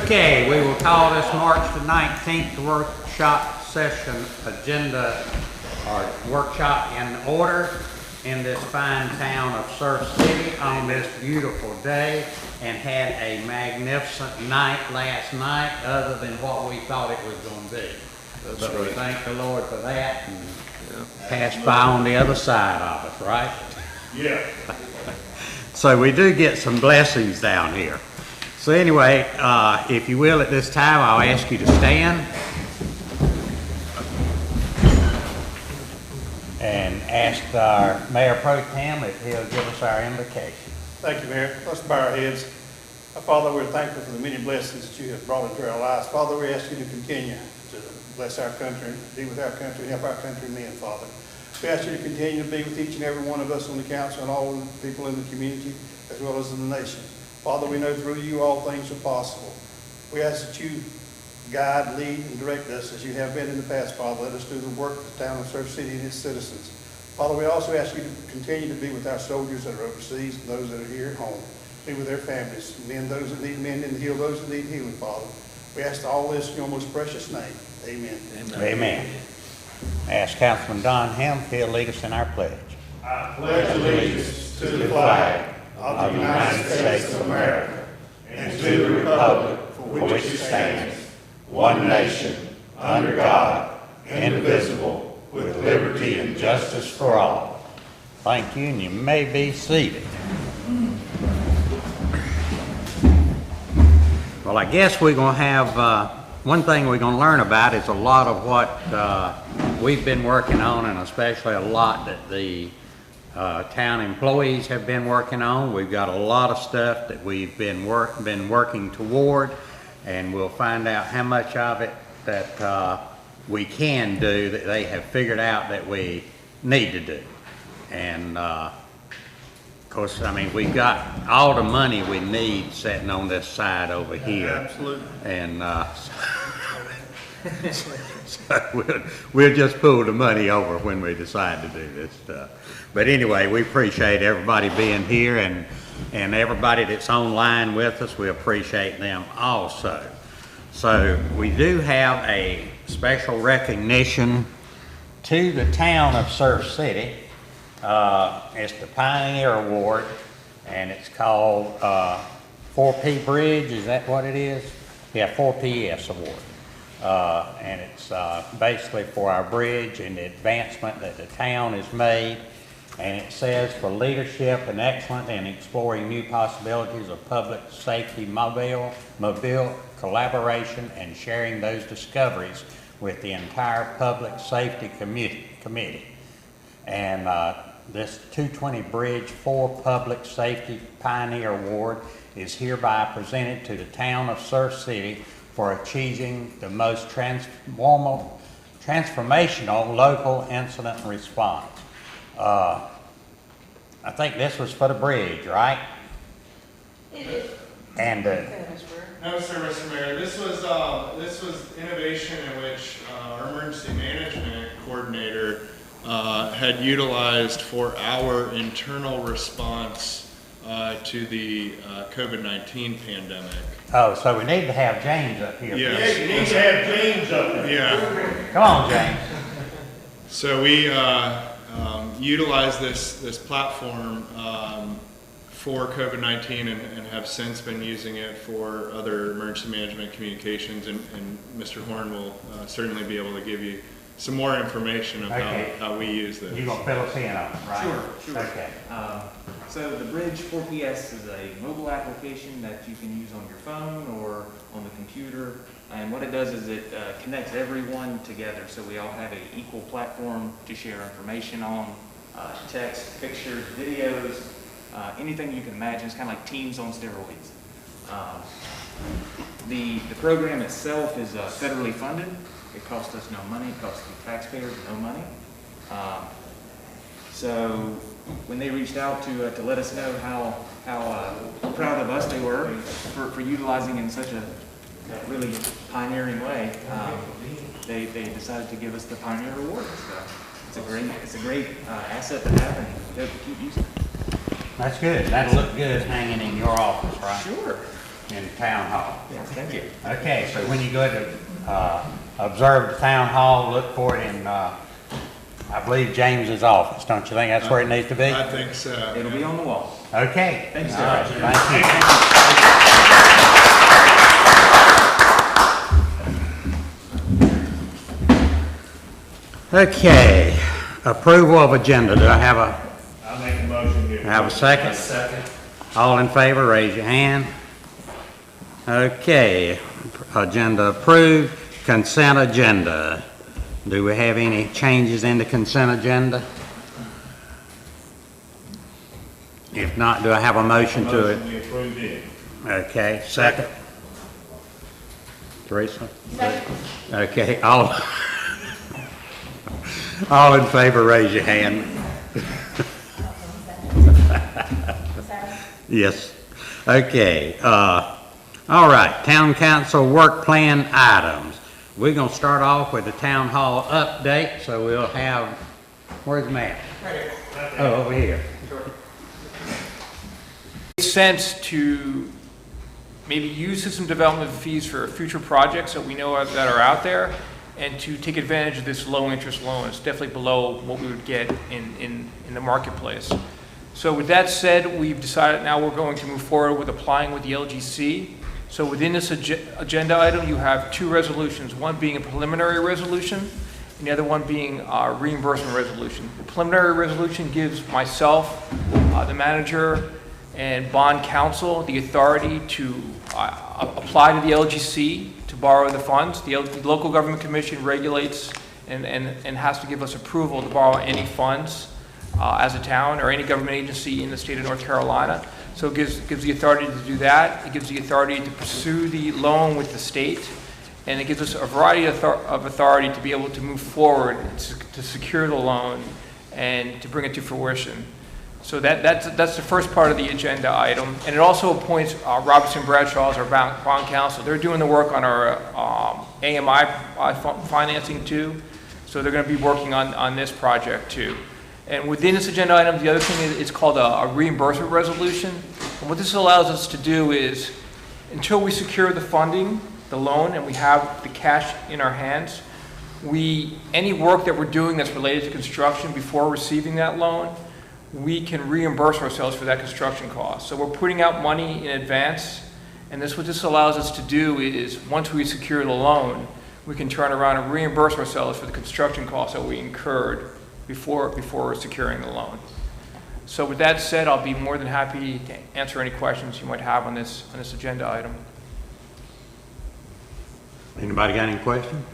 Okay, we will call this March the 19th workshop session agenda or workshop in order in this fine town of Surf City on this beautiful day, and had a magnificent night last night other than what we thought it was going to be. That's but right. We thank the Lord for that and passed by on the other side of us, right? Yeah. So we do get some blessings down here. So anyway, if you will, at this time, I'll ask you to stand and ask our Mayor Pro-Tem if he'll give us our invocation. Thank you, Mayor. Let's bow our heads. Father, we're thankful for the many blessings that you have brought into our lives. Father, we ask you to continue to bless our country, be with our country, and help our country men, Father. We ask you to continue to be with each and every one of us on the council and all the people in the community, as well as in the nation. Father, we know through you all things are possible. We ask that you guide, lead, and direct us as you have been in the past, Father. Let us do the work of the town of Surf City and its citizens. Father, we also ask you to continue to be with our soldiers that are overseas and those that are here at home. Be with their families, mend those that need mending, and heal those that need healing, Father. We ask all this in your most precious name. Amen. Amen. Ask Councilman Don Helms if he'll lead us in our pledge. I pledge allegiance to the flag of the United States of America and to the republic for which it stands, one nation, under God, indivisible, with liberty and justice for all. Thank you, and you may be seated. Well, I guess we're going to have, one thing we're going to learn about is a lot of what we've been working on, and especially a lot that the town employees have been working on. We've got a lot of stuff that we've been working toward, and we'll find out how much of it that we can do that they have figured out that we need to do. And of course, I mean, we've got all the money we need sitting on this side over here. Absolutely. And so we'll just pull the money over when we decide to do this stuff. But anyway, we appreciate everybody being here, and everybody that's online with us, we appreciate them also. So we do have a special recognition to the town of Surf City. It's the Pioneer Award, and it's called 4P Bridge. Is that what it is? Yeah, 4PS Award. And it's basically for our bridge and the advancement that the town has made. And it says for leadership and excellence in exploring new possibilities of public safety, mobile collaboration, and sharing those discoveries with the entire public safety committee. And this 220 Bridge 4 Public Safety Pioneer Award is hereby presented to the town of Surf City for achieving the most transformational local incident response. I think this was for the bridge, right? It is. And No, sir, Mr. Mayor. This was innovation in which our emergency management coordinator had utilized for our internal response to the COVID-19 pandemic. oh, so we need to have James up here. Yes. You need to have James up there. Yeah. Come on, James. So we utilized this platform for COVID-19 and have since been using it for other emergency management communications, and Mr. Horn will certainly be able to give you some more information about how we use this. You're going to fill us in on it, right? Sure. Okay. So the Bridge 4PS is a mobile application that you can use on your phone or on the computer. And what it does is it connects everyone together, so we all have an equal platform to share information on, text, pictures, videos, anything you can imagine. It's kind of like Teams on steroids. The program itself is federally funded. It costs us no money. It costs the taxpayers no money. So when they reached out to let us know how proud of us they were for utilizing in such a really pioneering way, they decided to give us the Pioneer Award. So it's a great asset to have and to keep using. That's good. That'll look good hanging in your office, right? Sure. in Town Hall. Yes, thank you. Okay, so when you go to observe the Town Hall, look for it in, I believe, James's office. Don't you think that's where it needs to be? I think so. It'll be on the wall. Okay. Thank you, All right, sir. Thank you. Okay, approval of agenda. Do I have a, I'll make a motion here. have a second? Second. All in favor, raise your hand. Okay, agenda approved. Consent agenda. Do we have any changes in the consent agenda? If not, do I have a motion to it? Motion, we approved it. Okay, second. Teresa? Second. Okay, all in favor, raise your hand. Yes. Okay, all right, town council work plan items. We're gonna start off with the town hall update, so we'll have, where's Matt? Right here. Oh, over here. Makes sense to maybe use system development fees for future projects that we know that are out there, and to take advantage of this low interest loan. It's definitely below what we would get in the marketplace. So with that said, we've decided now we're going to move forward with applying with the LGC. So within this agenda item, you have two resolutions, one being a preliminary resolution, and the other one being a reimbursement resolution. The preliminary resolution gives myself, the manager, and bond counsel the authority to apply to the LGC to borrow the funds. The local government commission regulates and has to give us approval to borrow any funds as a town or any government agency in the state of North Carolina. So it gives the authority to do that. It gives the authority to pursue the loan with the state, and it gives us a variety of authority to be able to move forward to secure the loan and to bring it to fruition. So that's the first part of the agenda item, and it also appoints Robertson Bradshaw as our bond counsel. They're doing the work on our AMI financing too, so they're going to be working on this project too. And within this agenda item, the other thing is it's called a reimbursement resolution. And what this allows us to do is, until we secure the funding, the loan, and we have the cash in our hands, any work that we're doing that's related to construction before receiving that loan, we can reimburse ourselves for that construction cost. So we're putting out money in advance, and what this allows us to do is, once we secure the loan, we can turn around and reimburse ourselves for the construction costs that we incurred before securing the loan. So with that said, I'll be more than happy to answer any questions you might have on this agenda item. Anybody got any questions?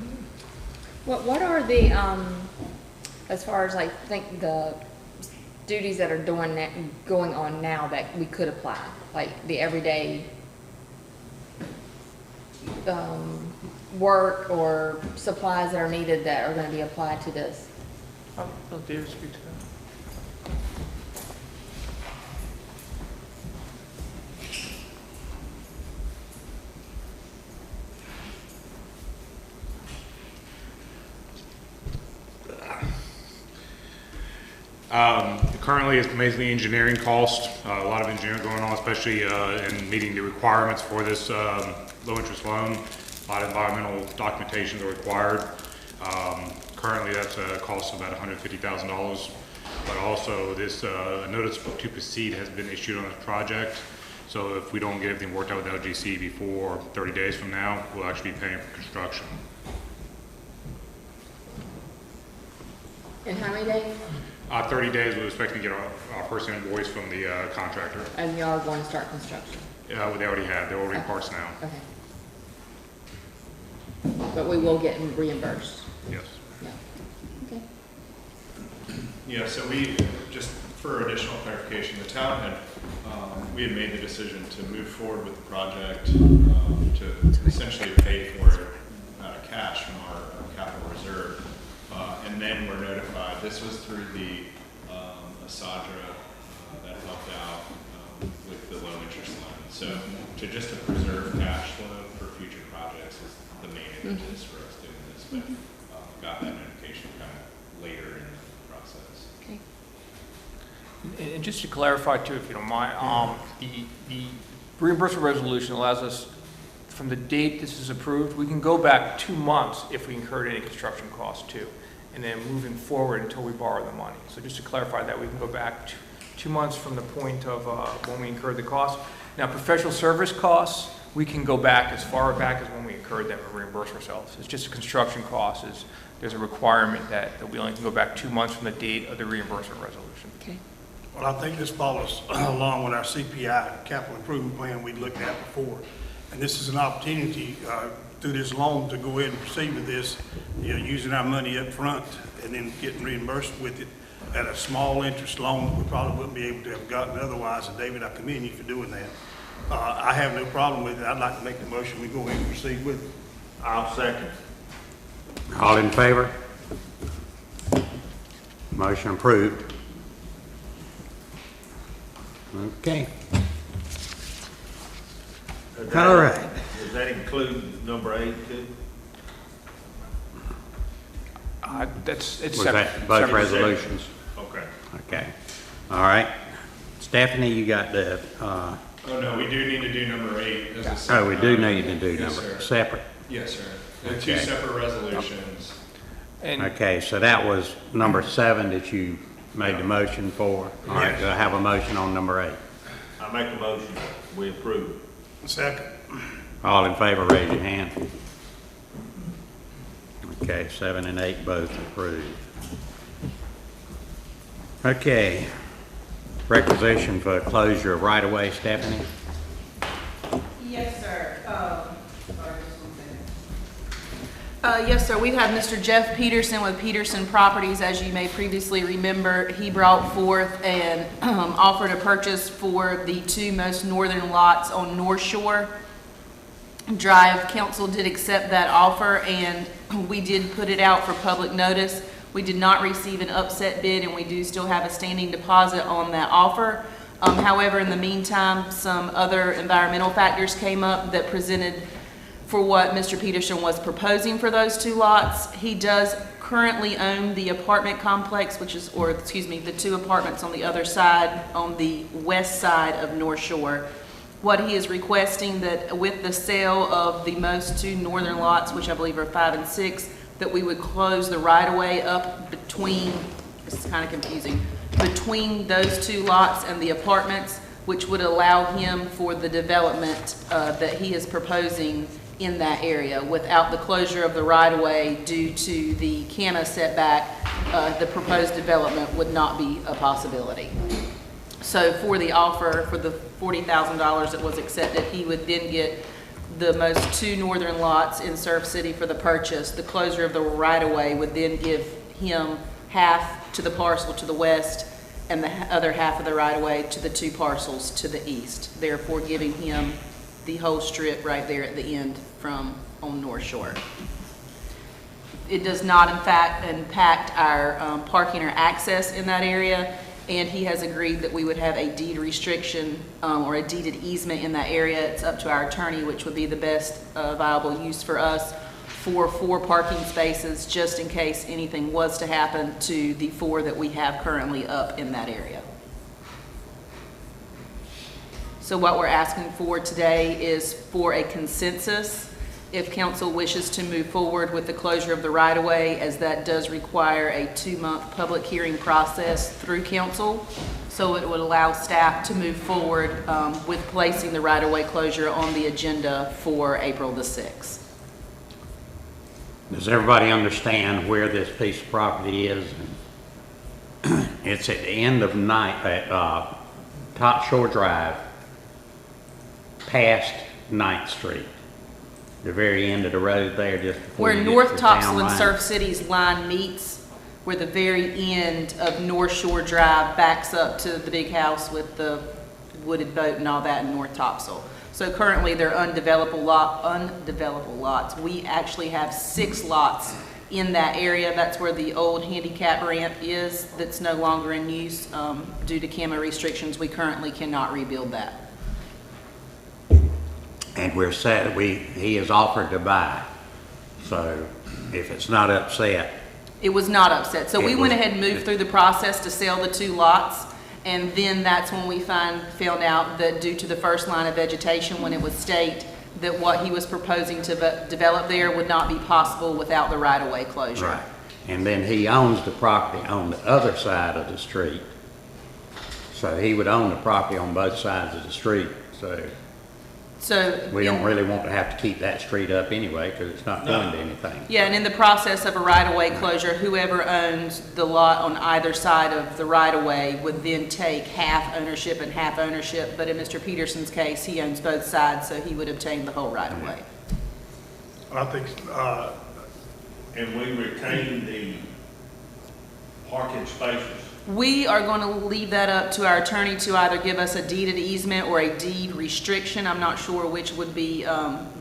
What are the, as far as like, the duties that are going on now that we could apply? Like the everyday, work or supplies that are needed that are gonna be applied to this? I'll let David speak to that. Currently, it's mainly engineering cost. A lot of engineering going on, especially in meeting the requirements for this low interest loan. A lot of environmental documentations are required. Currently, that's a cost of about $150,000. But also, this notice to proceed has been issued on this project. So if we don't get everything worked out with LGC before 30 days from now, we'll actually be paying for construction. In how many days? 30 days, we're expecting to get our first invoice from the contractor. And y'all are going to start construction? They already have. They're ordering parts now. Okay. But we will get reimbursed? Yes. Yeah. Okay. Yeah, so we, just for additional clarification, the town had, we had made the decision to move forward with the project to essentially pay for it cash from our capital reserve. And then we're notified, this was through the Asadra that helped out with the low interest loan. So just to preserve cash flow for future projects is the main impetus for us doing this. But got that notification kind of later in the process. Okay. And just to clarify too, if you don't mind, the reimbursement resolution allows us, from the date this is approved, we can go back 2 months if we incurred any construction costs too, and then moving forward until we borrow the money. So just to clarify that, we can go back 2 months from the point of when we incurred the cost. Now, professional service costs, we can go back as far back as when we incurred them and reimburse ourselves. It's just a construction cost. There's a requirement that we only can go back 2 months from the date of the reimbursement resolution. Okay. Well, I think this follows along with our CPI, capital improvement plan we looked at before. And this is an opportunity through this loan to go ahead and proceed with this, using our money up front and then getting reimbursed with it at a small interest loan we probably wouldn't be able to have gotten otherwise. And David, I commend you for doing that. I have no problem with it. I'd like to make the motion we go ahead and proceed with it. I'll second. All in favor? Motion approved. Okay. All right. Does that include number 8 too? It's Was separate. that both separate. resolutions? Okay. Okay. All right. Stephanie, you got the, Oh, no, we do need to do number 8 as a oh, separate. we do need to do Yes, number sir. separate. Yes, sir. They're 2 Okay. separate resolutions. And Okay, so that was number 7 that you made the motion for. All right, do I have a motion on number 8? I make a motion, we approve. Second. All in favor, raise your hand. Okay, 7 and 8 both approved. Okay, requisition for closure of right-of-way, Stephanie? Yes, sir. Yes, sir. We have Mr. Jeff Peterson with Peterson Properties. As you may previously remember, he brought forth and offered a purchase for the 2 most northern lots on North Shore Drive. Council did accept that offer, and we did put it out for public notice. We did not receive an upset bid, and we do still have a standing deposit on that offer. However, in the meantime, some other environmental factors came up that presented for what Mr. Peterson was proposing for those 2 lots. He does currently own the apartment complex, the 2 apartments on the other side, on the west side of North Shore. What he is requesting that with the sale of the most 2 northern lots, which I believe are 5 and 6, that we would close the right-of-way up between, this is kind of confusing, between those 2 lots and the apartments, which would allow him for the development that he is proposing in that area. Without the closure of the right-of-way due to the CAMA setback, the proposed development would not be a possibility. So for the offer, for the $40,000 that was accepted, he would then get the most 2 northern lots in Surf City for the purchase. The closure of the right-of-way would then give him half to the parcel to the west and the other half of the right-of-way to the 2 parcels to the east, therefore giving him the whole strip right there at the end from on North Shore. It does not, in fact, impact our parking or access in that area, and he has agreed that we would have a deed restriction or a deeded easement in that area. It's up to our attorney, which would be the best viable use for us for 4 parking spaces, just in case anything was to happen to the 4 that we have currently up in that area. So what we're asking for today is for a consensus. If council wishes to move forward with the closure of the right-of-way, as that does require a 2-month public hearing process through council. So it would allow staff to move forward with placing the right-of-way closure on the agenda for April the 6th. Does everybody understand where this piece of property is? It's at the end of Top Shore Drive, past 9th Street. The very end of the road there, just before Where you get North to the Topsail town and line. Surf City's line meets, where the very end of North Shore Drive backs up to the big house with the wooded boat and all that in North Topsail. So currently they're undevelopable lots. We actually have 6 lots in that area. That's where the old handicap ramp is that's no longer in use due to CAMA restrictions. We currently cannot rebuild that. And we're set, he has offered to buy. So if it's not upset, It was not upset. So It we was- went ahead and moved through the process to sell the 2 lots. And then that's when we found out that due to the first line of vegetation, when it was staked, that what he was proposing to develop there would not be possible without the right-of-way closure. Right. And then he owns the property on the other side of the street. So he would own the property on both sides of the street, so So. we don't really want to have to keep that street up anyway, because it's not going to anything. Yeah, and in the process of a right-of-way closure, whoever owns the lot on either side of the right-of-way would then take half ownership and half ownership, but in Mr. Peterson's case, he owns both sides, so he would obtain the whole right-of-way. I think, And we retain the parking spaces. We are going to leave that up to our attorney to either give us a deed of easement or a deed restriction. I'm not sure which would be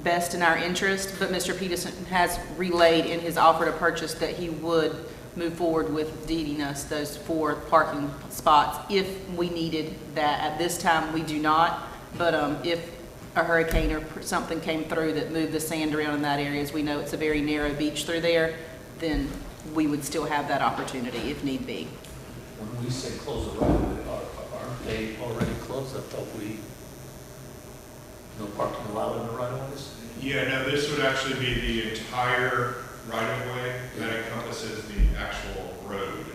best in our interest, but Mr. Peterson has relayed in his offer to purchase that he would move forward with deeding us those 4 parking spots if we needed that. At this time, we do not, but if a hurricane or something came through that moved the sand around in that area, as we know it's a very narrow beach through there, then we would still have that opportunity if need be. When we say close the right of way, aren't they already closed? I thought no parking allowed in the right of ways? Yeah, no, this would actually be the entire right-of-way that encompasses the actual road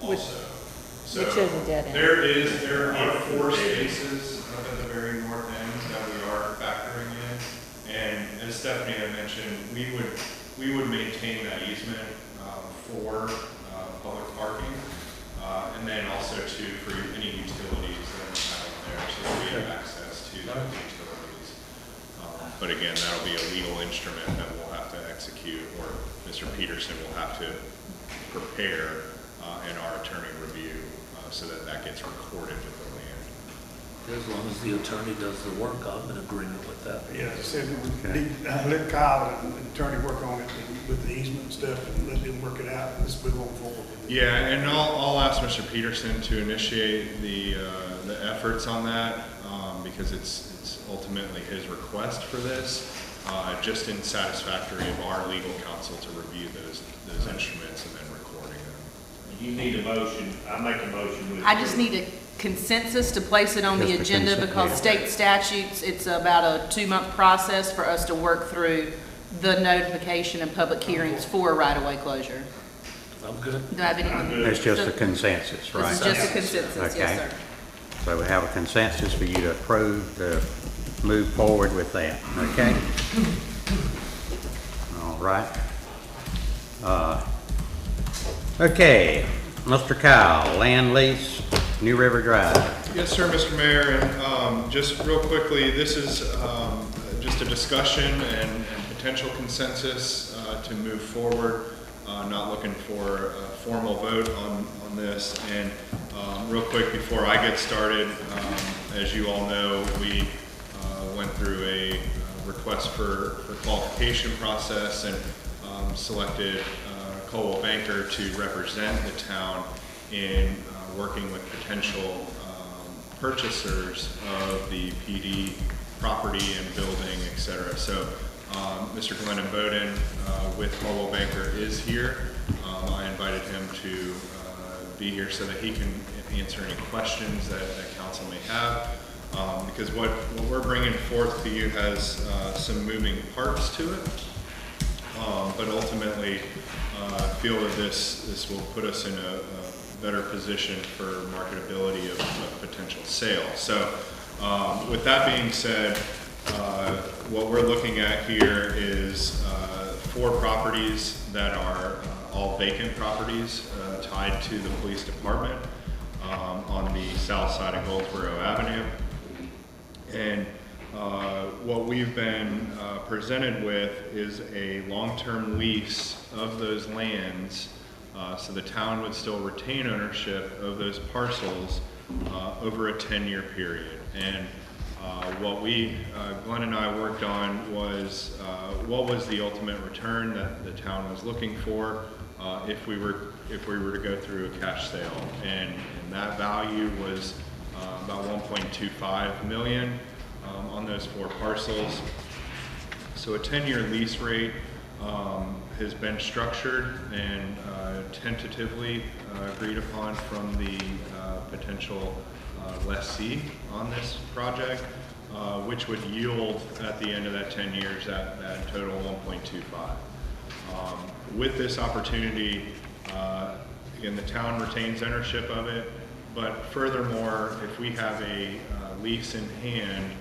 also. So Which is a dead end. there are 4 spaces up at the very north end that we are factoring in. And as Stephanie had mentioned, we would maintain that easement for public parking. And then also for any utilities that are out there, so that we have access to those utilities. But again, that'll be a legal instrument that we'll have to execute, or Mr. Peterson will have to prepare and our attorney review so that that gets recorded with the land. As long as the attorney does the work, I'm in agreement with that. yeah, I said, let Kyle and the attorney work on it with the easement and stuff, and let them work it out, and let's move on forward. Yeah, and I'll ask Mr. Peterson to initiate the efforts on that because it's ultimately his request for this, just in satisfactory of our legal counsel to review those instruments and then recording them. You need a motion, I make a motion with. I just need a consensus to place it on the Just a agenda consent, because yeah. state statutes, it's about a 2-month process for us to work through the notification and public hearings for a right-of-way closure. I'm good. Do I have any? It's just a consensus, right? This is just a consensus, yes, Okay. sir. So we have a consensus for you to approve, to move forward with that, okay? All right. Okay, Mr. Kyle, land lease, New River Drive. Yes, sir, Mr. Mayor, and just real quickly, this is just a discussion and potential consensus to move forward, not looking for a formal vote on this. And real quick before I get started, as you all know, we went through a request for qualification process and selected Coldwell Banker to represent the town in working with potential purchasers of the PD property and building, et cetera. So Mr. Glennon Bowden with Coldwell Banker is here. I invited him to be here so that he can answer any questions that council may have. Because what we're bringing forth to you has some moving parts to it. But ultimately, feel that this will put us in a better position for marketability of potential sale. So with that being said, what we're looking at here is 4 properties that are all vacant properties tied to the police department on the south side of Goldsboro Avenue. And what we've been presented with is a long-term lease of those lands, so the town would still retain ownership of those parcels over a 10-year period. And what Glenn and I worked on was what was the ultimate return that the town was looking for if we were to go through a cash sale, and that value was about 1.25 million on those 4 parcels. So a 10-year lease rate has been structured and tentatively agreed upon from the potential lessee on this project, which would yield at the end of that 10 years that total 1.25. With this opportunity, again, the town retains ownership of it, but furthermore, if we have a lease in hand,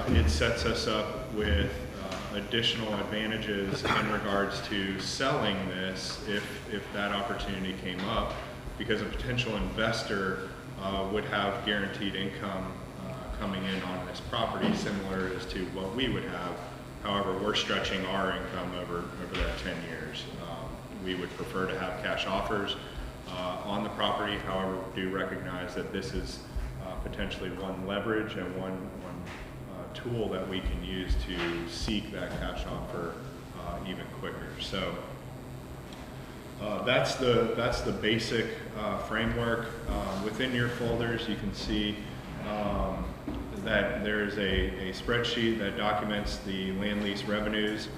it sets us up with additional advantages in regards to selling this if that opportunity came up, because a potential investor would have guaranteed income coming in on this property similar as to what we would have. However, we're stretching our income over that 10 years. We would prefer to have cash offers on the property. However, we do recognize that this is potentially one leverage and one tool that we can use to seek that cash offer even quicker. So that's the basic framework. Within your folders, you can see that there is a spreadsheet that documents the land lease revenues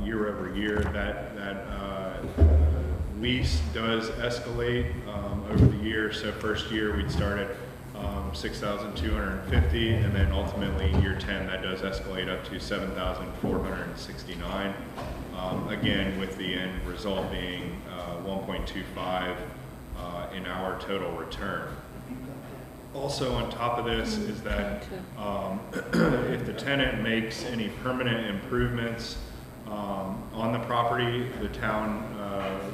year over year. That lease does escalate over the year. So first year we'd start at 6,250, and then ultimately year 10 that does escalate up to 7,469. Again, with the end result being 1.25 in our total return. Also on top of this is that if the tenant makes any permanent improvements on the property, the town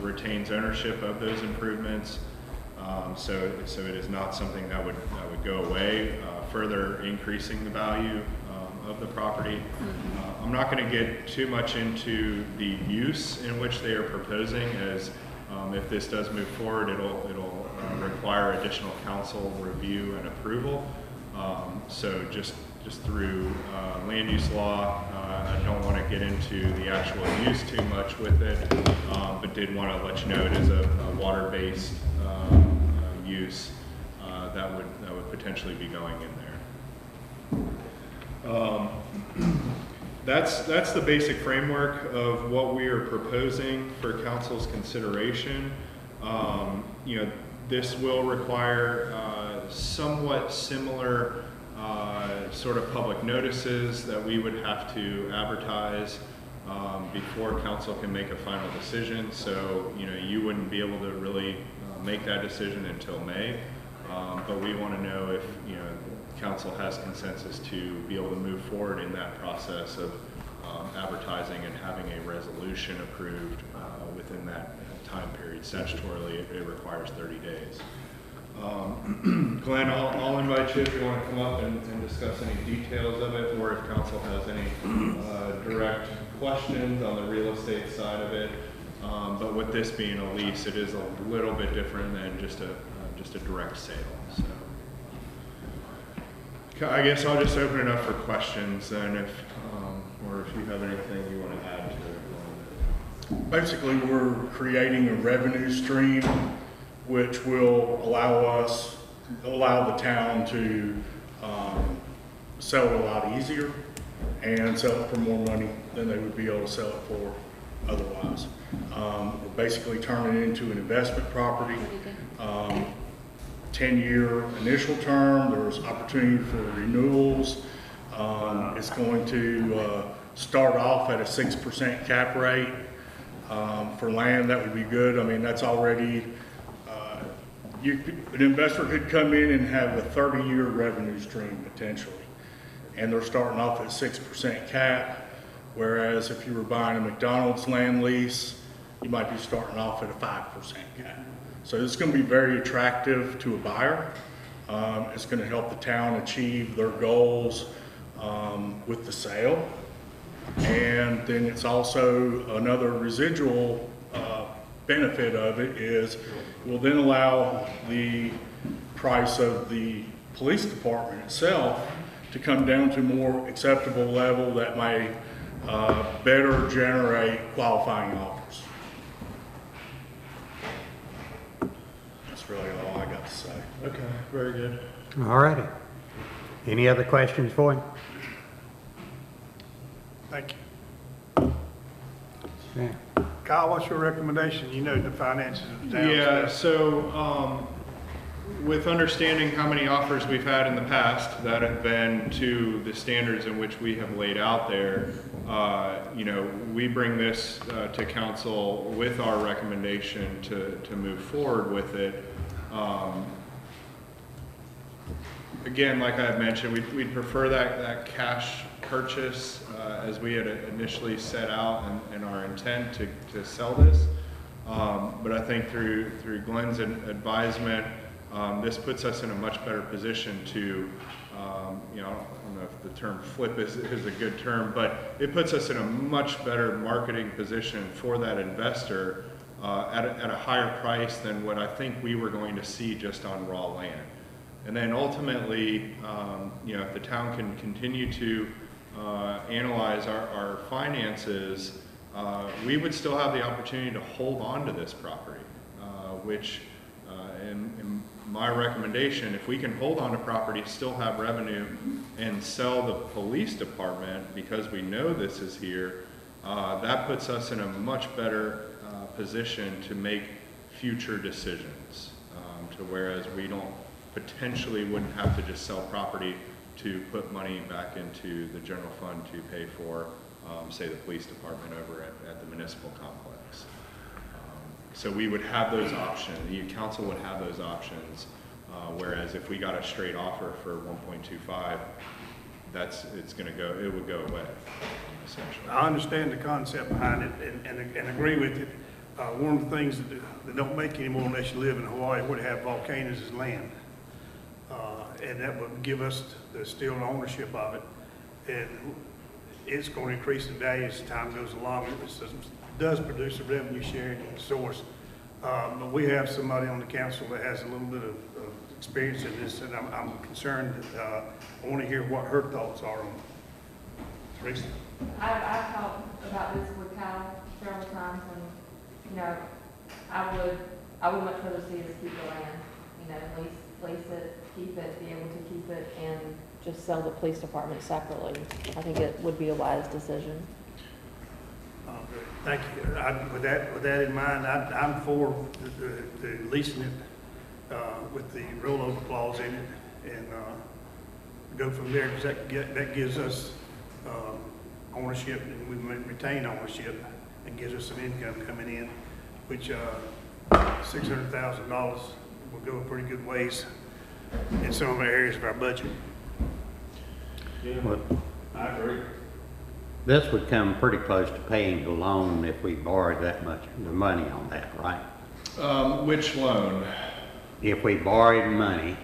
retains ownership of those improvements. So it is not something that would go away, further increasing the value of the property. I'm not going to get too much into the use in which they are proposing, as if this does move forward, it'll require additional council review and approval. So just through land use law, I don't want to get into the actual use too much with it, but did want to let you know it is a water-based use that would potentially be going in there. That's the basic framework of what we are proposing for council's consideration. This will require somewhat similar sort of public notices that we would have to advertise before council can make a final decision. So you wouldn't be able to really make that decision until May, but we want to know if council has consensus to be able to move forward in that process of advertising and having a resolution approved within that time period. Statutorily, it requires 30 days. Glenn, I'll invite you if you want to come up and discuss any details of it, or if council has any direct questions on the real estate side of it. But with this being a lease, it is a little bit different than just a direct sale. So I guess I'll just open it up for questions then, or if you have anything you want to add to it. Basically, we're creating a revenue stream which will allow the town to sell it a lot easier and sell it for more money than they would be able to sell it for otherwise. We're basically turning it into an investment property. 10-year initial term. There's opportunity for renewals. It's going to start off at a 6% cap rate. For land, that would be good. I mean, that's already, an investor could come in and have a 30-year revenue stream potentially. And they're starting off at 6% cap, whereas if you were buying a McDonald's land lease, you might be starting off at a 5% cap. So it's going to be very attractive to a buyer. It's going to help the town achieve their goals with the sale. And then it's also another residual benefit of it is it will then allow the price of the police department itself to come down to a more acceptable level that may better generate qualifying offers. That's really all I got to say. Okay, very good. All righty. Any other questions for him? Thank you. Okay. Kyle, what's your recommendation? You know the finances of the town. Yeah, so, with understanding how many offers we've had in the past that have been to the standards in which we have laid out there, you know, we bring this to council with our recommendation to move forward with it. Again, like I had mentioned, we'd prefer that cash purchase as we had initially set out and our intent to sell this. But I think through Glenn's advisement, this puts us in a much better position to, you know, I don't know if the term flip is a good term, but it puts us in a much better marketing position for that investor at a higher price than what I think we were going to see just on raw land. And then ultimately, you know, if the town can continue to analyze our finances, we would still have the opportunity to hold on to this property, which in my recommendation, if we can hold on to property, still have revenue, and sell the police department because we know this is here, that puts us in a much better position to make future decisions, to whereas we don't potentially wouldn't have to just sell property to put money back into the general fund to pay for, say, the police department over at the municipal complex. So we would have those options, the council would have those options, whereas if we got a straight offer for 1.25, it would go away, essentially. I understand the concept behind it and agree with it. One of the things that don't make anymore unless you live in Hawaii where they have volcanoes is land. And that would give us the still ownership of it. And it's going to increase in value as time goes along. It does produce a revenue sharing source. But we have somebody on the council that has a little bit of experience in this, and I'm concerned. I want to hear what her thoughts are on it. Teresa? I've talked about this with Kyle several times, and, you know, I would much rather see us keep the land, you know, lease it, keep it, be able to keep it, and just sell the police department separately. I think it would be a wise decision. Thank you. With that in mind, I'm for the leasing it with the rollover clause in it, and go from there, because that gives us ownership, and we retain ownership, and gives us some income coming in, which $600,000 will go a pretty good ways in some of our areas of our budget. Yeah, Well, I agree. this would come pretty close to paying the loan if we borrowed that much, the money on that, right? Which loan? If we borrowed money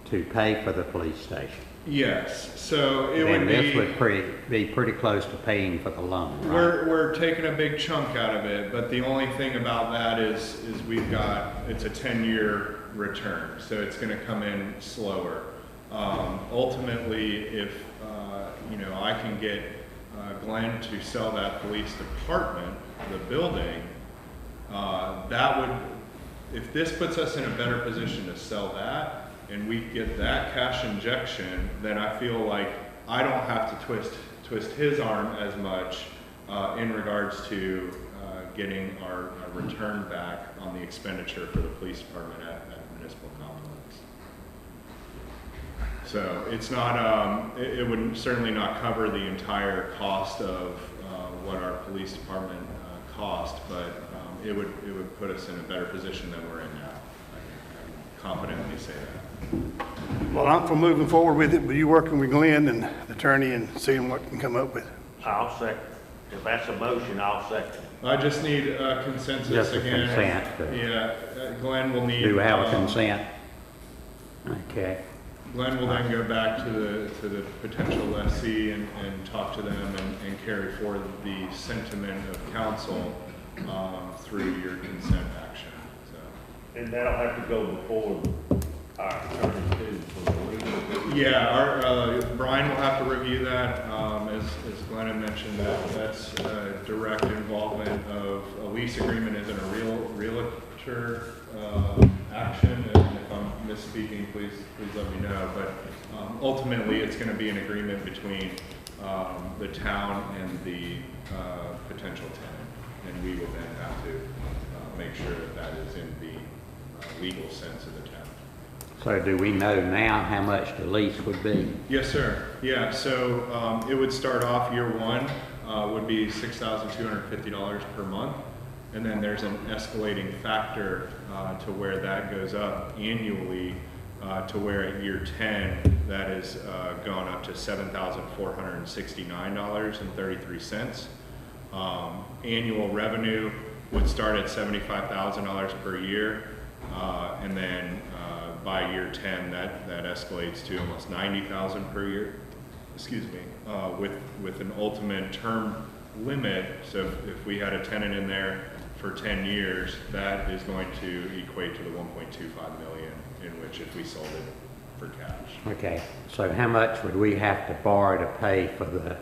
to pay for the police station, Yes, so it then would this be, would be pretty close to paying for the loan, right? we're taking a big chunk out of it, but the only thing about that is we've got, it's a 10-year return, so it's gonna come in slower. Ultimately, if, you know, I can get Glenn to sell that police department, the building, that would, if this puts us in a better position to sell that, and we get that cash injection, then I feel like I don't have to twist his arm as much in regards to getting our return back on the expenditure for the police department at the municipal complex. So it's not, it would certainly not cover the entire cost of what our police department cost, but it would put us in a better position than we're in now. I can confidently say that. Well, I'm for moving forward with it, but you working with Glenn and the attorney and seeing what can come up with. I'll second. If that's a motion, I'll second. I just need consensus Just a again. consent. Yeah, Glenn will need. Do we have a consent? Okay. Glenn will then go back to the potential lessee and talk to them and carry forward the sentiment of council through your consent action. So. And that'll have to go before our attorney too, for the legal. Yeah, our Brian will have to review that. As Glenn had mentioned, that's direct involvement of a lease agreement isn't a realtor action. And if I'm misspeaking, please let me know. But ultimately, it's going to be an agreement between the town and the potential tenant. And we would then have to make sure that that is in the legal sense of the town. So do we know now how much the lease would be? Yes, sir. Yeah, so it would start off year one, would be $6,250 per month. And then there's an escalating factor to where that goes up annually to where at year 10, that is gone up to $7,469.33. Annual revenue would start at $75,000 per year. And then by year 10, that escalates to almost $90,000 per year, excuse me, with an ultimate term limit. So if we had a tenant in there for 10 years, that is going to equate to the 1.25 million, in which if we sold it for cash. Okay, so how much would we have to borrow to pay for the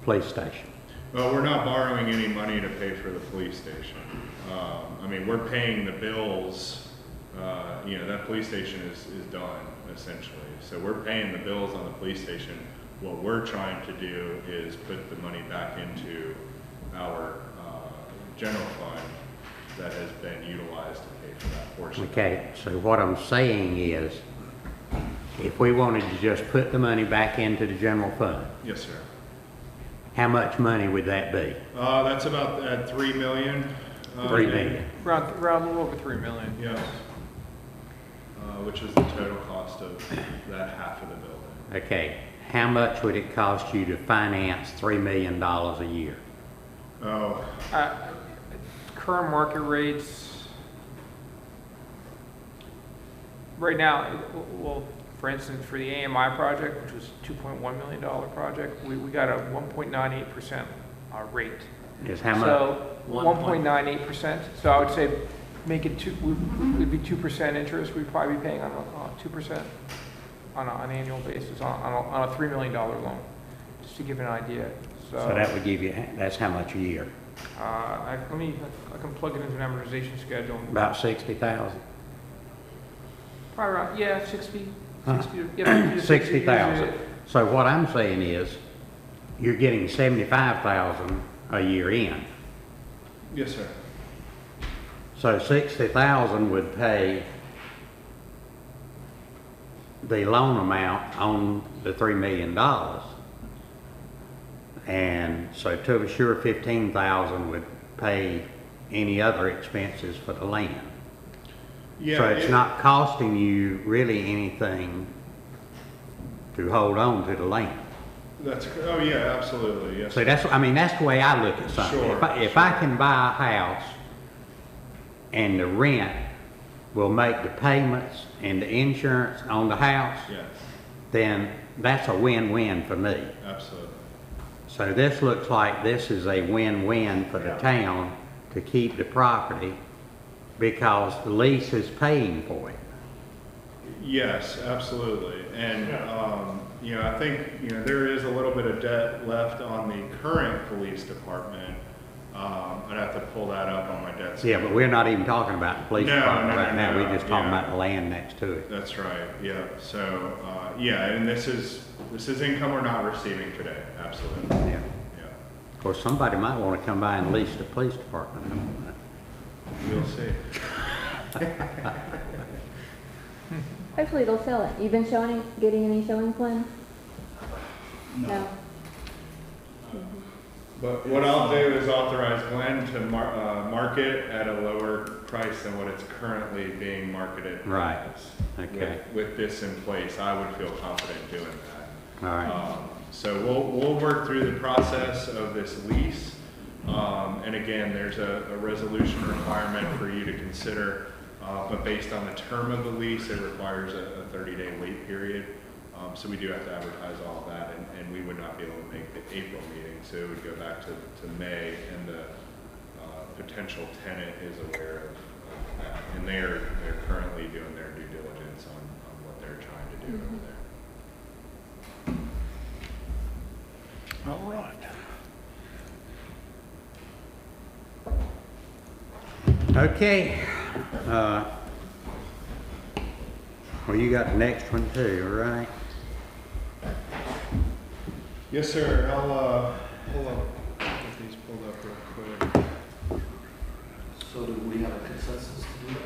police station? Well, we're not borrowing any money to pay for the police station. I mean, we're paying the bills. You know, that police station is done, essentially. So we're paying the bills on the police station. What we're trying to do is put the money back into our general fund that has been utilized to pay for that portion. Okay, so what I'm saying is, if we wanted to just put the money back into the general fund, Yes, sir. how much money would that be? That's about at $3 million. 3 million. Around a little over 3 million. Yes. Which is the total cost of that half of the building. Okay, how much would it cost you to finance $3 million a year? Oh, Current market rates, right now, well, for instance, for the AMI project, which was $2.1 million project, we got a 1.98% rate. Is how much? So 1.98%. So I would say make it would be 2% interest. We'd probably be paying on 2% on an annual basis on a $3 million loan, just to give you an idea. So that would give you, that's how much a year? I can plug it into an amortization schedule. About 60,000. Probably around, yeah, 60. Huh? 60,000. So what I'm saying is, you're getting 75,000 a year in. yes, sir. So 60,000 would pay the loan amount on the $3 million. And so to be sure, 15,000 would pay any other expenses for the land. Yeah. So it's not costing you really anything to hold on to the land. Oh yeah, absolutely. Yes. So that's, I mean, that's the way I look at something. Sure, If I can buy a house and the rent will make the payments and the insurance on the house, Yes. then that's a win-win for me. Absolutely. So this looks like this is a win-win for the Yeah. town to keep the property because the lease is paying for it. Yes, absolutely. And, you know, I think, you know, there is a little bit of debt left on the current police department. I'd have to pull that up on my debt. Yeah, but we're not even talking about the police No, department no, right no, now. no, We're just talking yeah. about the land next to it. That's right, yeah. So, yeah, and this is income we're not receiving today, absolutely. Yeah. Yeah, Of course, somebody might want to come by and lease the police department. we'll see. Hopefully they'll sell it. You've been getting any showing plans? No. But what I'll do is authorize Glenn to market at a lower price than what it's currently being marketed. Right. as. Okay. With this in place, I would feel confident doing that. All right. So we'll work through the process of this lease. And again, there's a resolution requirement for you to consider, but based on the term of the lease, it requires a 30-day wait period. So we do have to advertise all of that, and we would not be able to make the April meeting, so it would go back to May, and the potential tenant is aware of that. And they're currently doing their due diligence on what they're trying to do over there. All right. Okay. Well, you got the next one too, all right? Yes, sir. I'll pull up, get these pulled up real quick. So do we have a consensus to do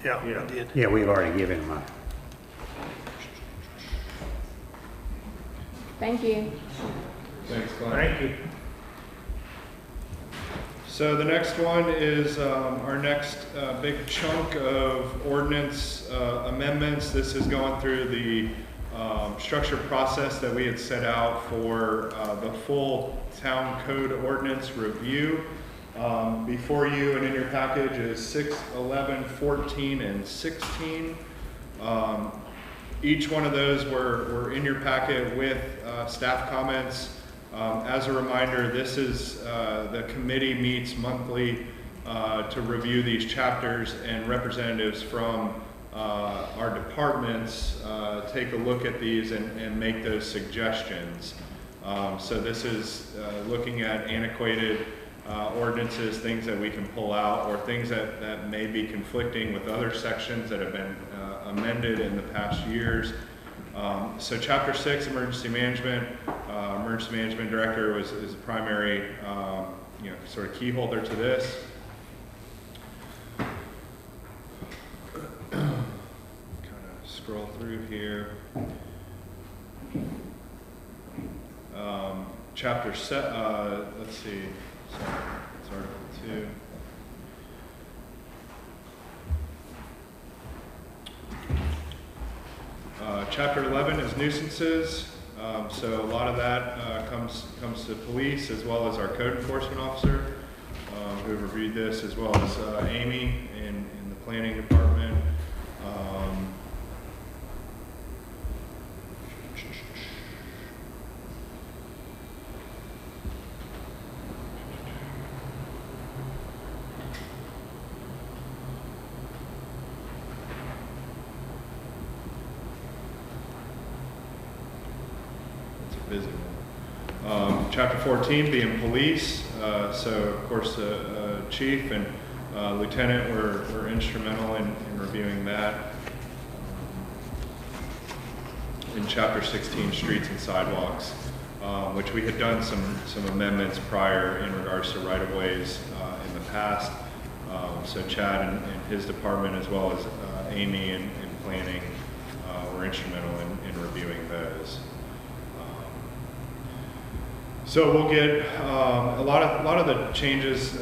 that? Yeah, I did. Yeah, we've already given them a, Thank you. Thanks, Glenn. Thank you. So the next one is our next big chunk of ordinance amendments. This is going through the structured process that we had set out for the full town code ordinance review. Before you and in your package is 6, 11, 14, and 16. Each one of those were in your packet with staff comments. As a reminder, this is the committee meets monthly to review these chapters, and representatives from our departments take a look at these and make those suggestions. So this is looking at antiquated ordinances, things that we can pull out, or things that may be conflicting with other sections that have been amended in the past years. So Chapter 6, Emergency Management. Emergency Management Director is the primary sort of key holder to this. Kind of scroll through here. Chapter 7, let's see, sorry, it's Article 2. Chapter 11 is nuisances. So a lot of that comes to police as well as our code enforcement officer who reviewed this, as well as Amy in the planning department. Busy one. Chapter 14 being police. So of course the chief and lieutenant were instrumental in reviewing that. In Chapter 16, streets and sidewalks, which we had done some amendments prior in regards to right-of-ways in the past. So Chad and his department, as well as Amy in planning, were instrumental in reviewing those. So we'll get a lot of the changes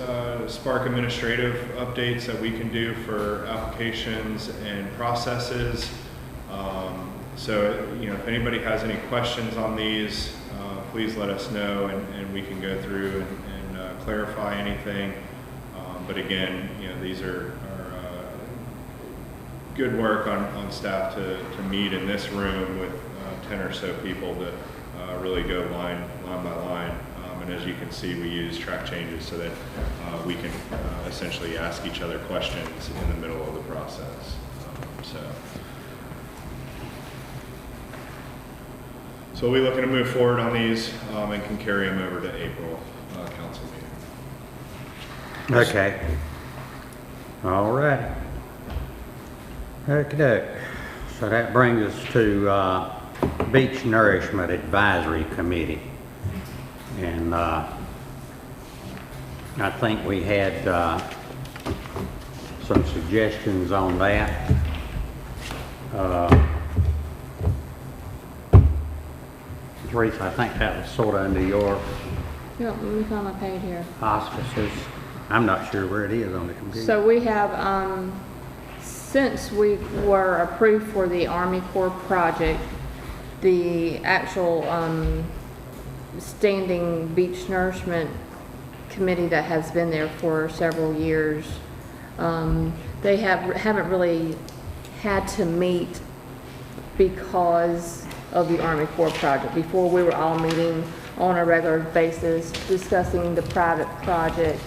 spark administrative updates that we can do for applications and processes. So if anybody has any questions on these, please let us know, and we can go through and clarify anything. But again, these are good work on staff to meet in this room with 10 or so people to really go line by line. And as you can see, we use track changes so that we can essentially ask each other questions in the middle of the process. So we'll be looking to move forward on these and can carry them over to April council meeting. okay. All right. Okay. So that brings us to Beach Nourishment Advisory Committee. And I think we had some suggestions on that. Teresa, I think that was sort of under your Yeah, let me find my page here. auspices. I'm not sure where it is on the computer. So we have, since we were approved for the Army Corps project, the actual standing beach nourishment committee that has been there for several years, they haven't really had to meet because of the Army Corps project. Before, we were all meeting on a regular basis, discussing the private project,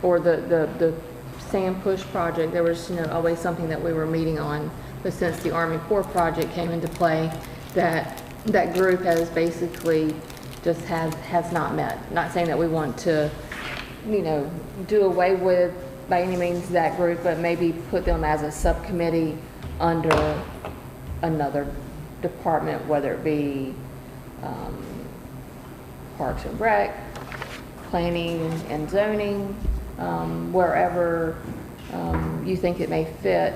or the sand push project. There was always something that we were meeting on. But since the Army Corps project came into play, that group has basically just has not met. Not saying that we want to, do away with by any means that group, but maybe put them as a subcommittee under another department, whether it be Parks and Rec, planning and zoning, wherever you think it may fit.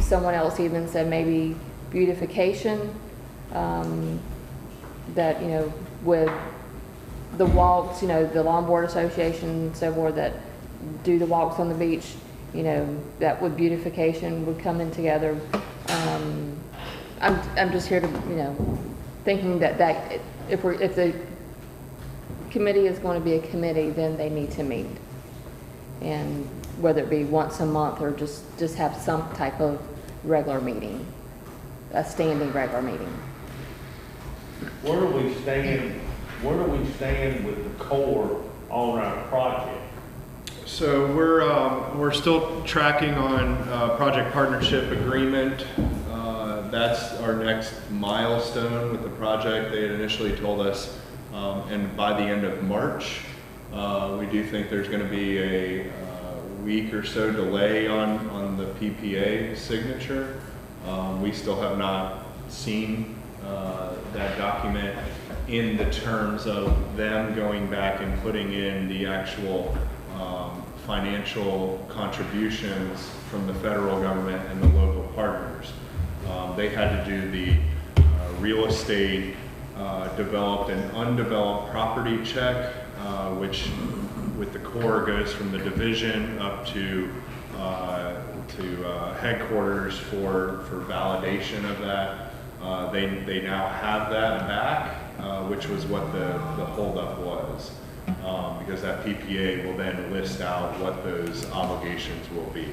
Someone else even said maybe beautification, that, you know, with the walks, you know, the Lawn Board Association, so forth, that do the walks on the beach, you know, that with beautification would come in together. I'm just here to, you know, thinking that if the committee is going to be a committee, then they need to meet. And whether it be once a month or just have some type of regular meeting, a standing regular meeting. Where do we stand with the Corps on our project? So we're still tracking on project partnership agreement. That's our next milestone with the project. They had initially told us, and by the end of March, we do think there's going to be a week or so delay on the PPA signature. We still have not seen that document in the terms of them going back and putting in the actual financial contributions from the federal government and the local partners. They had to do the real estate developed and undeveloped property check, which with the Corps goes from the division up to headquarters for validation of that. They now have that back, which was what the holdup was, because that PPA will then list out what those obligations will be.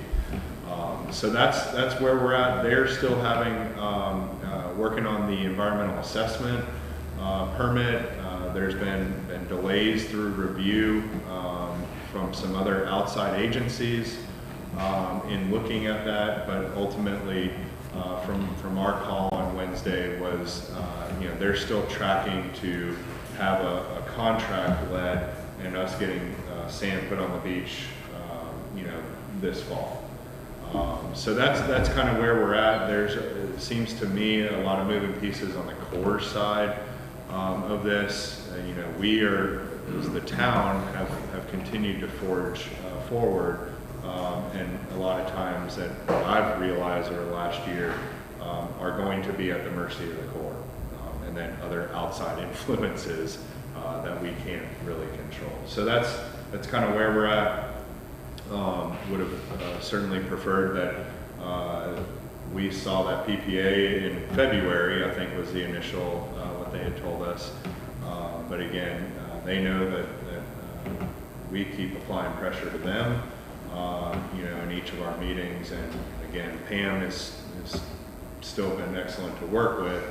So that's where we're at. They're still having working on the environmental assessment permit. There's been delays through review from some other outside agencies in looking at that, but ultimately from our call on Wednesday was, they're still tracking to have a contract led and us getting sand put on the beach, this fall. So that's kind of where we're at. It seems to me a lot of moving pieces on the Corps side of this. We are, as the town, have continued to forge forward, and a lot of times that I've realized over the last year are going to be at the mercy of the Corps, and then other outside influences that we can't really control. So that's kind of where we're at. Would have certainly preferred that we saw that PPA in February, I think was the initial, what they had told us. But again, they know that we keep applying pressure to them, in each of our meetings. And again, Pam has still been excellent to work with,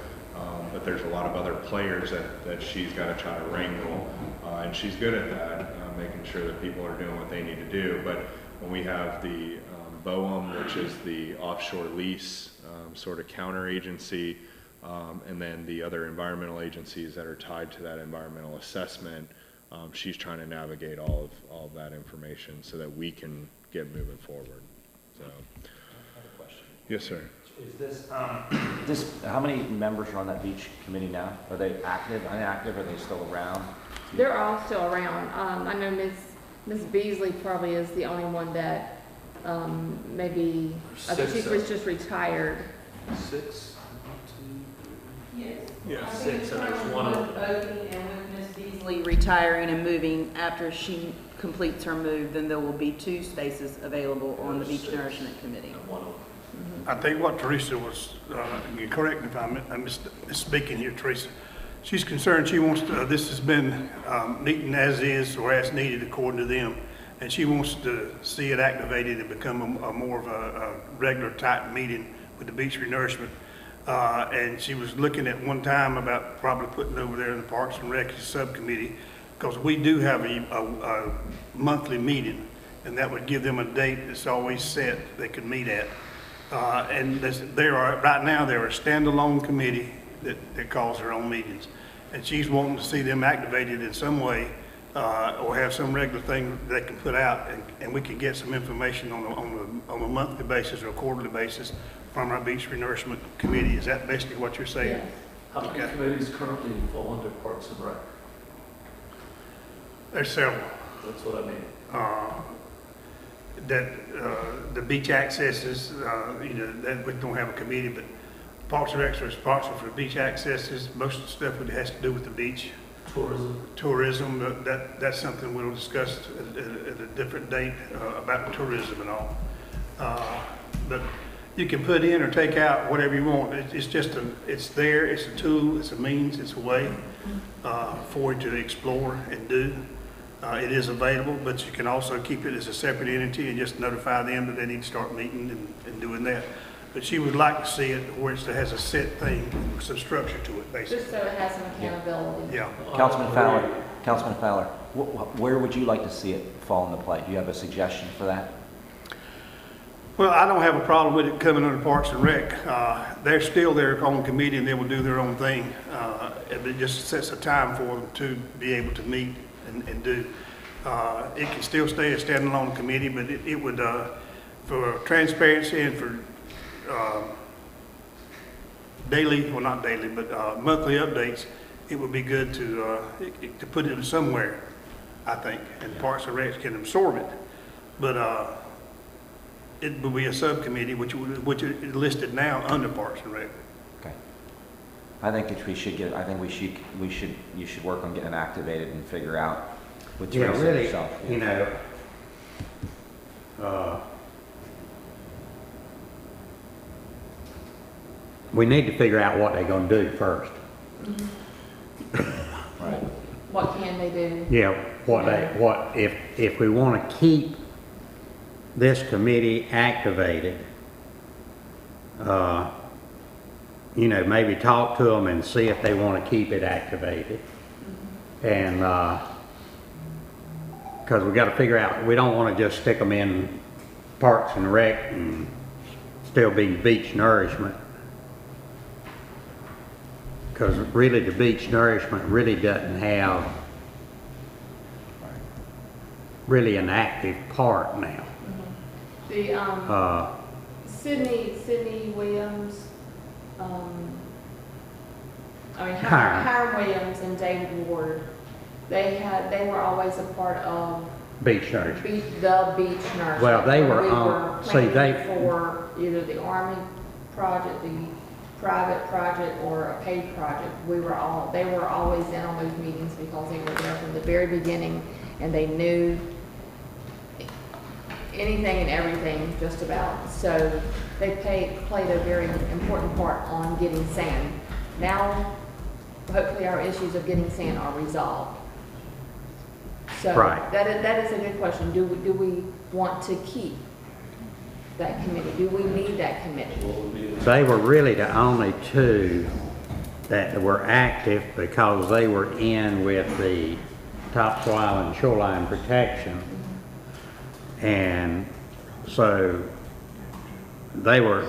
but there's a lot of other players that she's got to try to wrangle, and she's good at that, making sure that people are doing what they need to do. But when we have the BOEM, which is the offshore lease sort of counter agency, and then the other environmental agencies that are tied to that environmental assessment, she's trying to navigate all of that information so that we can get moving forward. So, I have a question. Yes, sir. Is this, how many members are on that beach committee now? Are they active, inactive, are they still around? They're all still around. I know Ms. Beasley probably is the only one that maybe, I think she was just retired. 6? Yes. Yeah, 6, and there's one open. Voting and with Ms. Beasley retiring and moving, after she completes her move, then there will be 2 spaces available on the Beach Nourishment Committee. And one open. I think what Teresa was, correct me if I'm misspeaking here, Teresa. She's concerned, she wants to, this has been meeting as is or as needed according to them, and she wants to see it activated and become a more of a regular type meeting with the beach renourishment. And she was looking at one time about probably putting over there in the Parks and Rec subcommittee, because we do have a monthly meeting, and that would give them a date that's always set they could meet at. And right now they're a standalone committee that calls their own meetings, and she's wanting to see them activated in some way, or have some regular thing they can put out, and we can get some information on a monthly basis or a quarterly basis from our beach renourishment committee. Is that basically what you're saying? Yes. How many committees currently fall under Parks and Rec? There's several. That's what I mean. The beach accesses, that we don't have a committee, but Parks and Rec are responsible for the beach accesses. Most of the stuff that has to do with the beach. Tourism, that's something we'll discuss at a different date about tourism and all. But you can put in or take out whatever you want. It's just it's there, it's a tool, it's a means, it's a way for you to explore and do. It is available, but you can also keep it as a separate entity and just notify them that they need to start meeting and doing that. But she would like to see it where it has a set thing, some structure to it, basically. Just so it has some accountability. Yeah. Councilman Fowler, where would you like to see it fall into play? Do you have a suggestion for that? Well, I don't have a problem with it coming under Parks and Rec. They're still their own committee and they will do their own thing. It just sets a time for them to be able to meet and do. It can still stay a standalone committee, but it would, for transparency and for daily, well not daily, but monthly updates, it would be good to put it somewhere, I think, and Parks and Rec can absorb it. But it would be a subcommittee, which is listed now under Parks and Rec. Okay. I think that you should work on getting it activated and figure out with Teresa really, herself. We need to figure out what they're gonna do first. Right. What can they do? Yeah, if we wanna keep this committee activated, maybe talk to them and see if they wanna keep it activated. And, cause we gotta figure out, we don't wanna just stick them in Parks and Rec and still be beach nourishment. Because really the beach nourishment really doesn't have really an active part now. The, Sydney Williams, Hiram Williams and David Ward, they were always a part of Beach nourishment. the beach nursery. Well, they were We on, see, planning for either the Army project, the private project, or a paid project. They were always in on those meetings because they were there from the very beginning and they knew anything and everything just about. So they played a very important part on getting sand. Now, hopefully our issues of getting sand are resolved. So Right. that is a good question. Do we want to keep that committee? Do we need that committee? They were really the only two that were active because they were in with the topsoil and shoreline protection. And so they were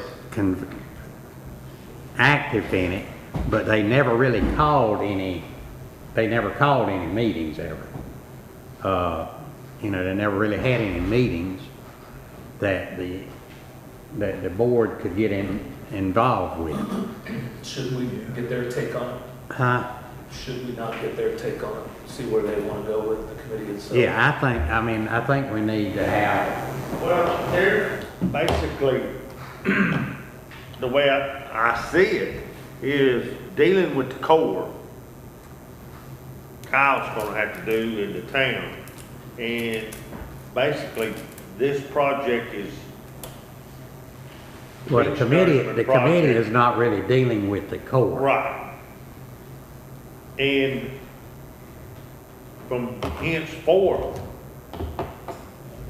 active in it, but they never really called any meetings ever. They never really had any meetings that the board could get involved with. Should we get their take on it? Huh? Should we not get their take on it? See where they want to go with the committee itself? Yeah, I think we need to have, Well, they're basically, the way I see it is dealing with the core. Kyle's gonna have to do in the town. And basically, this project is. well, the committee is not really dealing with the core. Right. And from henceforth,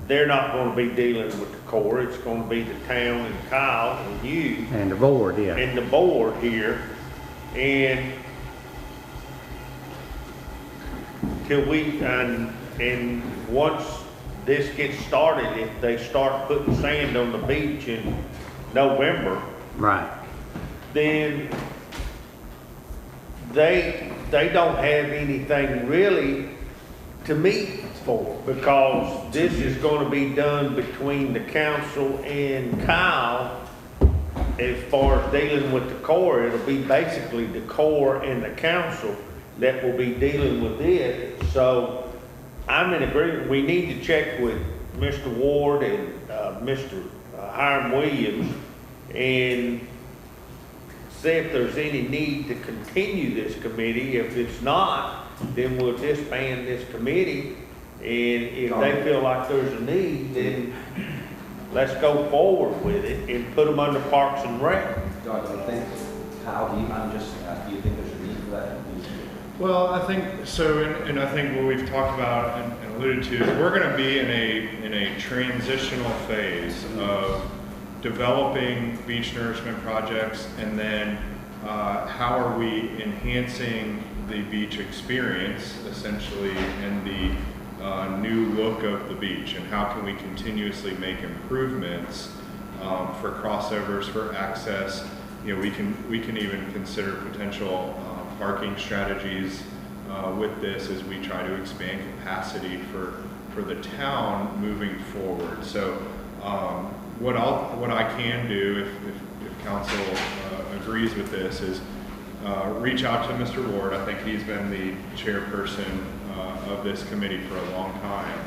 they're not gonna be dealing with the core. It's gonna be the town and Kyle and you And the board, yeah. and the board here. And till and once this gets started, if they start putting sand on the beach in November, Right. then they don't have anything really to meet for, because this is gonna be done between the council and Kyle as far as dealing with the Corps, it'll be basically the Corps and the council that will be dealing with it. So I'm in agreement. We need to check with Mr. Ward and Mr. Hiram Williams and see if there's any need to continue this committee. If it's not, then we'll disband this committee. And if they feel like there's a need, then let's go forward with it and put them under Parks and Rec. Doug, do you think, Kyle, do you think there's a need for that? Well, I think so, and I think what we've talked about and alluded to is we're going to be in a transitional phase of developing beach nourishment projects, and then how are we enhancing the beach experience, essentially, and the new look of the beach, and how can we continuously make improvements for crossovers, for access. You know, we can even consider potential parking strategies with this as we try to expand capacity for the town moving forward. So what I can do if council agrees with this is reach out to Mr. Ward. I think he's been the chairperson of this committee for a long time.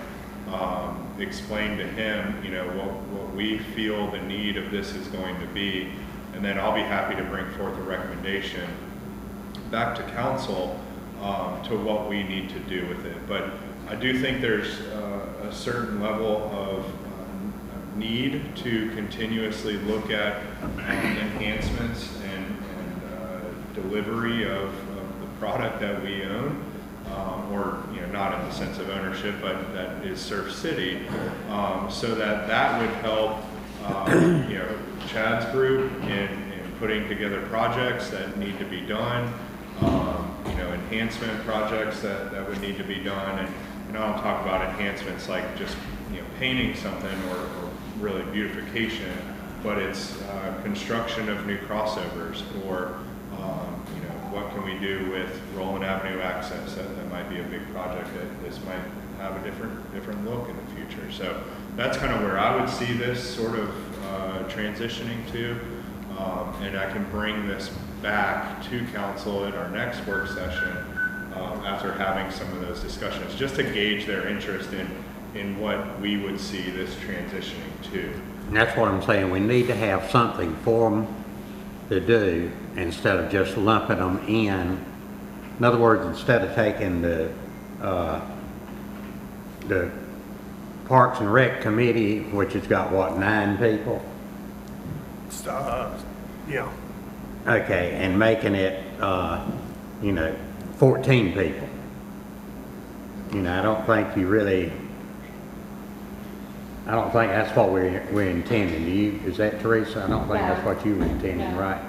Explain to him, you know, what we feel the need of this is going to be, and then I'll be happy to bring forth a recommendation back to council to what we need to do with it. But I do think there's a certain level of need to continuously look at enhancements and delivery of the product that we own, or not in the sense of ownership, but that is Surf City, so that would help Chad's group in putting together projects that need to be done, enhancement projects that would need to be done. And I don't talk about enhancements like just painting something or really beautification, but it's construction of new crossovers, or what can we do with Roland Avenue access? That might be a big project that this might have a different look in the future. So that's kind of where I would see this sort of transitioning to, and I can bring this back to council at our next work session after having some of those discussions, just to gauge their interest in what we would see this transitioning to. And that's what I'm saying. We need to have something for them to do instead of just lumping them in. In other words, instead of taking the Parks and Rec Committee, which has got what, 9 people? Yeah. Okay, and making it, 14 people. I don't think that's what we're intending. Is that, Teresa? I don't think that's what you were intending, right?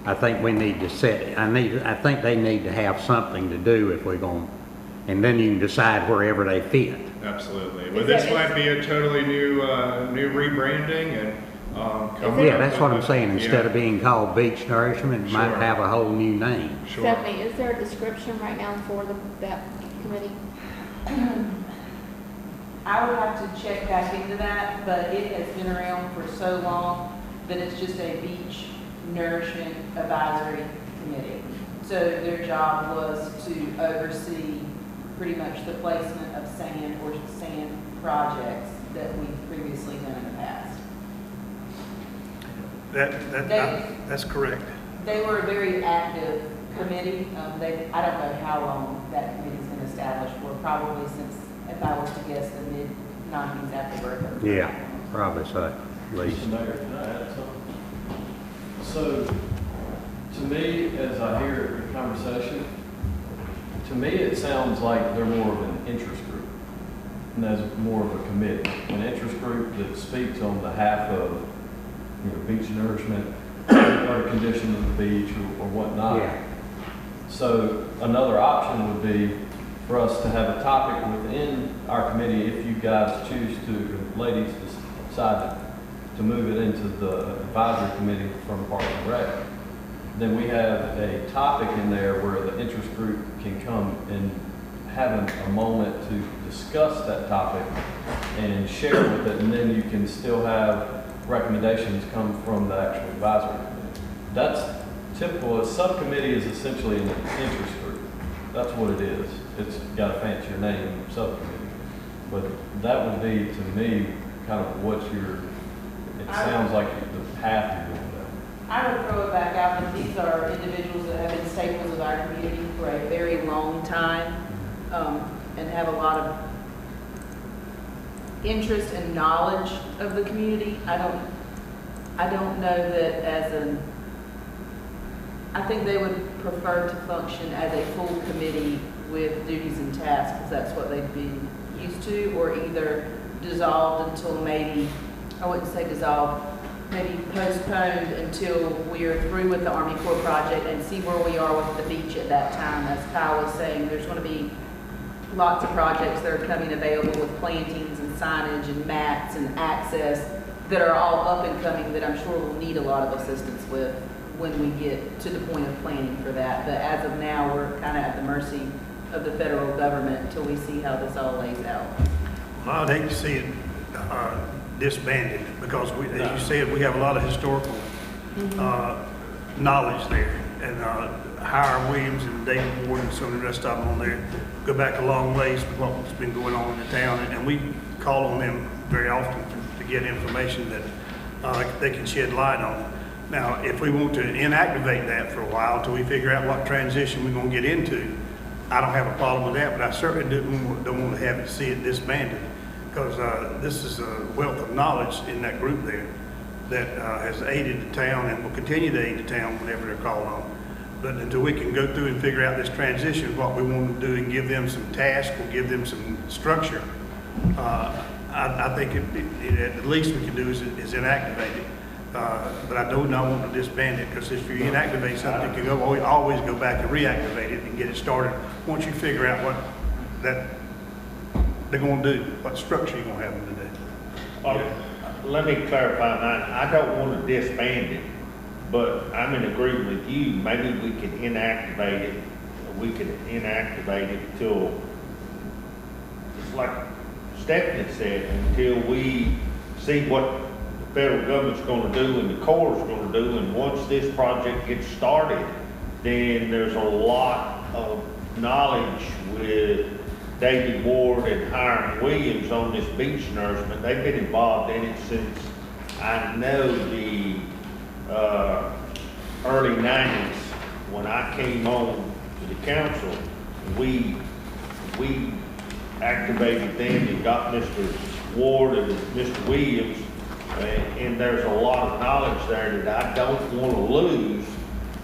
I think we need to set, I think they need to have something to do if we're going, and then you can decide wherever they fit. Absolutely. Well, this might be a totally new rebranding and yeah, that's what I'm saying. Instead of being called Beach Nourishment, it might have a whole new name. Sure. Stephanie, is there a description right now for that committee? I would have to check back into that, but it has been around for so long that it's just a beach nourishment advisory committee. So their job was to oversee pretty much the placement of sand or sand projects that we've previously done in the past. That's correct. They were a very active committee. I don't know how long that committee's been established for, probably since, if I was to guess, the mid-90s after birth. Yeah, probably so, at least. Mr. Mayor, can I add something? So, to me, as I hear the conversation, to me it sounds like they're more of an interest group, and that's more of a committee, an interest group that speaks on behalf of beach nourishment, or condition of the beach, or whatnot. Yeah. So another option would be for us to have a topic within our committee, if you guys choose to, ladies decide to move it into the advisory committee from Parks and Rec. Then we have a topic in there where the interest group can come and have a moment to discuss that topic and share with it, and then you can still have recommendations come from the actual advisory committee. That's typical. A subcommittee is essentially an interest group. That's what it is. It's got a fancier name, subcommittee. But that would be, to me, kind of what it sounds like the path you're going down. I would throw it back out that these are individuals that have been staples of our community for a very long time, and have a lot of interest and knowledge of the community. I don't know that I think they would prefer to function as a full committee with duties and tasks, because that's what they've been used to, or either dissolved until maybe, I wouldn't say dissolved, maybe postponed until we're through with the Army Corps project and see where we are with the beach at that time. As Kyle was saying, there's going to be lots of projects that are coming available with plantings and signage and mats and access that are all up and coming that I'm sure we'll need a lot of assistance with when we get to the point of planning for that. But as of now, we're kind of at the mercy of the federal government until we see how this all lays out. Well, I'd hate to see it disbanded, because as you said, we have a lot of historical knowledge there. And Howard Williams and David Ward and some of the rest of them on there go back a long ways with what's been going on in the town. And we call on them very often to get information that they can shed light on. Now, if we want to inactivate that for a while until we figure out what transition we're going to get into, I don't have a problem with that, but I certainly don't want to have it, see it disbanded, because this is a wealth of knowledge in that group there that has aided the town and will continue to aid the town whenever they're called on. But until we can go through and figure out this transition, what we want to do and give them some tasks, we'll give them some structure. I think at least we can do is inactivate it. But I do not want to disband it, because if you inactivate something, you can always go back and reactivate it and get it started once you figure out what that they're going to do, what structure you're going to have them to do. Well, let me clarify mine. I don't want to disband it, but I'm in agreement with you. Maybe we could inactivate it. We could inactivate it till, it's like Stephanie said, until we see what the federal government's going to do and the Corps is going to do. And once this project gets started, then there's a lot of knowledge with David Ward and Hiram Williams on this beach nourishment. They've been involved in it since, I know, the early 90s. When I came on to the council, we activated them and got Mr. Ward and Mr. Williams, and there's a lot of knowledge there that I don't want to lose.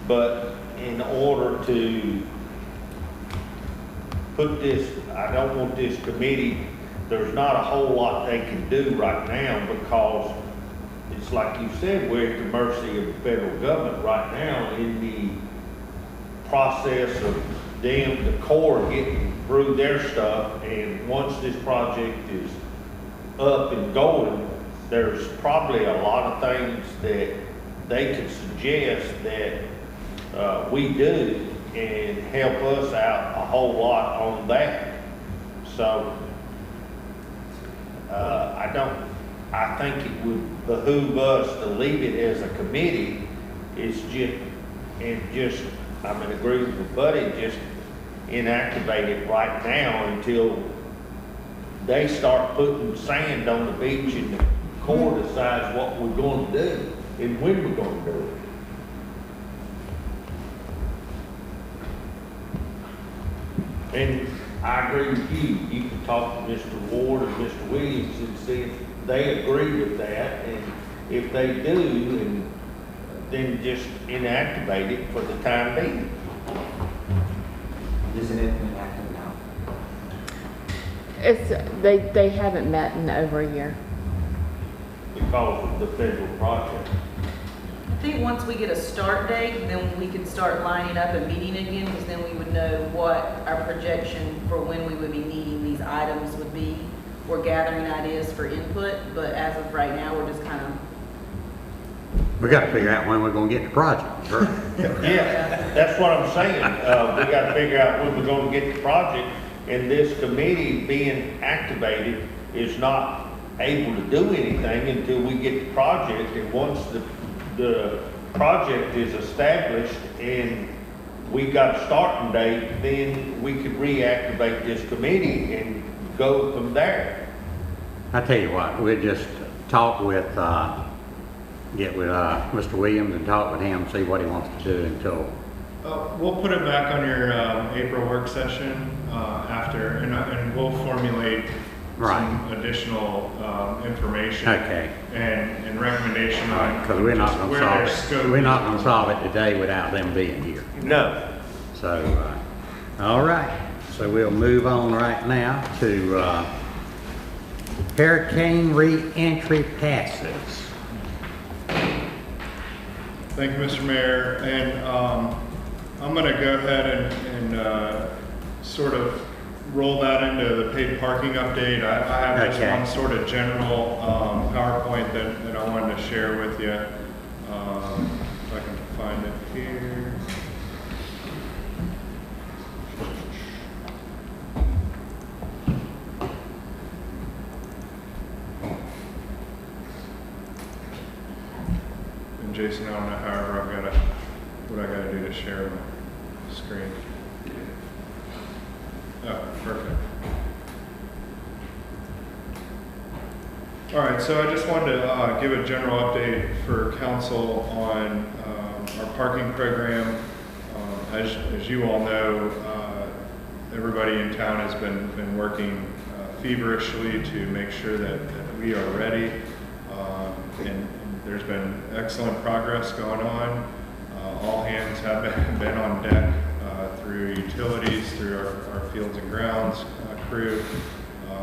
But in order to put this, I don't want this committee, there's not a whole lot they can do right now, because it's like you said, we're at the mercy of the federal government right now in the process of them, the Corps, getting through their stuff. And once this project is up and going, there's probably a lot of things that they could suggest that we do and help us out a whole lot on that. So I think it would behoove us to leave it as a committee. I'm in agreement with Buddy, just inactivate it right now until they start putting sand on the beach and the Corps decides what we're going to do and when we're going to do it. And I agree with you. You can talk to Mr. Ward and Mr. Williams and see if they agree with that. And if they do, and then just inactivate it for the time being. Isn't it inactive now? They haven't met in over a year. Because of the federal project. I think once we get a start date, then we can start lining up and meeting again, because then we would know what our projection for when we would be needing these items would be. We're gathering ideas for input, but as of right now, we're just kind of... We got to figure out when we're going to get the project. Sure. Yeah, that's what I'm saying. We got to figure out when we're going to get the project, and this committee being activated is not able to do anything until we get the project. And once the project is established and we got a starting date, then we could reactivate this committee and go from there. I tell you what, we'll just talk with, get with, Mr. Williams and talk with him, see what he wants to do until, We'll put it back on your April work session after, and we'll formulate some additional information. Okay. And recommendation on because we're not just gonna where solve their it. scope We're not is. gonna solve it today without them being here. No. So, all right, so we'll move on right now to hurricane re-entry passes. Thank you, Mr. Mayor. And I'm going to go ahead and sort of roll that into the paid parking update. I have just Okay. one sort of general PowerPoint that I wanted to share with you. If I can find it here. And Jason, I don't know however what I gotta do to share my screen. Oh, perfect. All right, so I just wanted to give a general update for council on our parking program. As you all know, everybody in town has been working feverishly to make sure that we are ready. And there's been excellent progress going on. All hands have been on deck through utilities, through our fields and grounds crew.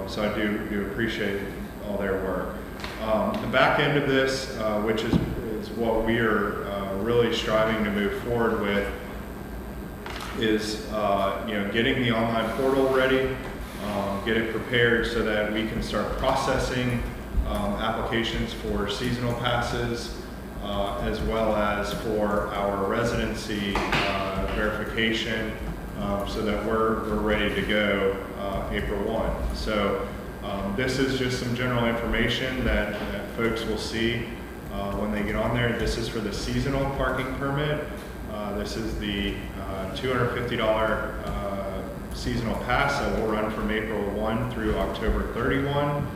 So I do appreciate all their work. The back end of this, which is what we are really striving to move forward with, is getting the online portal ready, get it prepared so that we can start processing applications for seasonal passes, as well as for our residency verification, so that we're ready to go April 1. So this is just some general information that folks will see when they get on there. This is for the seasonal parking permit. This is the $250 seasonal pass that will run from April 1 through October 31.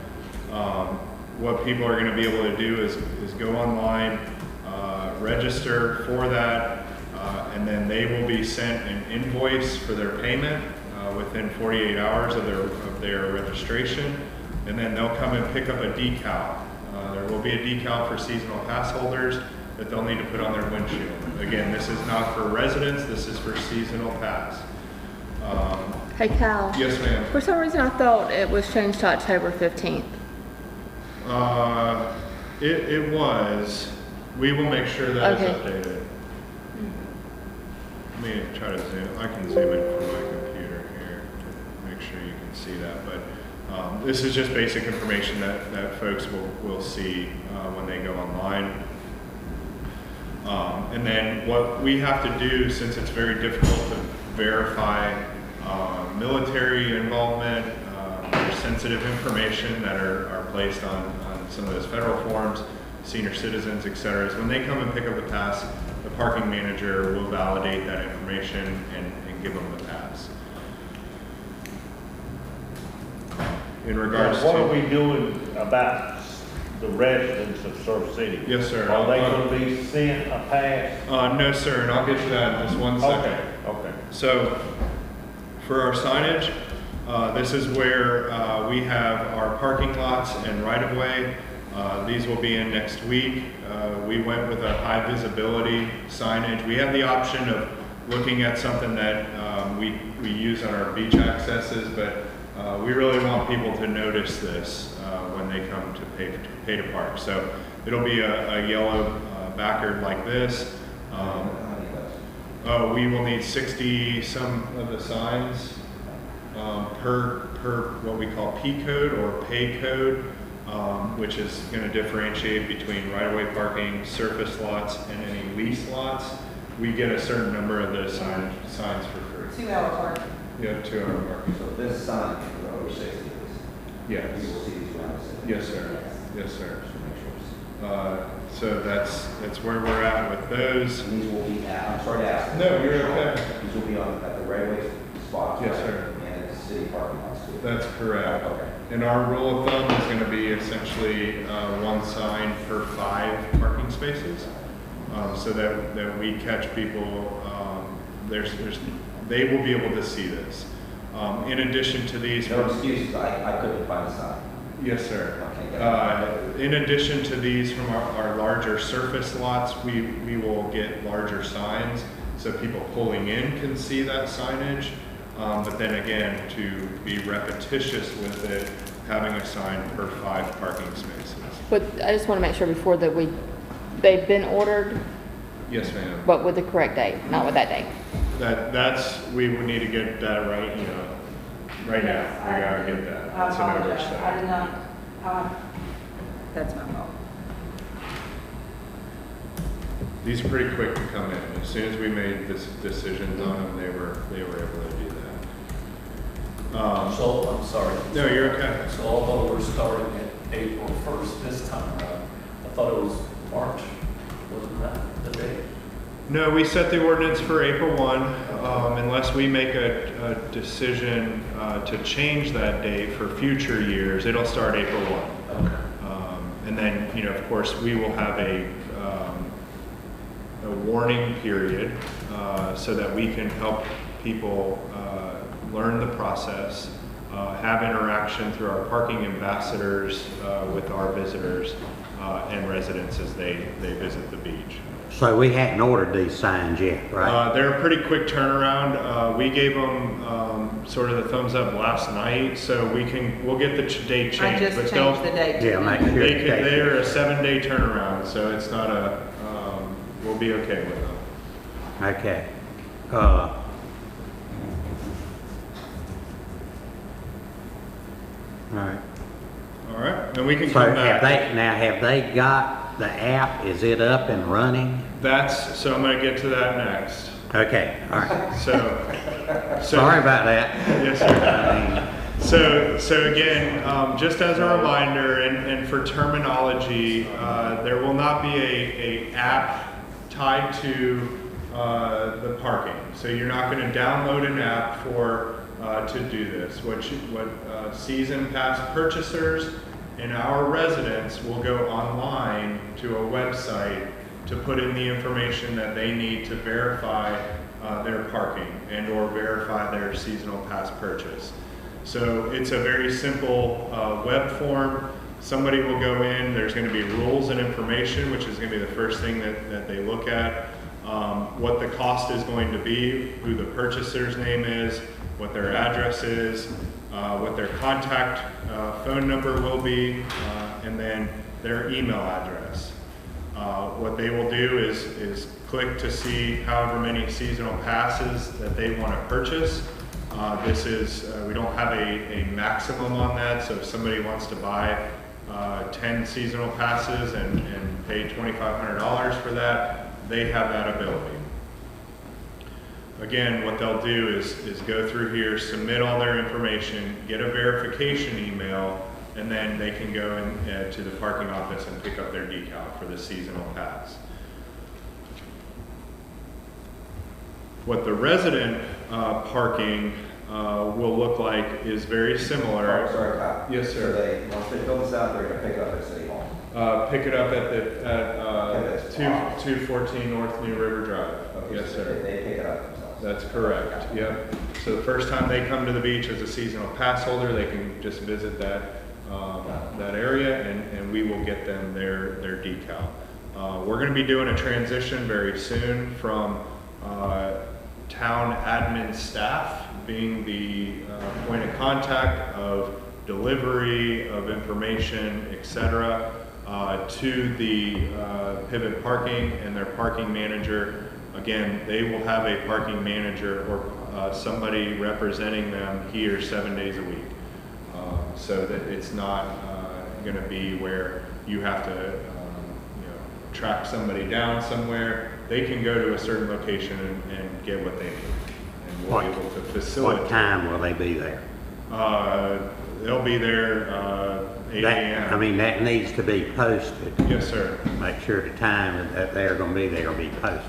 What people are going to be able to do is go online, register for that, and then they will be sent an invoice for their payment within 48 hours of their registration, and then they'll come and pick up a decal. There will be a decal for seasonal pass holders that they'll need to put on their windshield. Again, this is not for residents, this is for seasonal pass. Hey Cal. Yes, ma'am. For some reason I thought it was changed to October 15th. It was. We will make sure that is updated. Let me try to zoom. I can zoom in from my computer here to make sure you can see that. But this is just basic information that folks will see when they go online. And then what we have to do, since it's very difficult to verify military involvement, there's sensitive information that are placed on some of those federal forms, senior citizens, et cetera, is when they come and pick up the pass, the parking manager will validate that information and give them the pass. In regards What to... are we doing about the residents of Surf City? Yes, sir. Are they going to be sent a pass? No, sir, and I'll get to that in just one second. Okay. So, for our signage, this is where we have our parking lots and right-of-way. These will be in next week. We went with a high visibility signage. We have the option of looking at something that we use on our beach accesses, but we really want people to notice this when they come to pay to park. So it'll be a yellow backard like this. We will need 60 some of the signs per what we call P code or pay code, which is going to differentiate between right-of-way parking, surface lots, and any lease lots. We get a certain number of those signs for free. 2 hour parking. Yeah, 2 hour parking. So this sign for over 60 is, Yes. you will see these around the city. Yes, sir. Yes, sir. Just to make sure. So that's where we're at with those. And these will be at, I'm sorry to ask. No, you're okay. These will be on, at the railway spots. Yes, right? sir. And at the city parking lots too. That's correct. Okay. And our rule of thumb is going to be essentially one sign per 5 parking spaces, so that we catch people. They will be able to see this. In addition to these, No excuses, I couldn't find a sign. yes, sir. Okay, got it. In addition to these from our larger surface lots, we will get larger signs so people pulling in can see that signage. But then again, to be repetitious with it, having a sign per 5 parking spaces. But I just want to make sure before that they've been ordered, Yes, ma'am. but with the correct date, not with that date. We would need to get that right, right now. We gotta get that. That's an oversight. not, that's my fault. These are pretty quick to come in. As soon as we made this decisions on them, they were able to do that. So, I'm sorry. No, you're okay. So although we're starting at April 1st this time around, I thought it was March. Wasn't that the date? No, we set the ordinance for April 1, unless we make a decision to change that date for future years, it'll start April 1. Okay. And then, of course, we will have a warning period so that we can help people learn the process, have interaction through our parking ambassadors with our visitors and residents as they visit the beach. So we hadn't ordered these signs yet, right? They're a pretty quick turnaround. We gave them sort of the thumbs up last night, so we'll get the date changed. I just but changed the date. Yeah, make sure. They're a 7-day turnaround, so it's not we'll be okay with them. Okay. All right. All right, and we can So come back. have they got the app? Is it up and running? So I'm gonna get to that next. Okay, all right. So Sorry about that. Yes, sir. I mean, So again, just as a reminder and for terminology, there will not be a app tied to the parking. So you're not going to download an app to do this. What season pass purchasers and our residents will go online to a website to put in the information that they need to verify their parking and or verify their seasonal pass purchase. So it's a very simple web form. Somebody will go in, there's going to be rules and information, which is going to be the first thing that they look at. What the cost is going to be, who the purchaser's name is, what their address is, what their contact phone number will be, and then their email address. What they will do is click to see however many seasonal passes that they want to purchase. We don't have a maximum on that, so if somebody wants to buy 10 seasonal passes and pay $2,500 for that, they have that ability. Again, what they'll do is go through here, submit all their information, get a verification email, and then they can go to the parking office and pick up their decal for the seasonal pass. What the resident parking will look like is very similar. Oh, sorry, Kyle. Yes, sir. So once they fill this out, they're gonna pick up at City Hall. Pick it up at 214 North New River Drive. Okay, Yes, so sir. They pick it up themselves. That's correct, yep. So the first time they come to the beach as a seasonal pass holder, they can just visit that area and we will get them their decal. We're gonna be doing a transition very soon from town admin staff being the point of contact of delivery of information, etc., to the Pivot Parking and their parking manager. Again, they will have a parking manager or somebody representing them here 7 days a week. So that it's not going to be where you have to track somebody down somewhere. They can go to a certain location and get what they need. And we'll be able to facilitate. what time will they be there? They'll be there 8 That, a.m. I mean, that needs to be posted. Yes, sir. Make sure the time that they're gonna be there will be posted.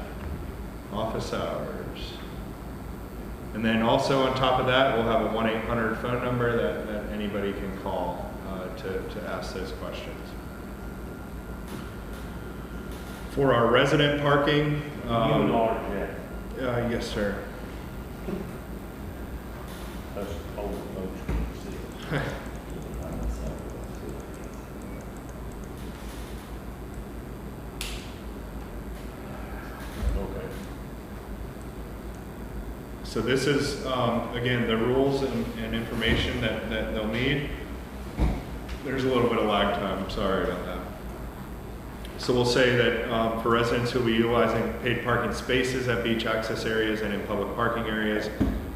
Office hours. And then also on top of that, we'll have a 1-800 phone number that anybody can call to ask those questions. For our resident parking, yes, sir. That's old folks. Okay. So this is, again, the rules and information that they'll need. There's a little bit of lag time, I'm sorry about that. So we'll say that for residents who will be utilizing paid parking spaces at beach access areas and in public parking areas,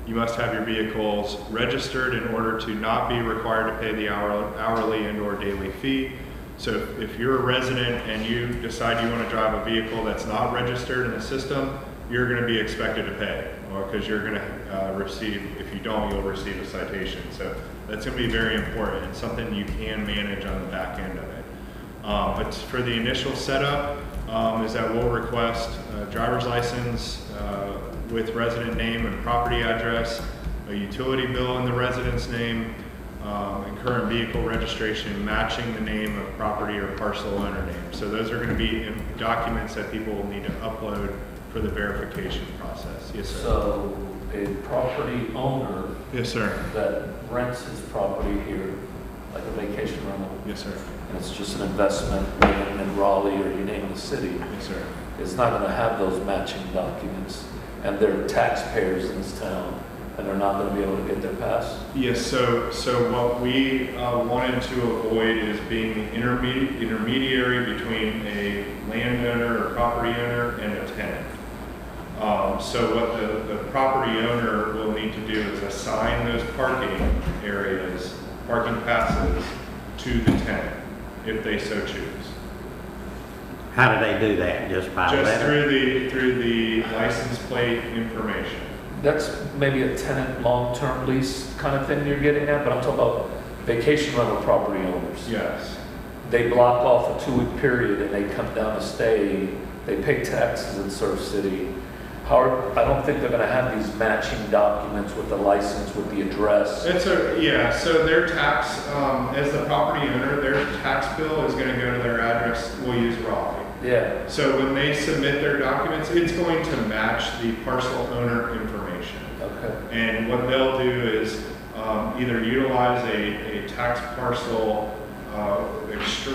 you must have your vehicles registered in order to not be required to pay the hourly and/or daily fee. So if you're a resident and you decide you want to drive a vehicle that's not registered in the system, you're going to be expected to pay, or because you're going to receive, if you don't, you'll receive a citation. So that's going to be very important and something you can manage on the back end of it. But for the initial setup is that we'll request a driver's license with resident name and property address, a utility bill in the resident's name, and current vehicle registration matching the name of property or parcel owner name. So those are going to be documents that people will need to upload for the verification process. Yes, sir. So a property owner Yes, sir. that rents his property here, like a vacation rental, Yes, sir. and it's just an investment living in Raleigh or you name the city, Yes, sir. is not going to have those matching documents, and they're taxpayers in this town, and they're not going to be able to get their pass? Yes, so what we wanted to avoid is being the intermediary between a landowner or property owner and a tenant. So what the property owner will need to do is assign those parking areas, parking passes, to the tenant, if they so choose. How do they do that? Just by Just letter? through the license plate information. That's maybe a tenant long-term lease kind of thing you're getting at, but I'm talking about vacation rental property owners. Yes. They block off a 2-week period and they come down to stay, they pay taxes in Surf City. I don't think they're gonna have these matching documents with the license, with the address. So their tax, as the property owner, their tax bill is gonna go to their address, we'll use Raleigh. Yeah, So when they submit their documents, it's going to match the parcel owner information. okay. And what they'll do is either utilize a tax parcel,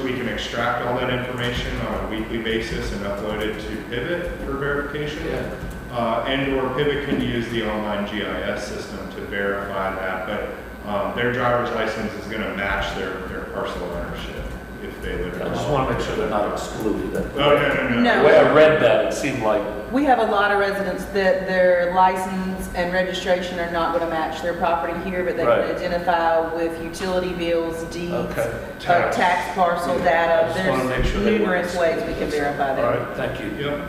we can extract all that information on a weekly basis and upload it to Pivot for verification. Yeah. And/or Pivot can use the online GIS system to verify that, but their driver's license is going to match their parcel ownership if they live in. I just want to make sure they're not excluded. Oh, no. No. The way I read that, it seemed like, We have a lot of residents that their license and registration are not going to match their property here, but they Right. can identify with utility bills, deeds, Okay. tax parcel I data. just wanna make sure There's they numerous weren't ways we can verify all that. right, thank you. Yep.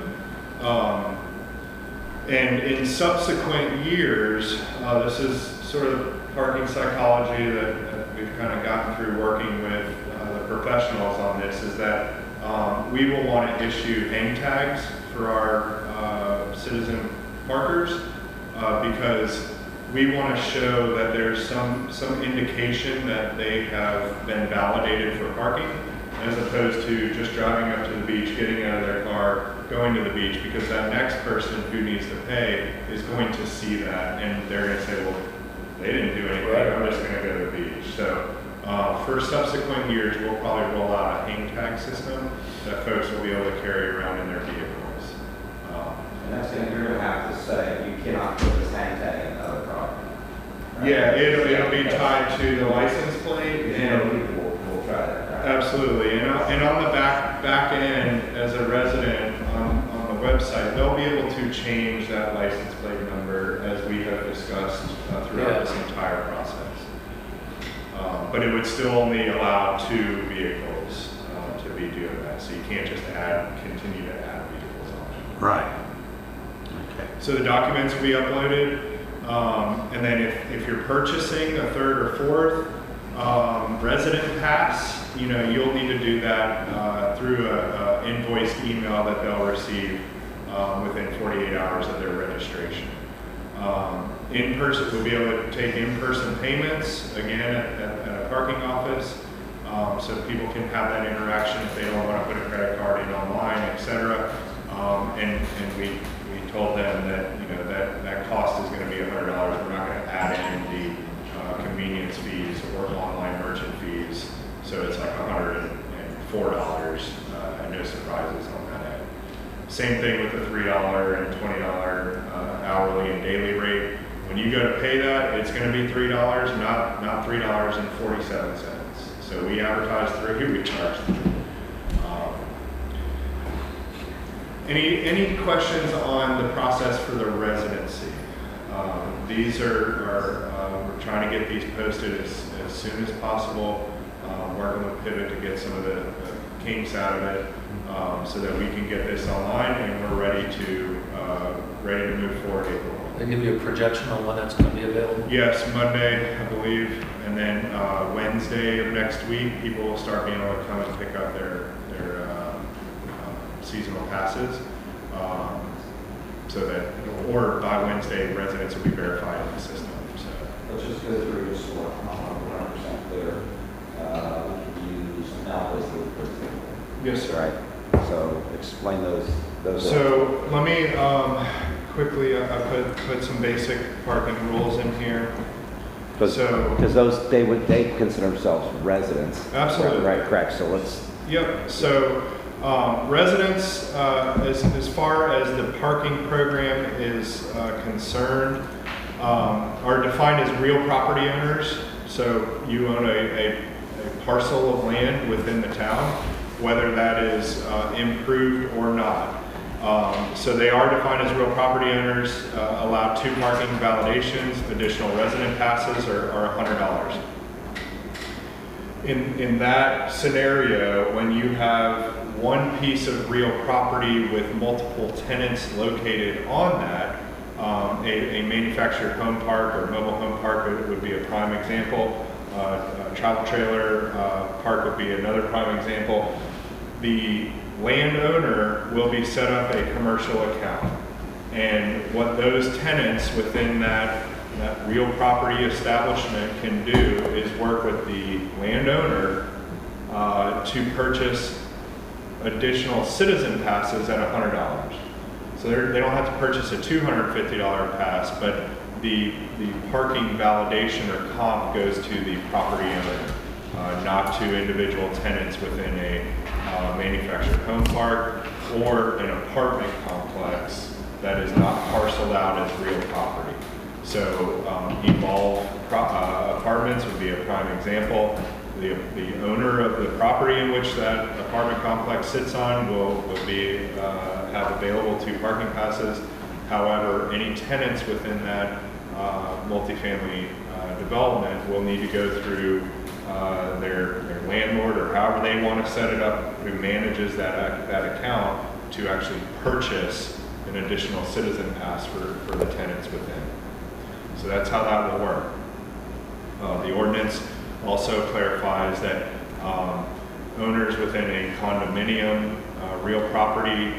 And in subsequent years, this is sort of parking psychology that we've kind of gotten through working with the professionals on this, is that we will want to issue hang tags for our citizen parkers because we want to show that there's some indication that they have been validated for parking, as opposed to just driving up to the beach, getting out of their car, going to the beach, because that next person who needs to pay is going to see that, and they're going to say, well, they didn't do anything, Right. I'm just going to go to the beach. So for subsequent years, we'll probably roll out a hang tag system that folks will be able to carry around in their vehicles. And that's going to, you're going to have to say, you cannot put this hang tag in another property. Right? Yeah, it'll be tied to the license plate, and people will try that. Right? absolutely. And on the back end, as a resident on the website, they'll be able to change that license plate number as we have discussed throughout this entire process. But it would still only allow 2 vehicles to be doing that. So you can't just continue to add vehicles on. Right. Okay. So the documents will be uploaded. And then if you're purchasing a 3rd or 4th, Resident pass, you'll need to do that through a invoiced email that they'll receive within 48 hours of their registration. In person, we'll be able to take in-person payments, again, at a parking office, so that people can have that interaction if they don't want to put a credit card in online, etc. And we told them that that cost is going to be $100. We're not going to add in the convenience fees or online merchant fees, so it's like $104, and no surprises on that end. Same thing with the $3 and $20 hourly and daily rate. When you go to pay that, it's going to be $3, not $3.47. So we advertise through, we charge through. Any questions on the process for the residency? These are we're trying to get these posted as soon as possible, working with Pivot to get some of the kinks out of it, so that we can get this online and we're ready to move forward April. They give you a projection on when that's going to be available? Yes, Monday, I believe, and then Wednesday of next week, people will start being able to come and pick up their seasonal passes, so that, or by Wednesday, residents will be verified in the system. So let's just go through just so I'm 100% clear. We can use Alpha's, for example. yes, sir. Right. So explain those. So let me quickly. I put some basic parking rules in here. Because those they consider themselves residents. Absolutely. Right. Correct. So let's. Yep. So residents, as far as the parking program is concerned, are defined as real property owners. So you own a parcel of land within the town, whether that is improved or not. So they are defined as real property owners, allowed 2 parking validations, additional resident passes are $100. In that scenario, when you have one piece of real property with multiple tenants located on that, a manufactured home park or mobile home park would be a prime example. A travel trailer park would be another prime example. The landowner will be set up a commercial account. And what those tenants within that real property establishment can do is work with the landowner to purchase additional citizen passes at $100. So they don't have to purchase a $250 pass, but the parking validation or comp goes to the property owner, not to individual tenants within a manufactured home park or an apartment complex that is not parceled out as real property. So Evolve Apartments would be a prime example. The owner of the property in which that apartment complex sits on will have available 2 parking passes. However, any tenants within that multifamily development will need to go through their landlord or however they want to set it up, who manages that account, to actually purchase an additional citizen pass for the tenants within. So that's how that will work. The ordinance also clarifies that owners within a condominium real property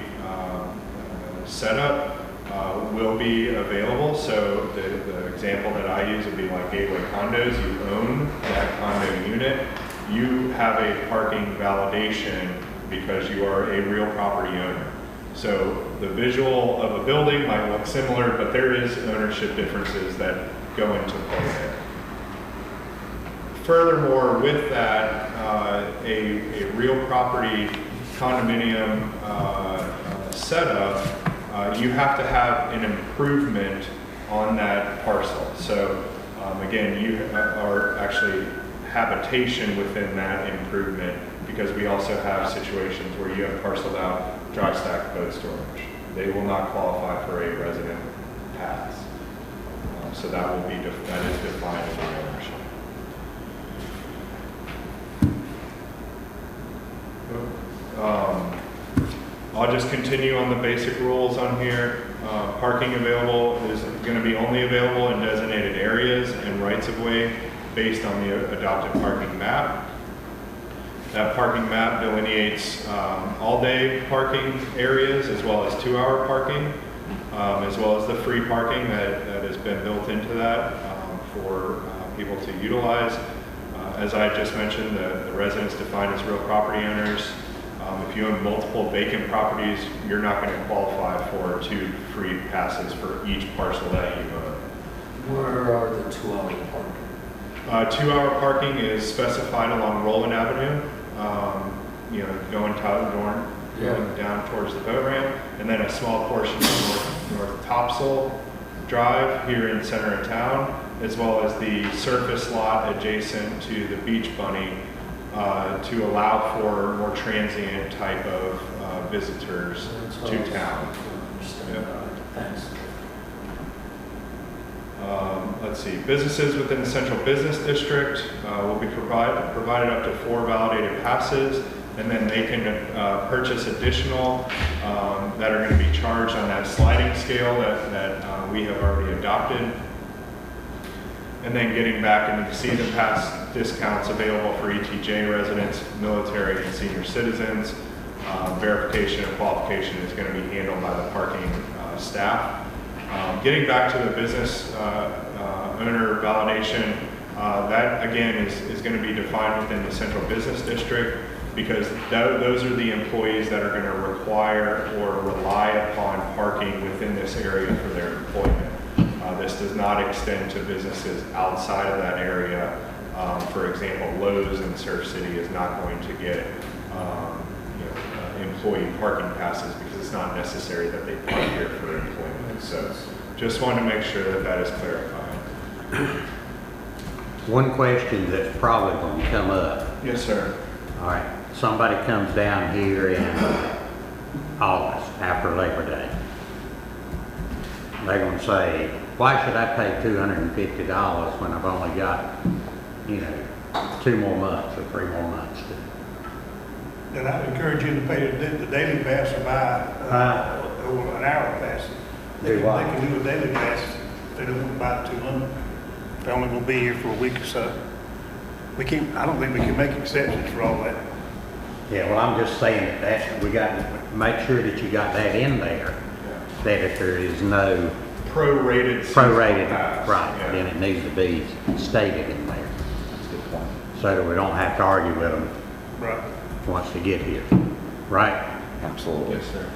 setup will be available. So the example that I use would be like Gateway Condos. You own that condo unit. You have a parking validation because you are a real property owner. So the visual of a building might look similar, but there is ownership differences that go into play there. Furthermore, with that, a real property condominium setup, you have to have an improvement on that parcel. So again, you are actually habitation within that improvement, because we also have situations where you have parceled out dry stack boat storage. They will not qualify for a resident pass. So that is defined in the ownership. I'll just continue on the basic rules on here. Parking available is going to be only available in designated areas and rights of way based on the adopted parking map. That parking map delineates all-day parking areas as well as 2-hour parking, as well as the free parking that has been built into that for people to utilize. As I just mentioned, the residents defined as real property owners. If you own multiple vacant properties, you're not going to qualify for 2 free passes for each parcel that you own. Where are the 2-hour parking? 2-hour parking is specified along Roland Avenue, going going down towards the boat ramp, and then a small portion of North Topsail Drive here in the center of town, as well as the surface lot adjacent to the Beach Bunny to allow for more transient type of visitors to town. Thanks. Let's see, businesses within the central business district will be provided up to 4 validated passes, and then they can purchase additional that are going to be charged on that sliding scale that we have already adopted. And then getting back into the season pass discounts available for ETJ residents, military, and senior citizens. Verification and qualification is going to be handled by the parking staff. Getting back to the business owner validation, that again is going to be defined within the central business district, because those are the employees that are going to require or rely upon parking within this area for their employment. This does not extend to businesses outside of that area. For example, Lowe's in Surf City is not going to get employee parking passes because it's not necessary that they park here for employment. So just want to make sure that that is clarified. One question that's probably going to come up. Yes, sir. All right, somebody comes down here in August after Labor Day. They're going to say, why should I pay $250 when I've only got, 2 more months or 3 more months to? Then I encourage you to pay the daily pass or buy or an hour pass. They can do a daily pass if they don't want to buy the 200. If they're only going to be here for a week or so. I don't think we can make exceptions for all that. Yeah, well, I'm just saying that we got to make sure that you got that in there, that if there is no prorated, pass, right, then it needs to be stated in there. That's a good point. So that we don't have to argue with them once they get here, right? Absolutely. Yes, sir.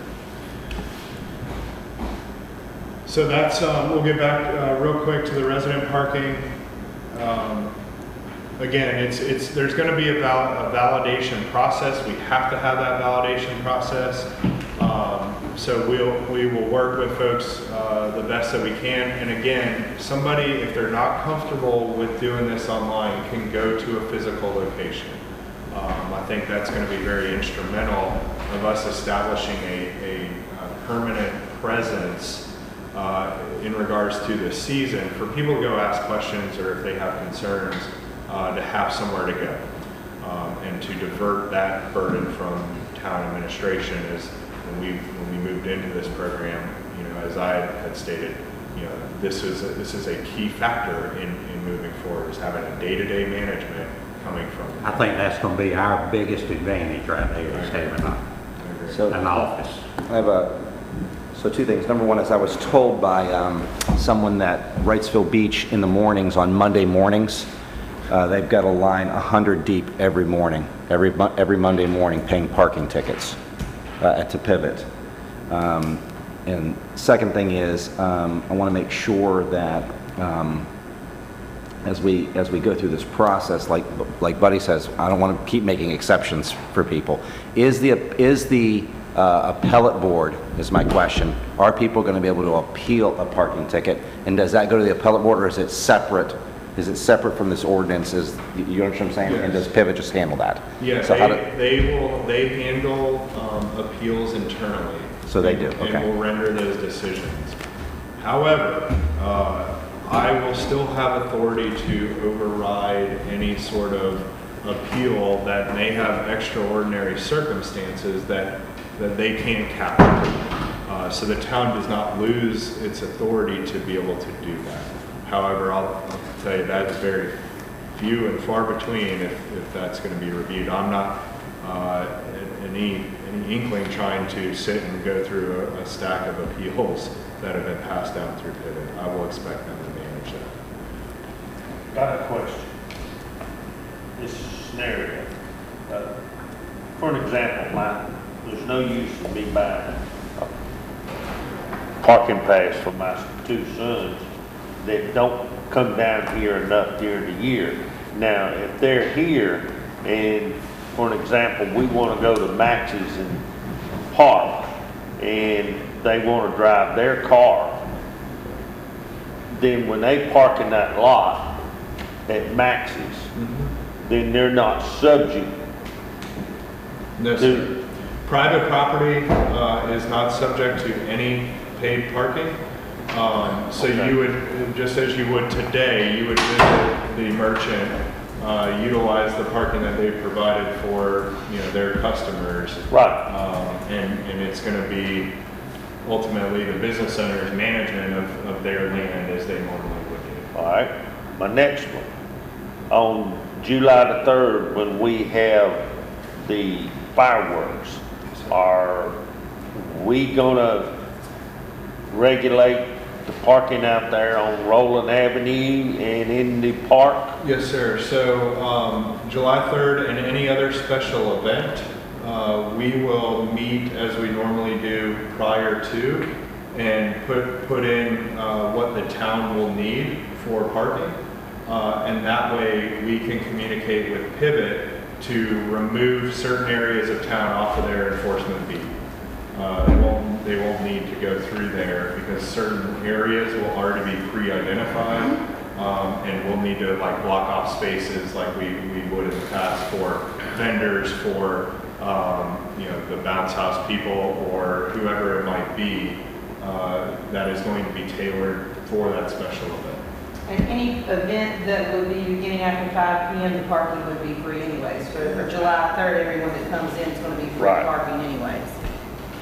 So that's, we'll get back real quick to the resident parking. Again, there's going to be a validation process. We have to have that validation process. So we will work with folks the best that we can. And again, somebody, if they're not comfortable with doing this online, can go to a physical location. I think that's going to be very instrumental of us establishing a permanent presence in regards to the season for people to go ask questions, or if they have concerns, to have somewhere to go, and to divert that burden from town administration. Is when we moved into this program, as I had stated, this is a key factor in moving forward, is having a day-to-day management coming from. I think that's going to be our biggest advantage right there, is having an office. I have so 2 things. Number one is I was told by someone that Wrightsville Beach in the mornings, on Monday mornings, they've got a line 100 deep every morning, every Monday morning, paying parking tickets to Pivot. And second thing is, I want to make sure that as we go through this process, like Buddy says, I don't want to keep making exceptions for people. Is the appellate board, is my question, are people going to be able to appeal a parking ticket? And does that go to the appellate board, or is it separate? Is it separate from this ordinance? You know what I'm saying? Yes. And does Pivot just handle that? Yeah, so they handle appeals internally. So they do, okay. And will render those decisions. However, I will still have authority to override any sort of appeal that may have extraordinary circumstances that they can capture. So the town does not lose its authority to be able to do that. However, I'll tell you that is very few and far between if that's going to be reviewed. I'm not any inkling trying to sit and go through a stack of appeals that have been passed down through Pivot. I will expect them to manage that. Got a question. This scenario. For an example, there's no use in me buying a parking pass for my 2 sons that don't come down here enough during the year. Now, if they're here and, for an example, we want to go to Max's and park and they want to drive their car, then when they park in that lot at Max's, then they're not subject No, sir. Private property is not subject to any paid parking. So you would, just as you would today, you would visit the merchant, utilize the parking that they've provided for, their customers. Right. And it's going to be ultimately the business owner's management of their land as they normally would do. All right. My next one, on July the 3rd, when we have the fireworks, are we gonna regulate the parking out there on Roland Avenue and in the park? Yes, sir. So July 3rd and any other special event, we will meet as we normally do prior to and put in what the town will need for parking. And that way we can communicate with Pivot to remove certain areas of town off of their enforcement beat. They won't need to go through there because certain areas will already be pre-identified, and we'll need to block off spaces like we would in the past for vendors, for the bounce house people or whoever it might be that is going to be tailored for that special event. And any event that would be beginning after 5 p.m., the parking would be free anyways. For July 3rd, everyone that comes in is going to be free parking anyways.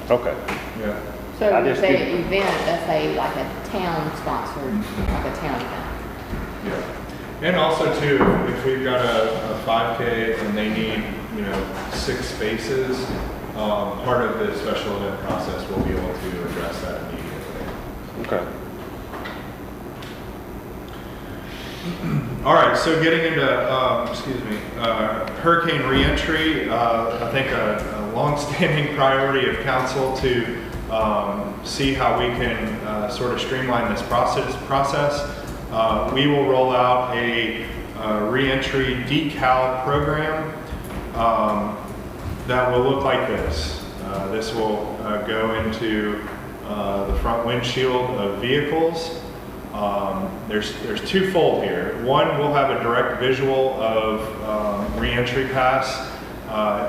Okay. Yeah. So I you just say did- event, that's like a town sponsored, like a town event. Yeah. And also too, if we've got a 5K and they need, 6 spaces, part of the special event process will be able to address that immediately. Okay. All right, so getting into, hurricane reentry, I think a long-standing priority of council to see how we can sort of streamline this process. We will roll out a reentry decal program that will look like this. This will go into the front windshield of vehicles. There's twofold here. One, we'll have a direct visual of reentry pass.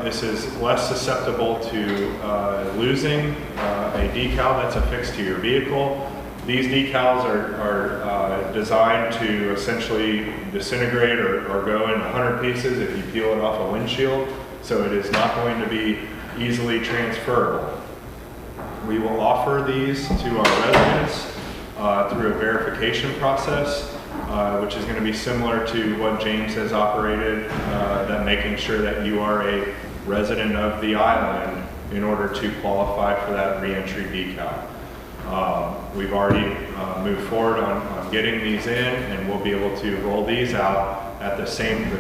This is less susceptible to losing a decal that's affixed to your vehicle. These decals are designed to essentially disintegrate or go in 100 pieces if you peel it off a windshield, so it is not going to be easily transferable. We will offer these to our residents through a verification process, which is going to be similar to what James has operated, that making sure that you are a resident of the island in order to qualify for that reentry decal. We've already moved forward on getting these in, and we'll be able to roll these out at the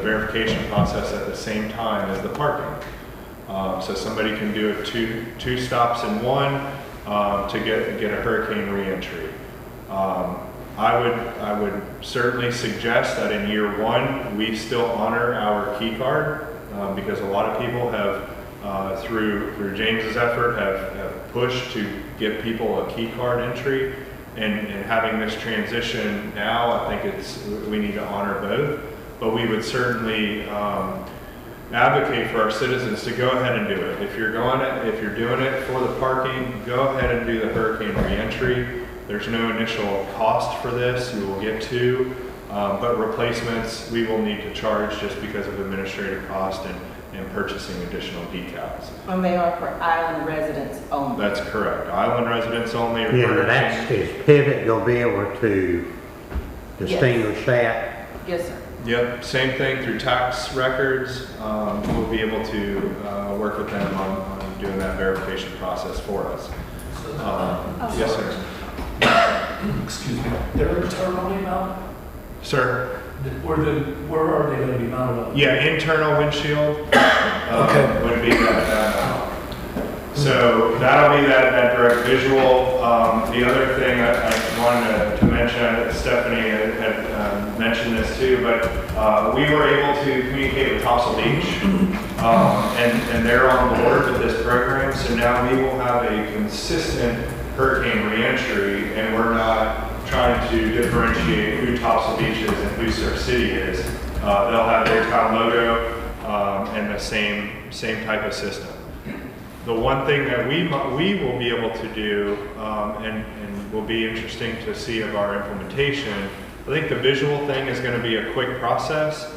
verification process at the same time as the parking. So somebody can do it two stops in one to get a hurricane reentry. I would certainly suggest that in year one, we still honor our key card, because a lot of people have, through James's effort, have pushed to give people a key card entry, and having this transition now, I think we need to honor both, but we would certainly advocate for our citizens to go ahead and do it. If you're doing it for the parking, go ahead and do the hurricane reentry. There's no initial cost for this, you will get to, but replacements we will need to charge just because of administrative cost and purchasing additional decals. And they are for island residents only. That's correct. Island residents only. Is Pivot gonna be able to distinguish that? Yes, sir. Yep, same thing through tax records. We'll be able to work with them on doing that verification process for us. Yes, sir. Excuse me, they're internally mounted? Sir? Where are they gonna be mounted on? Yeah, internal windshield. Okay. Would be that. So that'll be that direct visual. The other thing I wanted to mention, Stephanie had mentioned this too, but we were able to communicate with Topsail Beach, and they're on board with this program. So now we will have a consistent hurricane reentry, and we're not trying to differentiate who Topsail Beach is and who Surf City is. They'll have their town logo and the same type of system. The one thing that we will be able to do, and will be interesting to see of our implementation, I think the visual thing is going to be a quick process.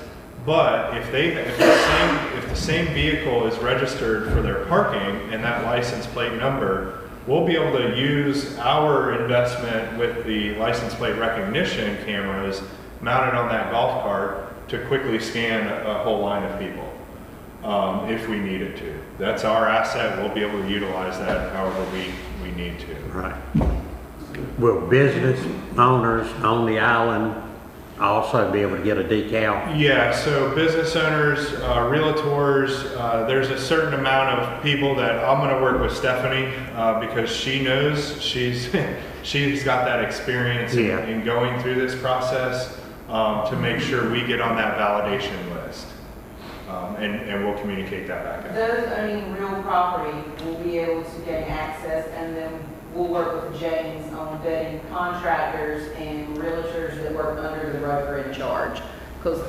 But if the same vehicle is registered for their parking and that license plate number, we'll be able to use our investment with the license plate recognition cameras mounted on that golf cart to quickly scan a whole line of people. If we needed to. That's our asset. We'll be able to utilize that however we need to. Right. Will business owners on the island also be able to get a decal? Yeah, so business owners, realtors, there's a certain amount of people that I'm going to work with Stephanie because she knows she's got that experience in going through this process to make sure we get on that validation list. And we'll communicate that back out. Those owning real property will be able to gain access, and then we'll work with James on vetting contractors and realtors that work under the broker in charge. Because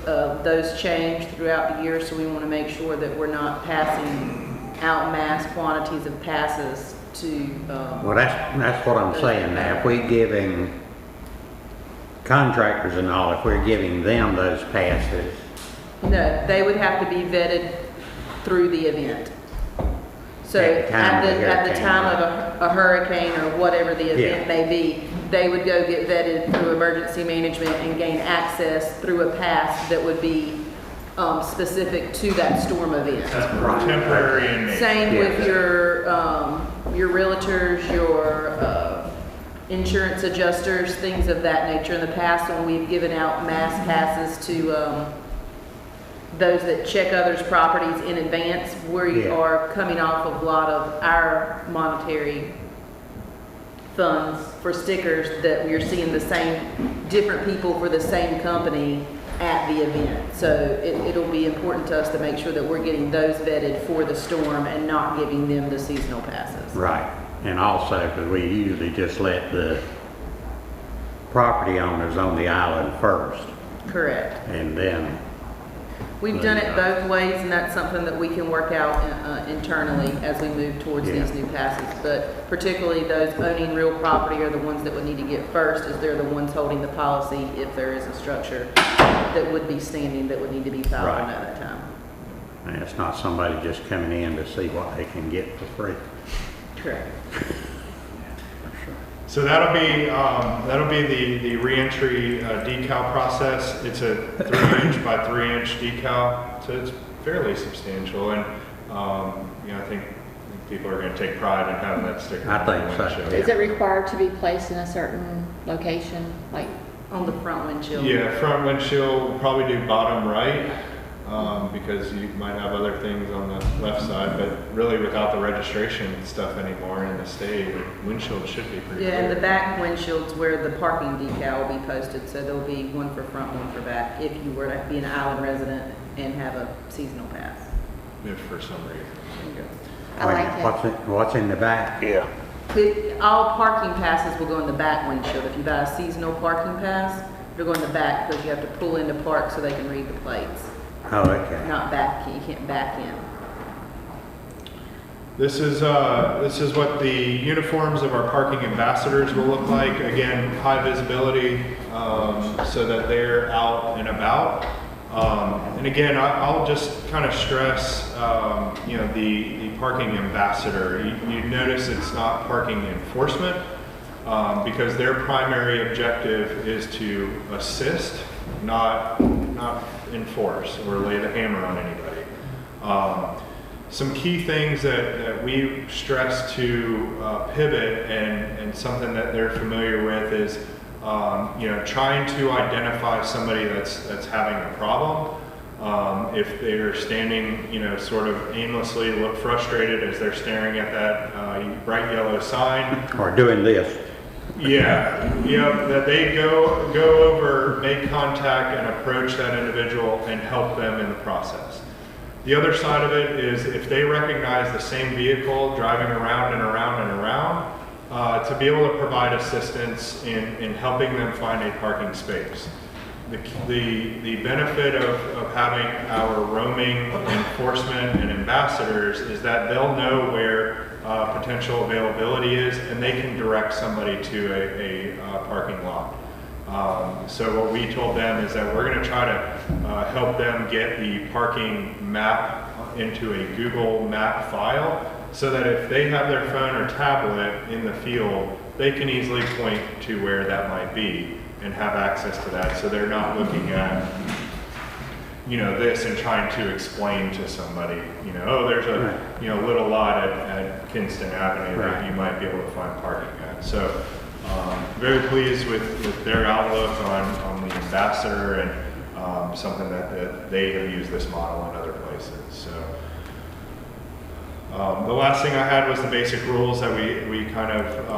those change throughout the year, so we want to make sure that we're not passing out mass quantities of passes to. Well, that's what I'm saying now. If we're giving contractors and all, if we're giving them those passes, no, they would have to be vetted through the event. So at the time of a hurricane or whatever the event may be, they would go get vetted through emergency management and gain access through a pass that would be specific to that storm event. Temporary in nature. Same with your realtors, your insurance adjusters, things of that nature. In the past, when we've given out mass passes to those that check others' properties in advance, we are coming off of a lot of our monetary funds for stickers that we are seeing the same, different people for the same company at the event. So it'll be important to us to make sure that we're getting those vetted for the storm and not giving them the seasonal passes. right. And also, because we usually just let the property owners on the island first, Correct. and then We've done it both ways, and that's something that we can work out internally as we move towards these new passes. But particularly those owning real property are the ones that would need to get first, as they're the ones holding the policy if there is a structure that would be standing that would need to be filed on at that time. and it's not somebody just coming in to see what they can get for free. Correct. So that'll be the reentry decal process. It's a 3-inch by 3-inch decal, so it's fairly substantial, and I think people are going to take pride in having that sticker. I think so. Is it required to be placed in a certain location, like? On the front windshield? Yeah, front windshield, we'll probably do bottom right, because you might have other things on the left side, but really without the registration stuff anymore in the state, the windshield should be pretty clear. Yeah, and the back windshield's where the parking decal will be posted, so there'll be one for front, one for back, if you were to be an island resident and have a seasonal pass. If for some reason. I like it. What's in the back? Yeah. All parking passes will go in the back windshield. If you buy a seasonal parking pass, they'll go in the back because you have to pull into park so they can read the plates. Oh, okay. Not back, you can't back in. This is what the uniforms of our parking ambassadors will look like. Again, high visibility, so that they're out and about. And again, I'll just kind of stress, the parking ambassador. You notice it's not parking enforcement, because their primary objective is to assist, not not enforce or lay the hammer on anybody. Some key things that we stress to pivot and something that they're familiar with is trying to identify somebody that's having a problem. If they're standing, sort of aimlessly, look frustrated as they're staring at that bright yellow sign. Or doing this. Yeah, that they go over, make contact, and approach that individual and help them in the process. The other side of it is if they recognize the same vehicle driving around and around and around, to be able to provide assistance in helping them find a parking space. The benefit of having our roaming enforcement and ambassadors is that they'll know where potential availability is, and they can direct somebody to a parking lot. So what we told them is that we're going to try to help them get the parking map into a Google map file, so that if they have their phone or tablet in the field, they can easily point to where that might be and have access to that, so they're not looking at this and trying to explain to somebody, oh, there's a little lot at Kinston Avenue that you might be able to find parking at. So very pleased with their outlook on the ambassador, and something that they have used this model in other places. So the last thing I had was the basic rules that we kind of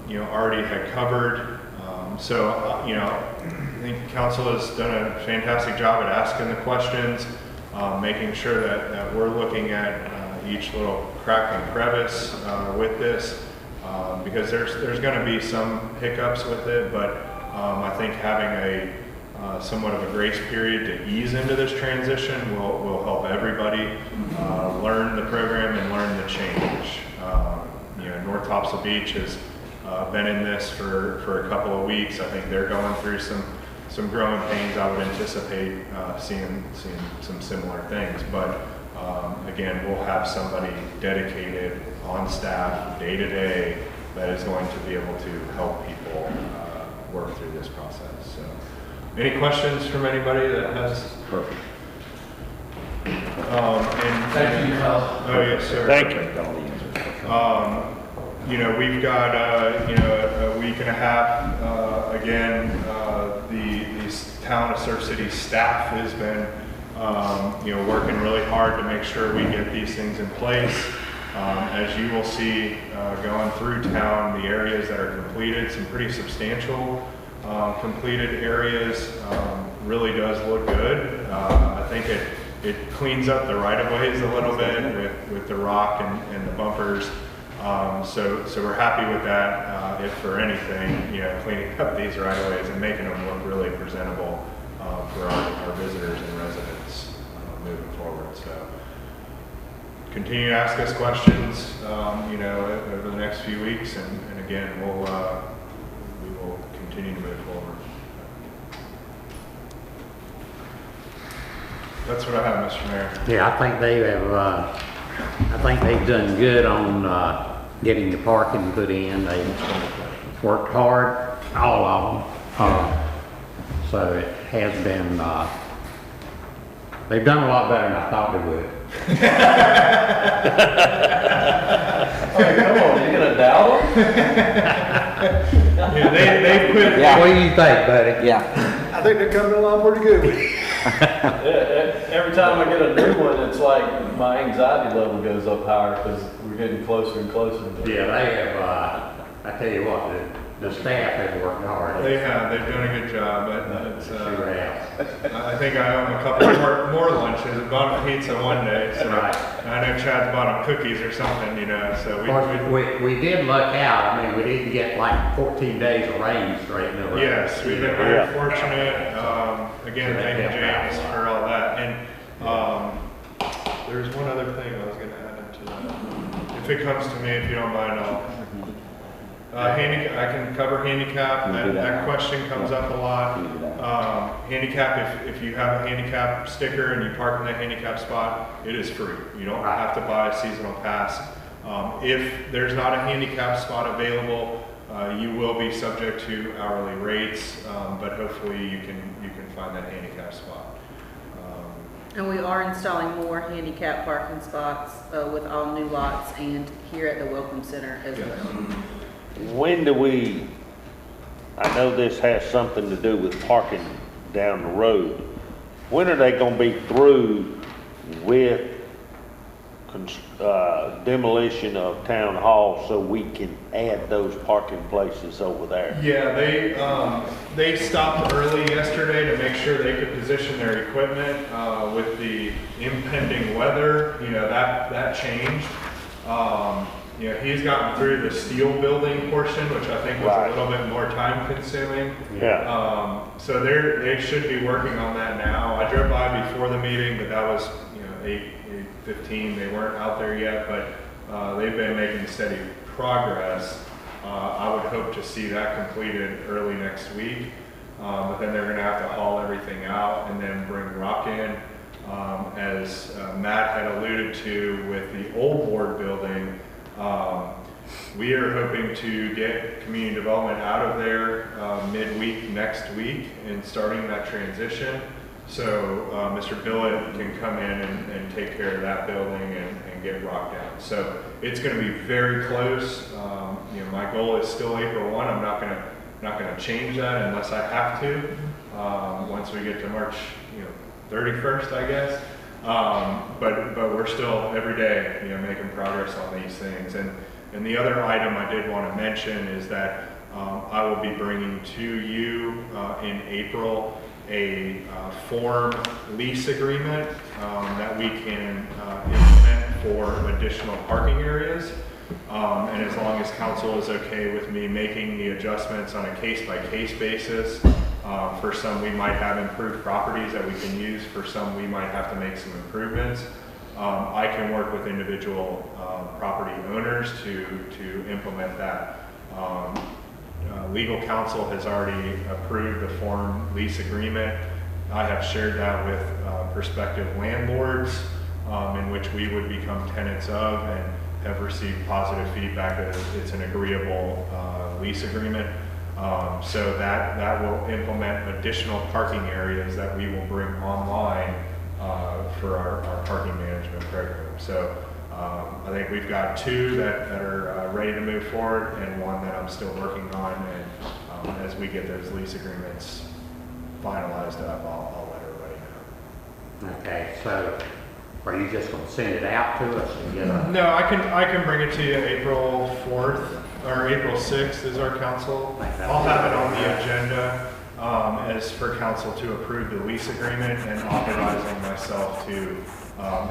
already had covered. I think council has done a fantastic job at asking the questions, making sure that we're looking at each little crack and crevice with this, because there's going to be some hiccups with it, but I think having somewhat of a grace period to ease into this transition will help everybody learn the program and learn the change. North Topsail Beach has been in this for a couple of weeks. I think they're going through some growing pains. I would anticipate seeing some similar things, but again, we'll have somebody dedicated on staff day to day that is going to be able to help people work through this process. So, any questions from anybody that has? Perfect. Thank you, Kyle. Oh yes, sir. Thank you. We've got a week and a half. Again, the town of Surf City staff has been working really hard to make sure we get these things in place. As you will see going through town, the areas that are completed, some pretty substantial completed areas, really does look good. I think it cleans up the right-of-ways a little bit with the rock and the bumpers. So we're happy with that. If for anything, cleaning up these right-of-ways and making them look really presentable for our visitors and residents moving forward. So continue to ask us questions, over the next few weeks, and again, we will continue to move forward. That's what I have, Mr. Mayor. Yeah, I think they have. I think they've done good on getting the parking put in. They've worked hard, all of them. So it has been. They've done a lot better than I thought they would. Hey, come on, you gonna doubt them? Yeah, they put. Yeah. What do you think, buddy? Yeah. I think they're coming along pretty good with it. Every time I get a new one, it's like my anxiety level goes up higher because we're getting closer and closer. Yeah, they have. I tell you what, the staff has worked hard. They have. They've done a good job. Sure have. I think I owe them a couple more lunches. I bought them pizza one day, so Right. I know Chad's bought them cookies or something, So Of course, we did luck out. I mean, we didn't get like 14 days of rain straight in a row. yes, we've been very fortunate. Again, thank you, James, for all that. And there's one other thing I was going to add to that. If it comes to me, if you don't mind, I can cover handicap. That question comes up a lot. Handicap, if you have a handicap sticker and you park in that handicap spot, it is free. You don't have to buy a seasonal pass. If there's not a handicap spot available, You will be subject to hourly rates, but hopefully you can find that handicap spot. And we are installing more handicap parking spots with all new lots and here at the Welcome Center as well. When do we, I know this has something to do with parking down the road. When are they gonna be through with demolition of town hall so we can add those parking places over there? Yeah, they stopped early yesterday to make sure they could position their equipment with the impending weather. You know, that changed. You know, he's gotten through the steel building portion, which I think was a little bit more time consuming. Yeah. So they should be working on that now. I drove by before the meeting, but that was, you know, 8:15. They weren't out there yet, but they've been making steady progress. I would hope to see that completed early next week. But then they're gonna have to haul everything out and then bring rock in. As Matt had alluded to with the old board building, we are hoping to get community development out of there midweek next week and starting that transition. So Mr. Billett can come in and take care of that building and get rock down. So it's going to be very close. You know, my goal is still April 1. I'm not going to change that unless I have to. Once we get to March, 31st, I guess. But we're still every day, making progress on these things. And the other item I did want to mention is that I will be bringing to you in April a form lease agreement that we can implement for additional parking areas. And as long as council is okay with me making the adjustments on a case-by-case basis, for some we might have improved properties that we can use, for some we might have to make some improvements. I can work with individual property owners to implement that. Legal counsel has already approved the form lease agreement. I have shared that with prospective landlords in which we would become tenants of, and have received positive feedback that it's an agreeable lease agreement. So that will implement additional parking areas that we will bring online for our parking management program. So I think we've got 2 that are ready to move forward, and 1 that I'm still working on. And as we get those lease agreements finalized up, I'll let everybody know. Okay, so are you just going to send it out to us and get a... No, I can bring it to you April 4th or April 6th is our council. I'll have it on the agenda as for council to approve the lease agreement and authorizing myself to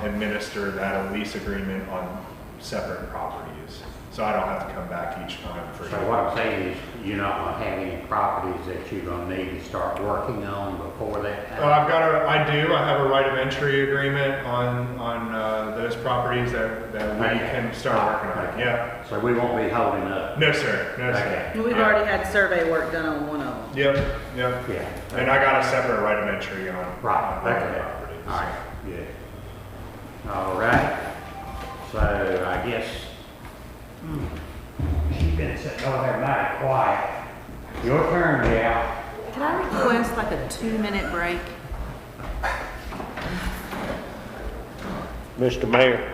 administer that lease agreement on separate properties. So I don't have to come back each time for So what I'm saying is you're not going to have any properties that you're going to need to start working on before that happens? I have a right of entry agreement on those properties that we can start working on. Okay. Yeah. So we won't be holding up? No, sir. No, Okay. sir. We've already had survey work done on one of them. Yep. Yeah. And I got a separate right of entry on Right. other Okay. properties. All right. Good. All right. So I guess she's been sitting over there mighty quiet. Your turn, gal. Can I request like a 2-minute break? Mr. Mayor?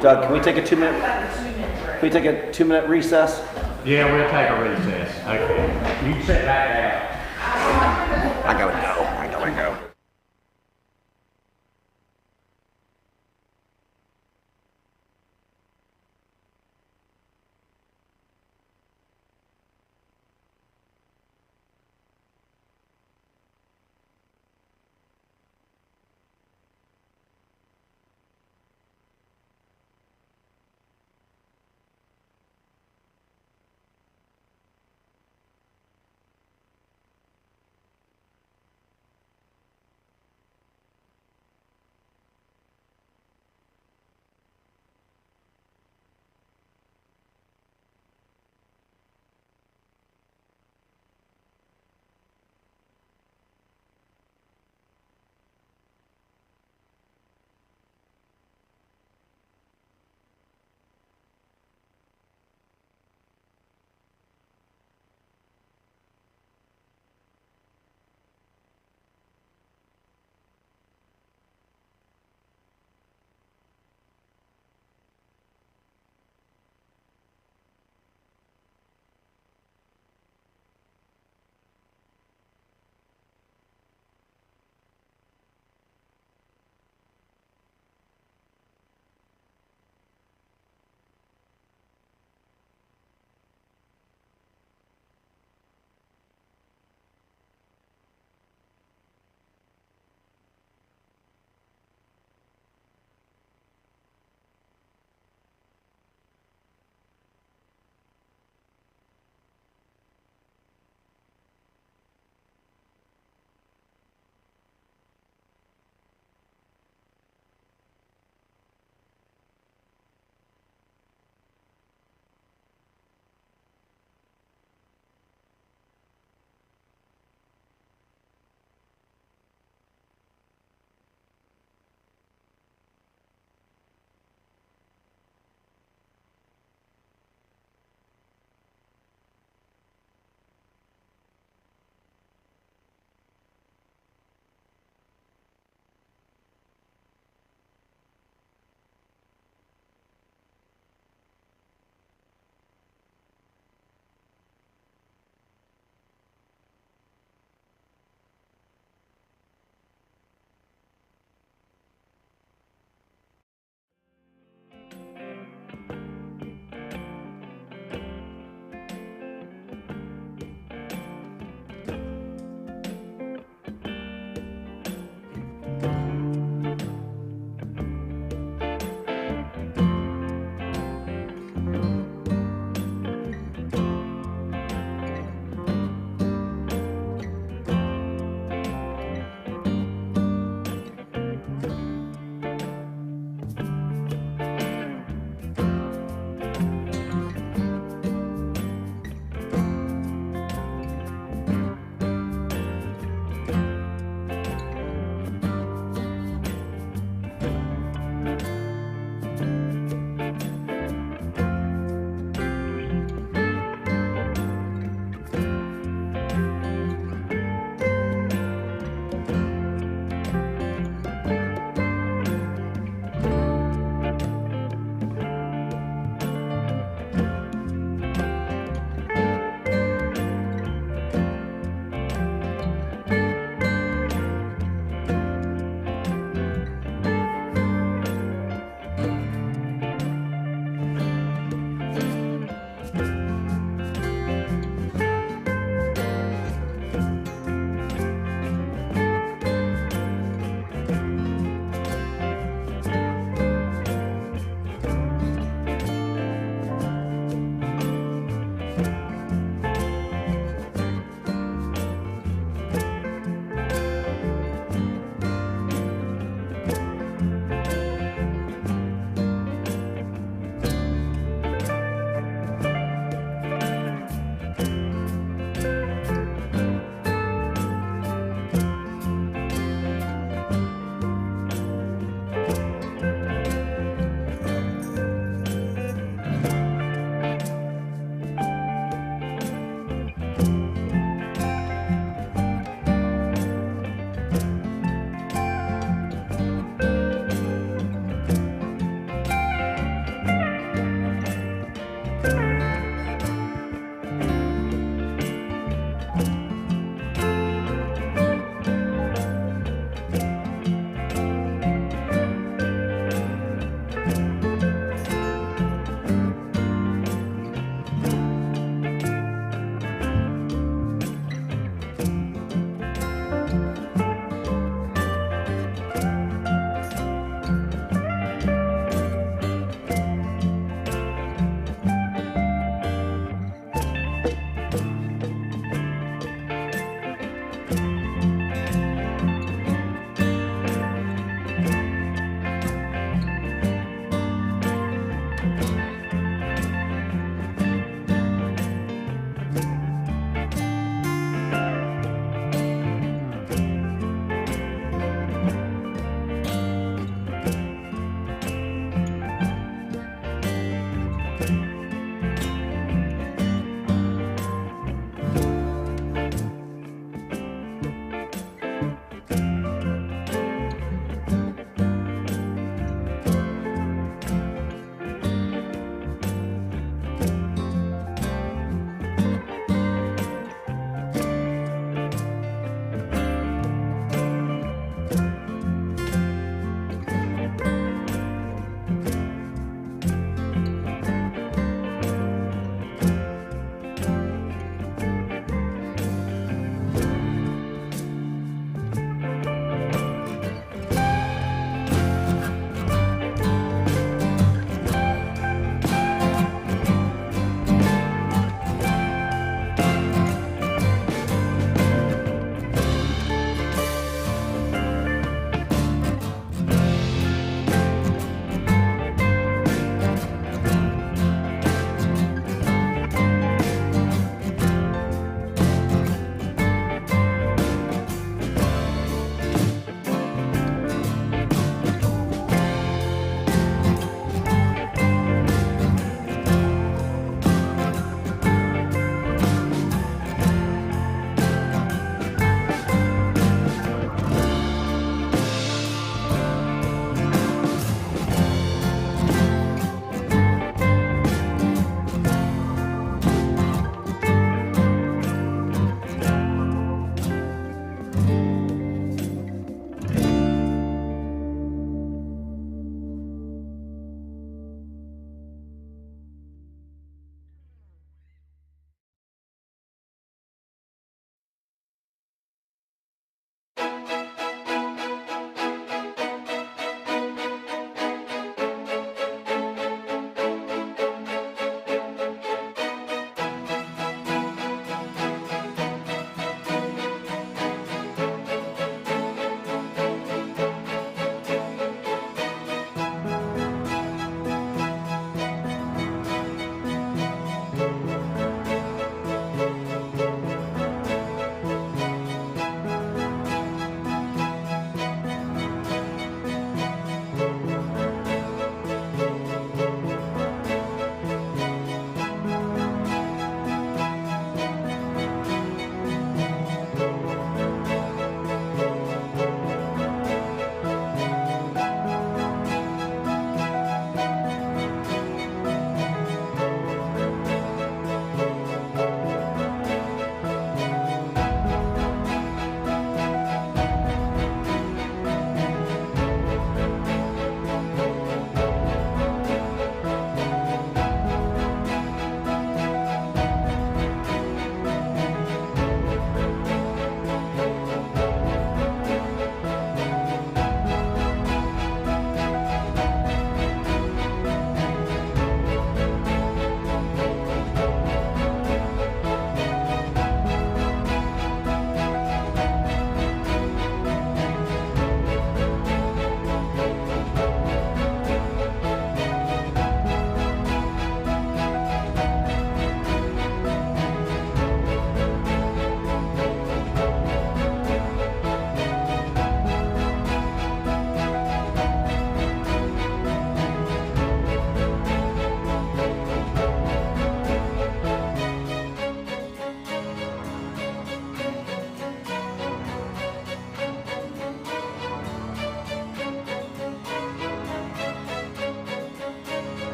Doug, can we take a 2-minute? Can we take a 2-minute recess? Yeah, we'll take a recess. Okay. You can sit back down. I gotta go.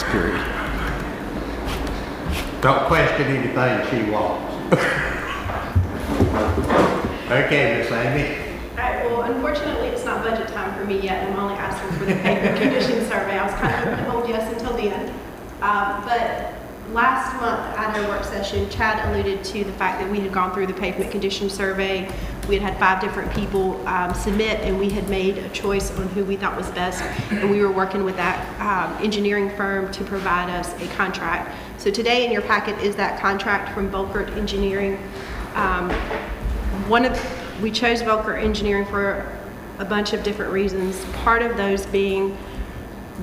grace period. Don't question anything she wants. Okay, Miss Amy. All right, well, unfortunately, it's not budget time for me yet. I'm only asking for the pavement condition survey. I was kind of hoping to hold yes until the end. But last month at our work session, Chad alluded to the fact that we had gone through the pavement condition survey. We had 5 different people submit, and we had made a choice on who we thought was best. And we were working with that engineering firm to provide us a contract. So today in your packet is that contract from Volkert Engineering. We chose Volkert Engineering for a bunch of different reasons. Part of those being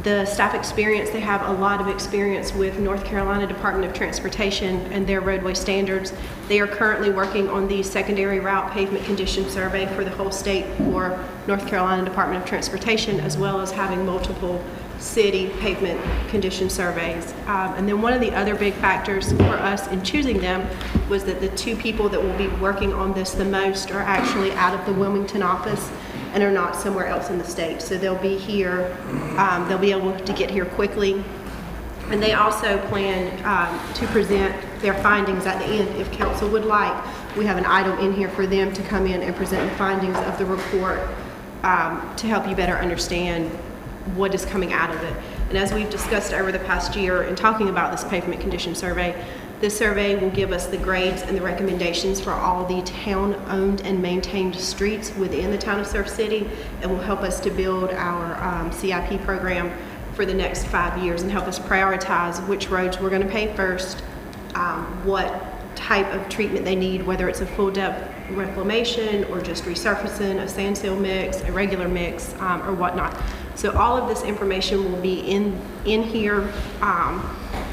the staff experience. They have a lot of experience with North Carolina Department of Transportation and their roadway standards. They are currently working on the secondary route pavement condition survey for the whole state for North Carolina Department of Transportation, as well as having multiple city pavement condition surveys. And then one of the other big factors for us in choosing them was that the 2 people that will be working on this the most are actually out of the Wilmington office and are not somewhere else in the state. So they'll be here, they'll be able to get here quickly. And they also plan to present their findings at the end if council would like. We have an item in here for them to come in and present the findings of the report to help you better understand what is coming out of it. And as we've discussed over the past year in talking about this pavement condition survey, this survey will give us the grades and the recommendations for all the town-owned and maintained streets within the town of Surf City, and will help us to build our CIP program for the next 5 years and help us prioritize which roads we're going to pave first, what type of treatment they need, whether it's a full depth reclamation or just resurfacing, a sand seal mix, a regular mix, or whatnot. So all of this information will be in here.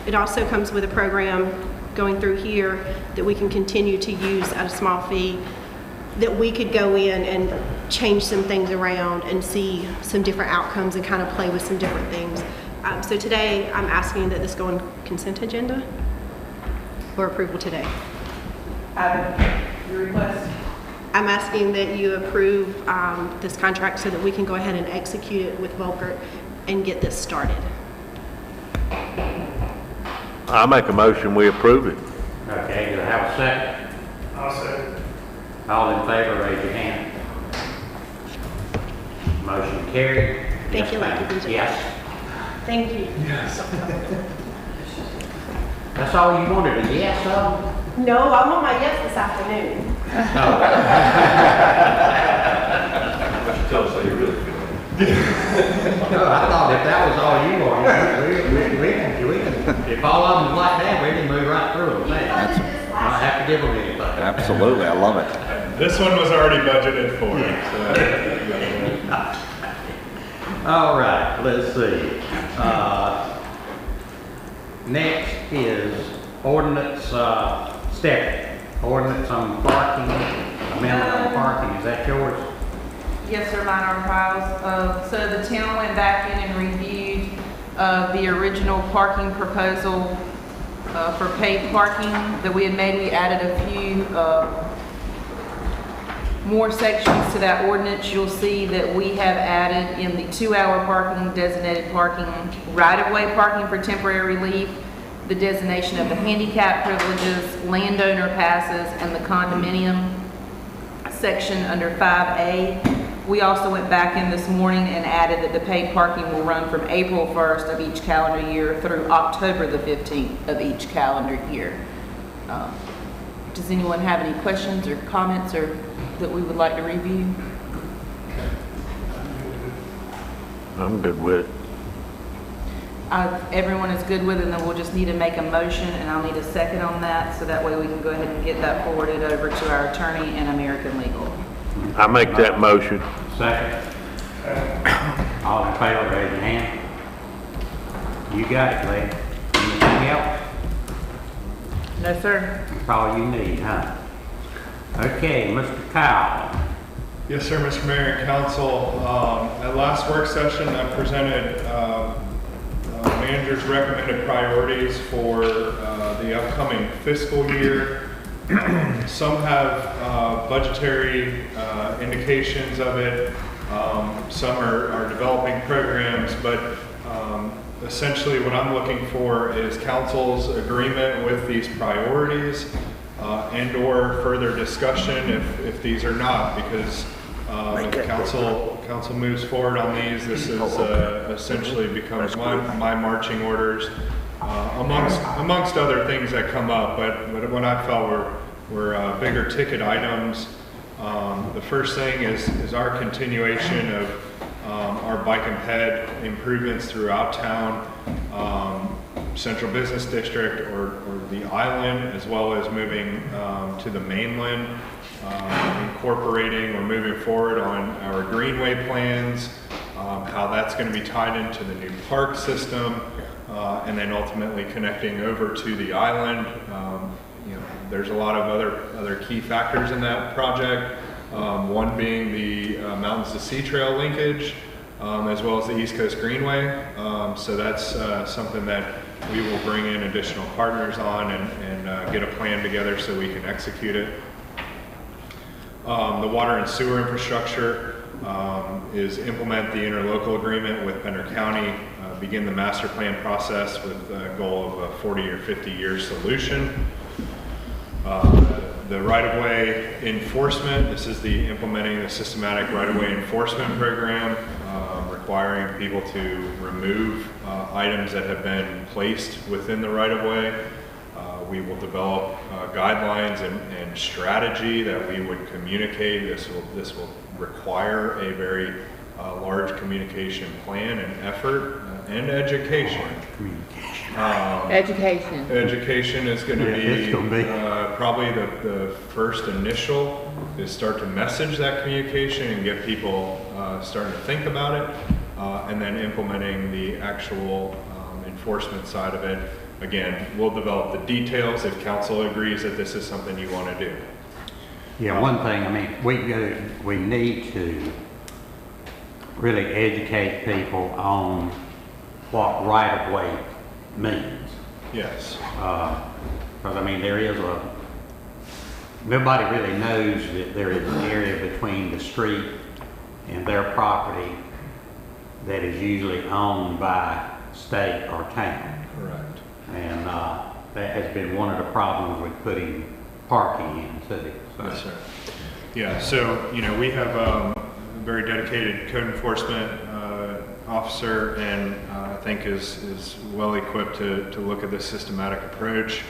It also comes with a program going through here that we can continue to use at a small fee, that we could go in and change some things around and see some different outcomes and kind of play with some different things. So today I'm asking that this go on consent agenda for approval today. Your request? I'm asking that you approve this contract so that we can go ahead and execute it with Volkert and get this started. I make a motion, we approve it. Okay, do I have a second? I'll second. All in favor, raise your hand. Motion carried. Thank you, Yes, ladies and ma'am. gentlemen. Yes. Thank you. That's all you wanted, a yes, No, I want my yes this afternoon. Tell us how you really feel. No, I thought if that was all you wanted, we can, if all of them like that, we can move right through them. Man, not have to give them anything. Absolutely, I love it. This one was already budgeted for, All right, let's see. Next is ordinance, Stephanie, ordinance on parking, amendment on parking, is that yours? Yes, sir, mine are files. So the town went back in and reviewed the original parking proposal for paid parking that we had made. We added a few more sections to that ordinance. You'll see that we have added in the 2-hour parking, designated parking, right-of-way parking for temporary relief, the designation of the handicap privileges, landowner passes, and the condominium section under 5A. We also went back in this morning and added that the paid parking will run from April 1st of each calendar year through October the 15th of each calendar year. Does anyone have any questions or comments or that we would like to review? I'm good with it. Everyone is good with it, and then we'll just need to make a motion, and I'll need a second on that, so that way we can go ahead and get that forwarded over to our attorney and American Legal. I make that motion. Second. All in favor, raise your hand. You got it, lady. Anything else? No, sir. That's all you need, huh? Okay, Mr. Kyle. Yes, sir, Mr. Mayor and Council. At last work session, I presented manager's recommended priorities for the upcoming fiscal year. Some have budgetary indications of it. Some are developing programs, but essentially what I'm looking for is council's agreement with these priorities and or further discussion if these are not, because if council moves forward on these, this is essentially becomes my marching orders amongst other things that come up, but what I felt were bigger ticket items. The first thing is our continuation of our bike and ped improvements throughout town, central business district or the island, as well as moving to the mainland, incorporating or moving forward on our greenway plans, how that's going to be tied into the new park system, and then ultimately connecting over to the island. There's a lot of other key factors in that project. One being the Mountains to Sea Trail linkage, as well as the East Coast Greenway. So that's something that we will bring in additional partners on and get a plan together so we can execute it. The water and sewer infrastructure is implement the interlocal agreement with Pender County, begin the master plan process with a goal of a 40 or 50 year solution. The right-of-way enforcement, this is the implementing the systematic right-of-way enforcement program, requiring people to remove items that have been placed within the right-of-way. We will develop guidelines and strategy that we would communicate. This will require a very large communication plan and effort and education. Education is going to be probably the first initial is start to message that communication and get people starting to think about it, and then implementing the actual enforcement side of it. Again, we'll develop the details if council agrees that this is something you want to do. Yeah, one thing, I mean, we need to really educate people on what right-of-way means. Yes. Because, I mean, nobody really knows that there is an area between the street and their property that is usually owned by state or town. Correct. And that has been one of the problems with putting parking in too. So. Yes, sir. Yeah, so, we have a very dedicated code enforcement officer, and I think is well equipped to look at this systematic approach,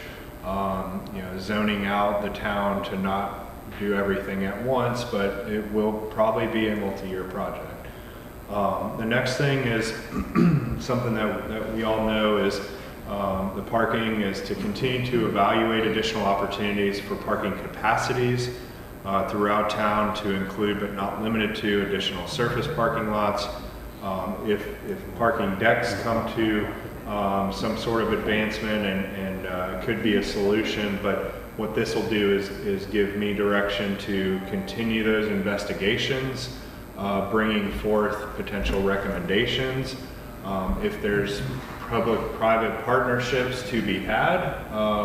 zoning out the town to not do everything at once, but it will probably be a multi-year project. The next thing is something that we all know is the parking is to continue to evaluate additional opportunities for parking capacities throughout town, to include but not limited to additional surface parking lots. If parking decks come to some sort of advancement, and it could be a solution, but what this will do is give me direction to continue those investigations, bringing forth potential recommendations. If there's public-private partnerships to be had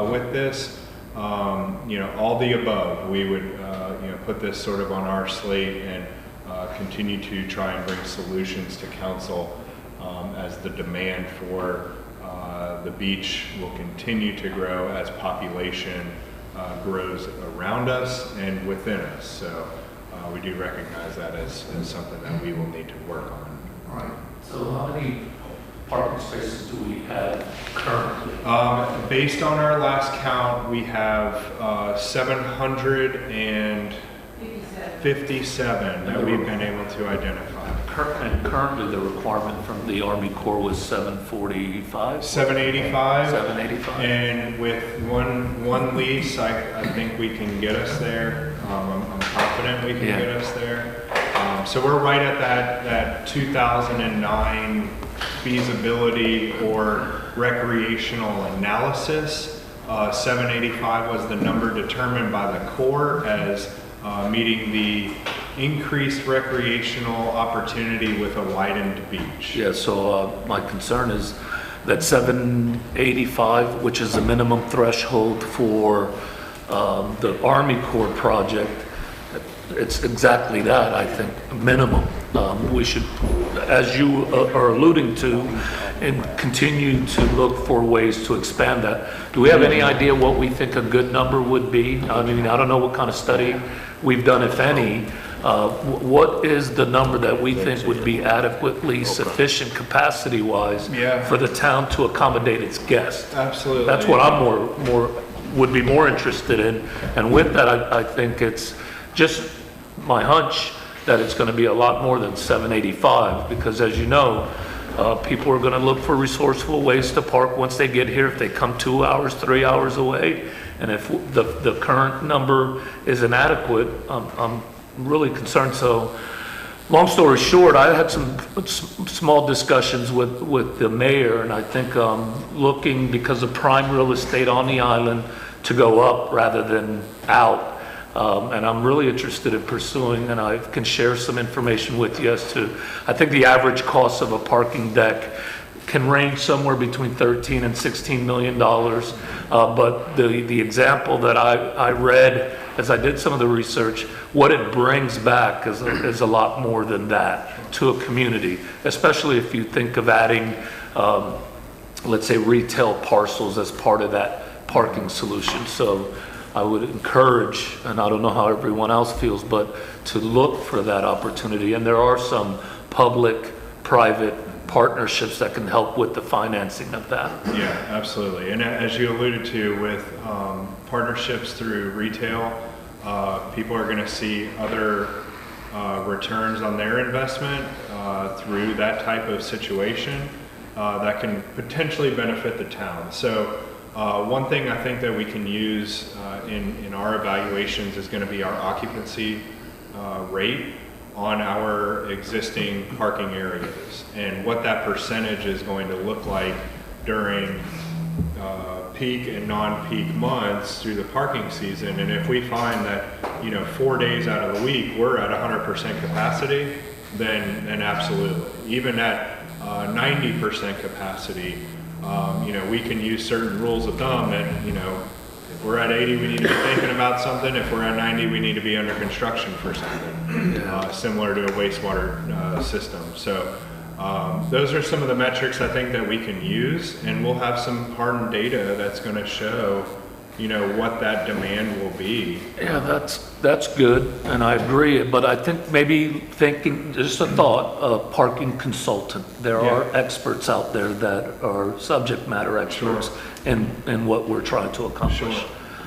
with this, all the above, we would put this sort of on our slate and continue to try and bring solutions to council as the demand for the beach will continue to grow as population grows around us and within us. So we do recognize that as something that we will need to work on. All right. So how many parking spaces do we have currently? Based on our last count, we have 757 that we've been able to identify. And currently the requirement from the Army Corps was 745? 785. 785. And with one lease, I think we can get us there. I'm confident we can get us there. So we're right at that 2009 feasibility or recreational analysis. 785 was the number determined by the Corps as meeting the increased recreational opportunity with a widened beach. Yeah, so my concern is that 785, which is the minimum threshold for the Army Corps project, it's exactly that, I think, minimum. we should, as you are alluding to, and continue to look for ways to expand that. Do we have any idea what we think a good number would be? I mean, I don't know what kind of study we've done, if any. What is the number that we think would be adequately sufficient capacity-wise Yeah. for the town to accommodate its guests? Absolutely. That's what I'm would be more interested in. And with that, I think it's just my hunch that it's going to be a lot more than 785, because as you know, people are going to look for resourceful ways to park once they get here. If they come 2 hours, 3 hours away, and if the current number is inadequate, I'm really concerned. So, long story short, I had some small discussions with the mayor, and I think looking, because of prime real estate on the island, to go up rather than out. And I'm really interested in pursuing, and I can share some information with you as to, I think the average cost of a parking deck can range somewhere between $13 and $16 million. But the example that I read as I did some of the research, what it brings back is a lot more than that to a community, especially if you think of adding, let's say, retail parcels as part of that parking solution. So I would encourage, and I don't know how everyone else feels, but to look for that opportunity. And there are some public-private partnerships that can help with the financing of that. Yeah, absolutely. And as you alluded to with partnerships through retail, people are going to see other returns on their investment through that type of situation that can potentially benefit the town. So one thing I think that we can use in our evaluations is going to be our occupancy rate on our existing parking areas, and what that percentage is going to look like during peak and non-peak months through the parking season. And if we find that, 4 days out of the week we're at 100% capacity, then absolutely. Even at 90% capacity, we can use certain rules of thumb that, if we're at 80, we need to be thinking about something. If we're at 90, we need to be under construction for something, similar to a wastewater system. So those are some of the metrics I think that we can use, and we'll have some hardened data that's going to show, what that demand will be. Yeah, that's good, and I agree. But I think maybe thinking, just a thought, a parking consultant. There are experts out there that are subject matter experts in what we're trying to accomplish.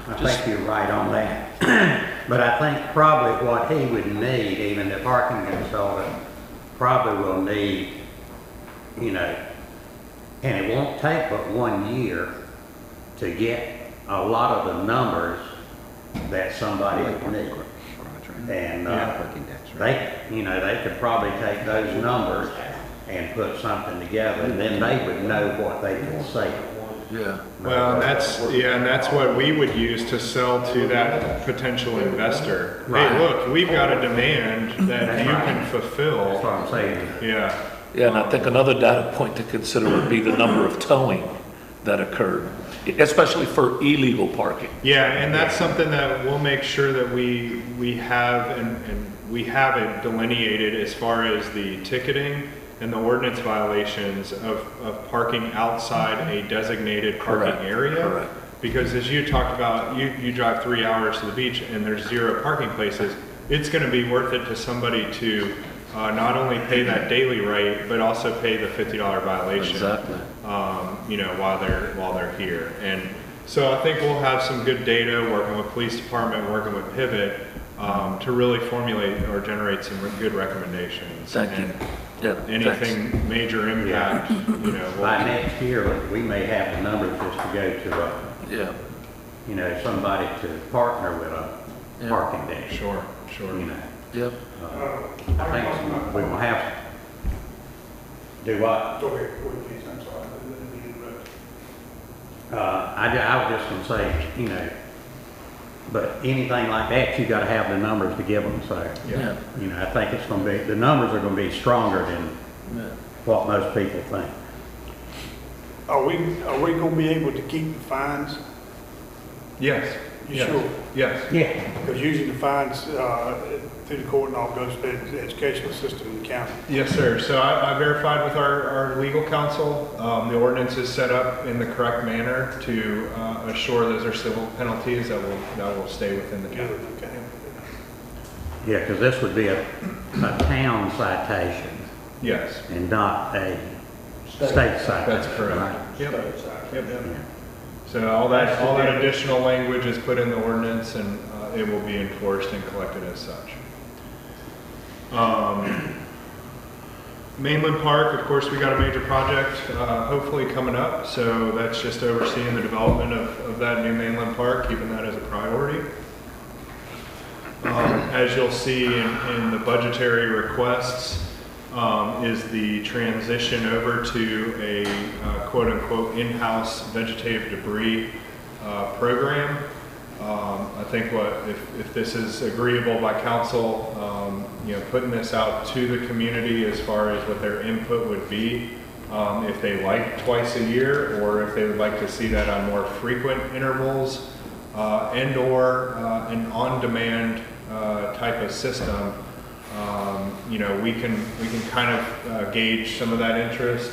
I think you're right on that. But I think probably what he would need, even the parking consultant, probably will need, and it won't take but 1 year to get a lot of the numbers that somebody would need. And they could probably take those numbers and put something together, and then they would know what they could say. Yeah. Well, and that's what we would use to sell to that potential investor. Right. Hey, look, we've got a demand that you can fulfill. That's what I'm saying. Yeah. Yeah, and I think another data point to consider would be the number of towing that occurred, especially for illegal parking. Yeah, and that's something that we'll make sure that we have, and we have it delineated as far as the ticketing and the ordinance violations of parking outside a designated parking area. Correct. Because as you talked about, you drive 3 hours to the beach and there's 0 parking places, it's going to be worth it to somebody to not only pay that daily rate, but also pay the $50 violation. Exactly. While they're here. And so I think we'll have some good data, working with police department, working with Pivot, to really formulate or generate some good recommendations. Thank you. Yeah, anything major impact, By next year, we may have the numbers just to go to somebody to partner with a parking deck. Sure. Yep. I think we will have. Do what? Go ahead, please, I'm sorry. I was just gonna say, but anything like that, you gotta have the numbers to give them, so. I think it's gonna be, the numbers are gonna be stronger than what most people think. Are we gonna be able to keep the fines? Yes. You Yes. sure? Yes. Yeah. Because usually the fines through the court and all goes to the educational system in the county. Yes, sir. So I verified with our legal counsel. The ordinance is set up in the correct manner to assure those are civil penalties that will stay within the county. Good, okay. Yeah, because this would be a town citation Yes, and not a state citation. that's correct. right? Yep. Yep. Yeah. So all that additional language is put in the ordinance, and it will be enforced and collected as such. Mainland Park, of course, we got a major project hopefully coming up, so that's just overseeing the development of that new Mainland Park, keeping that as a priority. As you'll see in the budgetary requests, is the transition over to a quote-unquote in-house vegetative debris program. I think if this is agreeable by council, putting this out to the community as far as what their input would be, if they like twice a year, or if they would like to see that on more frequent intervals, and/or an on-demand type of system. We can kind of gauge some of that interest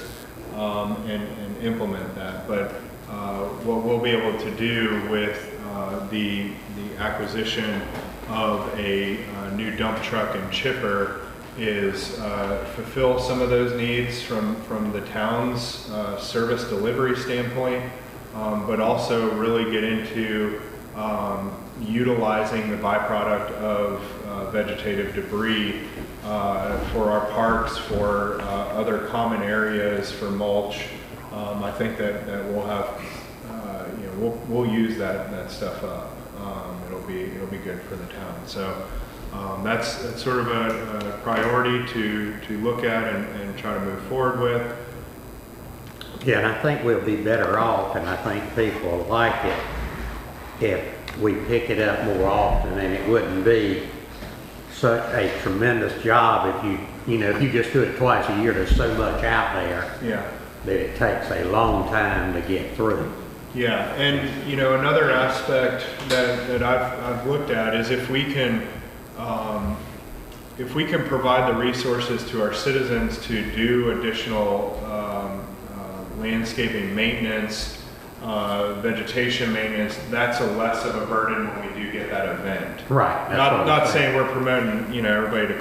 and implement that. But what we'll be able to do with the acquisition of a new dump truck and chipper is fulfill some of those needs from the town's service delivery standpoint, but also really get into utilizing the byproduct of vegetative debris for our parks, for other common areas, for mulch. I think that we'll have, we'll use that stuff up. It'll be good for the town. So that's sort of a priority to look at and try to move forward with. Yeah, and I think we'll be better off, and I think people will like it if we pick it up more often, and it wouldn't be such a tremendous job if you just do it twice a year. There's so much out there that it takes a long time to get through. Yeah, and another aspect that I've looked at is if we can provide the resources to our citizens to do additional landscaping maintenance, vegetation maintenance, that's a less of a burden when we do get that event. Right. Not saying we're promoting everybody to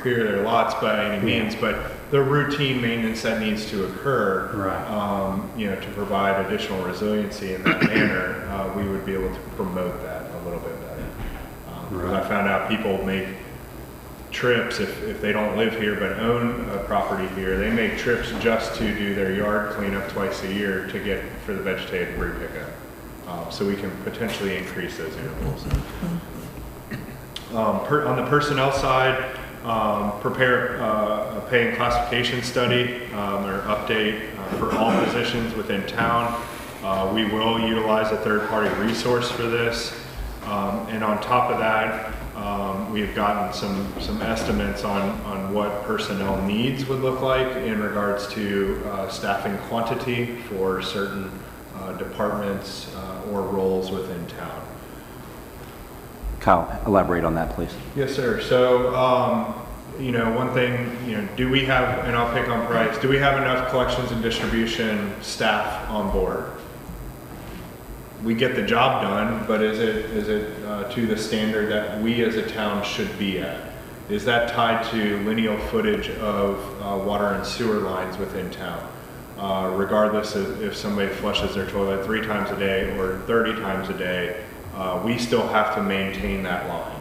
clear their lots by any means, but the routine maintenance that needs to occur, right. To provide additional resiliency in that manner, we would be able to promote that a little bit better. Because I found out people make trips, if they don't live here but own a property here, they make trips just to do their yard cleanup twice a year to get for the vegetative debris pickup. So we can potentially increase those intervals. On the personnel side, prepare a pay and classification study or update for all positions within town. We will utilize a third-party resource for this. And on top of that, we've gotten some estimates on what personnel needs would look like in regards to staffing quantity for certain departments or roles within town. Kyle, elaborate on that, please. Yes, sir. So, one thing, do we have, and I'll pick on price, do we have enough collections and distribution staff on board? We get the job done, but is it to the standard that we as a town should be at? Is that tied to lineal footage of water and sewer lines within town? Regardless of if somebody flushes their toilet 3 times a day or 30 times a day, we still have to maintain that line.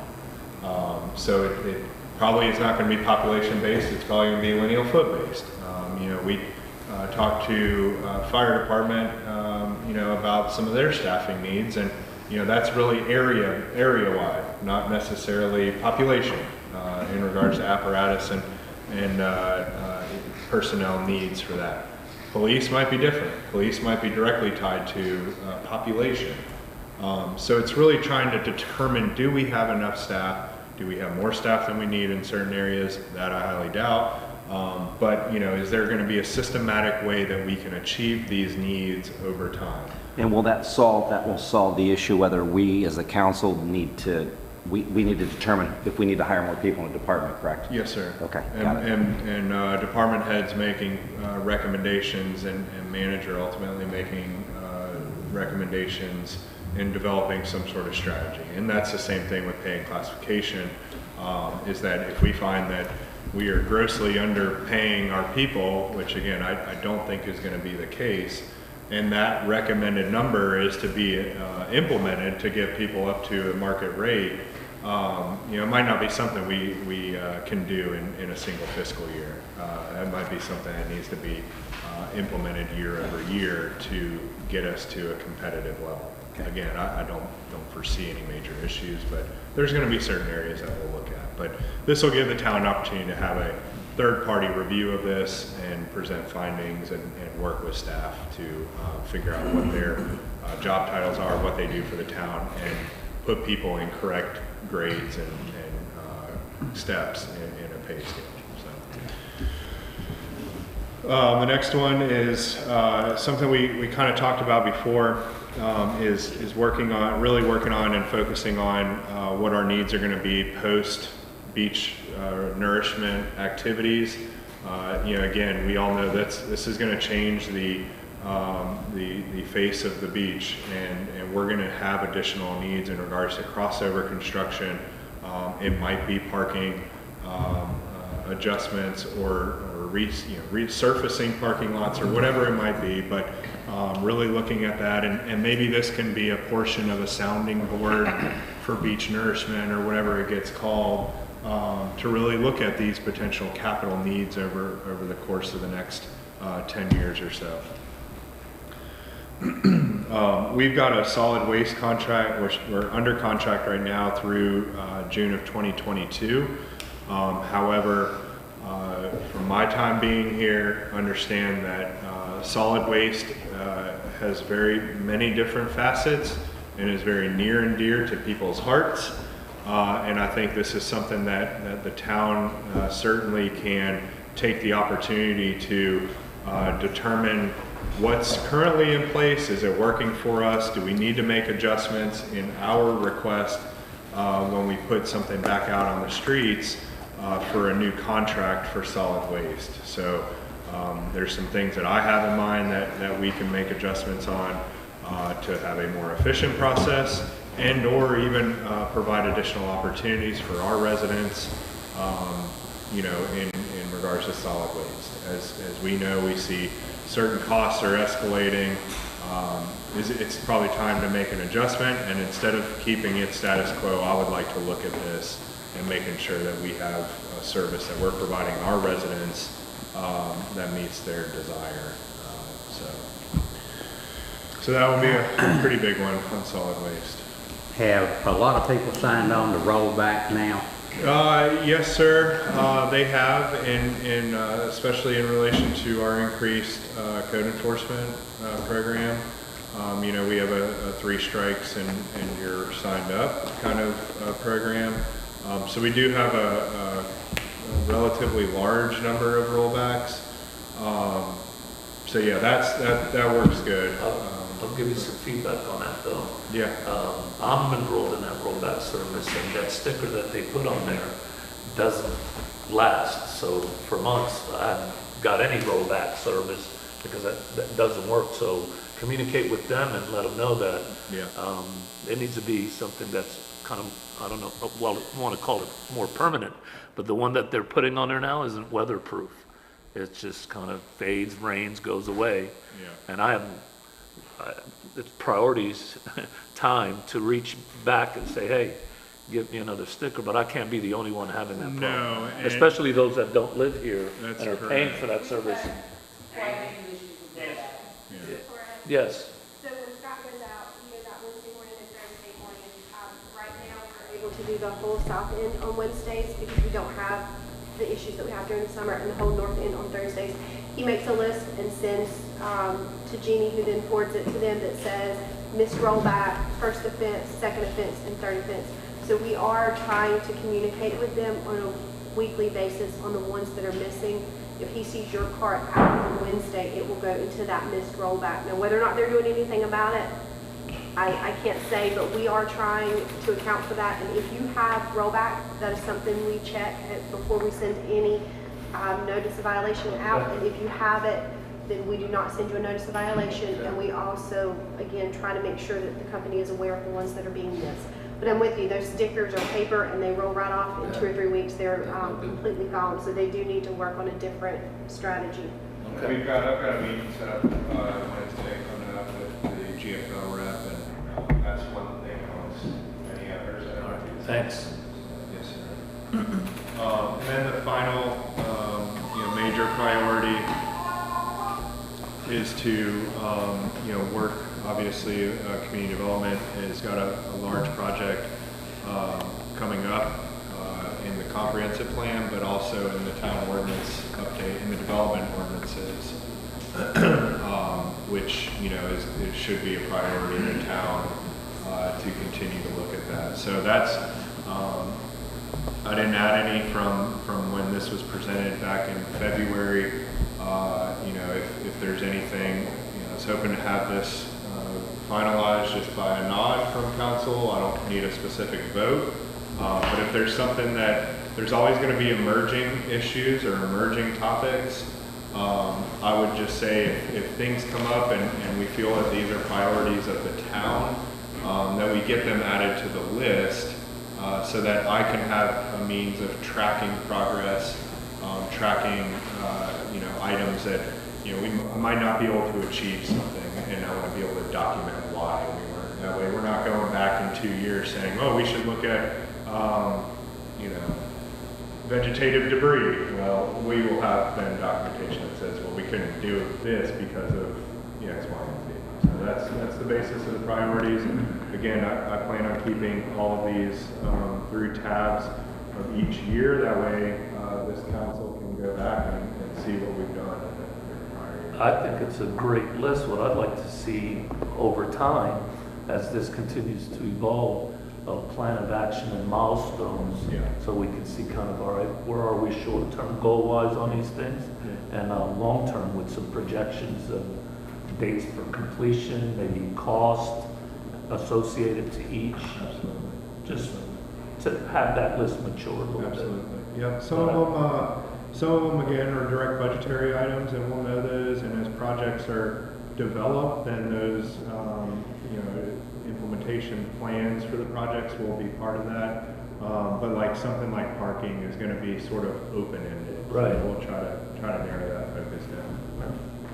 So it probably is not going to be population based, it's probably going to be lineal foot based. We talked to fire department, about some of their staffing needs, and that's really area wide, not necessarily population in regards to apparatus and personnel needs for that. Police might be different. Police might be directly tied to population. So it's really trying to determine, do we have enough staff? Do we have more staff than we need in certain areas? That I highly doubt. But, you know, is there going to be a systematic way that we can achieve these needs over time? And will that solve the issue whether we as the council need to, we need to determine if we need to hire more people in the department, correct? Yes, sir. Okay, got it. And department heads making recommendations and manager ultimately making recommendations in developing some sort of strategy. And that's the same thing with pay and classification, is that if we find that we are grossly underpaying our people, which again, I don't think is going to be the case, and that recommended number is to be implemented to get people up to a market rate, you know, it might not be something we can do in a single fiscal year. That might be something that needs to be implemented year over year to get us to a competitive level. Okay. Again, I don't foresee any major issues, but there's going to be certain areas that we'll look at. But this will give the town an opportunity to have a third-party review of this and present findings and work with staff to figure out what their job titles are, what they do for the town, and put people in correct grades and steps in a pay scale. So, the next one is something we kind of talked about before, is really working on and focusing on what our needs are going to be post beach nourishment activities. You know, again, we all know this is going to change the face of the beach, and we're going to have additional needs in regards to crossover construction. It might be parking adjustments or resurfacing parking lots or whatever it might be, but really looking at that, and maybe this can be a portion of a sounding board for beach nourishment or whatever it gets called, to really look at these potential capital needs over the course of the next 10 years or so. We've got a solid waste contract. We're under contract right now through June of 2022. However, from my time being here, understand that solid waste has very many different facets and is very near and dear to people's hearts. And I think this is something that the town certainly can take the opportunity to determine what's currently in place. Is it working for us? Do we need to make adjustments in our request when we put something back out on the streets for a new contract for solid waste? So there's some things that I have in mind that we can make adjustments on to have a more efficient process, and or even provide additional opportunities for our residents, you know, in regards to solid waste. As we know, we see certain costs are escalating. It's probably time to make an adjustment, and instead of keeping it status quo, I would like to look at this and making sure that we have a service that we're providing our residents that meets their desire. So that would be a pretty big one on solid waste. Have a lot of people signed on to roll back now? Yes, sir. They have, and especially in relation to our increased code enforcement program. You know, we have a 3 strikes and you're signed up kind of program. So we do have a relatively large number of rollbacks. So yeah, that works good. I'll give you some feedback on that though. Yeah. I'm enrolled in that rollback service, and that sticker that they put on there doesn't last. So for months, I haven't got any rollback service because that doesn't work. So communicate with them and let them know that. Yeah. It needs to be something that's kind of, I don't know, well, I want to call it more permanent, but the one that they're putting on there now isn't weatherproof. It just kind of fades, rains, goes away. Yeah. And it's priorities time to reach back and say, hey, give me another sticker, but I can't be the only one having that problem. No, especially those that don't live here That's and are correct. paying for that service. Yes. So when Scott goes out, he goes out Wednesday morning and Thursday morning. Right now, we're able to do the whole south end on Wednesdays because we don't have the issues that we have during the summer, and the whole north end on Thursdays. He makes a list and sends to Jeannie, who then forwards it to them, that says missed rollback, first offense, second offense, and third offense. So we are trying to communicate with them on weekly basis on the ones that are missing. If he sees your cart out on Wednesday, it will go into that missed rollback. Now, whether or not they're doing anything about it, I can't say, but we are trying to account for that. And if you have rollback, that is something we check before we send any notice of violation out. And if you have it, then we do not send you a notice of violation. And we also, again, try to make sure that the company is aware of the ones that are being missed. But I'm with you, those stickers are paper and they roll right off in 2 or 3 weeks. They're completely gone, so they do need to work on a different strategy. I've got a meeting set up Wednesday coming up with the GFL rep, and that's one thing amongst many others. Thanks. Yes, sir. And then the final, major priority is to, work. Obviously, community development has got a large project coming up in the comprehensive plan, but also in the town ordinance update, in the development ordinances, which it should be a priority in the town to continue to look at that. So that's I didn't add any from when this was presented back in February. If there's anything, I was hoping to have this finalized just by a nod from council. I don't need a specific vote, but if there's something there's always going to be emerging issues or emerging topics, I would just say if things come up and we feel that these are priorities of the town, that we get them added to the list so that I can have a means of tracking progress, tracking items that we might not be able to achieve something, and I want to be able to document why we weren't. That way we're not going back in 2 years saying, oh, we should look at, vegetative debris. Well, we will have then documentation that says, well, we couldn't do this because of X, Y, and Z. So that's the basis of the priorities. Again, I plan on keeping all of these through tabs of each year. That way this council can go back and see what we've done. I think it's a great list. What I'd like to see over time, as this continues to evolve, a plan of action and milestones, so we can see kind of, all right, where are we short-term goal-wise on these things, and long-term with some projections of dates for completion, maybe cost associated to each. Absolutely. Just to have that list mature a little bit. Absolutely. Yep. Some of them again are direct budgetary items, and we'll know those. And as projects are developed, then those implementation plans for the projects will be part of that. But like something like parking is going to be sort of open-ended. Right. So we'll try to narrow that focus down.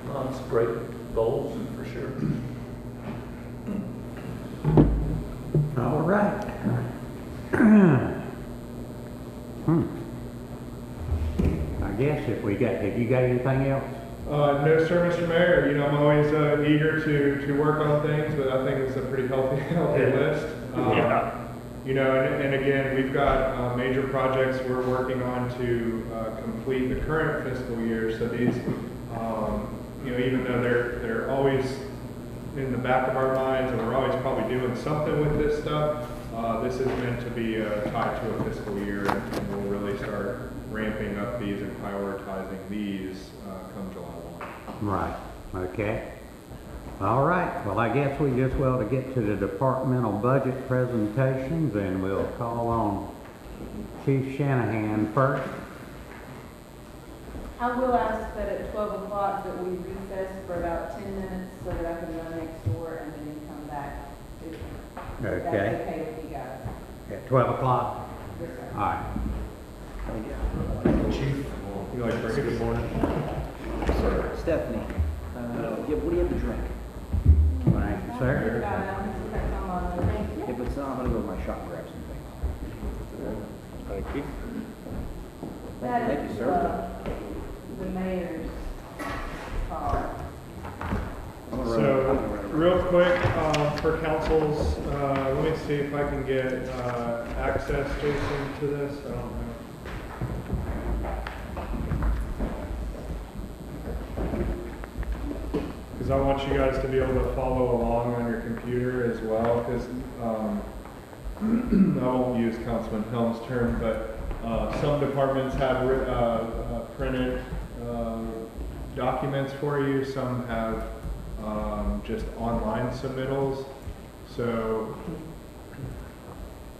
Well, that's great goals for sure. All right. I guess have you got anything else? No, sir, Mr. Mayor. I'm always eager to work on things, but I think it's a pretty healthy list. And again, we've got major projects we're working on to complete the current fiscal year. So these, even though they're always in the back of our minds, and we're always probably doing something with this stuff, this is meant to be tied to a fiscal year, and we'll really start ramping up these and prioritizing these come July 1. Right, okay. All right, well, I guess we just will to get to the departmental budget presentations, and we'll call on Chief Shanahan first. I will ask that at 12 o'clock that we recess for about 10 minutes so that I can run next door and then come back. If that's okay with you guys. At 12 o'clock? Yes, sir. All right. Chief, you like to good morning? Stephanie, what do you have to drink? Thank you, sir. If it's not, I'm gonna go to my shop and grab some things. Thank you. That Thank you, is sir. the mayor's car. So, real quick, for councils, let me see if I can get access, Jason, to this. I don't know. Because I want you guys to be able to follow along on your computer as well, because I won't use Councilman Helms' term, but Some departments have printed documents for you. Some have just online submittals. So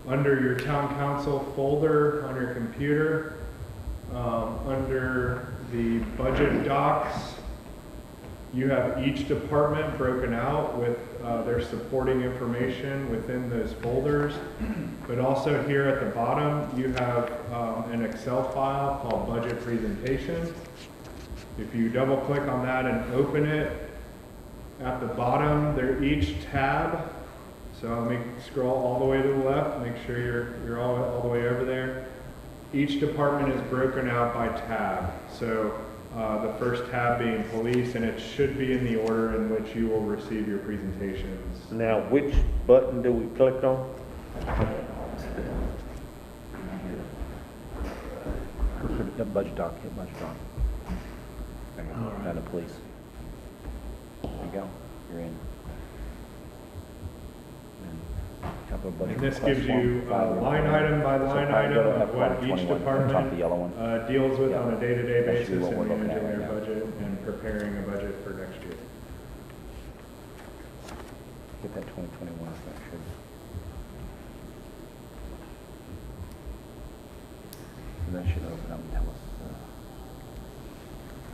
under your town council folder on your computer, under the budget docs, you have each department broken out with their supporting information within those folders. But also here at the bottom, you have an Excel file called Budget Presentation. If you double click on that and open it, at the bottom, they're each tab. So I'll scroll all the way to the left, make sure you're all the way over there. Each department is broken out by tab. So the first tab being police, and it should be in the order in which you will receive your presentations. Now, which button do we click on? The budget doc, hit budget doc. There you go, down to police. There you go, you're in. And this gives you line item by line item of what each department deals with on a day-to-day basis in managing their budget and preparing a budget for next year. Get that 2021 section. And that should open up and tell us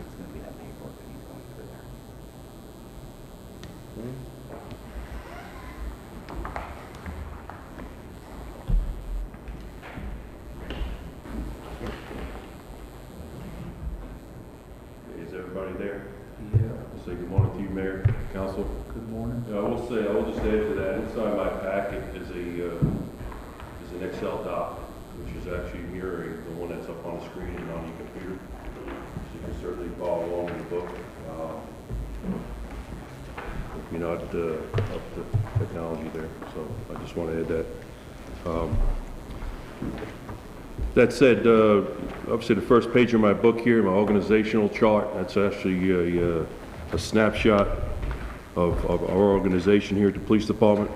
it's going to be that paperwork that he's going through there. Everybody there? Yeah. I'll say good morning to you, Mayor, Council. Good morning. I will just add to that, inside my packet is an Excel doc, which is actually mirroring the one that's up on the screen and on your computer. So you can certainly follow along in the book. If you're not up to technology there, so I just want to add that. That said, obviously the first page of my book here, my organizational chart, that's actually a snapshot of our organization here at the police department.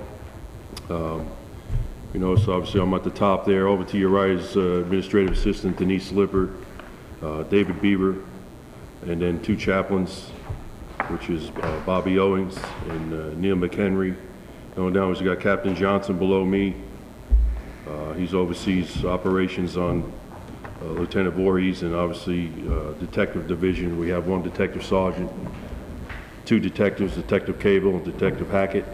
You know, so obviously I'm at the top there. Over to your right is Administrative Assistant Denise Lippert, David Beaver, and then two chaplains, which is Bobby Owens and Neil McHenry. Going down, we got Captain Johnson below me. He's oversees operations on Lieutenant Voorhees and obviously Detective Division. We have one Detective Sergeant, two detectives, Detective Cable and Detective Hackett.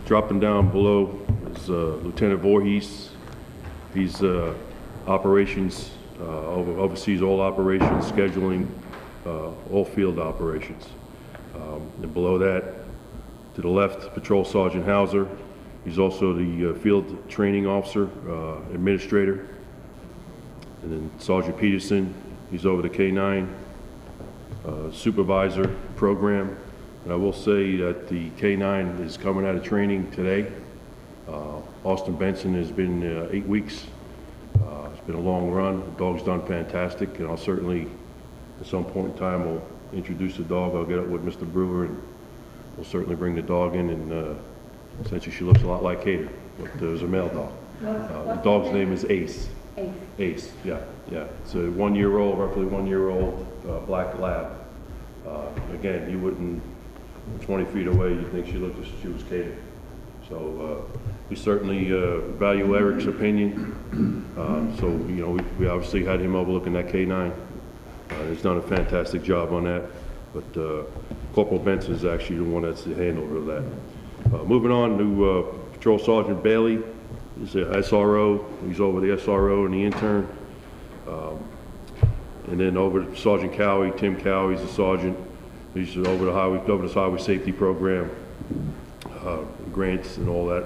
Dropping down below is Lieutenant Voorhees. He's operations, oversees all operations, scheduling, all field operations. And below that, to the left, Patrol Sergeant Hauser. He's also the field training officer, administrator. And then Sergeant Peterson, he's over the K-9 supervisor program. And I will say that the K-9 is coming out of training today. Austin Benson has been 8 weeks. It's been a long run. The dog's done fantastic, and I'll certainly, at some point in time, will introduce the dog. I'll get up with Mr. Brewer, and we'll certainly bring the dog in, and essentially she looks a lot like Kater, but there's a male dog. The dog's name is Ace. Ace, yeah. It's a 1 year old, roughly 1 year old black lab. Again, you wouldn't, 20 feet away, you'd think she looked as if she was Kater. So we certainly value Eric's opinion. So, you know, we obviously had him overlooking that K-9. He's done a fantastic job on that. But Corporal Benson is actually the one that's the handler of that. Moving on to Patrol Sergeant Bailey. He's the SRO. He's over the SRO and the intern. And then over to Sergeant Cowie, Tim Cowie's the sergeant. He's over the highway safety program, grants and all that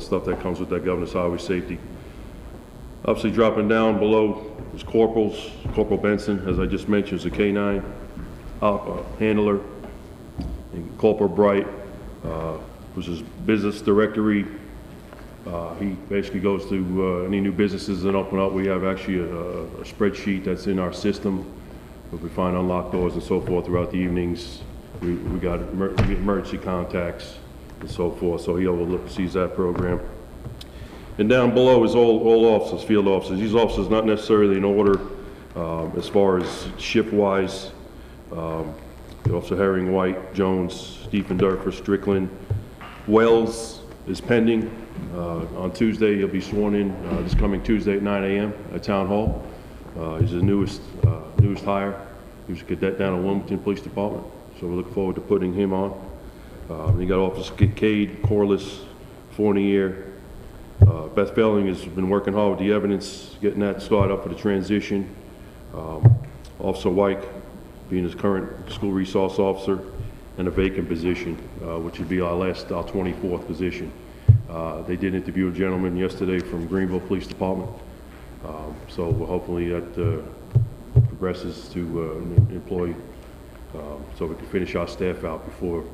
stuff that comes with that governor's highway safety. Obviously dropping down below is corporals. Corporal Benson, as I just mentioned, is a K-9 handler. And Corporal Bright, who's his business directory. He basically goes to any new businesses that open up. We have actually a spreadsheet that's in our system. If we find unlocked doors and so forth throughout the evenings, we got emergency contacts and so forth. So he oversees that program. And down below is all officers, field officers. These officers not necessarily in order as far as shift-wise. Officer Herring, White, Jones, Stephen Durfer, Strickland. Wells is pending. On Tuesday, he'll be sworn in this coming Tuesday at 9 a.m. at Town Hall. He's the newest hire. He was a cadet down at Wilmington Police Department. So we look forward to putting him on. You got Officer Cade, Corliss, Fournier. Beth Felling has been working hard with the evidence, getting that started up for the transition. Officer White being his current school resource officer, and a vacant position, which would be our 24th position. They did interview a gentleman yesterday from Greenville Police Department. So hopefully that progresses to an employee, so we can finish our staff out before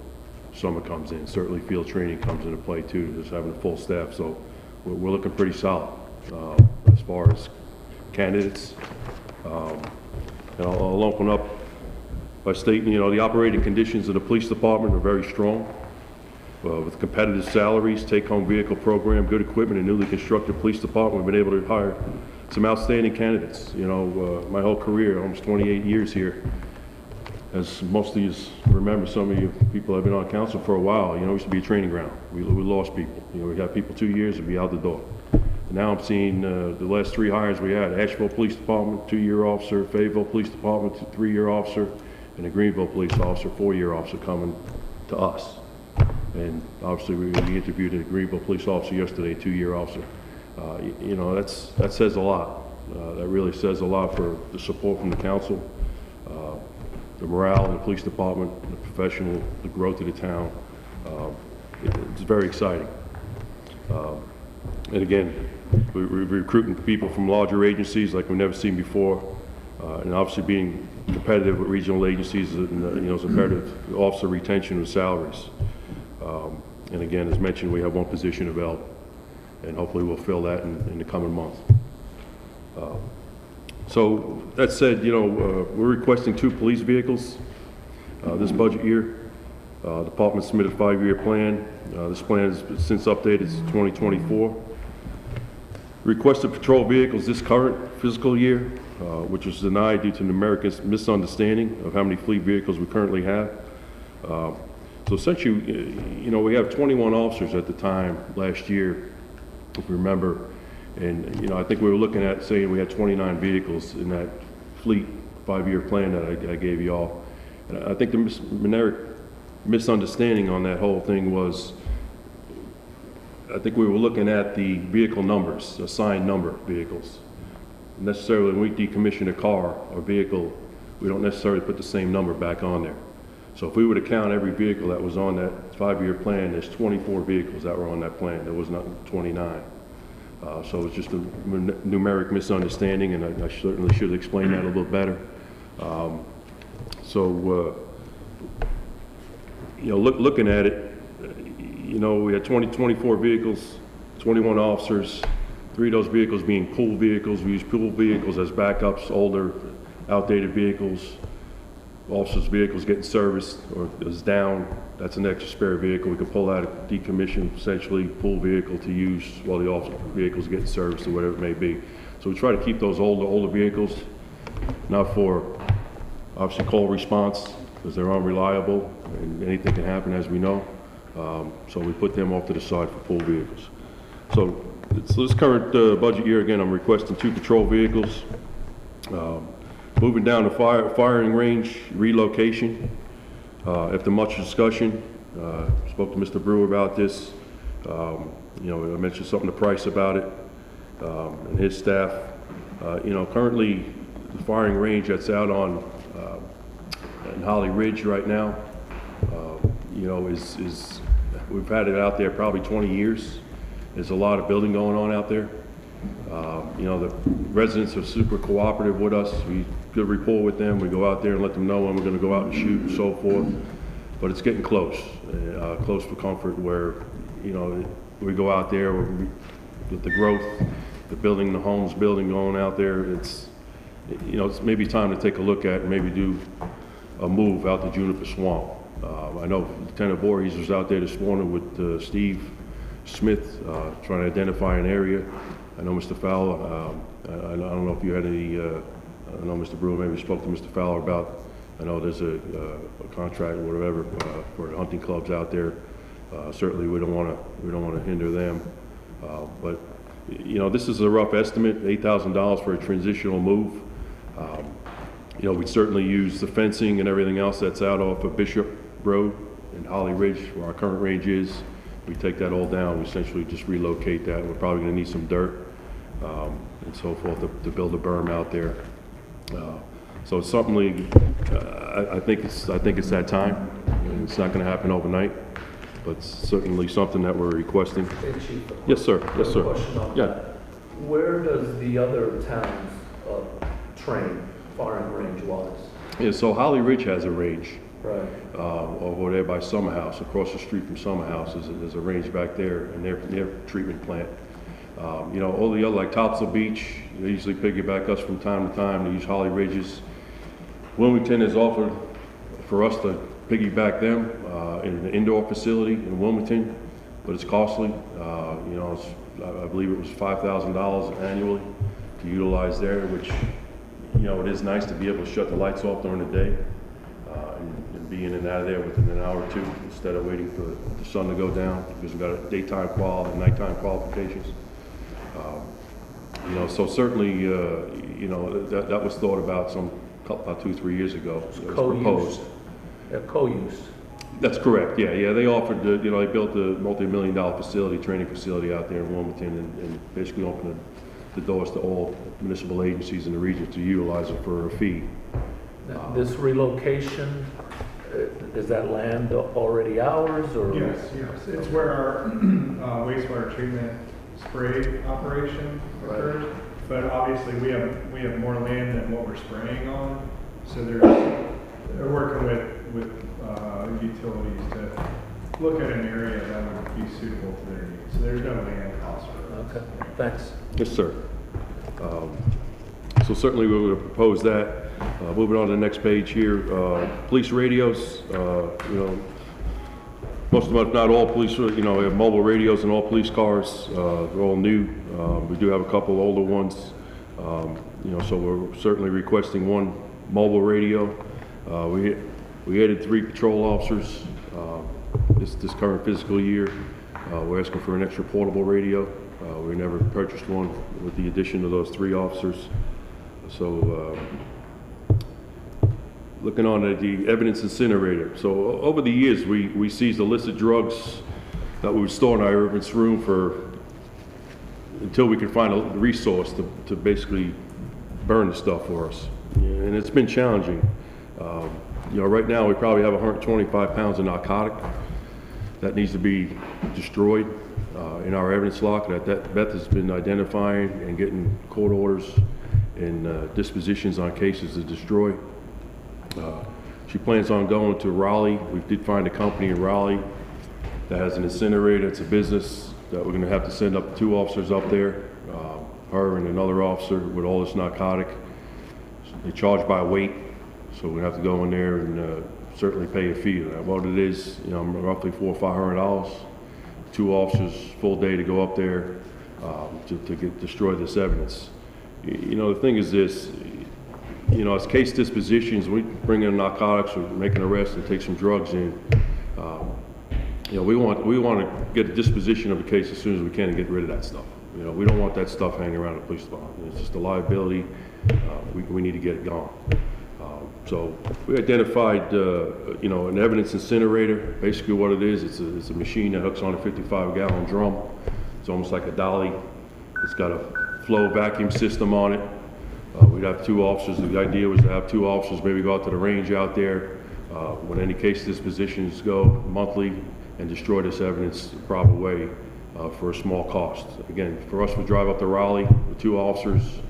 summer comes in. Certainly field training comes into play too, just having a full staff. So we're looking pretty solid as far as candidates. And I'll open up by stating, the operating conditions of the police department are very strong, with competitive salaries, take-home vehicle program, good equipment, and newly constructed police department. We've been able to hire some outstanding candidates. My whole career, almost 28 years here, as most of you remember, some of you people have been on council for a while, it used to be a training ground. We lost people. We had people 2 years and be out the door. And now I'm seeing the last 3 hires we had: Asheville Police Department, 2-year officer; Fayetteville Police Department, 3-year officer; and the Greenville Police officer, 4-year officer, coming to us. And obviously we interviewed a Greenville police officer yesterday, 2-year officer. That says a lot. That really says a lot for the support from the council, the morale in the police department, the professional, the growth of the town. It's very exciting. And again, we're recruiting people from larger agencies like we've never seen before, and obviously being competitive with regional agencies, is imperative. Officer retention with salaries. And again, as mentioned, we have 1 position available, and hopefully we'll fill that in the coming month. So that said, we're requesting 2 police vehicles this budget year. The department submitted a 5-year plan. This plan has since updated to 2024. Requested patrol vehicles this current fiscal year, which was denied due to numeric misunderstanding of how many fleet vehicles we currently have. So essentially, we have 21 officers at the time last year, if you remember. And, I think we were looking at saying we had 29 vehicles in that fleet 5-year plan that I gave you all. And I think the numeric misunderstanding on that whole thing was, I think we were looking at the vehicle numbers, assigned number vehicles. Necessarily, when we decommission a car or vehicle, we don't necessarily put the same number back on there. So if we were to count every vehicle that was on that 5-year plan, there's 24 vehicles that were on that plan. There was not 29. So it's just a numeric misunderstanding, and I certainly should explain that a little better. Looking at it, we had 24 vehicles, 21 officers, 3 of those vehicles being pool vehicles. We use pool vehicles as backups, older, outdated vehicles. Officers' vehicles getting serviced or is down, that's an extra spare vehicle. We can pull out a decommissioned, essentially, pool vehicle to use while the officer vehicle's getting serviced or whatever it may be. So we try to keep those older vehicles, not for, obviously, call response, because they're unreliable and anything can happen, as we know. So we put them off to the side for pool vehicles. So this current budget year, again, I'm requesting 2 patrol vehicles. Moving down to firing range relocation. After much discussion, spoke to Mr. Brewer about this. I mentioned something to Price about it and his staff. Currently the firing range that's out on in Holly Ridge right now, we've had it out there probably 20 years. There's a lot of building going on out there. The residents are super cooperative with us. We good rapport with them. We go out there and let them know when we're going to go out and shoot and so forth. But it's getting close for comfort where, we go out there with the growth, the building, the homes building going out there. It's maybe time to take a look at and maybe do a move out to Juniper Swamp. I know Lieutenant Voorhees was out there this morning with Steve Smith, trying to identify an area. I know Mr. Fowler, I don't know if you had any, I know Mr. Brewer maybe spoke to Mr. Fowler about, I know there's a contract or whatever for the hunting clubs out there. Certainly we don't want to hinder them. But, you know, this is a rough estimate, $8,000 for a transitional move. You know, we'd certainly use the fencing and everything else that's out off of Bishop Road and Holly Ridge, where our current range is. We take that all down, we essentially just relocate that. We're probably gonna need some dirt and so forth to build a berm out there. So it's something, I think it's that time. And it's not gonna happen overnight, but it's certainly something that we're requesting. Hey, Chief. Yes, sir. Yes, sir. Question on Yeah. that. Where does the other towns train, firing range-wise? Yeah, so Holly Ridge has a range. Right. Over there by Summer House, across the street from Summer House, there's a range back there in their treatment plant. You know, all the other, like Topsail Beach, they usually piggyback us from time to time. They use Holly Ridges. Wilmington has offered for us to piggyback them in an indoor facility in Wilmington, but it's costly. You know, I believe it was $5,000 annually to utilize there, which, you know, it is nice to be able to shut the lights off during the day and be in and out of there within an hour or two instead of waiting for the sun to go down, because we've got a daytime qual and nighttime qualifications. You know, so certainly, you know, that was thought about about 2-3 years ago. It was proposed. Co-use. That's correct, yeah. They offered, you know, they built a multi-million-dollar facility, training facility out there in Wilmington and basically opened the doors to all municipal agencies in the region to utilize it for a fee. This relocation, is that land already ours, or? Yes. It's where our wastewater treatment spray operation occurs. Right. But obviously we have more land than what we're spraying on. So they're working with utilities to look at an area that would be suitable to their needs. So there's no land cost for us. Okay, thanks. Yes, sir. So certainly we would propose that. Moving on to the next page here, police radios. You know, most of them, if not all police, you know, we have mobile radios in all police cars. They're all new. We do have a couple older ones. You know, so we're certainly requesting one mobile radio. We added 3 patrol officers this current fiscal year. We're asking for an extra portable radio. We never purchased one with the addition of those 3 officers. So looking on at the evidence incinerator. So over the years, we seized illicit drugs that we would store in our evidence room until we could find a resource to basically burn the stuff for us. And it's been challenging. You know, right now we probably have 125 pounds of narcotic that needs to be destroyed in our evidence lock. That Beth has been identifying and getting court orders and dispositions on cases to destroy. She plans on going to Raleigh. We did find a company in Raleigh that has an incinerator. It's a business that we're going to have to send up 2 officers up there, her and another officer with all this narcotic. They charge by weight, so we have to go in there and certainly pay a fee. What it is, you know, roughly $400 or $500. 2 officers, full day to go up there to destroy this evidence. You know, the thing is this. You know, as case dispositions, we bring in narcotics or make an arrest and take some drugs in. You know, we want to get a disposition of the case as soon as we can and get rid of that stuff. You know, we don't want that stuff hanging around the police department. It's just a liability. We need to get it gone. So we identified, you know, an evidence incinerator. Basically, what it is, it's a machine that hooks on a 55-gallon drum. It's almost like a dolly. It's got a flow vacuum system on it. We'd have 2 officers. The idea was to have 2 officers maybe go out to the range out there when any case dispositions go monthly and destroy this evidence the proper way for a small cost. Again, for us to drive up to Raleigh with 2 officers,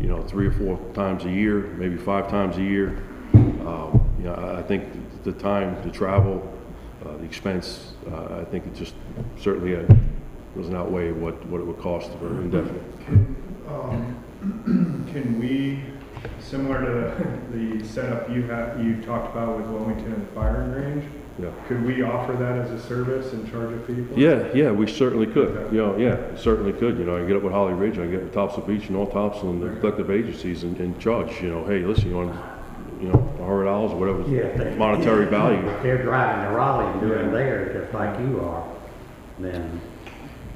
you know, 3 or 4 times a year, maybe 5 times a year. You know, I think the time, the travel, the expense, I think it just certainly doesn't outweigh what it would cost for indefinite. Can we Similar to the setup you talked about with Wilmington and the firing range. Yeah. Could we offer that as a service and charge a fee for it? Yeah, we certainly could. You know, yeah, certainly could. You know, I can get up with Holly Ridge, I can get with Topsail Beach and all Topsail and the collective agencies and charge, you know, hey, listen, you want, you know, $100 or whatever monetary value. If they're driving to Raleigh and doing theirs just like you are, then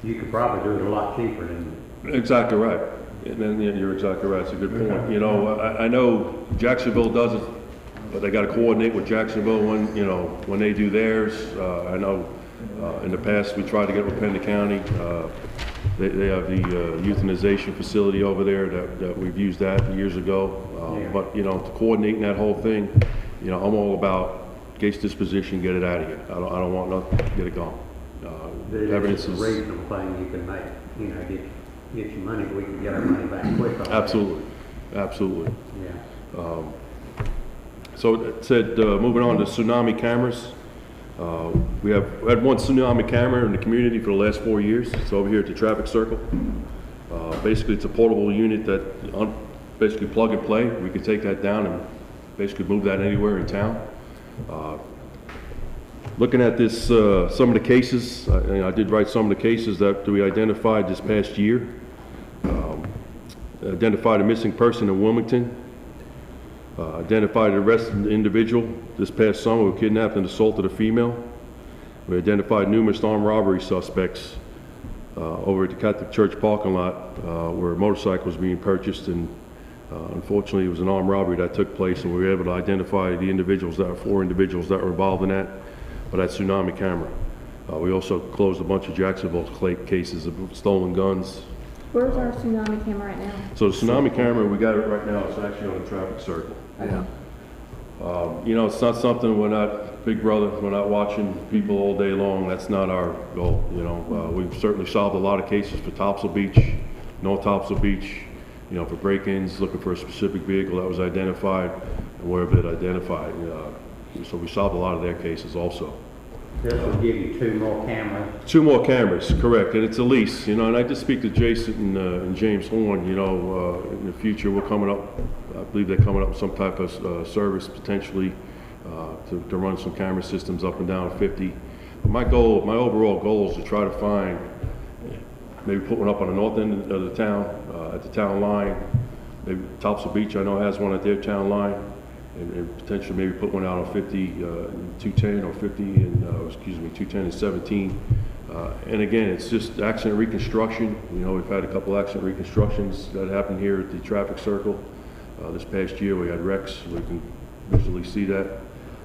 you could probably do it a lot cheaper than. Exactly right. And then you're exactly right. It's a good point. You know, I know Jacksonville does it, but they got to coordinate with Jacksonville when, you know, when they do theirs. I know in the past we tried to get with Pender County. They have the euthanization facility over there that we've used that years ago. But, you know, to coordinating that whole thing, you know, I'm all about case disposition, get it out of here. I don't want nothing, get it gone. Evidence is a reasonable thing you can make, you know, get your money, we can get our money back quick. Absolutely, absolutely. Yeah. So it said, moving on to tsunami cameras. We had one tsunami camera in the community for the last 4 years. It's over here at the traffic circle. Basically, it's a portable unit that basically plug and play. We could take that down and basically move that anywhere in town. Looking at this, some of the cases, I did write some of the cases that we identified this past year. Identified a missing person in Wilmington. Identified an arrested individual this past summer who kidnapped and assaulted a female. We identified numerous armed robbery suspects over at the Catholic Church parking lot where a motorcycle was being purchased, and unfortunately it was an armed robbery that took place, and we were able to identify the individuals, that 4 individuals that were involved in that, by that tsunami camera. We also closed a bunch of Jacksonville cases of stolen guns. Where's our tsunami camera right now? So the tsunami camera, we got it right now, it's actually on the traffic circle. Yeah. You know, it's not something, we're not Big Brother, we're not watching people all day long. That's not our goal. You know, we've certainly solved a lot of cases for Topsail Beach, North Topsail Beach, you know, for break-ins, looking for a specific vehicle that was identified and wherever it identified. So we solved a lot of their cases also. This will give you 2 more cameras. 2 more cameras, correct, and it's a lease, you know, and I did speak to Jason and James Horn, you know, in the future we're coming up, I believe they're coming up with some type of service potentially to run some camera systems up and down 50. But my overall goal is to try to find, maybe put one up on the north end of the town, at the town line. Maybe Topsail Beach, I know, has one at their town line. And potentially maybe put one out on 50, 210 or 50, and excuse me, 210 and 17. And again, it's just accident reconstruction. You know, we've had a couple accident reconstructions that happened here at the traffic circle. This past year we had wrecks. We can visually see that.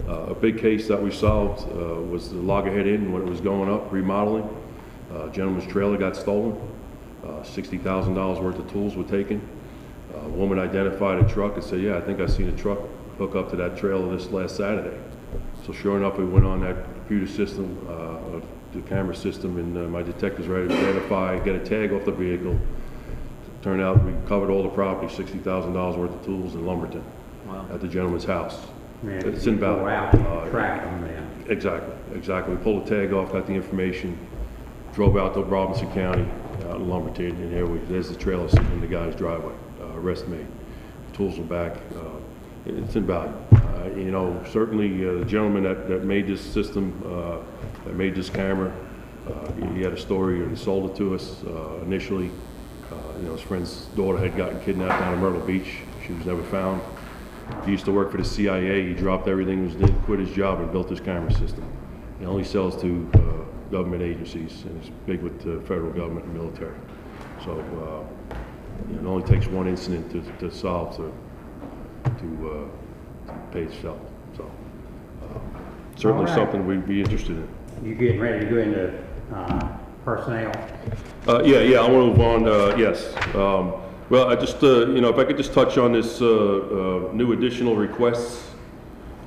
A big case that we solved was the Loggerhead Inn when it was going up, remodeling. A gentleman's trailer got stolen. $60,000 worth of tools were taken. A woman identified a truck and said, yeah, I think I seen a truck hook up to that trailer this last Saturday. So sure enough, we went on that computer system, the camera system, and my detectives were able to identify, get a tag off the vehicle. Turned out we covered all the property, $60,000 worth of tools in Lumberton. Wow. At the gentleman's house. Man, it's in Valley. Track them then. Exactly. We pulled the tag off, got the information, drove out to Robinson County, out in Lumberton, and there's the trailer sitting in the guy's driveway. Arrest made. Tools were back. It's in value. You know, certainly the gentleman that made this system, that made this camera, he had a story and sold it to us initially. You know, his friend's daughter had gotten kidnapped down in Myrtle Beach. She was never found. He used to work for the CIA. He dropped everything, quit his job, and built this camera system. He only sells to government agencies, and it's big with the federal government and military. So it only takes one incident to solve to pay itself. So certainly something we'd be interested in. You getting ready to go into personnel? Yeah, I want to move on. Yes. Well, I just, you know, if I could just touch on this new additional requests.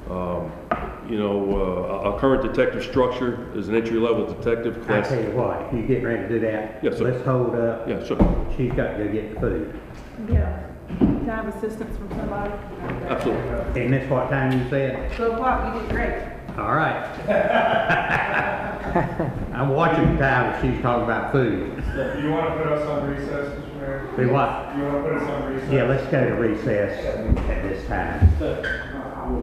You know, our current detective structure is an entry-level detective class. I tell you what, if you get ready to do that, yes, sir. Let's hold up. Yeah, sure. She's got to go get the food. Yeah. Can I have assistance from somebody? Absolutely. And that's what time you said? 2 o'clock, you did great. All right. I'm watching the time when she's talking about food. You want to put us on recess, Mr. We what? You want to put us on recess? Yeah, let's go to recess at this time.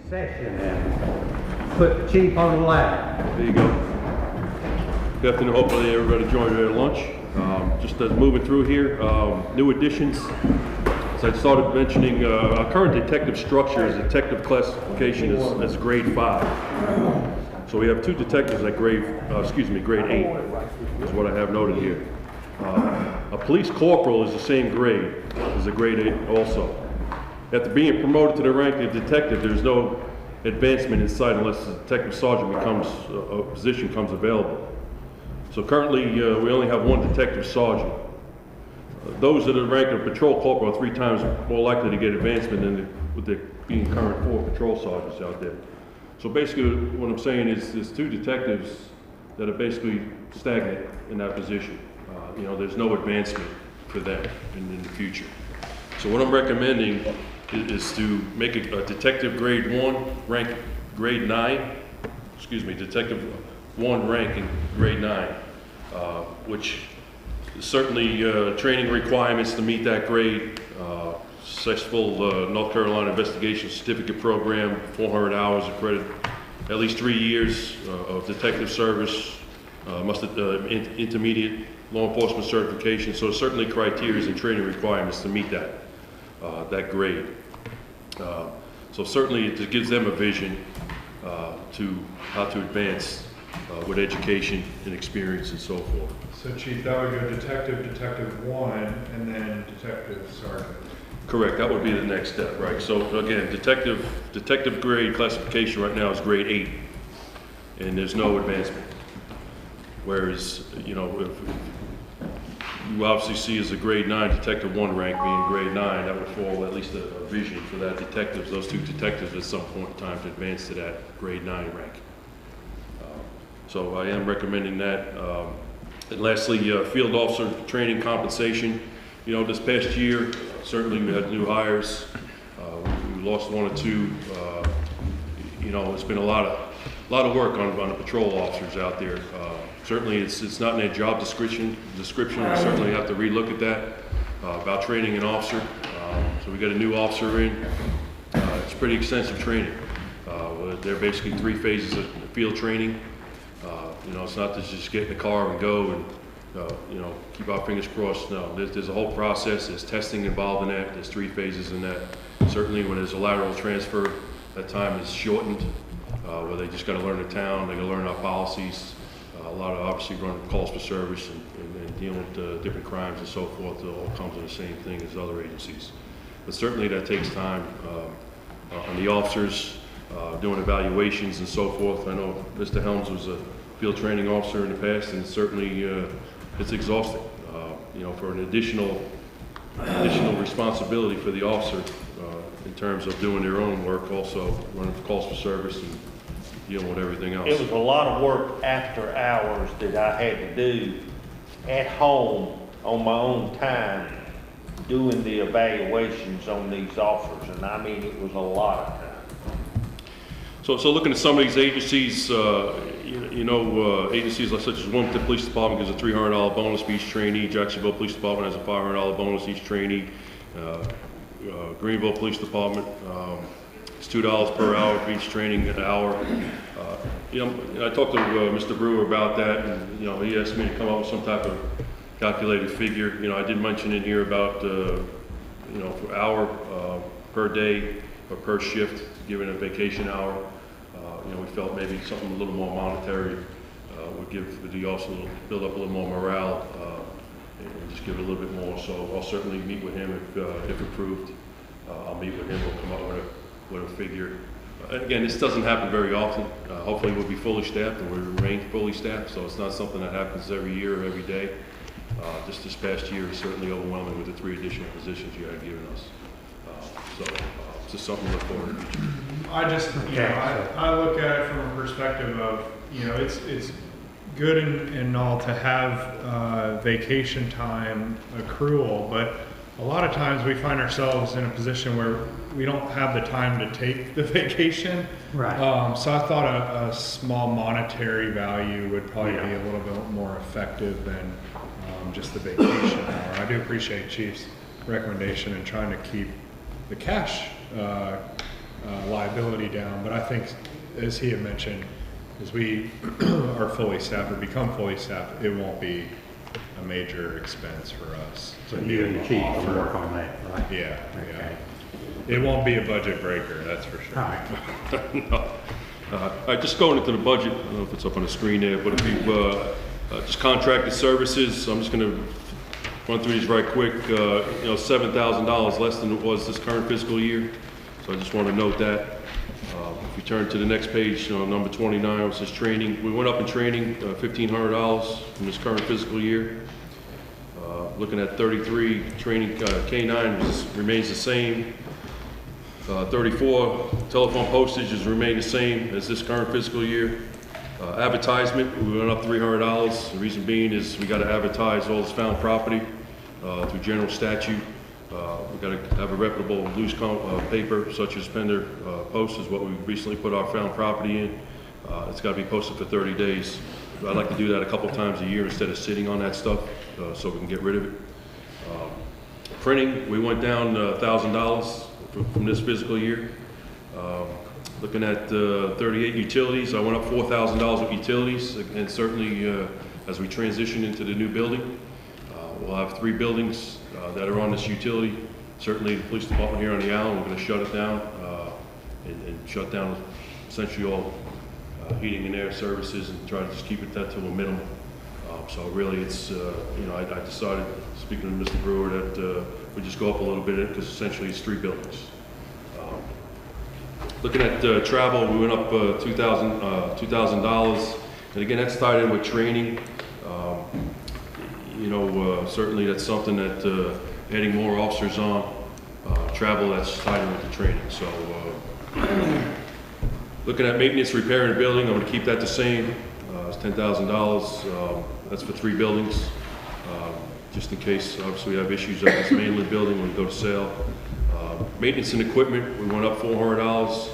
session and put the chief on the line. There you go. Good afternoon, hopefully everybody joined their lunch. Just moving through here, new additions. As I started mentioning, our current detective structure is detective classification is grade 5. So we have 2 detectives at grade 8, is what I have noted here. A police corporal is the same grade as a grade 8 also. After being promoted to the rank of detective, there's no advancement in sight unless the detective sergeant becomes, a position comes available. So currently, we only have 1 detective sergeant. Those that are ranked of patrol corporal are 3 times more likely to get advancement than with there being current 4 patrol sergeants out there. So basically, what I'm saying is there's 2 detectives that are basically stagnant in that position. You know, there's no advancement for them in the future. So what I'm recommending is to make a detective grade 1, rank grade 9, detective 1 ranking grade 9, which certainly training requirements to meet that grade, successful North Carolina investigation certificate program, 400 hours of credit, at least 3 years of detective service, intermediate law enforcement certification. So certainly criteria and training requirements to meet that grade. So certainly it gives them a vision to how to advance with education and experience and so forth. So Chief, that would go detective, detective 1, and then detective sergeant. Correct, that would be the next step, right? So again, detective grade classification right now is grade 8, and there's no advancement. Whereas, you know, if you obviously see as a grade 9 detective 1 rank being grade 9, that would fall at least a vision for that detectives, those 2 detectives at some point in time to advance to that grade 9 rank. So I am recommending that. And lastly, field officer training compensation. You know, this past year, certainly we had new hires. We lost 1 or 2. You know, it's been a lot of work on the patrol officers out there. Certainly, it's not in their job description. We certainly have to relook at that about training an officer. So we got a new officer in. It's pretty extensive training. They're basically 3 phases of field training. You know, it's not to just get in the car and go and you know, keep our fingers crossed. No, there's a whole process. There's testing involved in that. There's 3 phases in that. Certainly, when there's a lateral transfer, that time is shortened. Where they just got to learn the town. They got to learn our policies. A lot of obviously running calls for service and dealing with different crimes and so forth. It all comes to the same thing as other agencies. But certainly that takes time on the officers doing evaluations and so forth. I know Mr. Helms was a field training officer in the past, and certainly it's exhausting. You know, for an additional responsibility for the officer in terms of doing their own work, also running calls for service and dealing with everything else. It was a lot of work after hours that I had to do at home on my own time, doing the evaluations on these officers, and I mean, it was a lot of time. So looking at some of these agencies, agencies such as Wilmington Police Department gives a $300 bonus for each trainee. Jacksonville Police Department has a $500 bonus each trainee. Greenville Police Department, it's $2 per hour for each training an hour. You know, I talked to Mr. Brewer about that, and you know, he asked me to come up with some type of calculated figure. You know, I did mention in here about you know, for hour per day or per shift, given a vacation hour. You know, we felt maybe something a little more monetary would give the officer build up a little more morale and just give it a little bit more. So I'll certainly meet with him if approved. I'll meet with him. We'll come up with a figure. Again, this doesn't happen very often. Hopefully we'll be fully staffed, and we'll remain fully staffed, so it's not something that happens every year or every day. Just this past year is certainly overwhelming with the 3 additional positions you had given us. It's just something to look forward to the future. I just, you know, I look at it from a perspective of, you know, it's good and all to have vacation time accrual, but a lot of times we find ourselves in a position where we don't have the time to take the vacation. Right. So I thought a small monetary value would probably be a little bit more effective than just the vacation hour. I do appreciate Chief's recommendation in trying to keep the cash liability down. But I think, as he had mentioned, as we are fully staffed or become fully staffed, it won't be a major expense for us. So you and the chief will work on that, right? Yeah, Okay. yeah. It won't be a budget breaker, that's for sure. All right. No. All right, just going into the budget, I don't know if it's up on the screen there, but if you've just contracted services, I'm just going to run through these right quick. $7,000 less than it was this current fiscal year. So I just want to note that. If you turn to the next page, number 29, it says training. We went up in training, $1,500 from this current fiscal year. Looking at 33, training K9 remains the same. 34, telephone postage has remained the same as this current fiscal year. Advertisement, we went up $300. The reason being is we got to advertise all this found property through general statute. We got to have a reputable loose paper such as Pender Post is what we recently put our found property in. It's got to be posted for 30 days. I'd like to do that a couple times a year instead of sitting on that stuff so we can get rid of it. Printing, we went down $1,000 from this fiscal year. Looking at 38 utilities, I went up $4,000 with utilities, and certainly as we transition into the new building, we'll have 3 buildings that are on this utility. Certainly the police department here on the island, we're going to shut it down and shut down essentially all heating and air services and try to just keep it that to a minimum. So really it's, I decided, speaking to Mr. Brewer, that we just go up a little bit because essentially it's 3 buildings. Looking at travel, we went up $2,000. And again, that's tied in with training. Certainly that's something that adding more officers on, travel, that's tied in with the training. So looking at maintenance, repair, and building, I'm going to keep that the same. It's $10,000. That's for 3 buildings. Just in case, obviously, we have issues at this Medlin building when we go to sale. Maintenance and equipment, we went up $400.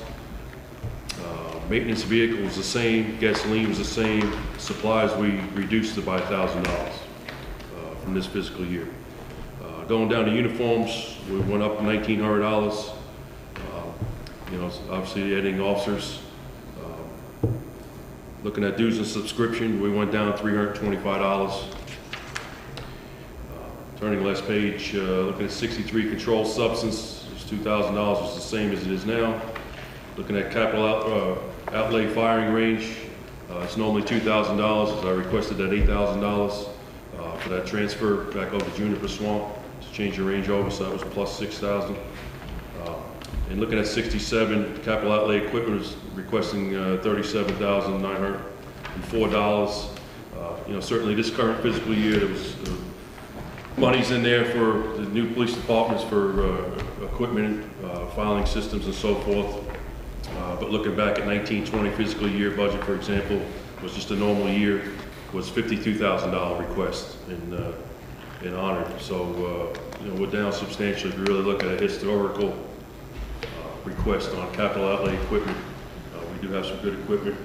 Maintenance vehicles the same, gasoline was the same. Supplies, we reduced it by $1,000 from this fiscal year. Going down to uniforms, we went up $1,900. Obviously adding officers. Looking at dues and subscription, we went down $325. Turning last page, looking at 63 controlled substance, it's $2,000, it's the same as it is now. Looking at capital outlay firing range, it's normally $2,000, as I requested that $8,000 for that transfer back over to Juniper Swamp to change the range over, so that was plus $6,000. And looking at 67, capital outlay equipment is requesting $37,904. Certainly this current fiscal year, there was money's in there for the new police departments for equipment, filing systems and so forth. But looking back at 19-20 fiscal year budget, for example, was just a normal year, was $52,000 request in honor. So, we're down substantially. If you really look at a historical request on capital outlay equipment, we do have some good equipment.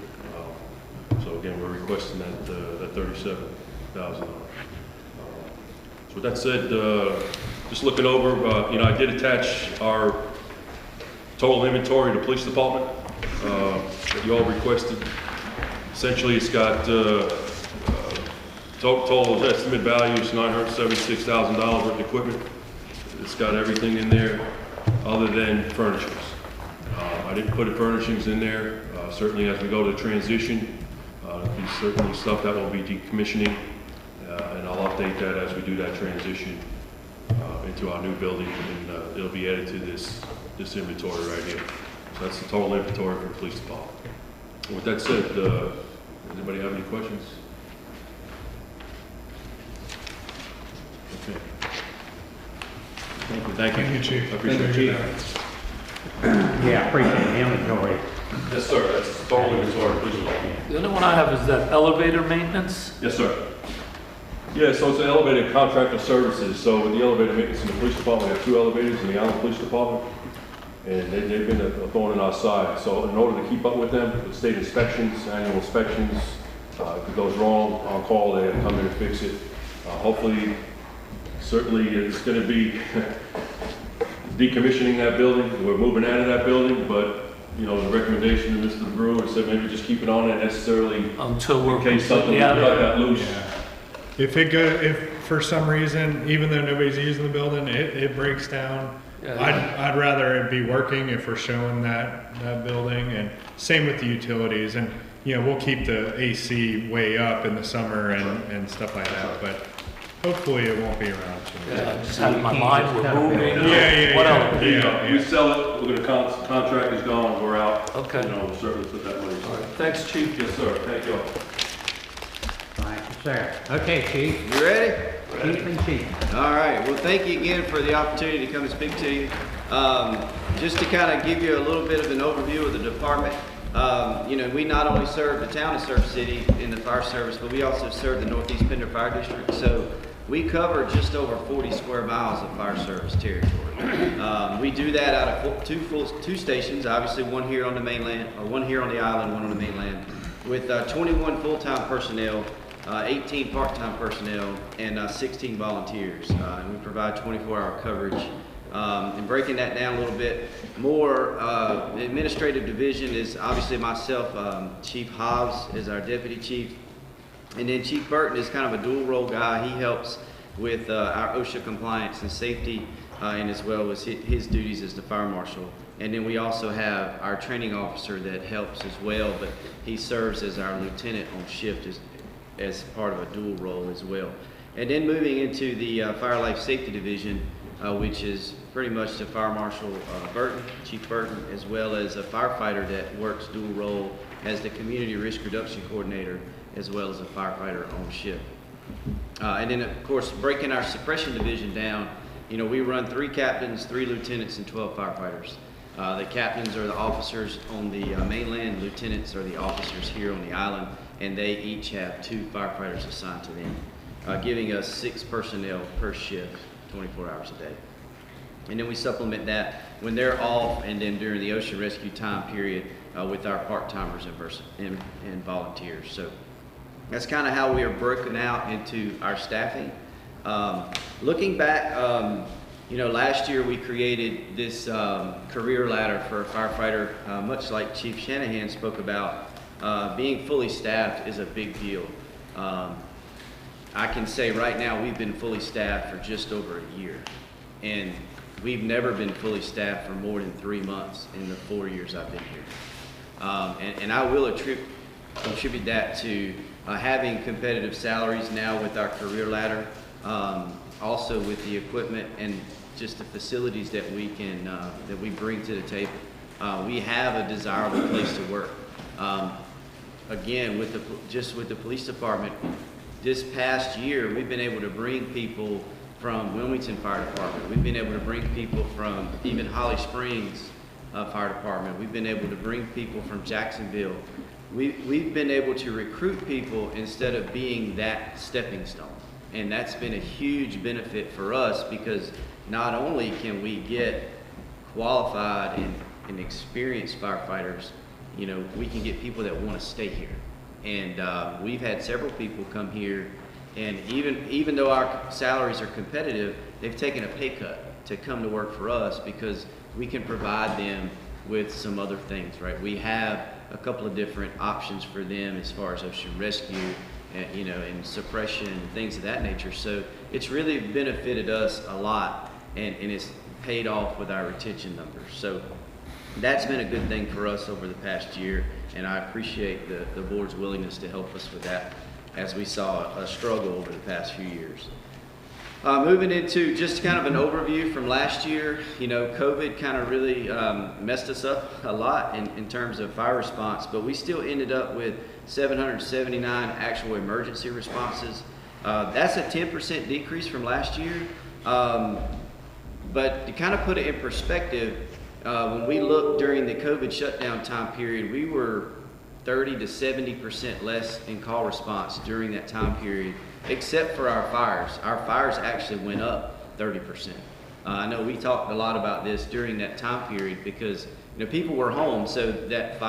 So again, we're requesting that $37,000. So with that said, just looking over, I did attach our total inventory to the police department that you all requested. Essentially, it's got total estimate value is $976,000 worth of equipment. It's got everything in there other than furnishings. I didn't put the furnishings in there. Certainly, as we go to transition, there'll be certainly stuff that will be decommissioning. And I'll update that as we do that transition into our new building, and it'll be added to this inventory right here. So that's the total inventory for the police department. And with that said, does anybody have any questions? Okay. Thank you, Chief. I appreciate it. Yeah, I appreciate the inventory. Yes, sir. That's the total inventory. Police department. The other one I have is that elevator maintenance. Yes, sir. Yeah, so it's an elevator contractor services. So with the elevator maintenance in the police department, we have 2 elevators in the Island Police Department, and they've been a thorn in our side. So in order to keep up with them, with state inspections, annual inspections, if it goes wrong on call, they have to come in and fix it. Hopefully, certainly it's going to be decommissioning that building. We're moving out of that building, but, you know, the recommendation of Mr. Brewer said maybe just keep it on there necessarily Until we're in case something completely out of got there. loose. If for some reason, even though nobody's using the building, it breaks down, Yeah. I'd rather it be working if we're showing that building, and same with the utilities. And, you know, we'll keep the AC way up in the summer and stuff like that, but hopefully it won't be around too much. Yeah, just having my mind, we're moving. Yeah, What else? We sell it, we're gonna, contract is gone, we're out. Okay. You know, we'll certainly put that money aside. Thanks, Chief. Yes, sir, thank you. Thank you, sir. Okay, Chief. You ready? Chief and Chief. All right, well, thank you again for the opportunity to come and speak to you. Just to kind of give you a little bit of an overview of the department, you know, we not only serve the town of Surf City in the fire service, but we also serve the Northeast Pender Fire District. So we cover just over 40 square miles of fire service territory. We do that out of two stations, obviously one here on the mainland, or one here on the island, one on the mainland, with 21 full-time personnel, 18 part-time personnel, and 16 volunteers. And we provide 24-hour coverage. And breaking that down a little bit more, the administrative division is obviously myself, Chief Hobbs is our deputy chief, and then Chief Burton is kind of a dual role guy. He helps with our OSHA compliance and safety, and as well as his duties as the fire marshal. And then we also have our training officer that helps as well, but he serves as our lieutenant on shift as part of a dual role as well. And then moving into the Fire Life Safety Division, which is pretty much the Fire Marshal Burton, Chief Burton, as well as a firefighter that works dual role as the Community Risk Reduction Coordinator, as well as a firefighter on shift. And then, of course, breaking our suppression division down, you know, we run 3 captains, 3 lieutenants, and 12 firefighters. The captains are the officers on the mainland, lieutenants are the officers here on the island, and they each have 2 firefighters assigned to them, giving us 6 personnel per shift, 24 hours a day. And then we supplement that when they're off and then during the ocean rescue time period with our part-timers and volunteers. So that's kind of how we are broken out into our staffing. Looking back, you know, last year we created this career ladder for a firefighter, much like Chief Shanahan spoke about. Being fully staffed is a big deal. I can say right now we've been fully staffed for just over a year, and we've never been fully staffed for more than 3 months in the 4 years I've been here. And I will attribute that to having competitive salaries now with our career ladder, also with the equipment and just the facilities that we can that we bring to the table. We have a desirable place to work. Again, with the police department, this past year we've been able to bring people from Wilmington Fire Department. We've been able to bring people from even Holly Springs Fire Department. We've been able to bring people from Jacksonville. We've been able to recruit people instead of being that stepping stone. And that's been a huge benefit for us, because not only can we get qualified and experienced firefighters, you know, we can get people that want to stay here. And we've had several people come here, and even though our salaries are competitive, they've taken a pay cut to come to work for us because we can provide them with some other things, right? We have a couple of different options for them as far as ocean rescue, you know, and suppression and things of that nature. So it's really benefited us a lot, and it's paid off with our retention numbers. So that's been a good thing for us over the past year, and I appreciate the board's willingness to help us with that as we saw a struggle over the past few years. Moving into just kind of an overview from last year, you know, COVID kind of really messed us up a lot in terms of fire response, but we still ended up with 779 actual emergency responses. That's a 10% decrease from last year, but to kind of put it in perspective, when we looked during the COVID shutdown time period, we were 30 to 70% less in call response during that time period, except for our fires. Our fires actually went up 30%. I know we talked a lot about this during that time period because, you know, people were home, so that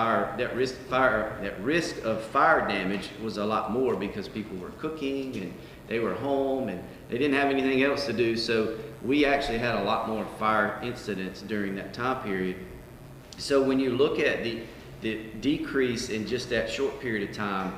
risk of fire damage was a lot more because people were cooking and they were home and they didn't have anything else to do. So we actually had a lot more fire incidents during that time period. So when you look at the decrease in just that short period of time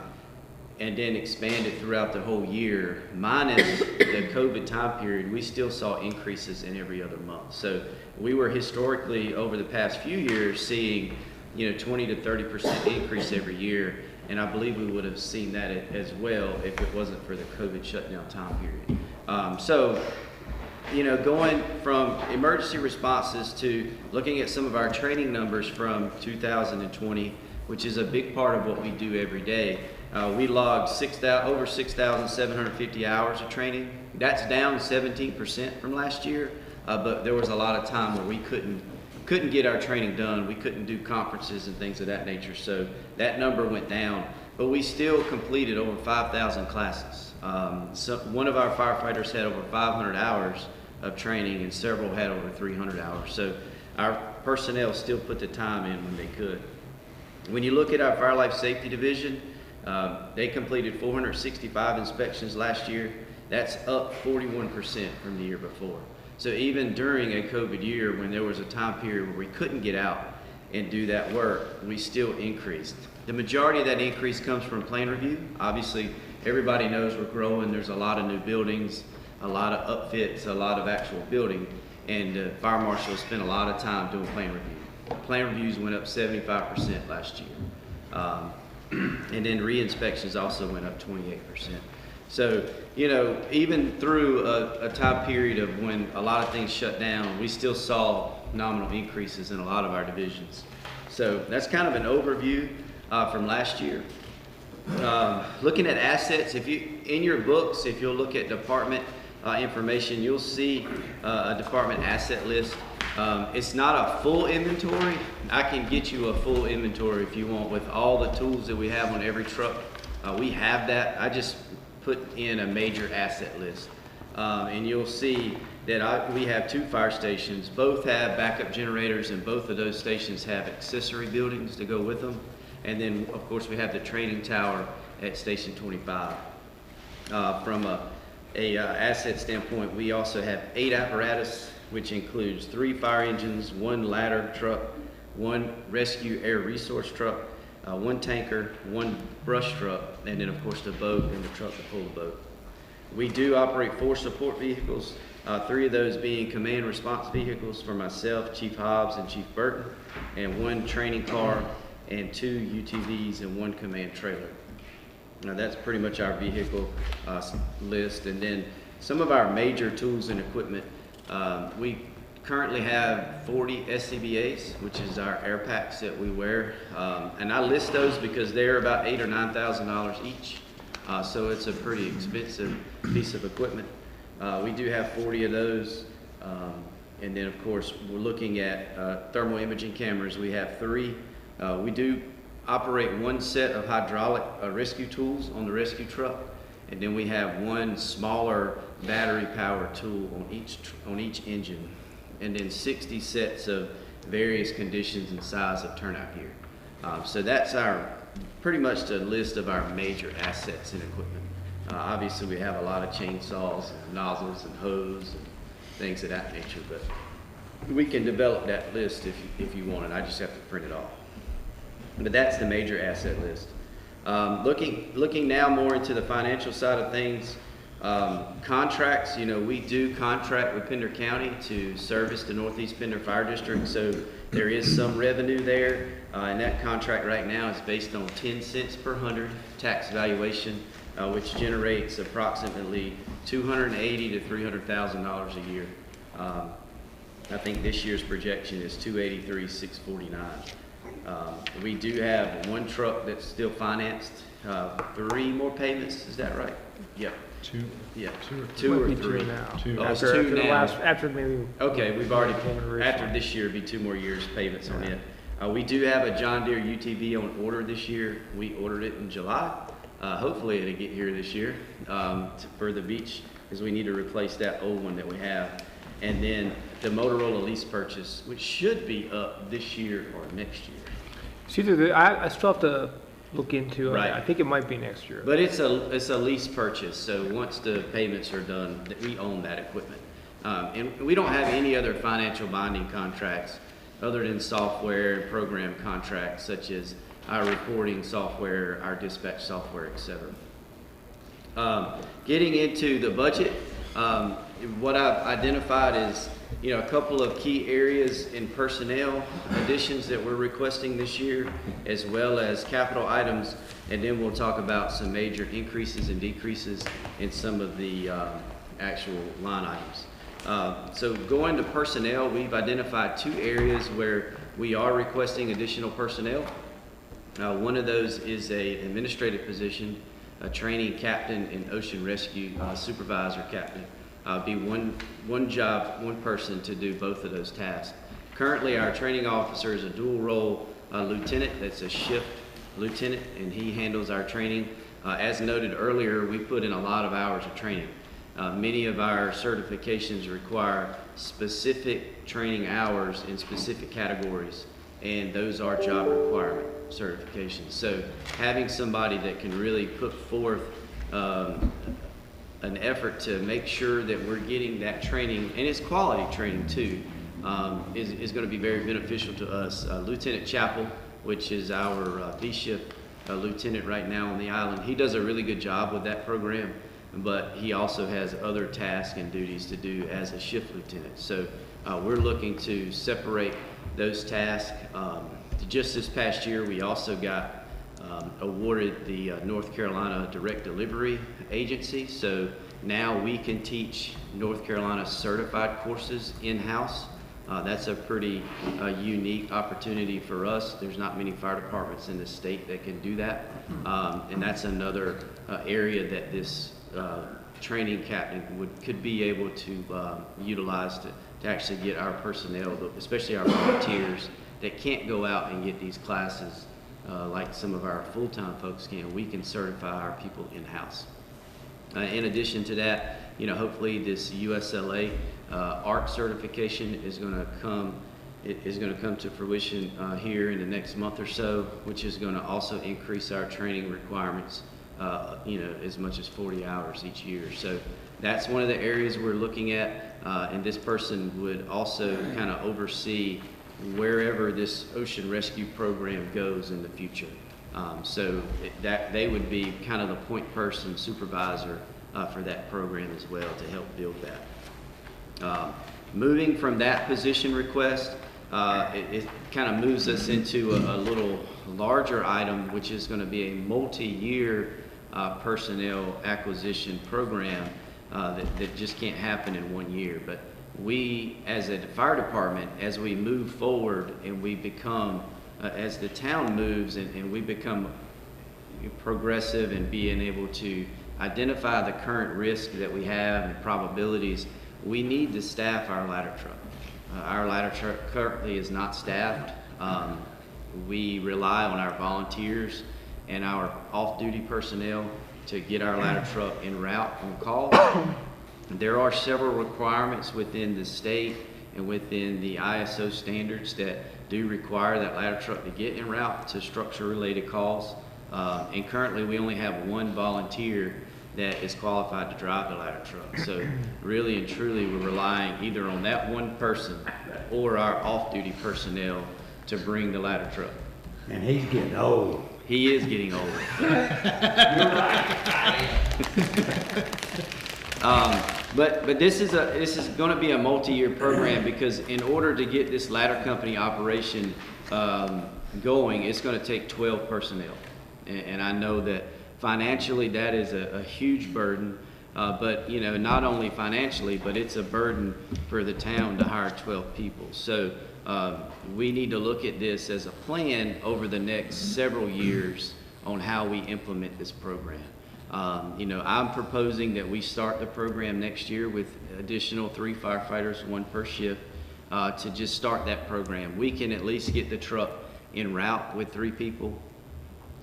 and then expanded throughout the whole year, minus the COVID time period, we still saw increases in every other month. So we were historically, over the past few years, seeing 20 to 30% increase every year. And I believe we would have seen that as well if it wasn't for the COVID shutdown time period. Going from emergency responses to looking at some of our training numbers from 2020, which is a big part of what we do every day. We logged over 6,750 hours of training. That's down 17% from last year, but there was a lot of time where we couldn't get our training done. We couldn't do conferences and things of that nature, so that number went down. But we still completed over 5,000 classes. So one of our firefighters had over 500 hours of training and several had over 300 hours. So our personnel still put the time in when they could. When you look at our Fire Life Safety Division, they completed 465 inspections last year. That's up 41% from the year before. So even during a COVID year, when there was a time period where we couldn't get out and do that work, we still increased. The majority of that increase comes from plan review. Obviously, everybody knows we're growing. There's a lot of new buildings, a lot of upfits, a lot of actual building, and fire marshals spent a lot of time doing plan review. Plan reviews went up 75% last year. And then re-inspections also went up 28%. So, even through a time period of when a lot of things shut down, we still saw nominal increases in a lot of our divisions. So that's kind of an overview from last year. Looking at assets, in your books, if you'll look at department information, you'll see a department asset list. It's not a full inventory. I can get you a full inventory if you want with all the tools that we have on every truck. We have that. I just put in a major asset list. And you'll see that we have 2 fire stations. Both have backup generators, and both of those stations have accessory buildings to go with them. And then, of course, we have the training tower at Station 25. From a asset standpoint, we also have 8 apparatus, which includes 3 fire engines, 1 ladder truck, 1 rescue air resource truck, 1 tanker, 1 brush truck, and then of course the boat and the truck to pull the boat. We do operate 4 support vehicles, 3 of those being command response vehicles for myself, Chief Hobbs, and Chief Burton, and 1 training car, and 2 UTVs, and 1 command trailer. Now that's pretty much our vehicle list. And then some of our major tools and equipment, we currently have 40 SCBAs, which is our air packs that we wear. And I list those because they're about $8,000 or $9,000 each. So it's a pretty expensive piece of equipment. We do have 40 of those. And then of course, we're looking at thermal imaging cameras. We have 3. We do operate 1 set of hydraulic rescue tools on the rescue truck. And then we have 1 smaller battery power tool on each engine. And then 60 sets of various conditions and size of turnout gear. So that's pretty much the list of our major assets and equipment. Obviously we have a lot of chainsaws and nozzles and hose and things of that nature, but we can develop that list if you want it. I just have to print it off. But that's the major asset list. Looking now more into the financial side of things, contracts, we do contract with Pender County to service the Northeast Pender Fire District, so there is some revenue there, and that contract right now is based on 10 cents per 100 tax valuation, which generates approximately $280,000 to $300,000 a year. I think this year's projection is $283,649. We do have 1 truck that's still financed, 3 more payments, is that right? Yep. 2. Yeah. 2 or 3 3 now. 2. Oh, After, it's 2 now. After maybe. Okay, we've already, after this year, it'll be 2 more years payments on it. We do have a John Deere UTV on order this year. We ordered it in July. Hopefully it'll get here this year for the beach, because we need to replace that old one that we have. And then the Motorola lease purchase, which should be up this year or next year. See, I still have to look into. Right. I think it might be next year. But it's a lease purchase, so once the payments are done, we own that equipment. And we don't have any other financial binding contracts other than software and program contracts such as our reporting software, our dispatch software, etc. Getting into the budget, what I've identified is a couple of key areas in personnel additions that we're requesting this year, as well as capital items, and then we'll talk about some major increases and decreases in some of the actual line items. So going to personnel, we've identified 2 areas where we are requesting additional personnel. One of those is an administrative position, a training captain and ocean rescue supervisor captain. Be one job, one person to do both of those tasks. Currently, our training officer is a dual role lieutenant. That's a shift lieutenant, and he handles our training. As noted earlier, we put in a lot of hours of training. Many of our certifications require specific training hours in specific categories, and those are job requirement certifications. So having somebody that can really put forth an effort to make sure that we're getting that training, and it's quality training too, is going to be very beneficial to us. Lieutenant Chappell, which is our B-shift lieutenant right now on the island, he does a really good job with that program, but he also has other tasks and duties to do as a shift lieutenant. So we're looking to separate those tasks. Just this past year, we also got awarded the North Carolina Direct Delivery Agency. So now we can teach North Carolina certified courses in-house. That's a pretty unique opportunity for us. There's not many fire departments in the state that can do that. And that's another area that this training captain could be able to utilize to actually get our personnel, especially our volunteers that can't go out and get these classes like some of our full-time folks can. We can certify our people in-house. In addition to that, hopefully this USLA ARC certification is going to come to fruition here in the next month or so, which is going to also increase our training requirements, as much as 40 hours each year. So that's one of the areas we're looking at, and this person would also kind of oversee wherever this ocean rescue program goes in the future. So that they would be kind of the point person supervisor for that program as well to help build that. Moving from that position request, it kind of moves us into a little larger item, which is going to be a multi-year personnel acquisition program that just can't happen in 1 year. But we, as a fire department, as we move forward and we become, as the town moves and we become progressive and being able to identify the current risk that we have and probabilities, we need to staff our ladder truck. Our ladder truck currently is not staffed. We rely on our volunteers and our off-duty personnel to get our ladder truck en route on call. There are several requirements within the state and within the ISO standards that do require that ladder truck to get en route to structure-related calls. And currently, we only have one volunteer that is qualified to drive the ladder truck. So really and truly, we're relying either on that one person or our off-duty personnel to bring the ladder truck. And he's getting old. He is getting old. But this is going to be a multi-year program, because in order to get this ladder company operation going, it's going to take 12 personnel. And I know that financially that is a huge burden, but not only financially, but it's a burden for the town to hire 12 people. So we need to look at this as a plan over the next several years on how we implement this program. I'm proposing that we start the program next year with additional 3 firefighters, 1 per shift, to just start that program. We can at least get the truck en route with 3 people,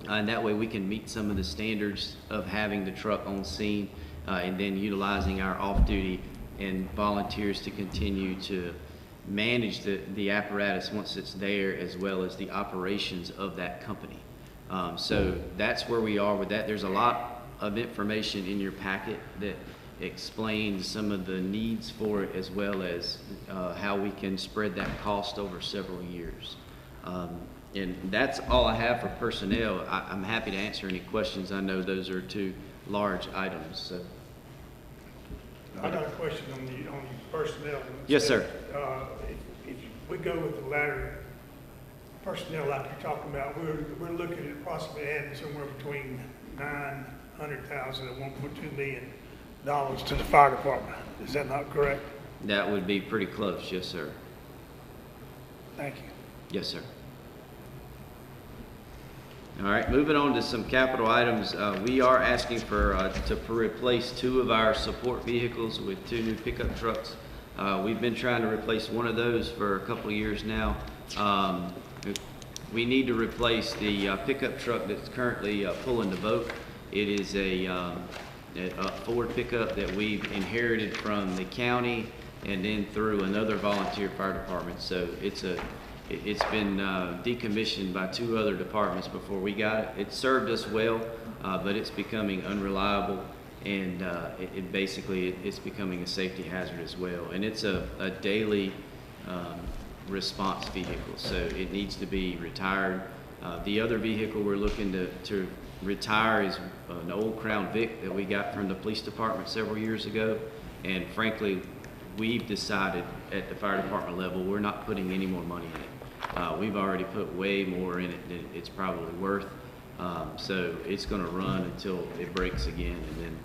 and that way we can meet some of the standards of having the truck on scene, and then utilizing our off-duty and volunteers to continue to manage the apparatus once it's there, as well as the operations of that company. So that's where we are with that. There's a lot of information in your packet that explains some of the needs for it, as well as how we can spread that cost over several years. And that's all I have for personnel. I'm happy to answer any questions. I know those are two large items. So. I got a question on the personnel. Yes, sir. If we go with the latter personnel like you're talking about, we're looking at possibly adding somewhere between $900,000 and $1.2 million to the fire department. Is that not correct? That would be pretty close, yes, sir. Thank you. Yes, sir. All right, moving on to some capital items. We are asking to replace 2 of our support vehicles with 2 new pickup trucks. We've been trying to replace one of those for a couple of years now. We need to replace the pickup truck that's currently pulling the boat. It is a Ford pickup that we've inherited from the county and then through another volunteer fire department. So it's been decommissioned by 2 other departments before we got it. It served us well, but it's becoming unreliable, and it's becoming a safety hazard as well. And it's a daily response vehicle, so it needs to be retired. The other vehicle we're looking to retire is an old Crown Vic that we got from the police department several years ago, and frankly, we've decided at the fire department level we're not putting any more money in it. We've already put way more in it than it's probably worth, so it's going to run until it breaks again, and then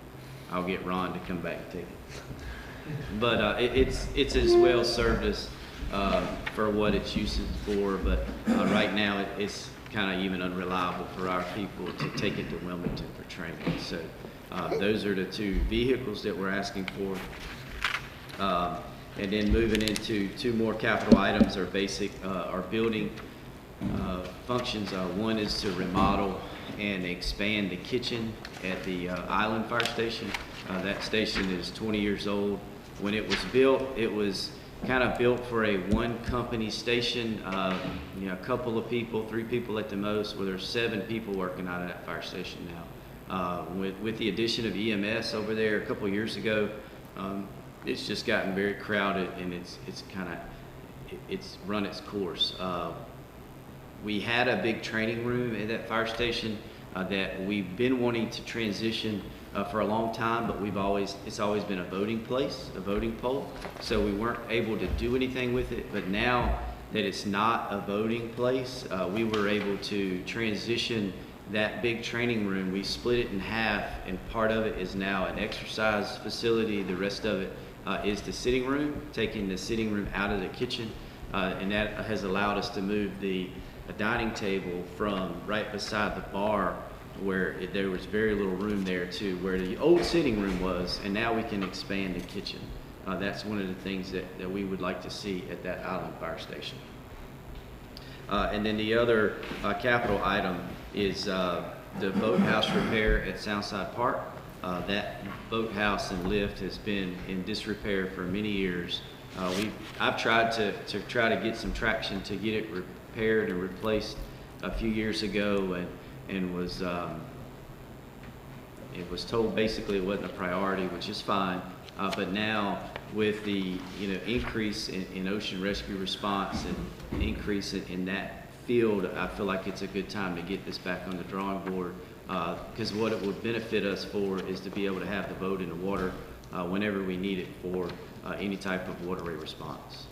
I'll get Ron to come back and take it. But it's as well served us for what it's used for, but right now it's kind of even unreliable for our people to take it to Wilmington for training. So those are the 2 vehicles that we're asking for. And then moving into 2 more capital items, are building functions. One is to remodel and expand the kitchen at the Island Fire Station. That station is 20 years old. When it was built, it was kind of built for a one-company station. A couple of people, 3 people at the most, where there's 7 people working out of that fire station now. With the addition of EMS over there a couple of years ago, it's just gotten very crowded, and it's run its course. We had a big training room at that fire station that we've been wanting to transition for a long time, but it's always been a voting place, a voting poll. So we weren't able to do anything with it, but now that it's not a voting place, we were able to transition that big training room. We split it in half, and part of it is now an exercise facility. The rest of it is the sitting room, taking the sitting room out of the kitchen, and that has allowed us to move the dining table from right beside the bar, where there was very little room there, to where the old sitting room was, and now we can expand the kitchen. That's one of the things that we would like to see at that Island Fire Station. And then the other capital item is the boathouse repair at Soundside Park. That boathouse and lift has been in disrepair for many years. I've tried to get some traction to get it repaired and replaced a few years ago, and was it was told basically it wasn't a priority, which is fine. But now with the increase in ocean rescue response and increase in that field, I feel like it's a good time to get this back on the drawing board, because what it would benefit us for is to be able to have the boat in the water whenever we need it for any type of waterway response.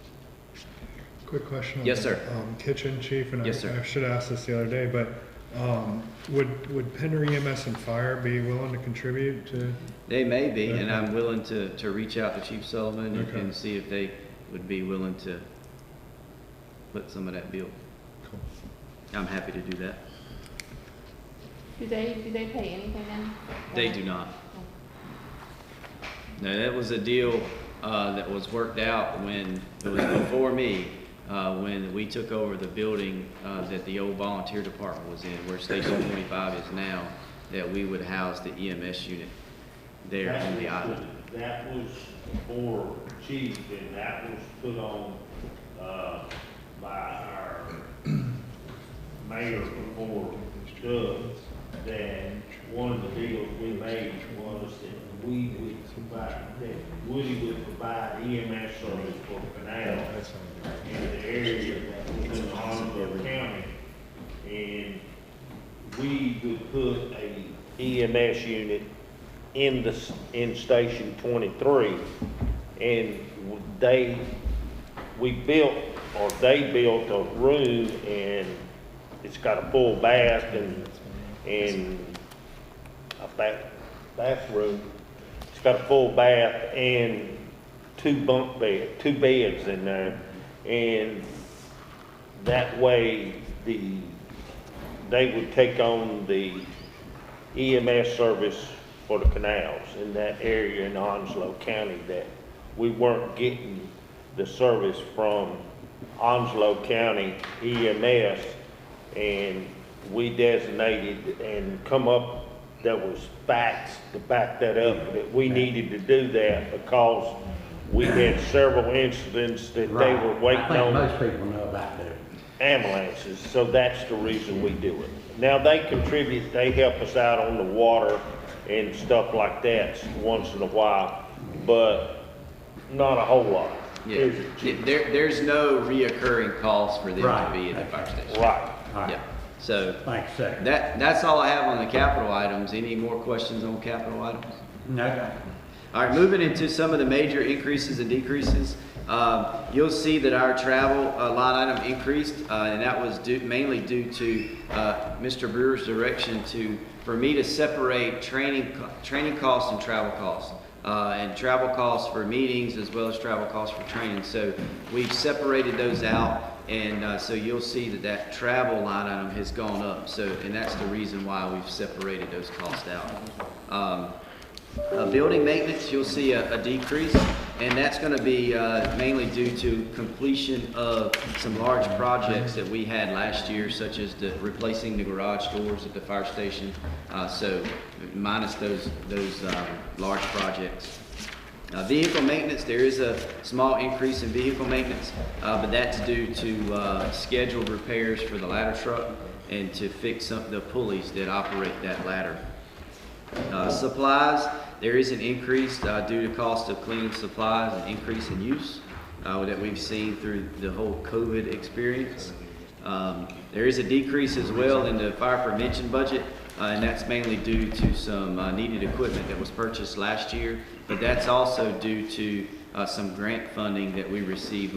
Quick question on Yes, sir. Kitchen, Chief, and Yes, sir. I should have asked this the other day, but would Pender EMS and Fire be willing to contribute to? They may be, and I'm willing to reach out to Chief Sullivan Okay. and see if they would be willing to put some of that bill. Cool. I'm happy to do that. Do they pay anything in? They do not. No, that was a deal that was worked out when it was before me, when we took over the building that the old volunteer department was in, where Station 25 is now, that we would house the EMS unit there on the island. That was for Chief, and that was put on by our mayor before does, that one of the deals we made was that we would provide, that Woody would provide EMS service for canal in the area that was in Onslow County. And we would put a EMS unit in Station 23, and they built a room, and it's got a full bath and a bathroom. It's got a full bath and two beds in there, and that way they would take on the EMS service for the canals in that area in Onslow County, that we weren't getting the service from Onslow County EMS, and we designated and come up, there was facts to back that up, that we needed to do that because we had several incidents that they were waiting I think on. most people know about that. Ambulances, so that's the reason we do it. Now, they contribute, they help us out on the water and stuff like that once in a while, but not a whole lot. Yeah, there's no reoccurring cost for them to be at the fire station. Right. Yeah, so. Thanks, sir. That's all I have on the capital items. Any more questions on capital items? No. All right, moving into some of the major increases and decreases. You'll see that our travel line item increased, and that was mainly due to Mr. Brewer's direction for me to separate training costs and travel costs. And travel costs for meetings as well as travel costs for training. So we've separated those out, and so you'll see that travel line item has gone up. So, and that's the reason why we've separated those costs out. Building maintenance, you'll see a decrease, and that's going to be mainly due to completion of some large projects that we had last year, such as replacing the garage doors at the fire station. So minus those large projects. Vehicle maintenance, there is a small increase in vehicle maintenance, but that's due to scheduled repairs for the ladder truck and to fix some of the pulleys that operate that ladder. Supplies, there is an increase due to cost of cleaning supplies and increase in use that we've seen through the whole COVID experience. There is a decrease as well in the fire prevention budget, and that's mainly due to some needed equipment that was purchased last year, but that's also due to some grant funding that we received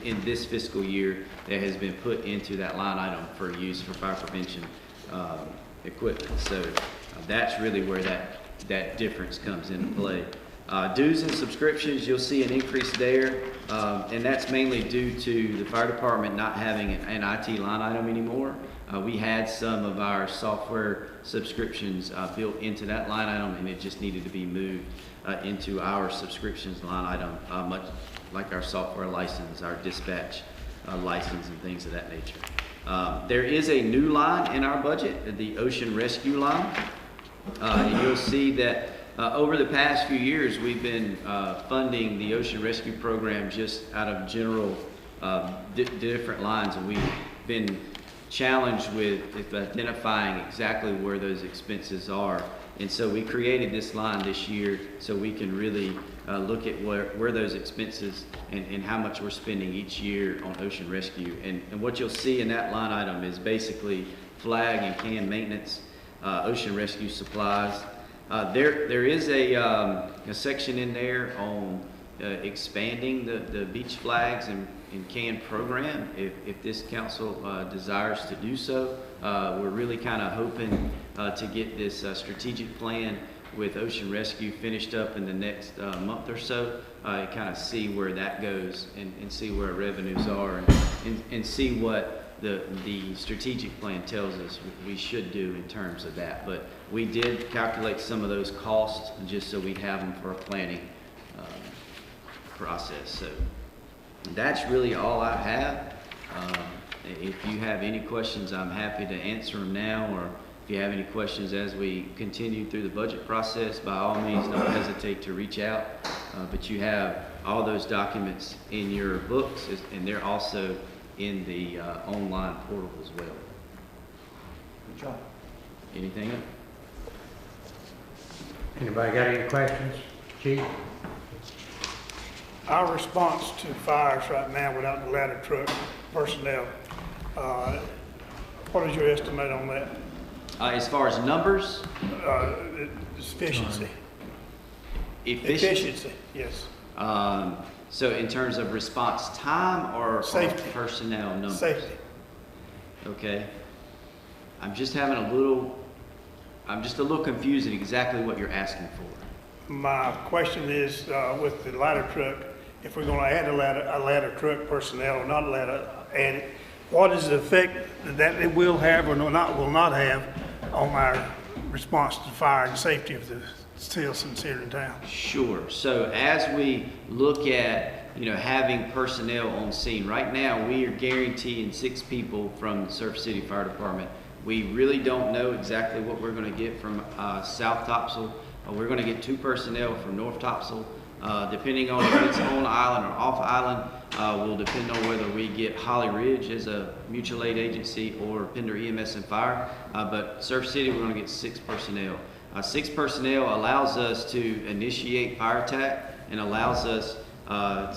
in this fiscal year that has been put into that line item for use for fire prevention equipment. So that's really where that difference comes into play. Dues and subscriptions, you'll see an increase there, and that's mainly due to the fire department not having an IT line item anymore. We had some of our software subscriptions built into that line item, and it just needed to be moved into our subscriptions line item, much like our software license, our dispatch license, and things of that nature. There is a new line in our budget, the ocean rescue line. And you'll see that over the past few years, we've been funding the ocean rescue program just out of general different lines, and we've been challenged with identifying exactly where those expenses are. And so we created this line this year so we can really look at where those expenses and how much we're spending each year on ocean rescue. And what you'll see in that line item is basically flag and can maintenance, ocean rescue supplies. There is a section in there on expanding the beach flags and can program if this council desires to do so. We're really kind of hoping to get this strategic plan with ocean rescue finished up in the next month or so, kind of see where that goes and see where our revenues are and see what the strategic plan tells us we should do in terms of that. But we did calculate some of those costs just so we have them for a planning process. So that's really all I have. If you have any questions, I'm happy to answer them now, or if you have any questions as we continue through the budget process, by all means, don't hesitate to reach out. But you have all those documents in your books, and they're also in the online portal as well. Good job. Anything else? Anybody got any questions, Chief? Our response to fires right now without the ladder truck personnel, what is your estimate on that? As far as numbers? Efficiency. Efficiency? Yes. So in terms of response time or Safety. Personnel numbers? Safety. Okay. I'm just a little confused at exactly what you're asking for. My question is, with the ladder truck, if we're gonna add a ladder truck personnel or not add it, what is the effect that it will have or will not have on our response to fire and safety of the citizens here in town? Sure. So as we look at, having personnel on scene, right now we are guaranteeing 6 people from the Surf City Fire Department. We really don't know exactly what we're going to get from South Topsail. We're going to get 2 personnel from North Topsail. Depending on if it's on island or off island, will depend on whether we get Holly Ridge as a mutual aid agency or Pender EMS and Fire. But Surf City, we're going to get 6 personnel. 6 personnel allows us to initiate fire attack and allows us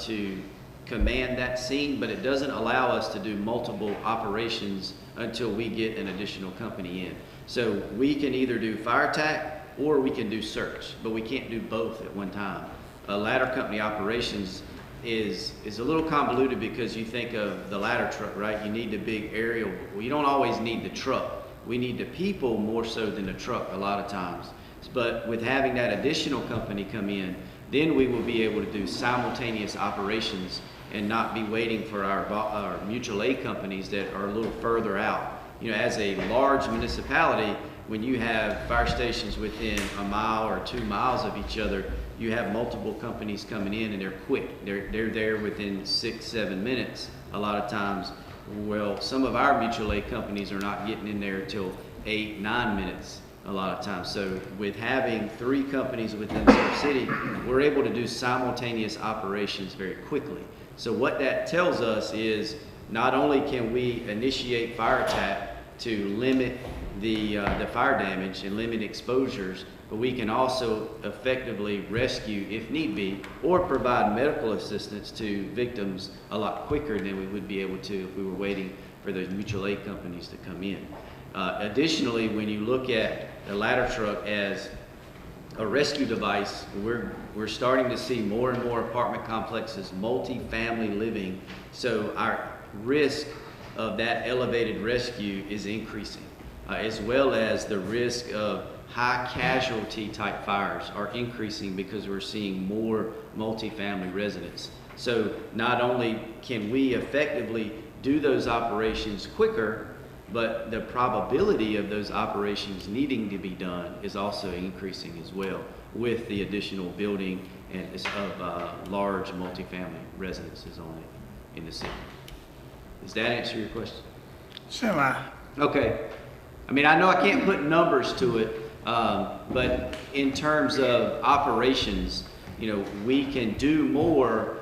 to command that scene, but it doesn't allow us to do multiple operations until we get an additional company in. So we can either do fire attack or we can do search, but we can't do both at one time. Ladder company operations is a little convoluted because you think of the ladder truck, right? You need the big aerial. Well, you don't always need the truck. We need the people more so than the truck a lot of times. But with having that additional company come in, then we will be able to do simultaneous operations and not be waiting for our mutual aid companies that are a little further out. As a large municipality, when you have fire stations within a mile or 2 miles of each other, you have multiple companies coming in and they're quick. They're there within 6-7 minutes a lot of times. Well, some of our mutual aid companies are not getting in there until 8-9 minutes a lot of times. So with having 3 companies within Surf City, we're able to do simultaneous operations very quickly. So what that tells us is not only can we initiate fire attack to limit the fire damage and limit exposures, but we can also effectively rescue if need be or provide medical assistance to victims a lot quicker than we would be able to if we were waiting for those mutual aid companies to come in. Additionally, when you look at the ladder truck as a rescue device, we're starting to see more and more apartment complexes, multi-family living, so our risk of that elevated rescue is increasing, as well as the risk of high casualty type fires are increasing because we're seeing more multi-family residents. So not only can we effectively do those operations quicker, but the probability of those operations needing to be done is also increasing as well with the additional building and of large multifamily residences on it in the city. Does that answer your question? Semi. Okay. I mean, I know I can't put numbers to it, but in terms of operations, we can do more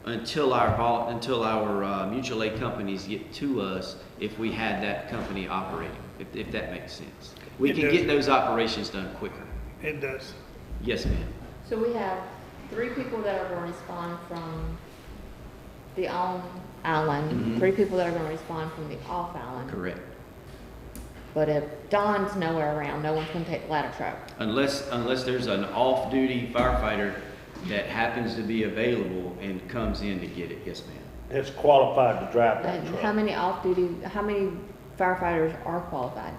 until our mutual aid companies get to us if we had that company operating, if that makes sense. We can get those operations done quicker. It does. Yes, ma'am. So we have 3 people that are going to respond from the on island, 3 people that are going to respond from the off island. Correct. But if Don's nowhere around, no one's going to take the ladder truck. Unless there's an off-duty firefighter that happens to be available and comes in to get it. Yes, ma'am. That's qualified to drive that And truck. how many firefighters are qualified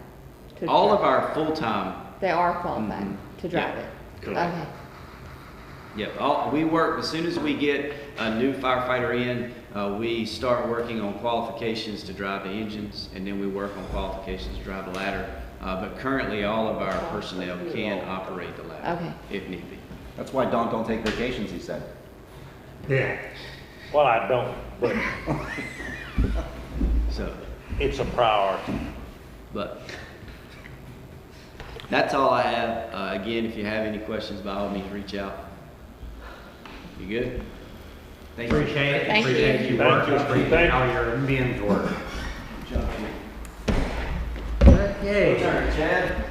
to All drive? of our full-time. They are qualified to drive Yeah, it? correct. Okay. Yep, we work, as soon as we get a new firefighter in, we start working on qualifications to drive the engines, and then we work on qualifications to drive the ladder. But currently, all of our personnel can operate the ladder, Okay. if need be. That's why don't take vacations, he said. Yeah. Well, I don't, but So, it's a priority. but that's all I have. Again, if you have any questions, by all means, reach out. You good? Thank you. Appreciate it. Thank you. Appreciate you Thank working, you. appreciate Thank all your men's work. Good job. Yay. Chad.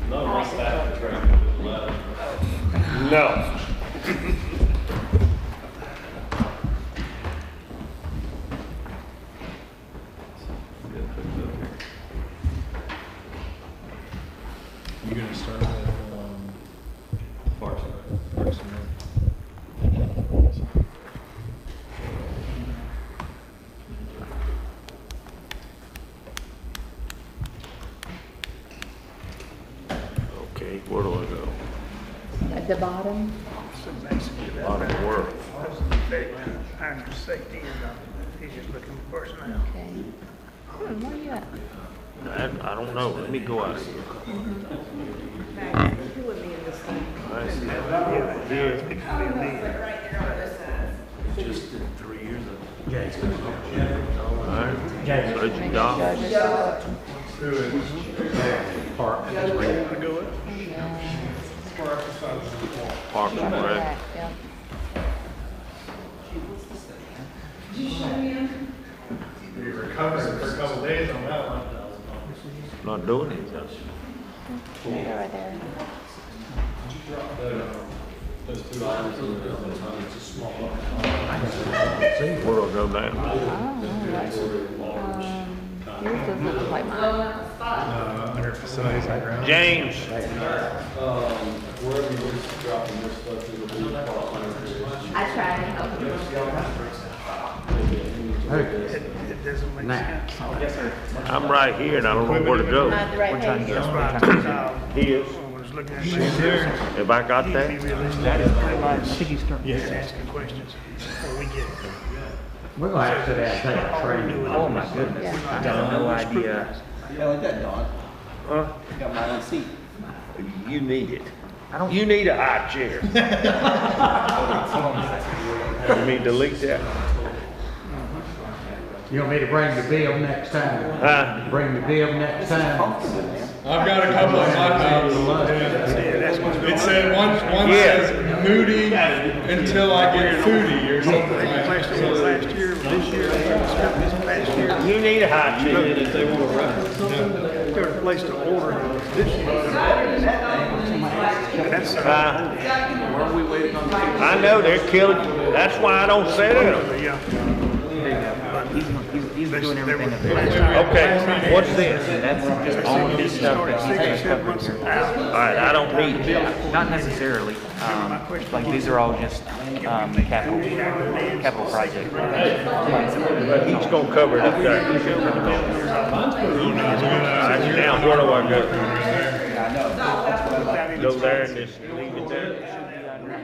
No, my staff is ready to do the letter. No. You gonna start with, Parks and Rec? Okay, where do I go? At the bottom? Bottom where? Iron safety and he's just looking for personnel. Okay. Where you at? I don't know. Let me go out here. Just did 3 years of. Alright. So it's your dog. Park and Rec. Yep. We recovered for a couple days on that one. Not doing anything. They're right there. Those 2 items in the Where do I go now? Yours doesn't look like mine. Under facilities background. James. wherever you're dropping your stuff, it'll be part-time. I tried to help you. It doesn't make sense. Yes, sir. I'm right here and I don't know where to go. Not the right page. That's why I took out. He is. Was looking at Have I got that? That is pretty much. Yes. Asking questions before we get it. We're gonna have to take a training. Oh my goodness, I had no idea. Yeah, like that, Don. Huh? Got my own seat. You need it. You need a high chair. You mean delete that? You want me to bring the bill next time? Huh? Bring the bill next time? I've got a couple of my notes. It said, one says moody until I get foodie or something like that. Last year, this year, this past year. You need a high chair. If they want to reference something, go to place to order this year. That's, Where are we waiting on? I know, they're killing you. That's why I don't set it up. yeah. He's doing everything up there. Okay, what's this? That's just all of his stuff that he's got covered here. All right, I don't need it. Not necessarily. Like these are all just capital projects. But he's gonna cover it up there. Now, where do I go? Go there and just leave it there?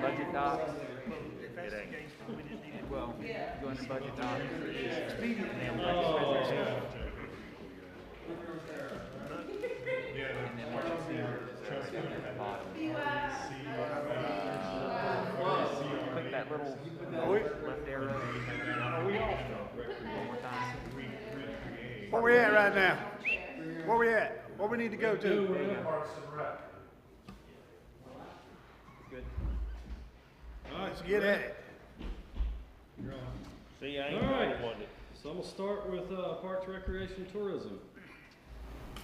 Budget doc. Well, go into budget doc. And then budget presentation. And then what you see at the bottom. Click that little left arrow. One more time. Where we at right now? Where we at? Where we need to go to? Good. All right, let's get at it. See, I ain't All right. one. So I'm gonna start with Parks, Recreation, and Tourism.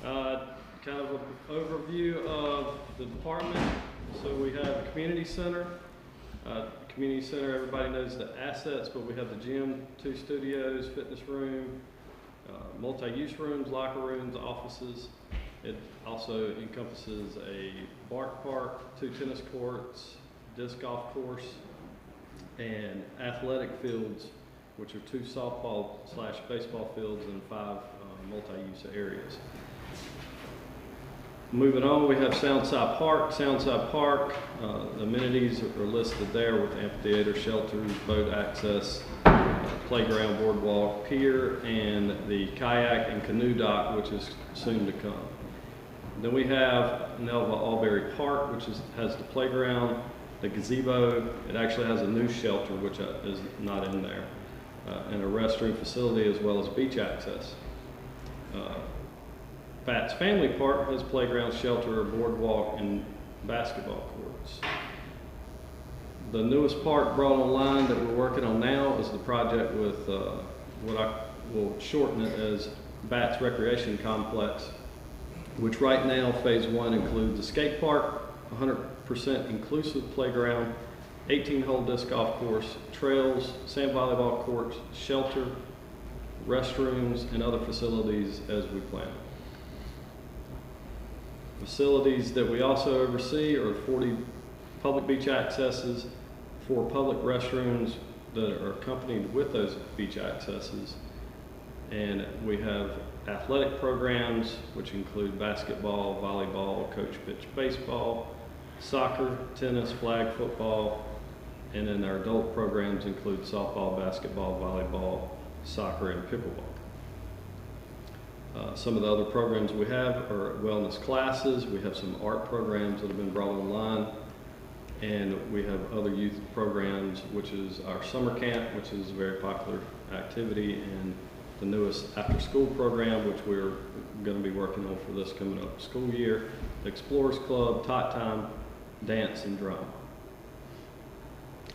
Kind of an overview of the department. So we have the community center. Community center, everybody knows the assets, but we have the gym, 2 studios, fitness room, multi-use rooms, locker rooms, offices. It also encompasses a park, 2 tennis courts, disc golf course, and athletic fields, which are 2 softball/baseball fields and 5 multi-use areas. Moving on, we have Soundside Park. Soundside Park, the amenities are listed there with amphitheater, shelters, boat access, playground, boardwalk, pier, and the kayak and canoe dock, which is soon to come. Then we have Nelva Alberry Park, which has the playground, the gazebo. It actually has a new shelter, which is not in there, and a restroom facility as well as beach access. Fats Family Park has playground, shelter, boardwalk, and basketball courts. The newest park brought online that we're working on now is the project with what I will shorten it as Bats Recreation Complex which right now, phase 1 includes a skate park, 100% inclusive playground, 18-hole disc golf course, trails, sand volleyball courts, shelter, restrooms, and other facilities as we plan. Facilities that we also oversee are 40 public beach accesses, 4 public restrooms that are accompanied with those beach accesses, and we have athletic programs which include basketball, volleyball, coach pitch baseball, soccer, tennis, flag football, and then our adult programs include softball, basketball, volleyball, soccer, and pickleball. Some of the other programs we have are wellness classes. We have some art programs that have been brought online, and we have other youth programs, which is our summer camp, which is a very popular activity, and the newest after-school program, which we're going to be working on for this coming up school year, the Explorers Club, Tot Time, dance, and drum.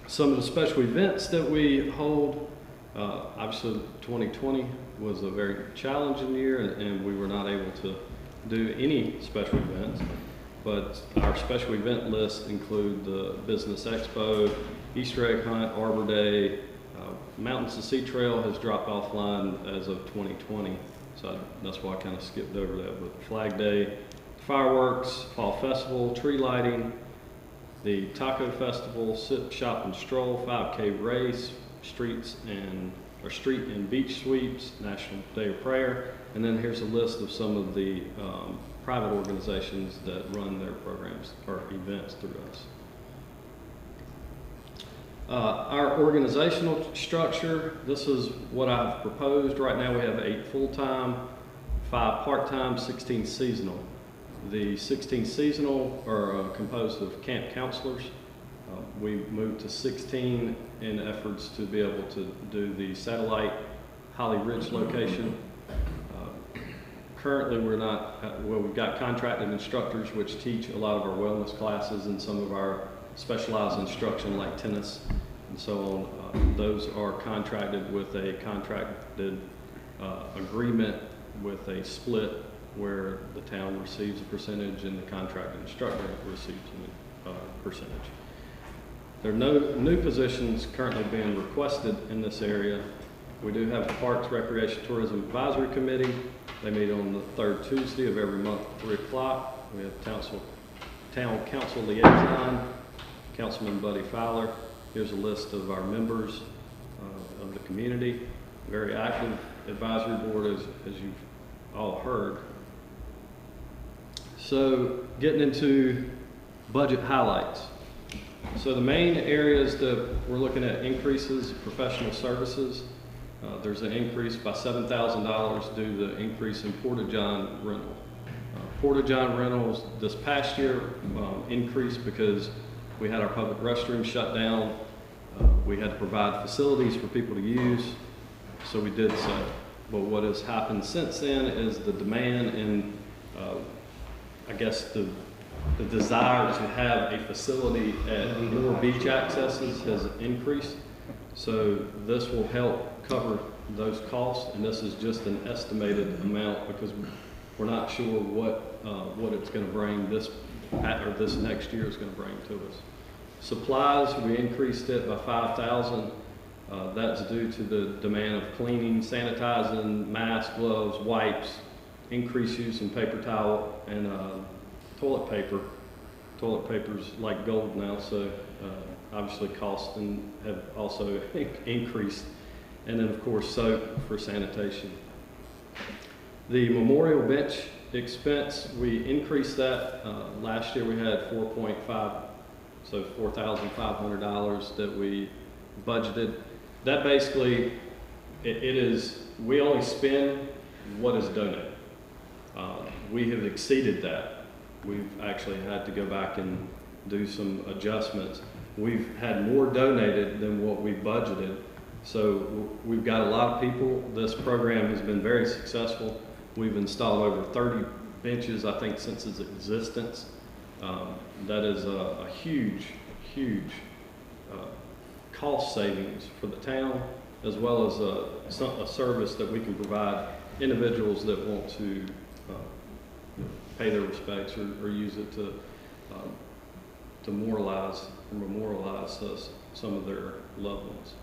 Some of the special events that we hold, obviously 2020 was a very challenging year, and we were not able to do any special events, but our special event list include the Business Expo, Easter egg hunt, Arbor Day. Mountains to Sea Trail has dropped offline as of 2020, so that's why I kind of skipped over that. But Flag Day, fireworks, Fall Festival, tree lighting, the Taco Festival, Sip, Shop, and Stroll, 5K race, street and beach sweeps, National Day of Prayer, and then here's a list of some of the private organizations that run their programs or events through us. Our organizational structure, this is what I've proposed. Right now we have 8 full-time, 5 part-time, 16 seasonal. The 16 seasonal are composed of camp counselors. We moved to 16 in efforts to be able to do the satellite Holly Ridge location. Currently we've got contracted instructors which teach a lot of our wellness classes and some of our specialized instruction like tennis and so on. Those are contracted with a contracted agreement with a split where the town receives a percentage and the contracted instructor receives a percentage. There are no new positions currently being requested in this area. We do have the Parks, Recreation, Tourism Advisory Committee. They meet on the 3rd Tuesday of every month at 3 o'clock. We have Town Council Liaison, Councilman Buddy Fowler. Here's a list of our members of the community. Very active advisory board, as you've all heard. So getting into budget highlights. So the main areas that we're looking at increases, professional services. There's an increase by $7,000 due to the increase in Porta-John rental. Porta-John rentals this past year increased because we had our public restroom shut down. We had to provide facilities for people to use, so we did so. But what has happened since then is the demand and I guess the desire to have a facility at more beach accesses has increased. So this will help cover those costs, and this is just an estimated amount because we're not sure what it's going to bring this next year is going to bring to us. Supplies, we increased it by $5,000. That's due to the demand of cleaning, sanitizing, masks, gloves, wipes, increased use in paper towel and toilet paper. Toilet paper's like gold now, so obviously costs have also increased. And then of course soap for sanitation. The memorial bench expense, we increased that. Last year we had $4,500 that we budgeted. That basically, we only spend what is donated. We have exceeded that. We've actually had to go back and do some adjustments. We've had more donated than what we budgeted. So we've got a lot of people. This program has been very successful. We've installed over 30 benches, I think, since its existence. That is a huge cost savings for the town, as well as a service that we can provide individuals that want to pay their respects or use it to memorialize some of their loved ones.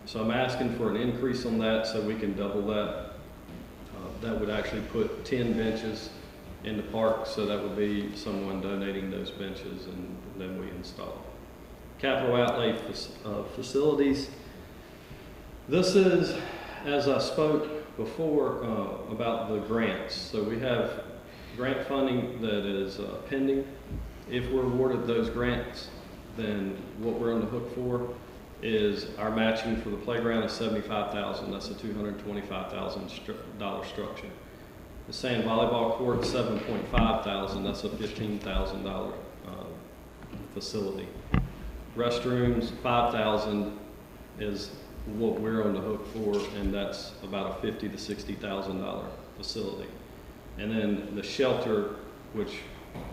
So I'm asking for an increase on that so we can double that. That would actually put 10 benches in the park, so that would be someone donating those benches and then we install. Capital outlay facilities. This is, as I spoke before about the grants. So we have grant funding that is pending. If we're awarded those grants, then what we're on the hook for is our matching for the playground is $75,000. That's a $225,000 structure. The sand volleyball court, $7,500. That's a $15,000 facility. Restrooms, $5,000 is what we're on the hook for, and that's about a $50,000 to $60,000 facility. And then the shelter, which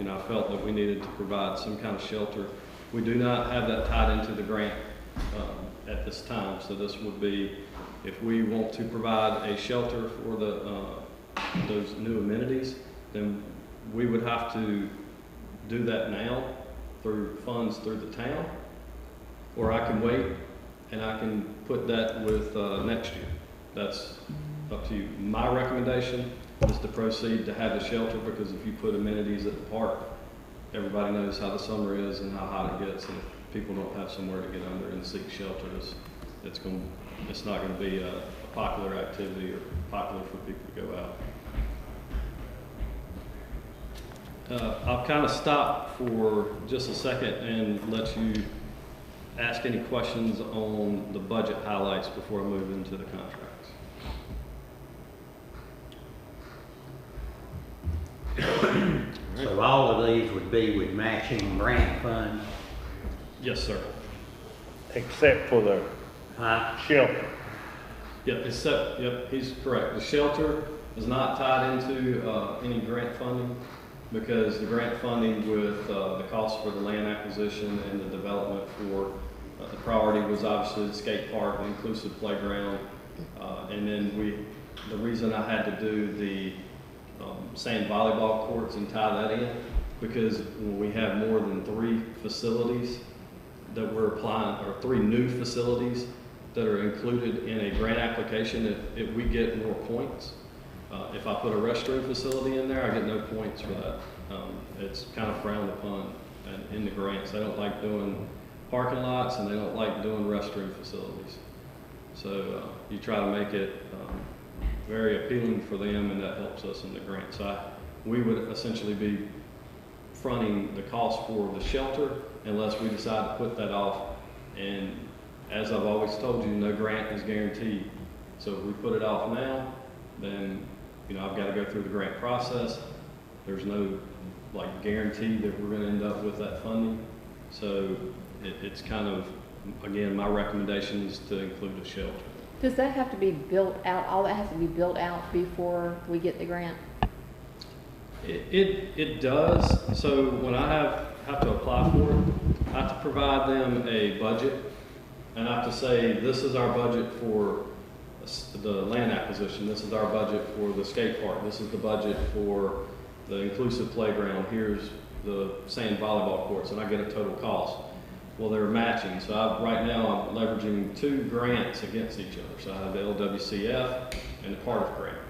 I felt that we needed to provide some kind of shelter. We do not have that tied into the grant at this time. So this would be, if we want to provide a shelter for those new amenities, then we would have to do that now through funds through the town, or I can wait and I can put that with next year. That's up to you. My recommendation is to proceed to have the shelter, because if you put amenities at the park, everybody knows how the summer is and how hot it gets, and if people don't have somewhere to get under and seek shelter, it's not going to be a popular activity or popular for people to go out. I'll kind of stop for just a second and let you ask any questions on the budget highlights before I move into the contracts. So all of these would be with matching grant funds? Yes, sir. Except for the shelter. Yep, he's correct. The shelter is not tied into any grant funding, because the grant funding with the cost for the land acquisition and the development for the priority was obviously the skate park, the inclusive playground, and then the reason I had to do the sand volleyball courts and tie that in, because when we have more than 3 facilities that we're applying, or 3 new facilities that are included in a grant application, if we get more points. If I put a restroom facility in there, I get no points for that. It's kind of frowned upon in the grants. They don't like doing parking lots, and they don't like doing restroom facilities. So you try to make it very appealing for them, and that helps us in the grant. So we would essentially be fronting the cost for the shelter unless we decide to put that off. And as I've always told you, no grant is guaranteed. So if we put it off now, then I've got to go through the grant process. There's no guarantee that we're going to end up with that funding. So it's kind of, again, my recommendation is to include a shelter. Does that have to be built out? All that has to be built out before we get the grant? It does. So when I have to apply for it, I have to provide them a budget, and I have to say, this is our budget for the land acquisition, this is our budget for the skate park, this is the budget for the inclusive playground, here's the sand volleyball courts, and I get a total cost. Well, they're matching, so right now I'm leveraging 2 grants against each other. So I have the LWCF and the Cardiff grant.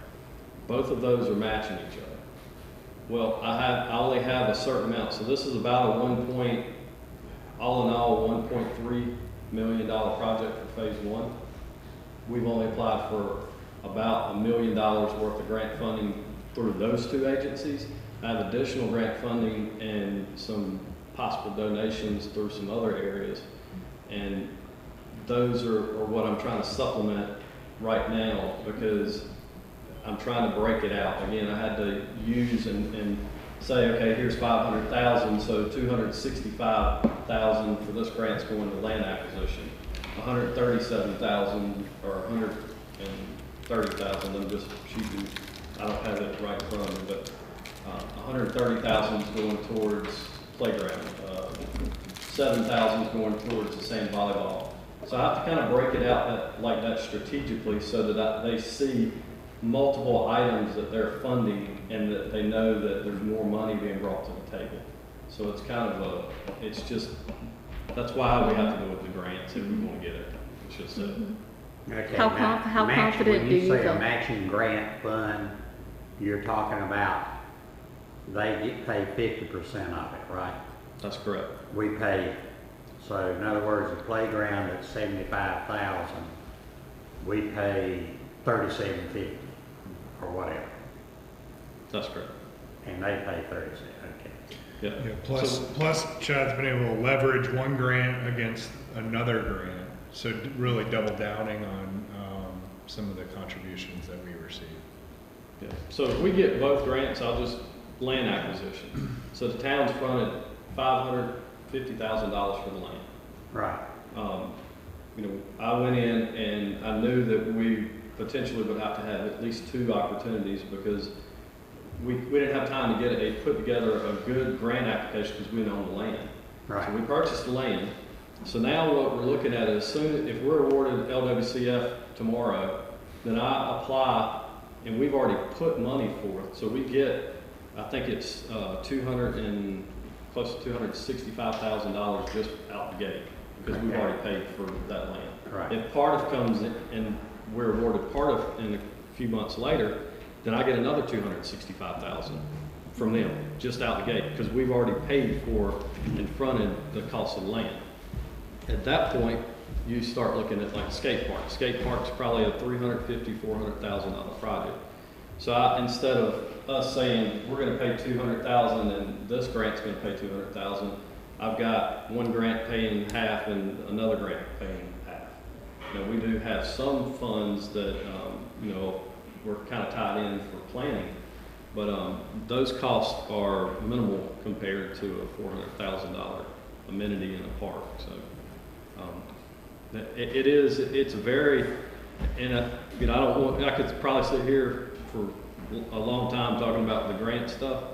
Both of those are matching each other. Well, I only have a certain amount, so this is about a all in all, $1.3 million project for phase 1. We've only applied for about $1 million worth of grant funding through those 2 agencies. I have additional grant funding and some possible donations through some other areas, and those are what I'm trying to supplement right now, because I'm trying to break it out. Again, I had to use and say, okay, here's 500,000, so 265,000 for this grant's going to land acquisition. 137,000 or 130,000. I'm just shooting. I don't have it right in front of me, but 130,000 is going towards playground. 7,000 is going towards the sand volleyball. So I have to kind of break it out like that strategically, so that they see multiple items that they're funding and that they know that there's more money being brought to the table. So it's kind of it's just, that's why we have to go with the grants if we want to get it. It's just that. Okay, How match- confident do you When you say a feel? matching grant fund, you're talking about they get paid 50% of it, right? That's correct. We pay, so in other words, the playground at 75,000, we pay 3750 or whatever, That's correct. and they pay 37. Okay. Yeah. Yeah, plus Chad's been able to leverage one grant against another grant, so really double downing on some of the contributions that we receive. Yeah. So if we get both grants, I'll just land acquisition. So the town's fronted $550,000 for the land. Right. You know, I went in and I knew that we potentially would have to have at least 2 opportunities because we didn't have time to put together a good grant application because we didn't own the land. Right. So we purchased the land. So now what we're looking at is if we're awarded LWCF tomorrow, then I apply and we've already put money forth. So we get, I think it's close to $265,000 just out the gate because we've already paid for that land. Right. If part of comes in and we're awarded part of in a few months later, then I get another $265,000 from them just out the gate because we've already paid for and fronted the cost of the land. At that point, you start looking at like skate park. Skate park's probably a $350,000, $400,000 project. So instead of us saying we're going to pay $200,000 and this grant's going to pay $200,000, I've got one grant paying half and another grant paying half. Now we do have some funds that you know we're kind of tied in for planning, but those costs are minimal compared to a $400,000 amenity in a park. So it's very, and you know, I could probably sit here for a long time talking about the grant stuff.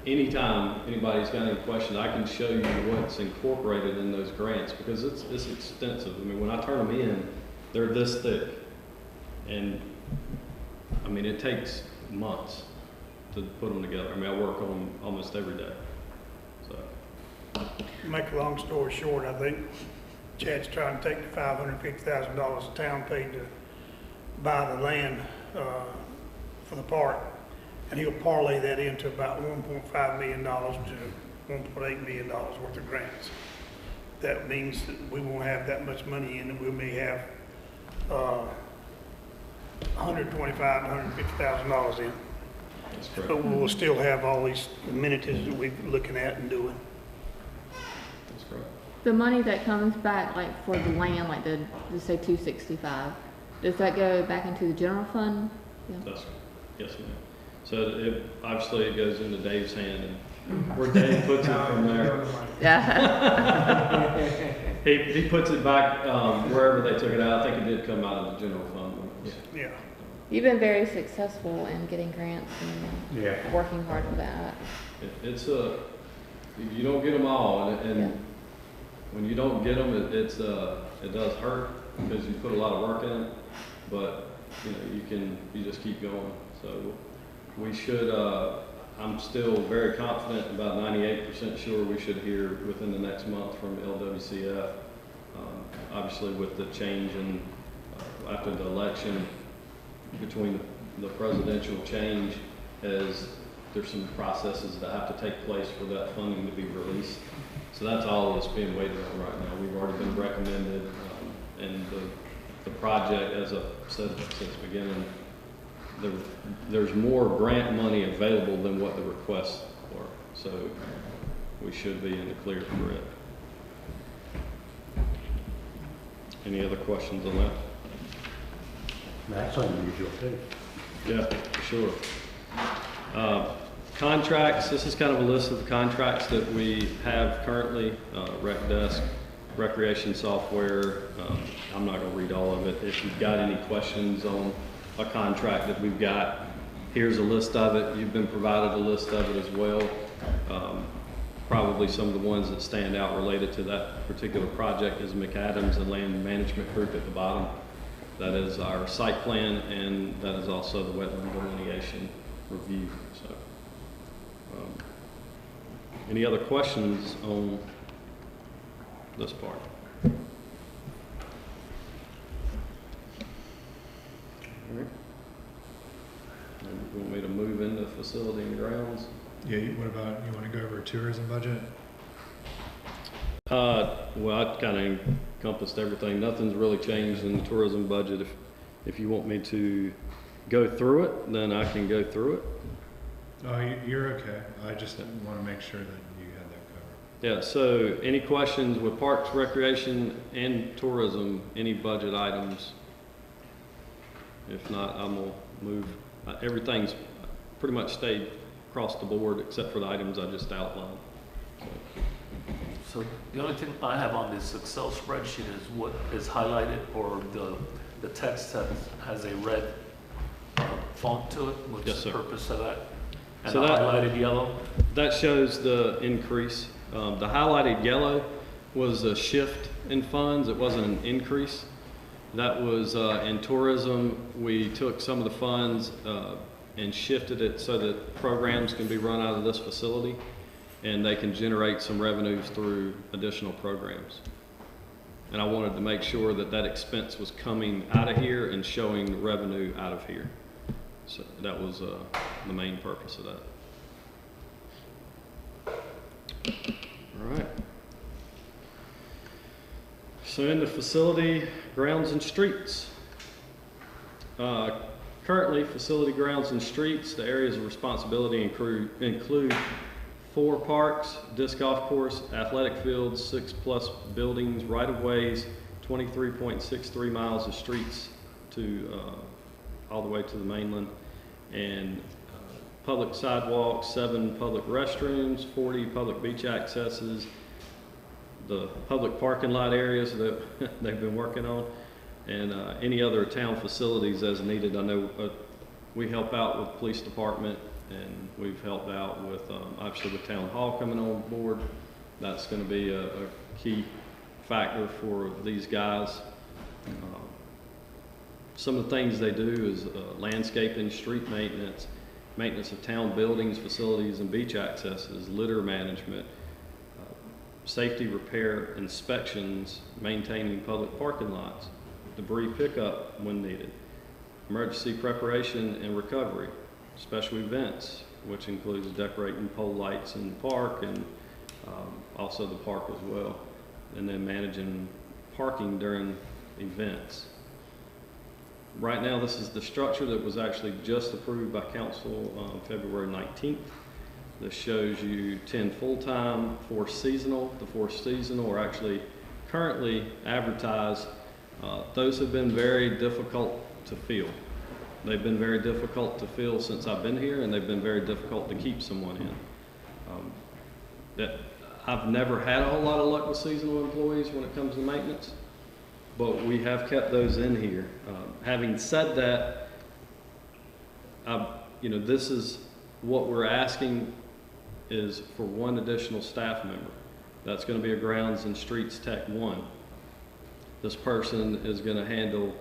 Anytime anybody's got any questions, I can show you what's incorporated in those grants because it's extensive. I mean, when I turn them in, they're this thick, and I mean, it takes months to put them together. I mean, I work on them almost every day. So, Make a long story short, I think Chad's trying to take the $550,000 the town paid to buy the land for the park, and he'll parlay that into about $1.5 million to $1.8 million worth of grants. That means that we won't have that much money in it. We may have $125,000 to $150,000 in. that's correct. But we'll still have all these amenities that we're looking at and doing. That's correct. The money that comes back, like for the land, like just say 265, does that go back into the general fund? Yeah. Yes, ma'am. So obviously it goes into Dave's hand, and where Dave puts it from there. Yeah. He puts it back wherever they took it out. I think it did come out of the general fund. Yeah. You've been very successful in getting grants and working hard for that. You don't get them all, and when you don't get them, it does hurt because you put a lot of work in it. But you know, you just keep going. So we should. I'm still very confident, about 98% sure we should hear within the next month from LWCF. Obviously, with the change in after the election, between the presidential change, as there's some processes that have to take place for that funding to be released. So that's all that's being waited on right now. We've already been recommended, and the project, as I've said since the beginning, there's more grant money available than what the requests were. So we should be in the clear for it. Any other questions on that? That's unusual too. Yeah, for sure. Contracts, this is kind of a list of the contracts that we have currently. Rec Desk, recreation software. I'm not going to read all of it. If you've got any questions on a contract that we've got, here's a list of it. You've been provided a list of it as well. Probably some of the ones that stand out related to that particular project is McAdams and Land Management Group at the bottom. That is our site plan, and that is also the wetland delineation review. So, any other questions on this part? All right. You want me to move into facility and grounds? Yeah, what about, you want to go over tourism budget? Well, I kind of encompassed everything. Nothing's really changed in the tourism budget. If you want me to go through it, then I can go through it. Oh, you're okay. I just want to make sure that you had that covered. Yeah, so any questions with parks, recreation, and tourism, any budget items? If not, I'm going to move. Everything's pretty much stayed across the board except for the items I just outlined. So the only thing I have on this Excel spreadsheet is what is highlighted, or the text that has a red font to it. What's the purpose of that? And so the that, highlighted yellow? That shows the increase. The highlighted yellow was a shift in funds. It wasn't an increase. That was in tourism. We took some of the funds and shifted it so that programs can be run out of this facility, and they can generate some revenues through additional programs. And I wanted to make sure that that expense was coming out of here and showing revenue out of here. So that was the main purpose of that. All right. So in the facility, grounds and streets. Currently, facility, grounds and streets, the areas of responsibility include 4 parks, disc golf course, athletic fields, 6+ buildings, right-of-ways, 23.63 miles of streets to all the way to the mainland, and public sidewalks, 7 public restrooms, 40 public beach accesses, the public parking lot areas that they've been working on, and any other town facilities as needed. I know we help out with the police department, and we've helped out with, obviously with town hall coming on board. That's going to be a key factor for these guys. Some of the things they do is landscaping, street maintenance, maintenance of town buildings, facilities, and beach accesses, litter management, safety repair inspections, maintaining public parking lots, debris pickup when needed, emergency preparation and recovery, special events, which includes decorating pole lights in the park and also the park as well, and then managing parking during events. Right now, this is the structure that was actually just approved by council on February 19th. This shows you 10 full-time, 4 seasonal. The 4 seasonal are actually currently advertised. Those have been very difficult to fill. They've been very difficult to fill since I've been here, and they've been very difficult to keep someone in. I've never had a whole lot of luck with seasonal employees when it comes to maintenance, but we have kept those in here. Having said that, this is what we're asking is for 1 additional staff member. That's going to be a grounds and streets tech 1. This person is going to handle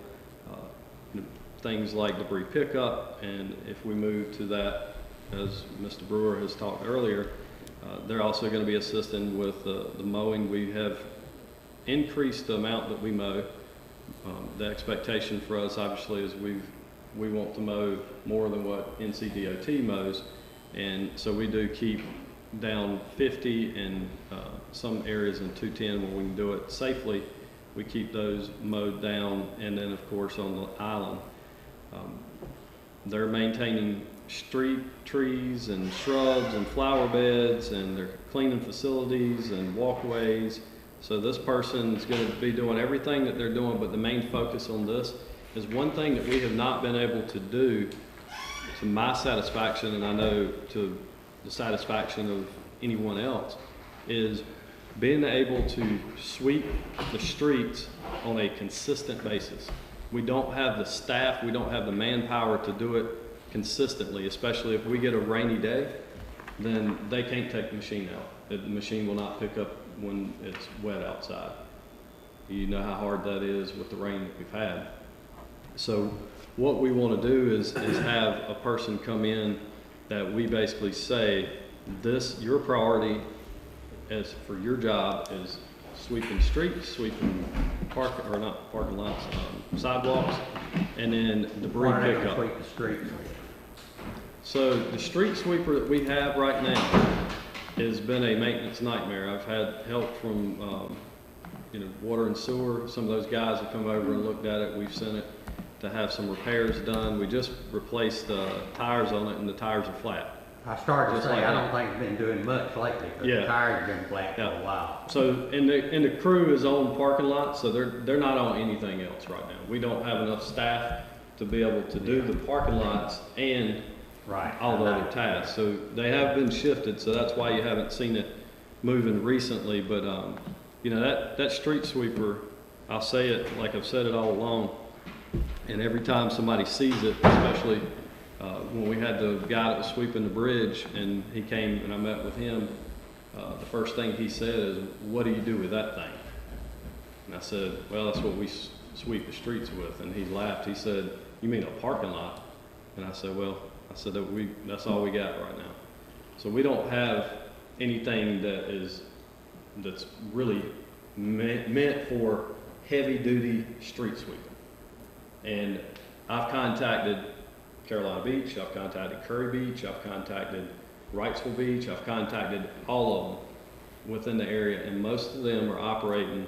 things like debris pickup, and if we move to that, as Mr. Brewer has talked earlier, they're also going to be assisting with the mowing. We have increased the amount that we mow. The expectation for us, obviously, is we want to mow more than what NCDOT mows, and so we do keep down 50 and some areas in 210 where we can do it safely. We keep those mowed down, and then of course on the island, they're maintaining street trees and shrubs and flower beds, and they're cleaning facilities and walkways. So this person is going to be doing everything that they're doing, but the main focus on this is one thing that we have not been able to do to my satisfaction, and I know to the satisfaction of anyone else, is being able to sweep the streets on a consistent basis. We don't have the staff, we don't have the manpower to do it consistently, especially if we get a rainy day, then they can't take the machine out. The machine will not pick up when it's wet outside. You know how hard that is with the rain that we've had. So what we want to do is have a person come in that we basically say, your priority as for your job is sweeping streets, sweeping parking lots, sidewalks, and then debris pickup. Sweep the streets. So the street sweeper that we have right now has been a maintenance nightmare. I've had help from, water and sewer. Some of those guys have come over and looked at it. We've sent it to have some repairs done. We just replaced the tires on it, and the tires are flat. I started to Just say, like I that. don't think it's been doing much lately, but Yeah. the tires have been flat for Yeah. a while. So, and the crew is on parking lots, so they're not on anything else right now. We don't have enough staff to be able to do the parking lots and all the other tasks. So they have been shifted, so that's why you haven't seen it moving recently. But, that street sweeper, I'll say it like I've said it all along, and every time somebody sees it, especially when we had the guy that was sweeping the bridge, and he came and I met with him, the first thing he said is, "What do you do with that thing?" And I said, "Well, that's what we sweep the streets with." And he laughed. He said, "You mean a parking lot?" And I said, "Well," that's all we got right now. So we don't have anything that's really meant for heavy duty street sweeping. And I've contacted Carolina Beach, I've contacted Curry Beach, I've contacted Wrightsville Beach, I've contacted all of them within the area, and most of them are operating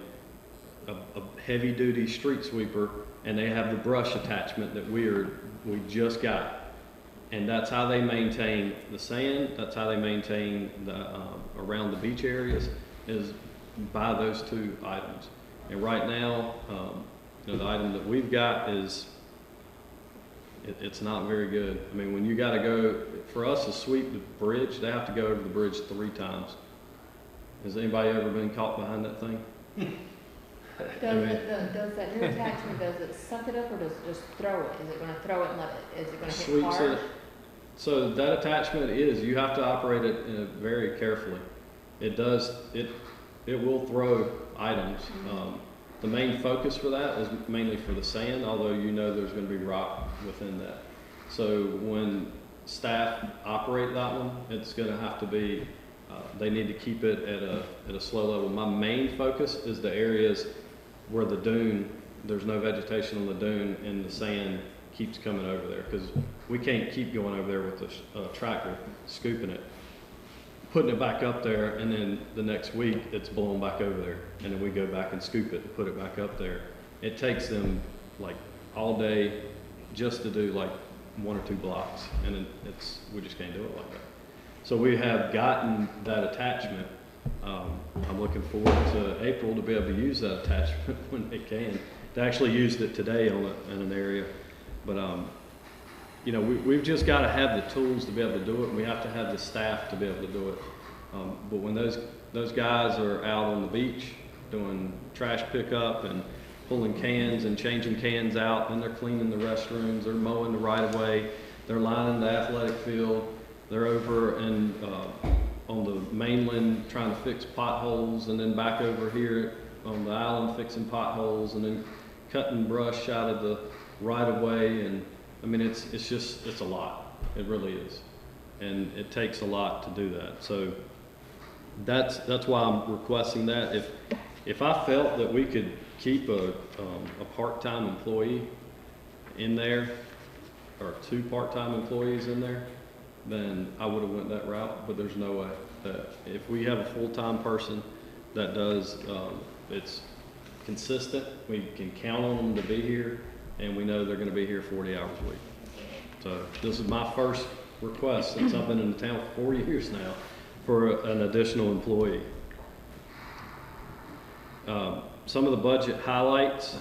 a heavy duty street sweeper, and they have the brush attachment that we just got. And that's how they maintain the sand, that's how they maintain the around the beach areas, is by those two items. And right now, the item that we've got is, it's not very good. I mean, when you gotta go, for us to sweep the bridge, they have to go over the bridge 3 times. Has anybody ever been caught behind that thing? Does that new attachment, does it suck it up or does it just throw it? Is it gonna throw it and is it gonna hit Sweeps hard? it. So that attachment you have to operate it very carefully. It will throw items. The main focus for that is mainly for the sand, although there's going to be rock within that. So when staff operate that one, it's going to have to be, they need to keep it at a slow level. My main focus is the areas where the dune, there's no vegetation on the dune and the sand keeps coming over there, because we can't keep going over there with the tractor, scooping it, putting it back up there, and then the next week it's blown back over there, and then we go back and scoop it and put it back up there. It takes them like all day just to do like 1 or 2 blocks, and then we just can't do it like that. So we have gotten that attachment. I'm looking forward to April to be able to use that attachment when they can. They actually used it today in an area, but we've just got to have the tools to be able to do it, and we have to have the staff to be able to do it. But when those guys are out on the beach doing trash pickup and pulling cans and changing cans out, and they're cleaning the restrooms, they're mowing the right of way, they're lining the athletic field, they're over and on the mainland trying to fix potholes, and then back over here on the island fixing potholes, and then cutting brush out of the right of way. And I mean, it's a lot. It really is. And it takes a lot to do that. So that's why I'm requesting that. If I felt that we could keep a part-time employee in there, or 2 part-time employees in there, then I would have went that route, but there's no way. That if we have a full-time person that does, it's consistent, we can count on them to be here, and we know they're going to be here 40 hours a week. So this is my first request since I've been in the town for 4 years now for an additional employee. Some of the budget highlights,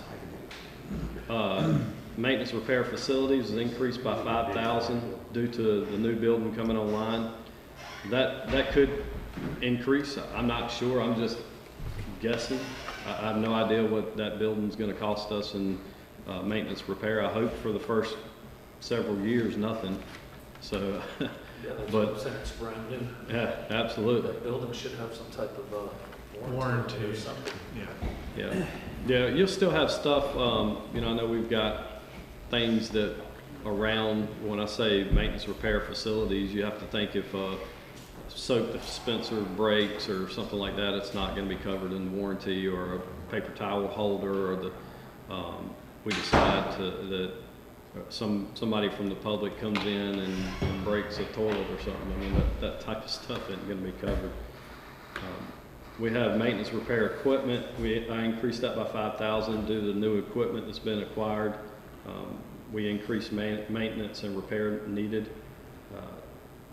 maintenance repair facilities is increased by $5,000 due to the new building coming online. That could increase. I'm not sure. I'm just guessing. I have no idea what that building's going to cost us in maintenance repair. I hope for the first several years nothing. So, but it's brand new. Yeah, absolutely. That building should have some type of warranty or something. Yeah, you'll still have stuff. I know we've got things that around, when I say maintenance repair facilities, you have to think if soap dispenser breaks or something like that, it's not going to be covered in warranty, or a paper towel holder, or the we decide that somebody from the public comes in and breaks a toilet or something. I mean, that type of stuff isn't going to be covered. We have maintenance repair equipment. I increased that by $5,000 due to the new equipment that's been acquired. We increased maintenance and repair needed,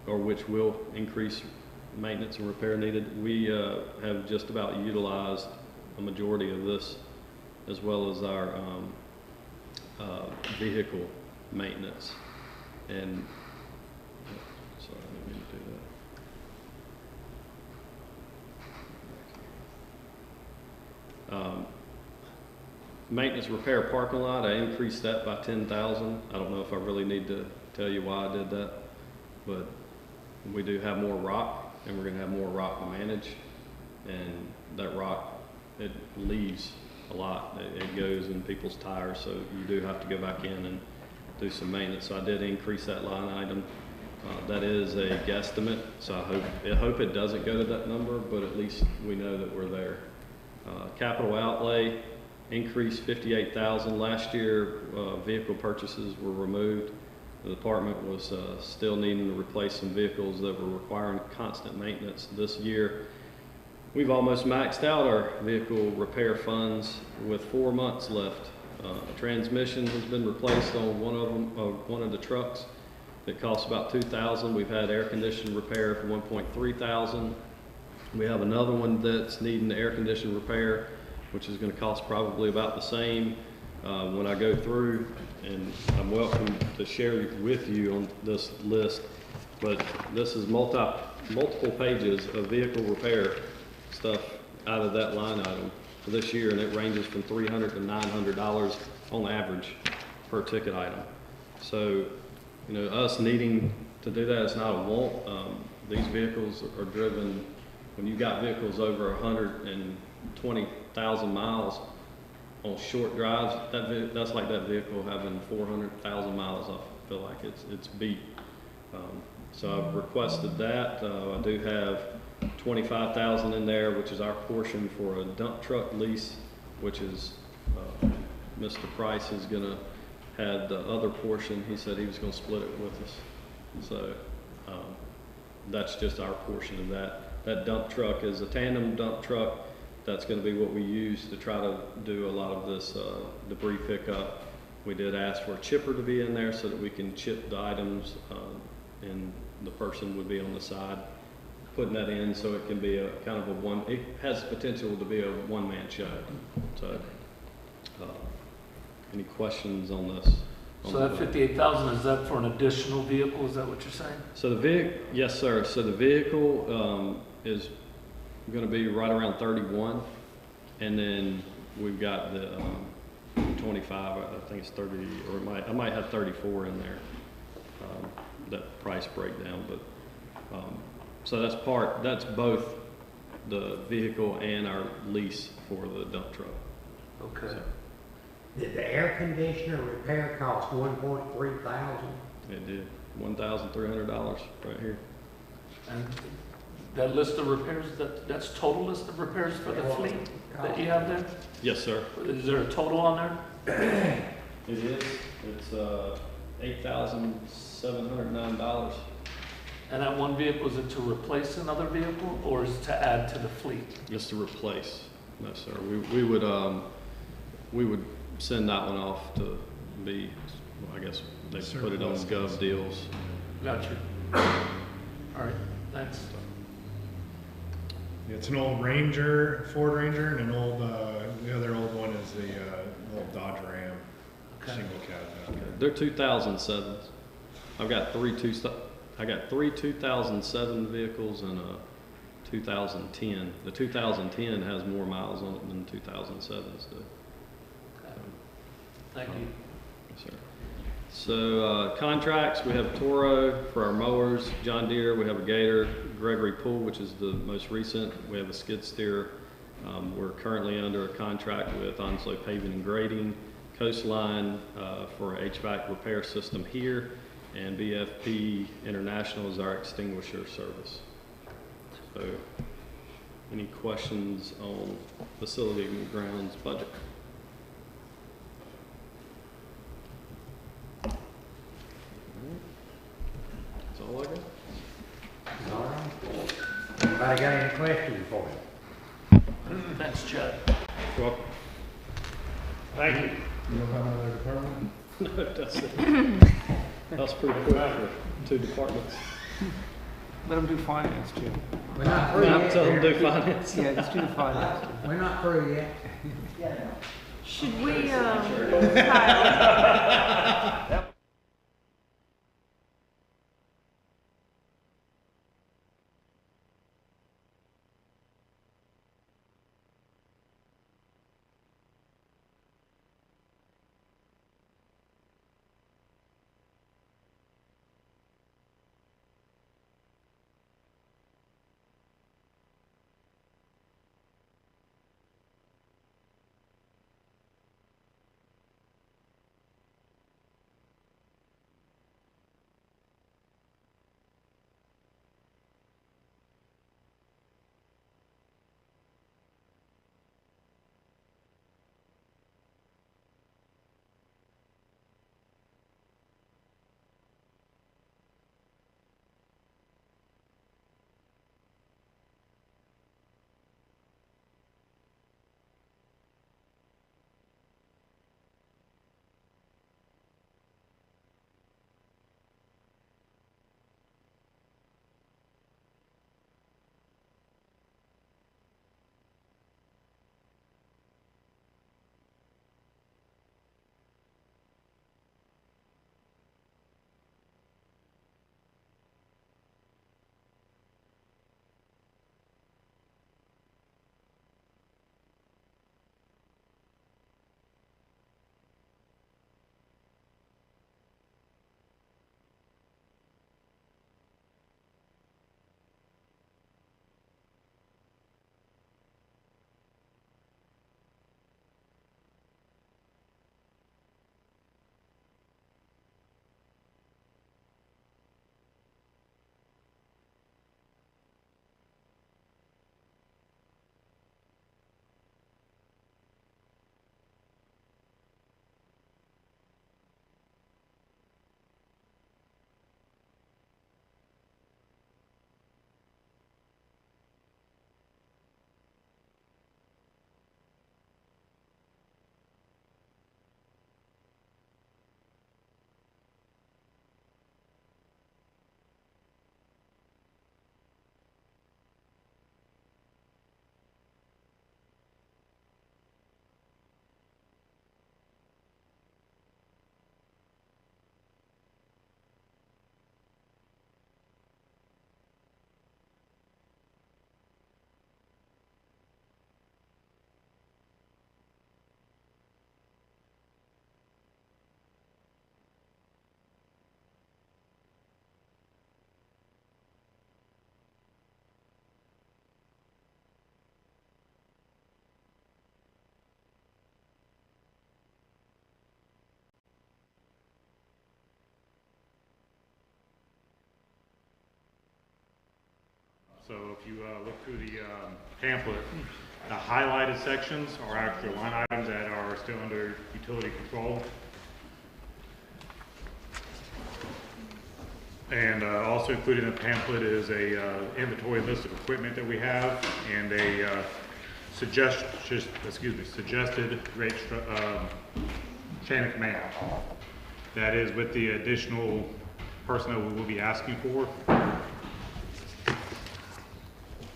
or which will increase maintenance and repair needed. We have just about utilized a majority of this, as well as our vehicle maintenance. And sorry, I didn't mean to do that. Maintenance repair parking lot, I increased that by $10,000. I don't know if I really need to tell you why I did that, but we do have more rock, and we're going to have more rock to manage. And that rock, it leaves a lot. It goes in people's tires, so you do have to go back in and do some maintenance. So I did increase that line item. That is a guesstimate, so I hope it doesn't go to that number, but at least we know that we're there. Capital outlay increased $58,000. Last year, vehicle purchases were removed. The department was still needing to replace some vehicles that were requiring constant maintenance. This year, we've almost maxed out our vehicle repair funds with 4 months left. A transmission has been replaced on one of the trucks. It costs about $2,000. We've had air conditioning repair for $1,300. We have another one that's needing air conditioning repair, which is going to cost probably about the same. When I go through, and I'm welcome to share with you on this list, but this is multiple pages of vehicle repair stuff out of that line item for this year, and it ranges from $300 to $900 on average per ticket item. So, you know, us needing to do that is not a want. These vehicles are driven, when you got vehicles over 120,000 miles on short drives, that's like that vehicle having 400,000 miles. I feel like it's beat. So I've requested that. I do have $25,000 in there, which is our portion for a dump truck lease, which is Mr. Price is gonna have the other portion. He said he was gonna split it with us. So that's just our portion of that. That dump truck is a tandem dump truck. That's going to be what we use to try to do a lot of this debris pickup. We did ask for a chipper to be in there so that we can chip the items, and the person would be on the side putting that in, so it can be a kind of it has potential to be a one-man show. So any questions on this? So that 58,000, is that for an additional vehicle? Is that what you're saying? So the vehicle, yes, sir. So the vehicle is going to be right around 31, and then we've got the 25. I think it's 30, or I might have 34 in there. That price breakdown, but so that's both the vehicle and our lease for the dump truck. Okay. So, did the air conditioner repair cost $1.3 thousand? It did. $1,300 right here. And that list of repairs, that's total list of repairs for the fleet that you have there? Yes, sir. Is there a total on there? It is. It's $8,709. And that one vehicle, is it to replace another vehicle, or is it to add to the fleet? Just to replace. No, sir. We would send that one off to be, well, I guess they put it on Gov Deals. Gotcha. All right, thanks. It's an old Ranger, Ford Ranger, and an old, the other old one is the old Dodge Ram, single cab. They're 2007s. I got three 2007 vehicles and a 2010. The 2010 has more miles on it than the 2007s do. Thank you. Yes, sir. So contracts, we have Toro for our mowers, John Deere, we have a Gator, Gregory Pool, which is the most recent. We have a skid steer. We're currently under a contract with Onslow Paving and Grading Coastline for HVAC repair system here, and BFP International is our extinguisher service. So, any questions on facility and grounds budget? That's all I got. All right. Anybody got any questions for me? Thanks, Chad. You're welcome. Thank you. You don't have another department? No, that's it. That's pretty quick for 2 departments. Let them do finance, too. We're not through Now yet. tell them to do finance. Yeah, just do the finance. We're not through yet. Should we, Kyle, So if you look through the pamphlet, the highlighted sections are actual line items that are still under utility control. And also included in the pamphlet is a inventory list of equipment that we have and a suggested rate chain of command. That is with the additional personnel we will be asking for.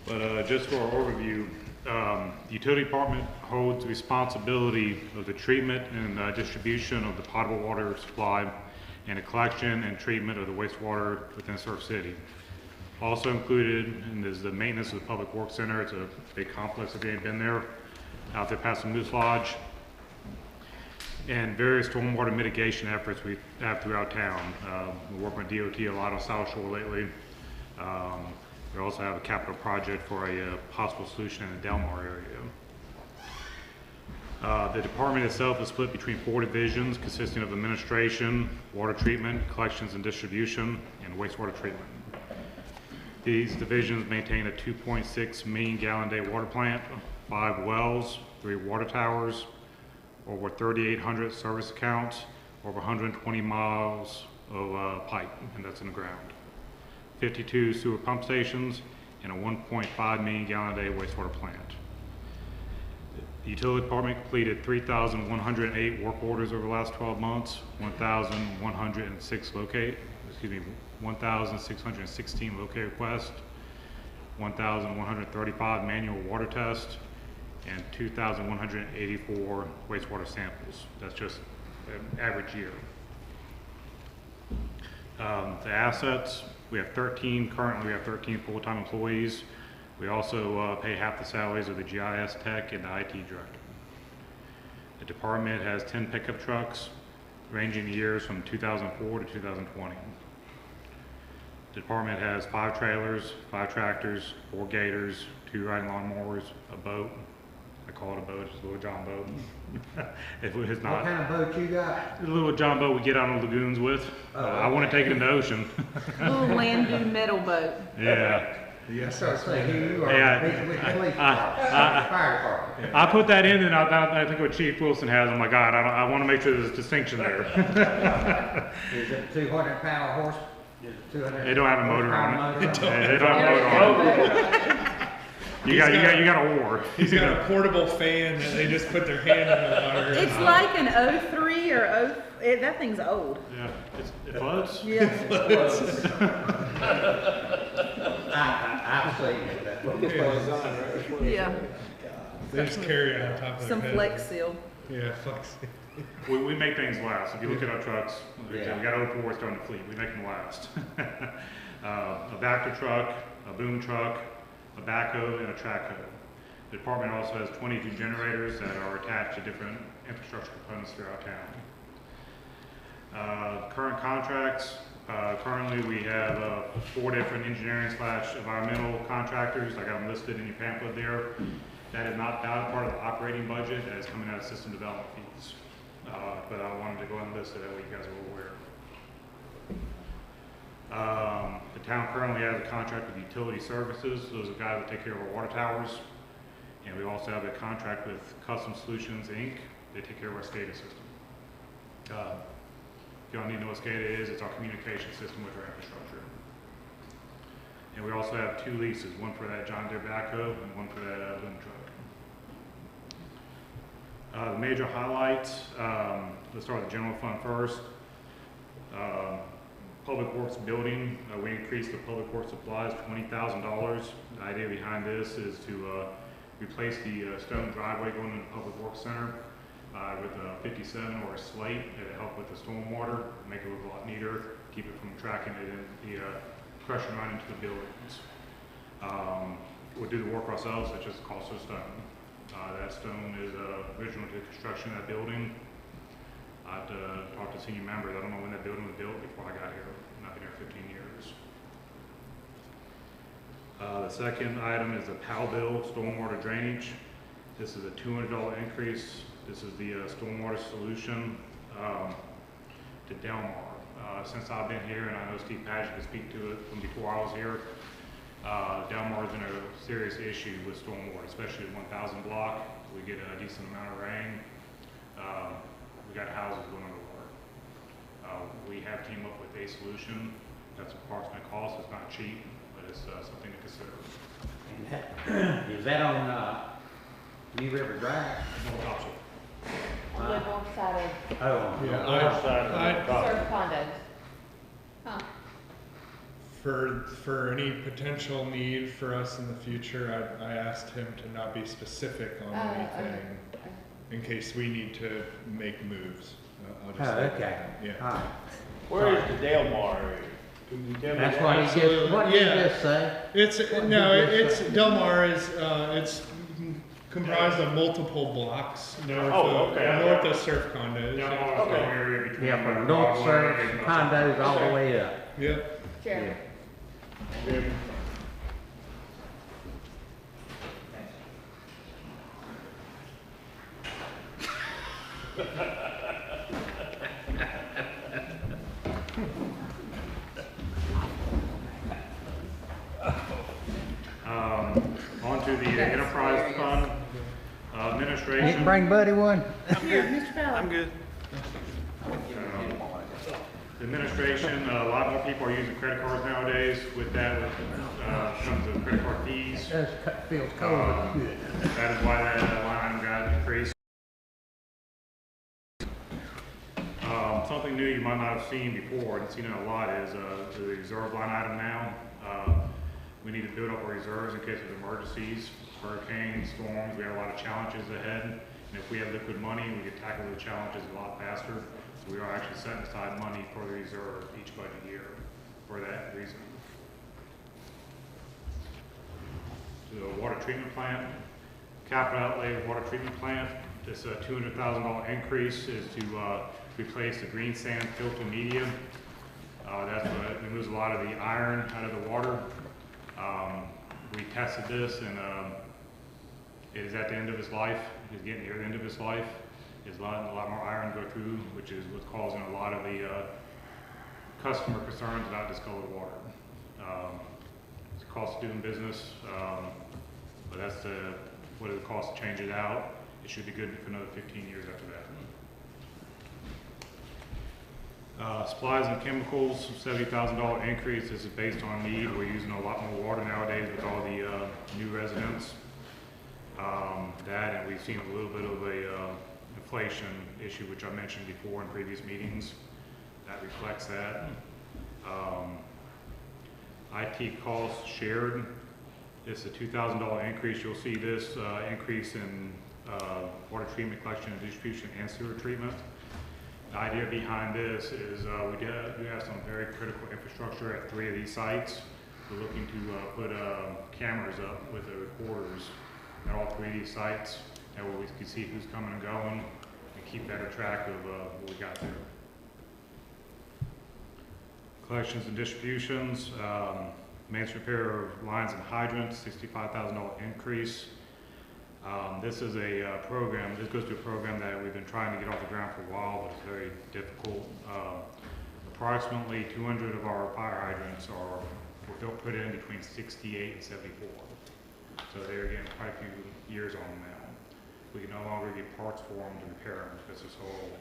But just for our overview, the utility department holds responsibility of the treatment and distribution of the potable water supply and the collection and treatment of the wastewater within Surf City. Also included is the maintenance of the Public Works Center. It's a big complex if you ain't been there, out there past the Moose Lodge, and various stormwater mitigation efforts we have throughout town. We're working with DOT a lot on South Shore lately. We also have a capital project for a possible solution in the Delmar area. The department itself is split between 4 divisions consisting of administration, water treatment, collections and distribution, and wastewater treatment. These divisions maintain a 2.6 million gallon day water plant, 5 wells, 3 water towers, over 3,800 service accounts, over 120 miles of pipe, and that's in the ground. 52 sewer pump stations, and a 1.5 million gallon a day wastewater plant. The utility department completed 3,108 work orders over the last 12 months, 1,616 locate requests, 1,135 manual water tests, and 2,184 wastewater samples. That's just an average year. The assets, currently we have 13 full-time employees. We also pay half the salaries of the GIS tech and the IT director. The department has 10 pickup trucks, ranging years from 2004 to 2020. The department has 5 trailers, 5 tractors, 4 gators, 2 riding lawnmowers, a boat. I call it a boat, it's a little John boat. If it is not. What kind of boat you got? The little John boat we get out on the lagoons with. I want to take it in the ocean. Little land-do metal boat. Yeah. Yes, I say, here you are, Yeah. with the police fire department. I put that in, and I think what Chief Wilson has. Oh my God, I want to make sure there's a distinction there. Is it 200 power horse? Is it 200? They don't have a motor on it. horsepower They don't have a motor on it. You got a oar. He's got a portable fan that they just put their hand in the water. It's like an 03 or that thing's old. Yeah, it floats. Yeah. I've seen it. Yeah. They just carry it on top of Some their Flex head. Seal. Yeah, Flex Seal. We make things last. If you look at our trucks, we got 04 starting to fleet. We make them last. A Vector truck, a boom truck, a backhoe, and a track hoe. The department also has 22 generators that are attached to different infrastructure components throughout town. Current contracts. Currently we have 4 different engineering / environmental contractors. I got them listed in your pamphlet there. That is not part of the operating budget. That is coming out of system development fees. But I wanted to go and list it that way you guys are aware. The town currently has a contract with Utility Services. Those are the guys that take care of our water towers. And we also have a contract with Custom Solutions, Inc. They take care of our SCADA system. If y'all need to know what SCADA is, it's our communication system with our infrastructure. And we also have 2 leases, one for that John Deere backhoe and one for that boom truck. The major highlights, let's start with the general fund first. Public Works building, we increased the public works supplies $20,000. The idea behind this is to replace the stone driveway going into the Public Works Center with a 57 or a slate to help with the stormwater, make it look a lot neater, keep it from tracking it in the crushing right into the buildings. We'll do the work ourselves, such as the cost of stone. That stone is original to the construction of that building. I'd talked to senior members. I don't know when that building was built before I got here. I've been here 15 years. The second item is the PAL bill, stormwater drainage. This is a $200 increase. This is the stormwater solution to Delmar. Since I've been here, and I know Steve Padgett could speak to it from before I was here, Delmar has been a serious issue with stormwater, especially the 1000 block. We get a decent amount of rain. We got houses going underwater. We have came up with a solution. That's approximate cost. It's not cheap, but it's something to consider. And is that on New River Drive? No option. On the north side of Oh, Yeah, north side of the Surf condos. Huh. For any potential need for us in the future, I asked him to not be specific on anything in case we need to make moves. I'll just say okay. that. Yeah. All right. Where is the Delmar area? Can you tell me That's that? what he just, what did he just say? It's Delmar is it's comprised of multiple blocks north of surf condos. Yeah, from north surf condos all the way up. Yep. Chairman. On to the enterprise fund administration. Didn't bring Buddy one? Here, Mr. Fowler. I'm good. The administration, a lot more people are using credit cards nowadays. With that comes the credit card fees. Feels cold, but good. That is why that line item got increased. Something new you might not have seen before, and seen it a lot, is the reserve line item now. We need to build up our reserves in case of emergencies, hurricanes, storms. We have a lot of challenges ahead. And if we have liquid money, we can tackle the challenges a lot faster. So we are actually setting aside money for the reserve each budget year for that reason. The water treatment plant, capital outlay of water treatment plant. This $200,000 increase is to replace the green sand filter media. That's what removes a lot of the iron out of the water. We tested this, and it is at the end of its life. It's getting near the end of its life. There's a lot more iron to go through, which is what's causing a lot of the customer concerns about discolored water. It's a cost of doing business, but that's what it costs to change it out. It should be good for another 15 years after that. Supplies and chemicals, $70,000 increase. This is based on need. We're using a lot more water nowadays with all the new residents. That, and we've seen a little bit of a inflation issue, which I mentioned before in previous meetings. That reflects that. IT costs shared. This is a $2,000 increase. You'll see this increase in water treatment, collection, and distribution, and sewer treatment. The idea behind this is we have some very critical infrastructure at 3 of these sites. We're looking to put cameras up with the recorders at all 3 of these sites, and where we can see who's coming and going and keep better track of what we got there. Collections and distributions, maintenance repair of lines and hydrants, $65,000 increase. This is a program, this goes to a program that we've been trying to get off the ground for a while, but it's very difficult. Approximately 200 of our fire hydrants were put in between 68 and 74. So they're getting quite a few years on them now. We can no longer get parts for them to repair them because it's so old.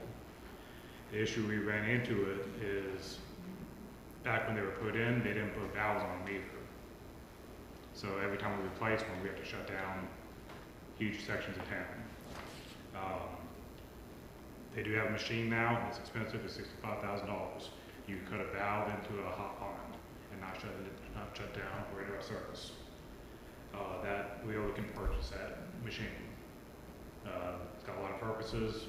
The issue we ran into it is back when they were put in, they didn't put valves on them either. So every time we replace one, we have to shut down huge sections of town. They do have a machine now. It's expensive. It's $65,000. You can cut a valve into a hot pond and not shut down or into our service. That we only can purchase that machine. It's got a lot of purposes.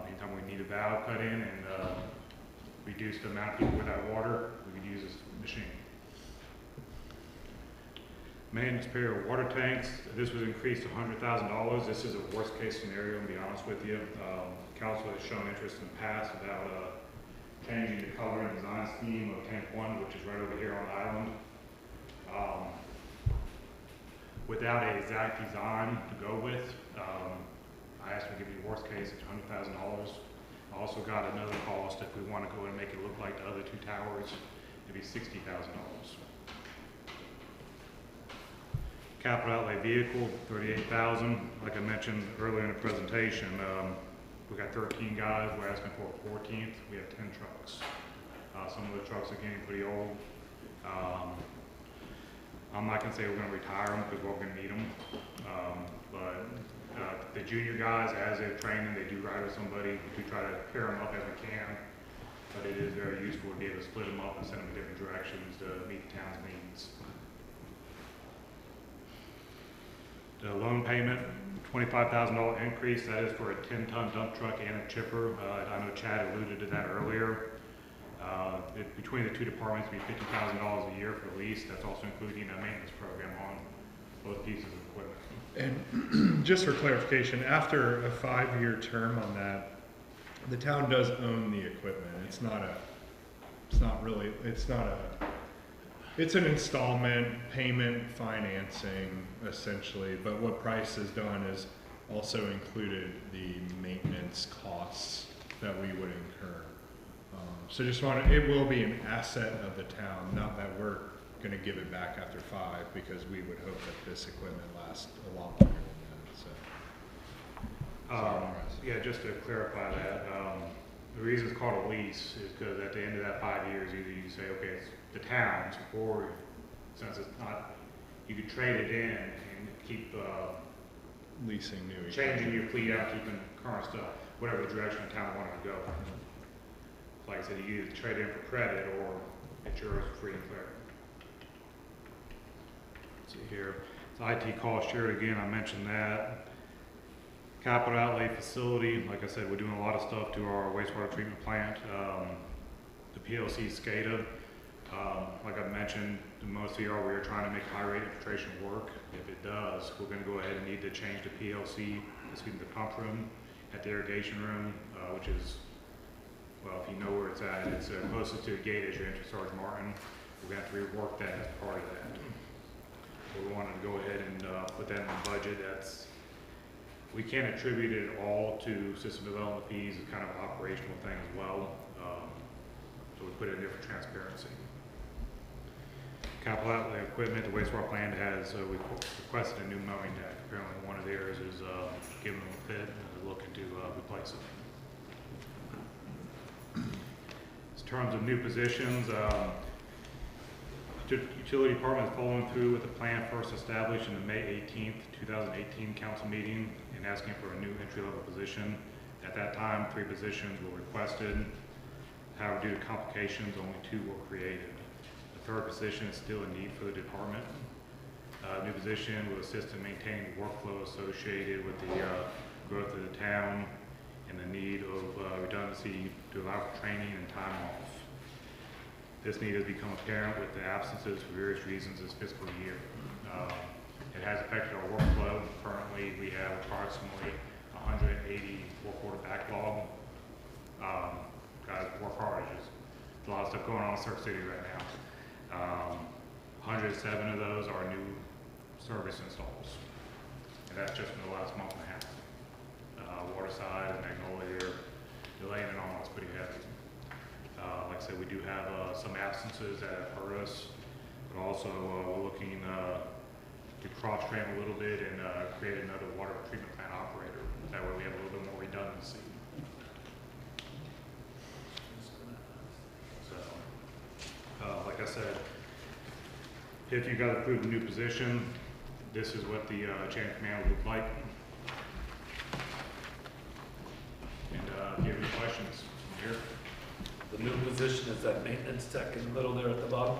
Anytime we need a valve cut in and reduce the amount of people without water, we could use this machine. Maintenance repair of water tanks. This was increased to $100,000. This is a worst case scenario, to be honest with you. Council has shown interest in the past about changing the color and design scheme of tank 1, which is right over here on the island. Without an exact design to go with, I asked them to give me the worst case, it's $100,000. I also got another cost if we want to go and make it look like the other 2 towers, it'd be $60,000. Capital outlay vehicle, $38,000. Like I mentioned earlier in the presentation, we got 13 guys, we're asking for a 14th, we have 10 trucks. Some of the trucks are getting pretty old. I'm not gonna say we're gonna retire them because we're gonna need them. But the junior guys, as they're training, they do ride with somebody. We try to pair them up as we can, but it is very useful to be able to split them up and send them in different directions to meet the town's needs. The loan payment, $25,000 increase. That is for a 10-ton dump truck and a chipper. I know Chad alluded to that earlier. Between the 2 departments, it'd be $50,000 a year for the lease. That's also including a maintenance program on both pieces of equipment. And just for clarification, after a 5-year term on that, the town does own the equipment. It's an installment payment financing essentially, but what Price has done is also included the maintenance costs that we would incur. So just wanted, it will be an asset of the town, not that we're gonna give it back after 5, because we would hope that this equipment lasts a lot longer than that, so. Yeah, just to clarify that, the reason it's called a lease is because at the end of that 5 years, either you say, okay, it's the town's, or since it's not, you could trade it in and keep, leasing new changing your fleet out, keeping current stuff, whatever the direction the town wanted to go. Like I said, you either trade in for credit or it's yours free and clear. Let's see here, it's IT cost shared again, I mentioned that. Capital outlay facility, like I said, we're doing a lot of stuff to our wastewater treatment plant. The PLC SCADA, like I mentioned, most of you are, we are trying to make high rate infiltration work. If it does, we're gonna go ahead and need to change the PLC, excuse me, the pump room at the irrigation room, which is, well, if you know where it's at, it's closest to the gate as you enter Sarge Martin. We're gonna have to rework that as part of that. So we wanted to go ahead and put that in the budget. We can't attribute it all to system development fees. It's kind of an operational thing as well. So we put it in there for transparency. Capital outlay equipment, the wastewater plant has requested a new mowing deck. Apparently one of theirs is giving them a fit and they're looking to replace it. In terms of new positions, utility department is following through with the plan first established in the May 18th, 2018 council meeting and asking for a new entry-level position. At that time, 3 positions were requested. However, due to complications, only 2 were created. The 3rd position is still a need for the department. New position will assist in maintaining the workflow associated with the growth of the town and the need of redundancy to allow for training and time off. This need has become apparent with the absences for various reasons this fiscal year. It has affected our workflow. Currently, we have approximately 180 work order backlog. Guys, work hard. There's a lot of stuff going on in Surf City right now. 107 of those are new service installs. And that's just in the last month and a half. Waterside and Magnolia, they're laying it on us pretty heavy. Like I said, we do have some absences that have hurt us, but also we're looking to cross-train a little bit and create another water treatment plant operator. That way we have a little bit more redundancy. So, like I said, if you guys approve the new position, this is what the chain of command would look like. And if you have any questions, I'm here. The new position is that maintenance tech in the middle there at the bottom?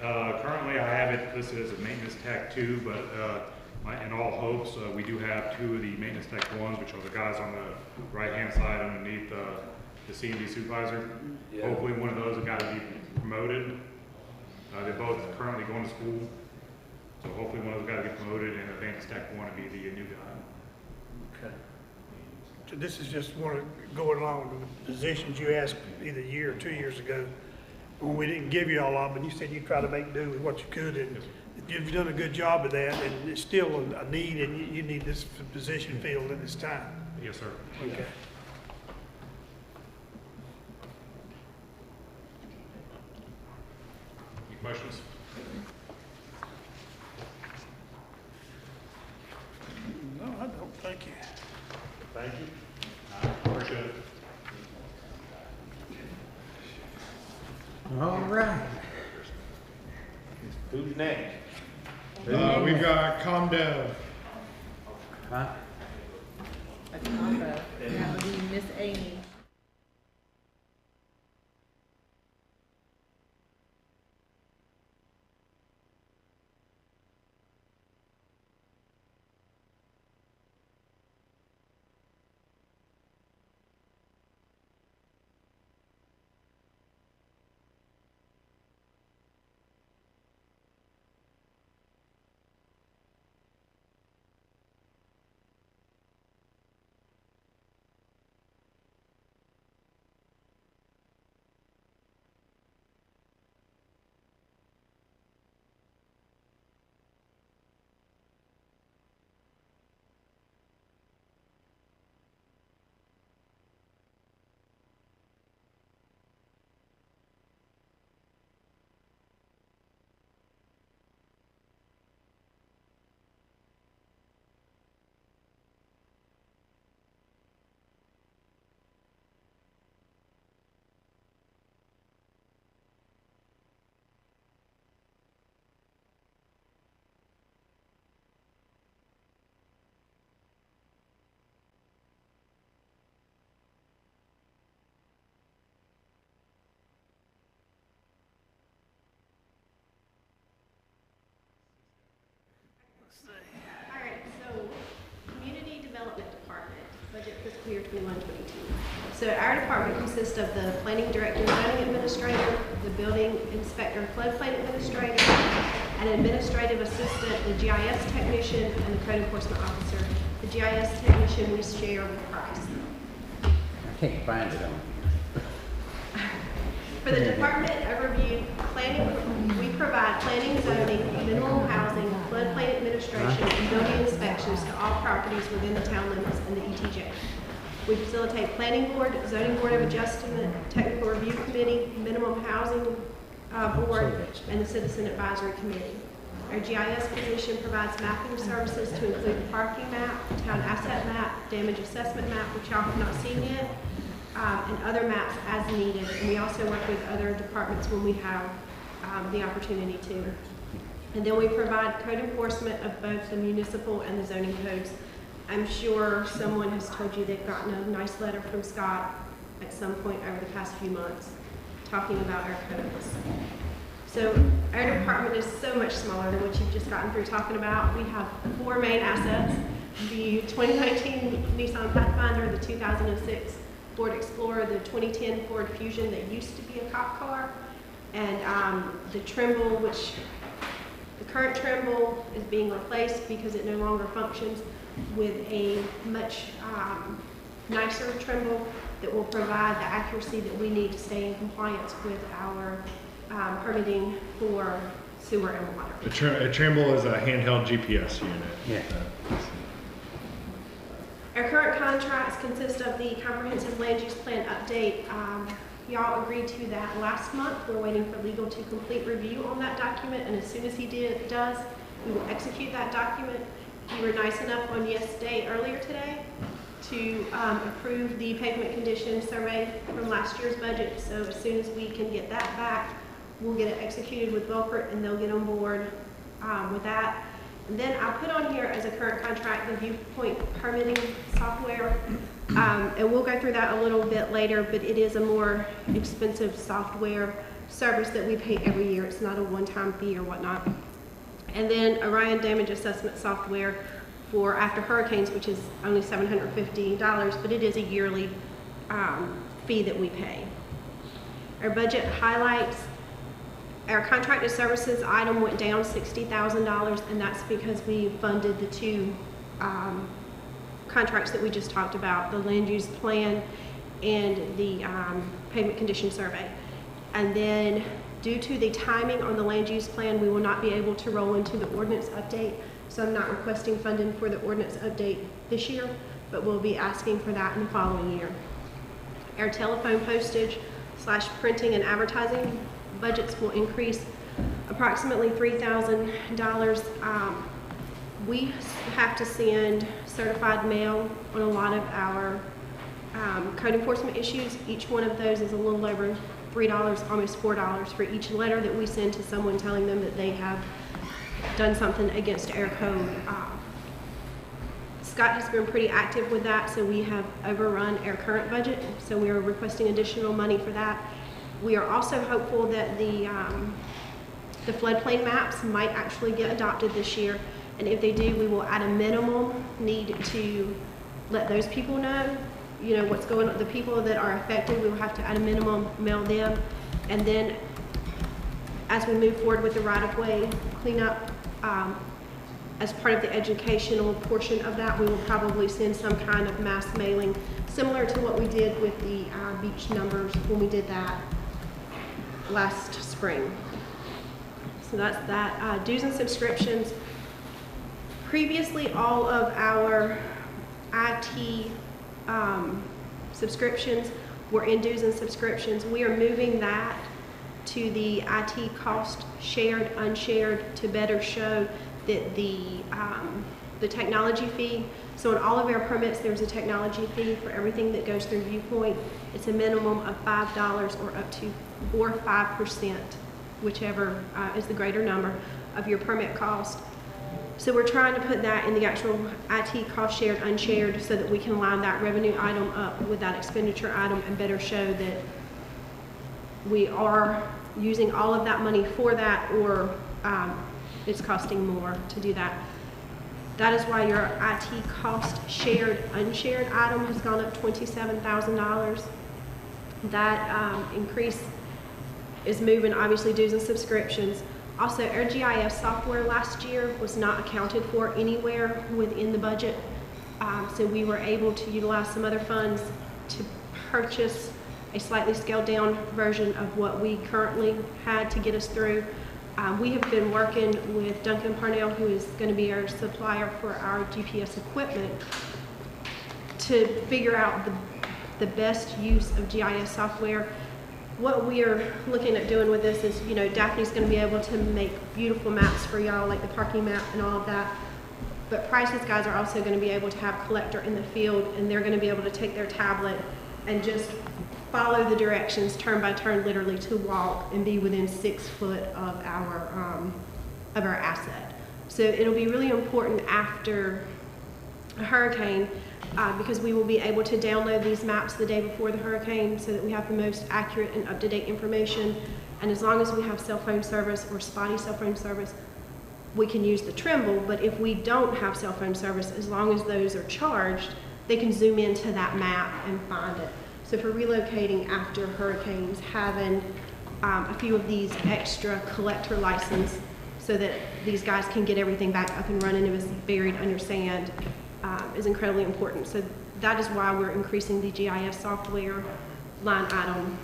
Currently, I have it listed as a maintenance tech 2, but in all hopes, we do have 2 of the maintenance tech 1s, which are the guys on the right-hand side underneath the C&D supervisor. Yeah. Hopefully, one of those have got to be promoted. They're both currently going to school, so hopefully one of those got to get promoted, and the maintenance tech 1 to be the new guy. Okay. So this is just going along with the positions you asked either a year or 2 years ago, when we didn't give you all of them, and you said you'd try to make do with what you could, and you've done a good job of that, and it's still a need, and you need this position filled at this time. Yes, sir. Okay. Any questions? No, I don't. Thank you. Thank you. Appreciate it. All right. Who's next? We've got ComDev. Huh? A combo. That would be Miss Amy. fiscal year 21-22. So our department consists of the planning director, zoning administrator, the building inspector, floodplain administrator, an administrative assistant, the GIS technician, and the code enforcement officer. The GIS technician we share with Price. I can't find it on here. For the department overview, planning, we provide planning, zoning, minimum housing, floodplain administration, and building inspections to all properties within the town limits and the ETJ. We facilitate planning board, zoning board of adjustment, technical review committee, minimum housing board, and the citizen advisory committee. Our GIS position provides mapping services to include the parking map, town asset map, damage assessment map, which y'all have not seen yet, and other maps as needed. And we also work with other departments when we have the opportunity to. And then we provide code enforcement of both the municipal and the zoning codes. I'm sure someone has told you they've gotten a nice letter from Scott at some point over the past few months talking about our codes. So our department is so much smaller than what you've just gotten through talking about. We have 4 main assets: the 2019 Nissan Pathfinder, the 2006 Ford Explorer, the 2010 Ford Fusion that used to be a cop car, and the Trimble, which the current Trimble is being replaced because it no longer functions, with a much nicer Trimble that will provide the accuracy that we need to stay in compliance with our permitting for sewer and water. A Trimble is a handheld GPS unit. Yeah. Our current contracts consist of the comprehensive land use plan update. Y'all agreed to that last month. We're waiting for legal to complete review on that document, and as soon as he does, we will execute that document. You were nice enough on earlier today to approve the pavement condition survey from last year's budget. So as soon as we can get that back, we'll get it executed with Volkert, and they'll get on board with that. And then I put on here as a current contract the Viewpoint permitting software, and we'll go through that a little bit later, but it is a more expensive software service that we pay every year. It's not a one-time fee or whatnot. And then Orion damage assessment software for after hurricanes, which is only $750, but it is a yearly fee that we pay. Our budget highlights: our contracted services item went down $60,000, and that's because we funded the 2 contracts that we just talked about, the land use plan and the pavement condition survey. And then due to the timing on the land use plan, we will not be able to roll into the ordinance update. So I'm not requesting funding for the ordinance update this year, but we'll be asking for that in the following year. Our telephone postage / printing and advertising budgets will increase approximately $3,000. We have to send certified mail on a lot of our code enforcement issues. Each one of those is a little over $3, almost $4 for each letter that we send to someone telling them that they have done something against our code. Scott has been pretty active with that, so we have overrun our current budget, so we are requesting additional money for that. We are also hopeful that the floodplain maps might actually get adopted this year, and if they do, we will at a minimum need to let those people know, you know, what's going on. The people that are affected, we will have to at a minimum mail them, and then as we move forward with the right-of-way cleanup, as part of the educational portion of that, we will probably send some kind of mass mailing, similar to what we did with the beach numbers when we did that last spring. So that's that. Dues and subscriptions. Previously, all of our IT subscriptions were in dues and subscriptions. We are moving that to the IT cost shared, unshared, to better show that the technology fee. So in all of our permits, there's a technology fee for everything that goes through Viewpoint. It's a minimum of $5 or up to 4 or 5%, whichever is the greater number of your permit cost. So we're trying to put that in the actual IT cost shared, unshared, so that we can line that revenue item up with that expenditure item and better show that we are using all of that money for that, or it's costing more to do that. That is why your IT cost shared, unshared item has gone up $27,000. That increase is moving obviously dues and subscriptions. Also, our GIS software last year was not accounted for anywhere within the budget. So we were able to utilize some other funds to purchase a slightly scaled down version of what we currently had to get us through. We have been working with Duncan Parnell, who is going to be our supplier for our GPS equipment, to figure out the best use of GIS software. What we are looking at doing with this is, you know, Daphne's going to be able to make beautiful maps for y'all, like the parking map and all of that. But Price's guys are also going to be able to have collector in the field, and they're going to be able to take their tablet and just follow the directions turn by turn, literally, to walk and be within 6 foot of our asset. So it'll be really important after a hurricane, because we will be able to download these maps the day before the hurricane so that we have the most accurate and up-to-date information. And as long as we have cell phone service or spotty cell phone service, we can use the Trimble. But if we don't have cell phone service, as long as those are charged, they can zoom into that map and find it. So for relocating after hurricanes, having a few of these extra collector license so that these guys can get everything back up and running if it's buried under sand is incredibly important. So that is why we're increasing the GIS software line item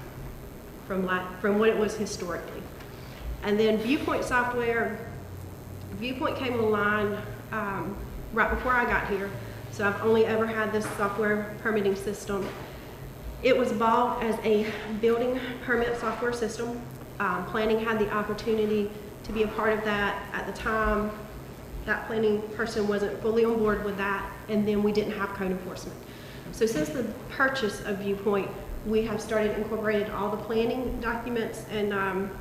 from what it was historically. And then Viewpoint software, Viewpoint came online right before I got here. So I've only ever had this software permitting system. It was bought as a building permit software system. Planning had the opportunity to be a part of that. At the time, that planning person wasn't fully on board with that, and then we didn't have code enforcement. So since the purchase of Viewpoint, we have started incorporating all the planning documents and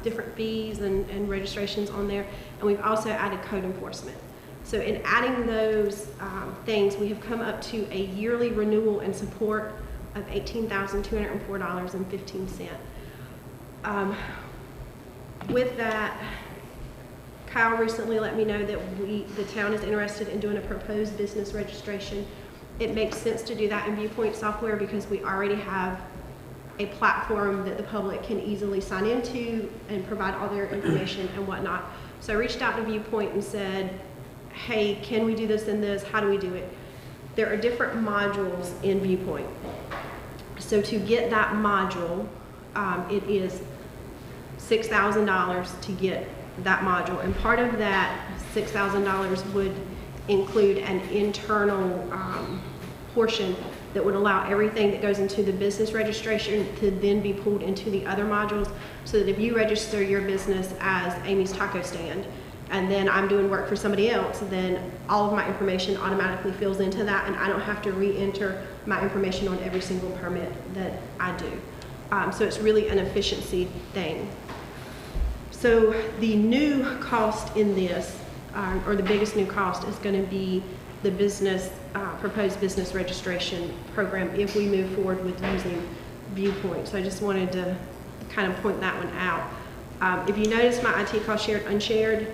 different fees and registrations on there, and we've also added code enforcement. So in adding those things, we have come up to a yearly renewal and support of $18,204.15. With that, Kyle recently let me know that the town is interested in doing a proposed business registration. It makes sense to do that in Viewpoint software because we already have a platform that the public can easily sign into and provide all their information and whatnot. So I reached out to Viewpoint and said, hey, can we do this and this? How do we do it? There are different modules in Viewpoint. So to get that module, it is $6,000 to get that module. And part of that $6,000 would include an internal portion that would allow everything that goes into the business registration to then be pulled into the other modules, so that if you register your business as Amy's Taco Stand, and then I'm doing work for somebody else, then all of my information automatically fills into that, and I don't have to re-enter my information on every single permit that I do. So it's really an efficiency thing. So the new cost in this, or the biggest new cost, is going to be the proposed business registration program if we move forward with using Viewpoint. So I just wanted to kind of point that one out. If you notice my IT cost shared, unshared,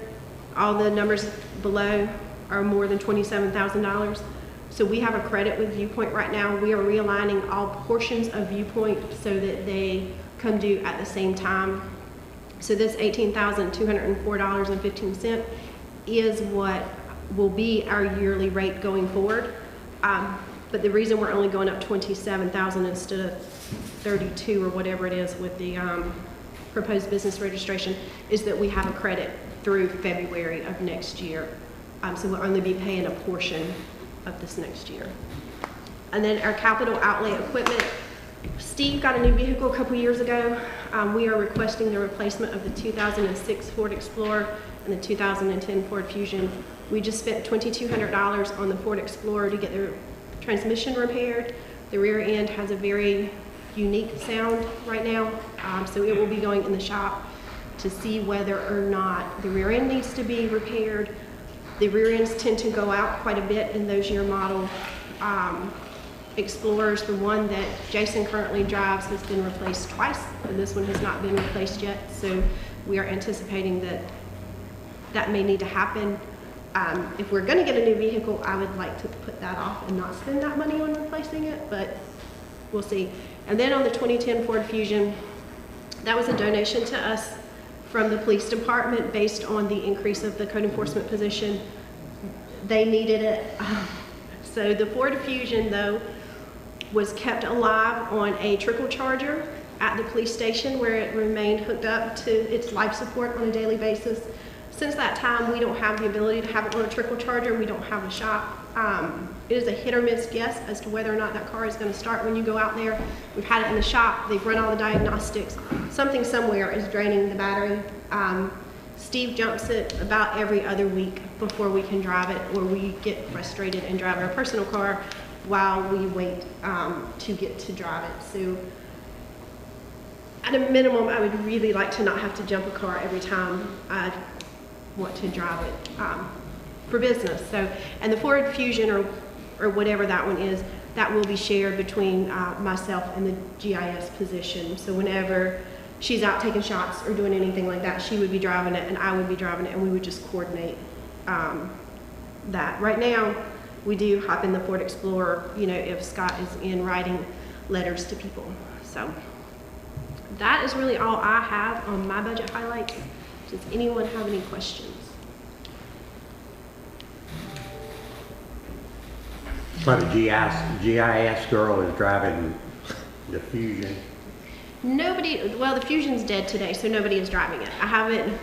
all the numbers below are more than $27,000. So we have a credit with Viewpoint right now. We are realigning all portions of Viewpoint so that they come due at the same time. So this $18,204.15 is what will be our yearly rate going forward. But the reason we're only going up $27,000 instead of $32 or whatever it is with the proposed business registration is that we have a credit through February of next year. So we'll only be paying a portion of this next year. And then our capital outlay equipment. Steve got a new vehicle a couple years ago. We are requesting the replacement of the 2006 Ford Explorer and the 2010 Ford Fusion. We just spent $2,200 on the Ford Explorer to get the transmission repaired. The rear end has a very unique sound right now, so it will be going in the shop to see whether or not the rear end needs to be repaired. The rear ends tend to go out quite a bit in those year model Explorers. The one that Jason currently drives has been replaced twice, and this one has not been replaced yet, so we are anticipating that that may need to happen. If we're gonna get a new vehicle, I would like to put that off and not spend that money on replacing it, but we'll see. And then on the 2010 Ford Fusion, that was a donation to us from the police department based on the increase of the code enforcement position. They needed it. So the Ford Fusion, though, was kept alive on a trickle charger at the police station where it remained hooked up to its life support on a daily basis. Since that time, we don't have the ability to have it on a trickle charger. We don't have a shop. It is a hit or miss guess as to whether or not that car is going to start when you go out there. We've had it in the shop. They've run all the diagnostics. Something somewhere is draining the battery. Steve jumps it about every other week before we can drive it, or we get frustrated and drive our personal car while we wait to get to drive it. So at a minimum, I would really like to not have to jump a car every time I want to drive it for business. So, and the Ford Fusion or whatever that one is, that will be shared between myself and the GIS position. So whenever she's out taking shots or doing anything like that, she would be driving it and I would be driving it, and we would just coordinate that. Right now, we do hop in the Ford Explorer, you know, if Scott is in writing letters to people. So that is really all I have on my budget highlights. Does anyone have any questions? So the GIS girl is driving the Fusion. Nobody, well, the Fusion's dead today, so nobody is driving it. I haven't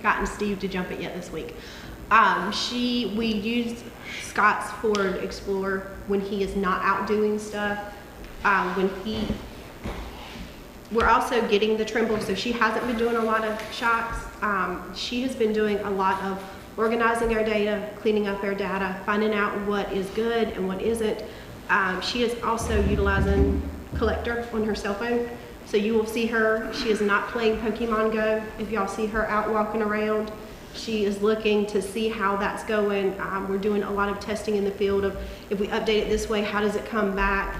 gotten Steve to jump it yet this week. We used Scott's Ford Explorer when he is not out doing stuff. We're also getting the Trimble, so she hasn't been doing a lot of shots. She has been doing a lot of organizing our data, cleaning up our data, finding out what is good and what isn't. She is also utilizing Collector on her cell phone. So you will see her, she is not playing Pokemon Go. If y'all see her out walking around, she is looking to see how that's going. We're doing a lot of testing in the field of if we update it this way, how does it come back?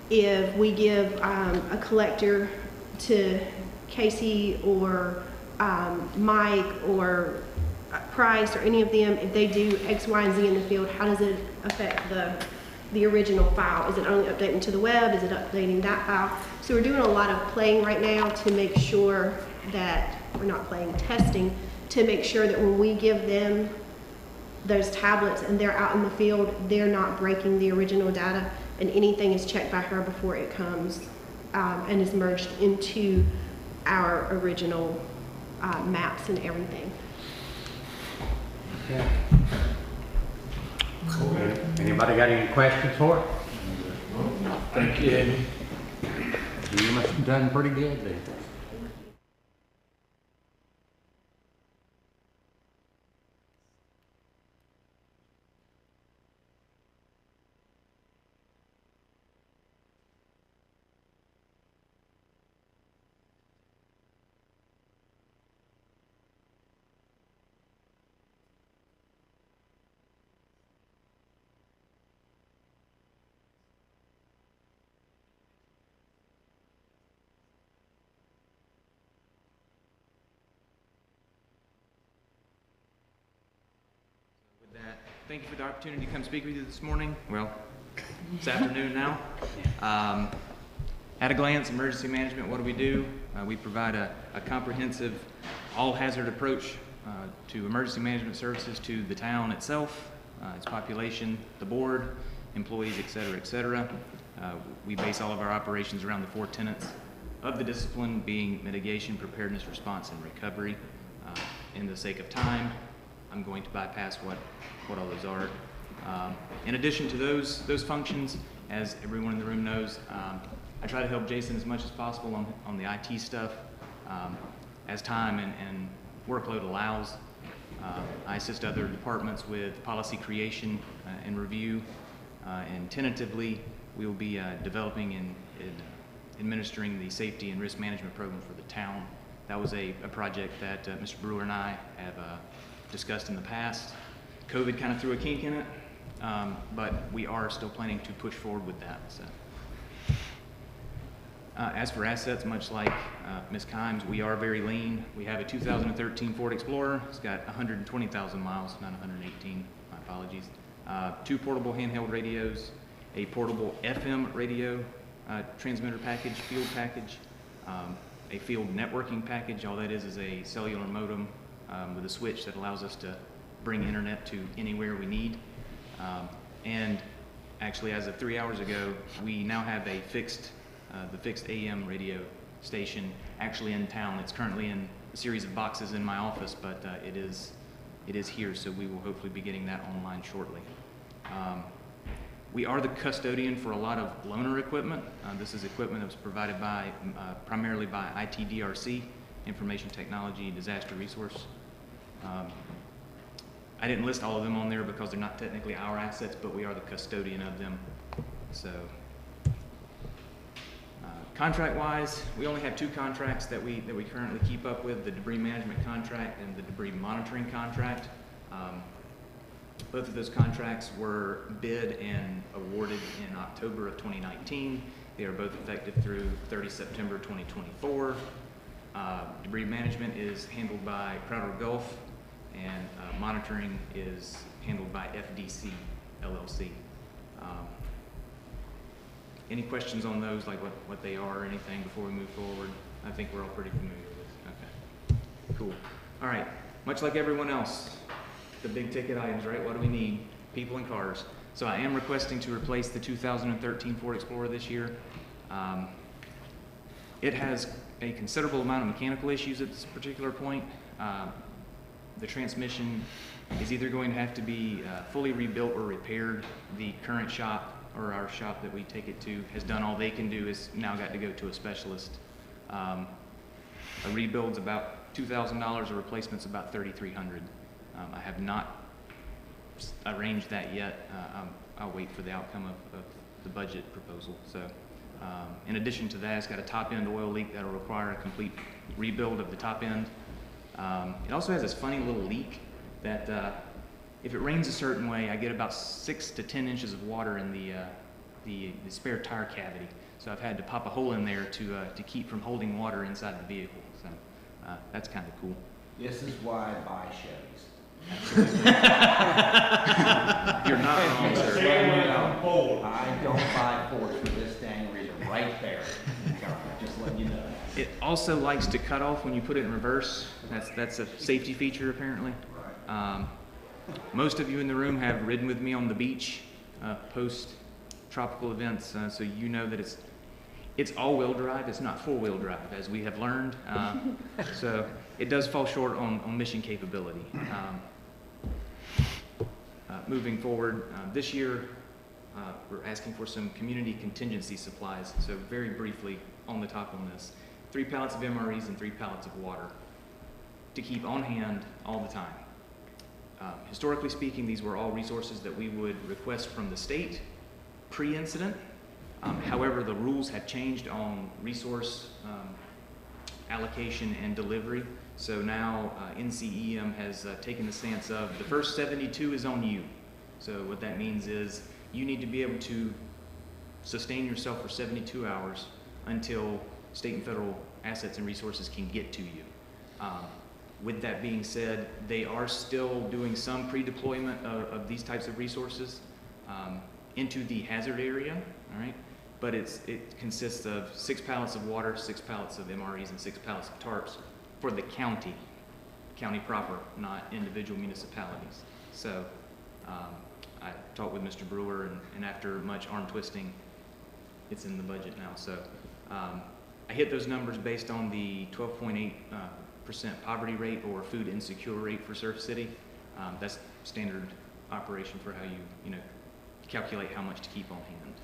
If we give a Collector to Casey or Mike or Price or any of them, if they do X, Y, and Z in the field, how does it affect the original file? Is it only updating to the web? Is it updating that file? So we're doing a lot of playing right now to make sure that we're not playing, testing, to make sure that when we give them those tablets and they're out in the field, they're not breaking the original data, and anything is checked by her before it comes and is merged into our original maps and everything. Yeah. Cool. Anybody got any questions for it? Thank you, Amy. You must have done pretty good then. Thank you for the opportunity to come speak with you this morning. Well, it's afternoon now. At a glance, emergency management, what do? We provide a comprehensive all-hazard approach to emergency management services to the town itself, its population, the board, employees, et cetera, et cetera. We base all of our operations around the 4 tenets of the discipline, being mitigation, preparedness, response, and recovery. In the sake of time, I'm going to bypass what all those are. In addition to those functions, as everyone in the room knows, I try to help Jason as much as possible on the IT stuff as time and workload allows. I assist other departments with policy creation and review, and tentatively we will be developing and administering the safety and risk management program for the town. That was a project that Mr. Brewer and I have discussed in the past. COVID kind of threw a kink in it, but we are still planning to push forward with that. So. As for assets, much like Ms. Kimes, we are very lean. We have a 2013 Ford Explorer. It's got 120,000 miles, not 118, my apologies. 2 portable handheld radios, a portable FM radio transmitter package, field package, a field networking package. All that is a cellular modem with a switch that allows us to bring internet to anywhere we need. And actually, as of 3 hours ago, we now have a fixed AM radio station actually in town. It's currently in a series of boxes in my office, but it is here, so we will hopefully be getting that online shortly. We are the custodian for a lot of loaner equipment. This is equipment that was provided by primarily by ITDRC, Information Technology Disaster Resource. I didn't list all of them on there because they're not technically our assets, but we are the custodian of them. So, contract-wise, we only have 2 contracts that we currently keep up with: the debris management contract and the debris monitoring contract. Both of those contracts were bid and awarded in October of 2019. They are both effective through 30 September 2024. Debris management is handled by Crowder Gulf, and monitoring is handled by FDC LLC. Any questions on those, like what they are or anything before we move forward? I think we're all pretty familiar with. Okay, cool. All right, much like everyone else, the big ticket items, right? What do we need? People and cars. So I am requesting to replace the 2013 Ford Explorer this year. It has a considerable amount of mechanical issues at this particular point. The transmission is either going to have to be fully rebuilt or repaired. The current shop, or our shop that we take it to, has done all they can do. Is now got to go to a specialist. A rebuild's about $2,000, a replacement's about $3,300. I have not arranged that yet. I'll wait for the outcome of the budget proposal. So, in addition to that, it's got a top end oil leak that'll require a complete rebuild of the top end. It also has this funny little leak that if it rains a certain way, I get about 6 to 10 inches of water in the spare tire cavity. So I've had to pop a hole in there to keep from holding water inside the vehicle. So that's kind of cool. This is why I buy Chevys. You're not wrong, sir. I don't buy Fords for this dang reason right there. Just letting you know. It also likes to cut off when you put it in reverse. That's a safety feature apparently. Most of you in the room have ridden with me on the beach post tropical events, so you know that it's all-wheel drive. It's not four-wheel drive, as we have learned. So it does fall short on mission capability. Moving forward, this year we're asking for some community contingency supplies. So very briefly on the top on this: 3 pallets of MREs and 3 pallets of water to keep on hand all the time. Historically speaking, these were all resources that we would request from the state pre-incident. However, the rules have changed on resource allocation and delivery. So now NCEM has taken the stance of the first 72 is on you. So what that means is you need to be able to sustain yourself for 72 hours until state and federal assets and resources can get to you. With that being said, they are still doing some pre-deployment of these types of resources into the hazard area, all right? But it consists of 6 pallets of water, 6 pallets of MREs, and 6 pallets of tarps for the county proper, not individual municipalities. So I talked with Mr. Brewer, and after much arm twisting, it's in the budget now. So I hit those numbers based on the 12.8% poverty rate or food insecure rate for Surf City. That's standard operation for how you calculate how much to keep on hand.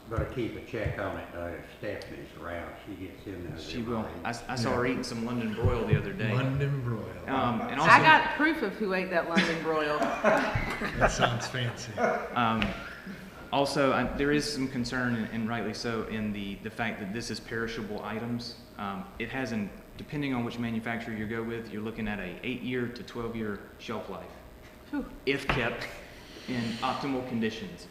Gotta keep a check on it, if Stephanie's around, she gets in there. She will. I saw her eating some London broil the other day. London broil. And also, I got proof of who ate that London broil. That sounds fancy. Also, there is some concern, and rightly so, in the fact that this is perishable items. It has depending on which manufacturer you go with, you're looking at a 8-year to 12-year shelf life, if kept in optimal conditions.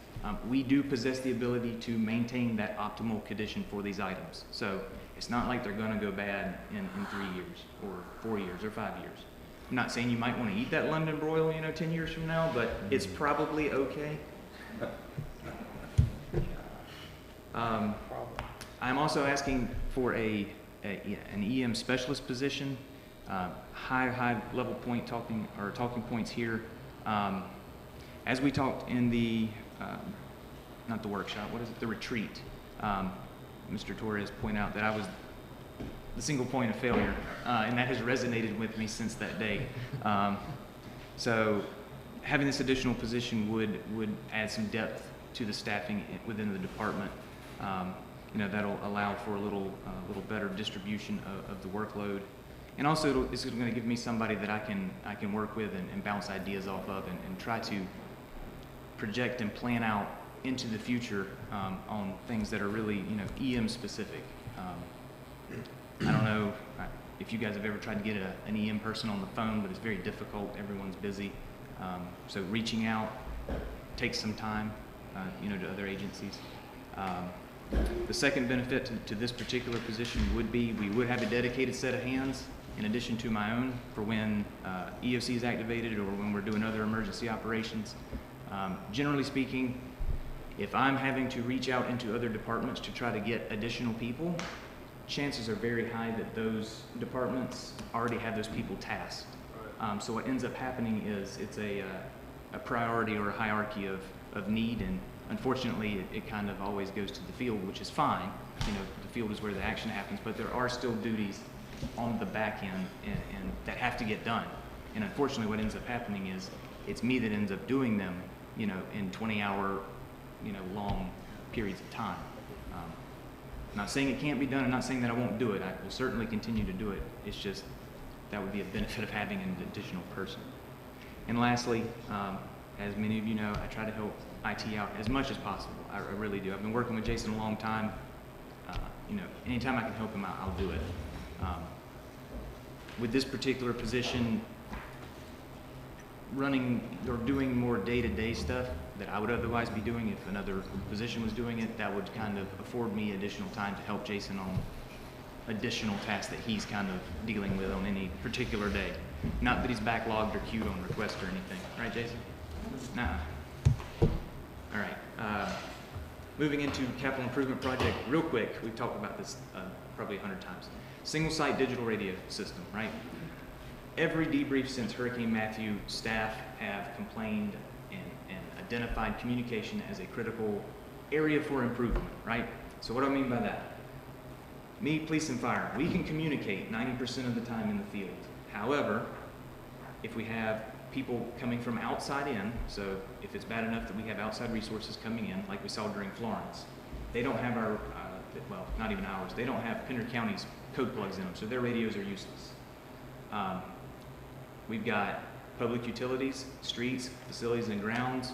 We do possess the ability to maintain that optimal condition for these items. So it's not like they're gonna go bad in 3 years, or 4 years, or 5 years. I'm not saying you might wanna eat that London broil, 10 years from now, but it's probably okay. I'm also asking for an EM specialist position. High level point talking points here. As we talked in the, not the workshop, what is it, the retreat, Mr. Torres pointed out that I was the single point of failure, and that has resonated with me since that day. So having this additional position would add some depth to the staffing within the department. That'll allow for a little better distribution of the workload. And also it's going to give me somebody that I can work with and bounce ideas off of and try to project and plan out into the future on things that are really EM specific. I don't know if you guys have ever tried to get an EM person on the phone, but it's very difficult. Everyone's busy. So reaching out takes some time, to other agencies. The second benefit to this particular position would be we would have a dedicated set of hands in addition to my own for when EOC is activated or when we're doing other emergency operations. Generally speaking, if I'm having to reach out into other departments to try to get additional people, chances are very high that those departments already have those people tasked. So what ends up happening is it's a priority or a hierarchy of need, and unfortunately it kind of always goes to the field, which is fine. The field is where the action happens, but there are still duties on the back end and that have to get done. And unfortunately what ends up happening is it's me that ends up doing them, in 20-hour, long periods of time. I'm not saying it can't be done. I'm not saying that I won't do it. I will certainly continue to do it. It's just that would be a benefit of having an additional person. And lastly, as many of you know, I try to help IT out as much as possible. I really do. I've been working with Jason a long time. Anytime I can help him out, I'll do it. With this particular position, running or doing more day-to-day stuff that I would otherwise be doing if another position was doing it, that would kind of afford me additional time to help Jason on additional tasks that he's kind of dealing with on any particular day. Not that he's backlogged or queued on request or anything. Right, Jason? Nah. All right. Moving into capital improvement project real quick. We've talked about this probably 100 times. Single site digital radio system, right? Every debrief since Hurricane Matthew, staff have complained and identified communication as a critical area for improvement, right? So what do I mean by that? Me, police, and fire, we can communicate 90% of the time in the field. However, if we have people coming from outside in, so if it's bad enough that we have outside resources coming in, like we saw during Florence, they don't have our, well, not even ours, they don't have Pender County's code plugs in them, so their radios are useless. We've got public utilities, streets, facilities and grounds,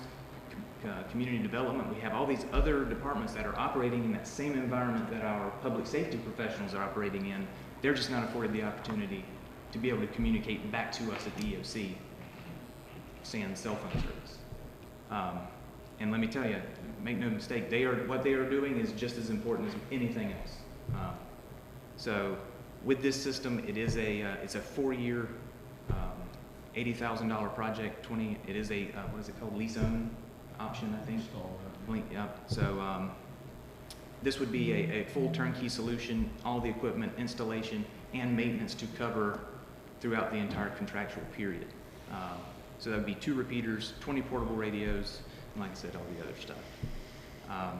community development. We have all these other departments that are operating in that same environment that our public safety professionals are operating in. They're just not afforded the opportunity to be able to communicate back to us at the EOC, sans cell phone service. And let me tell you, make no mistake, what they are doing is just as important as anything else. So with this system, it's a 4-year, $80,000 project. It is a what is it called, lease own option, I think. So this would be a full turnkey solution, all the equipment, installation, and maintenance to cover throughout the entire contractual period. So that would be 2 repeaters, 20 portable radios, and like I said, all the other stuff.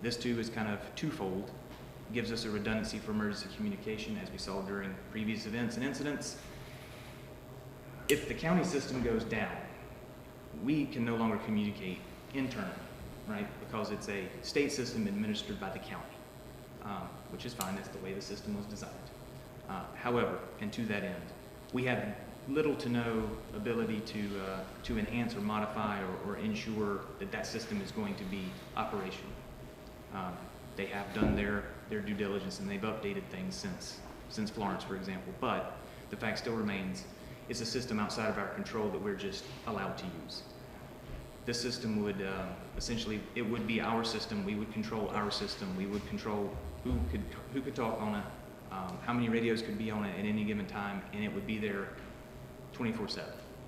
This too is kind of twofold. Gives us a redundancy for emergency communication, as we saw during previous events and incidents. If the county system goes down, we can no longer communicate internally, right? Because it's a state system administered by the county, which is fine. That's the way the system was designed. However, and to that end, we have little to no ability to enhance or modify or ensure that that system is going to be operational. They have done their due diligence and they've updated things since Florence, for example. But the fact still remains, it's a system outside of our control that we're just allowed to use. this system would essentially, it would be our system. We would control our system. We would control who could talk on it, how many radios could be on it at any given time, and it would be there 24/7,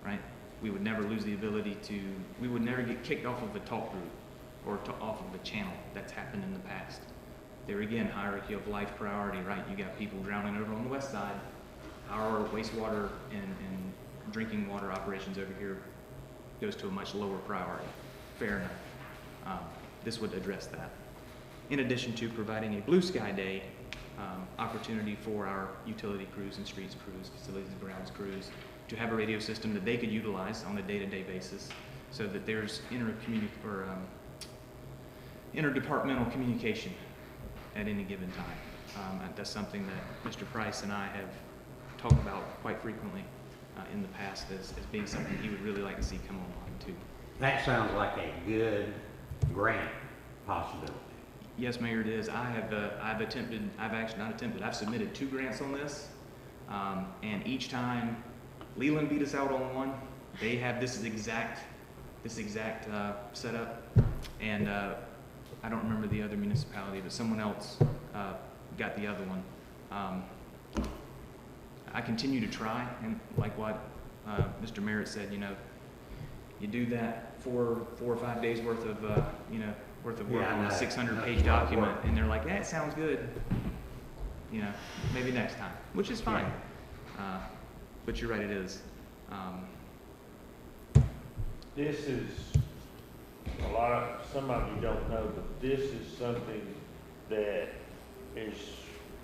right? We would never lose the ability to, we would never get kicked off of a talk group or off of a channel. That's happened in the past. There again, hierarchy of life priority, right? You got people drowning over on the west side. Our wastewater and drinking water operations over here goes to a much lower priority. Fair enough. This would address that. In addition to providing a blue sky day opportunity for our utility crews and streets crews, facilities and grounds crews, to have a radio system that they could utilize on a day-to-day basis, so that there's interdepartmental communication at any given time. That's something that Mr. Price and I have talked about quite frequently in the past as being something he would really like to see come online too. That sounds like a good grant possibility. Yes, Mayor, it is. I've submitted 2 grants on this, and each time Leland beat us out on one. They have this exact setup, and I don't remember the other municipality, but someone else got the other one. I continue to try, and like what Mr. Merritt said, you know, you do that 4 or 5 days worth of work on a 600-page document, and they're like, "Yeah, it sounds good. You know, maybe next time," which is fine. But you're right, it is. This is some of you don't know, but this is something that is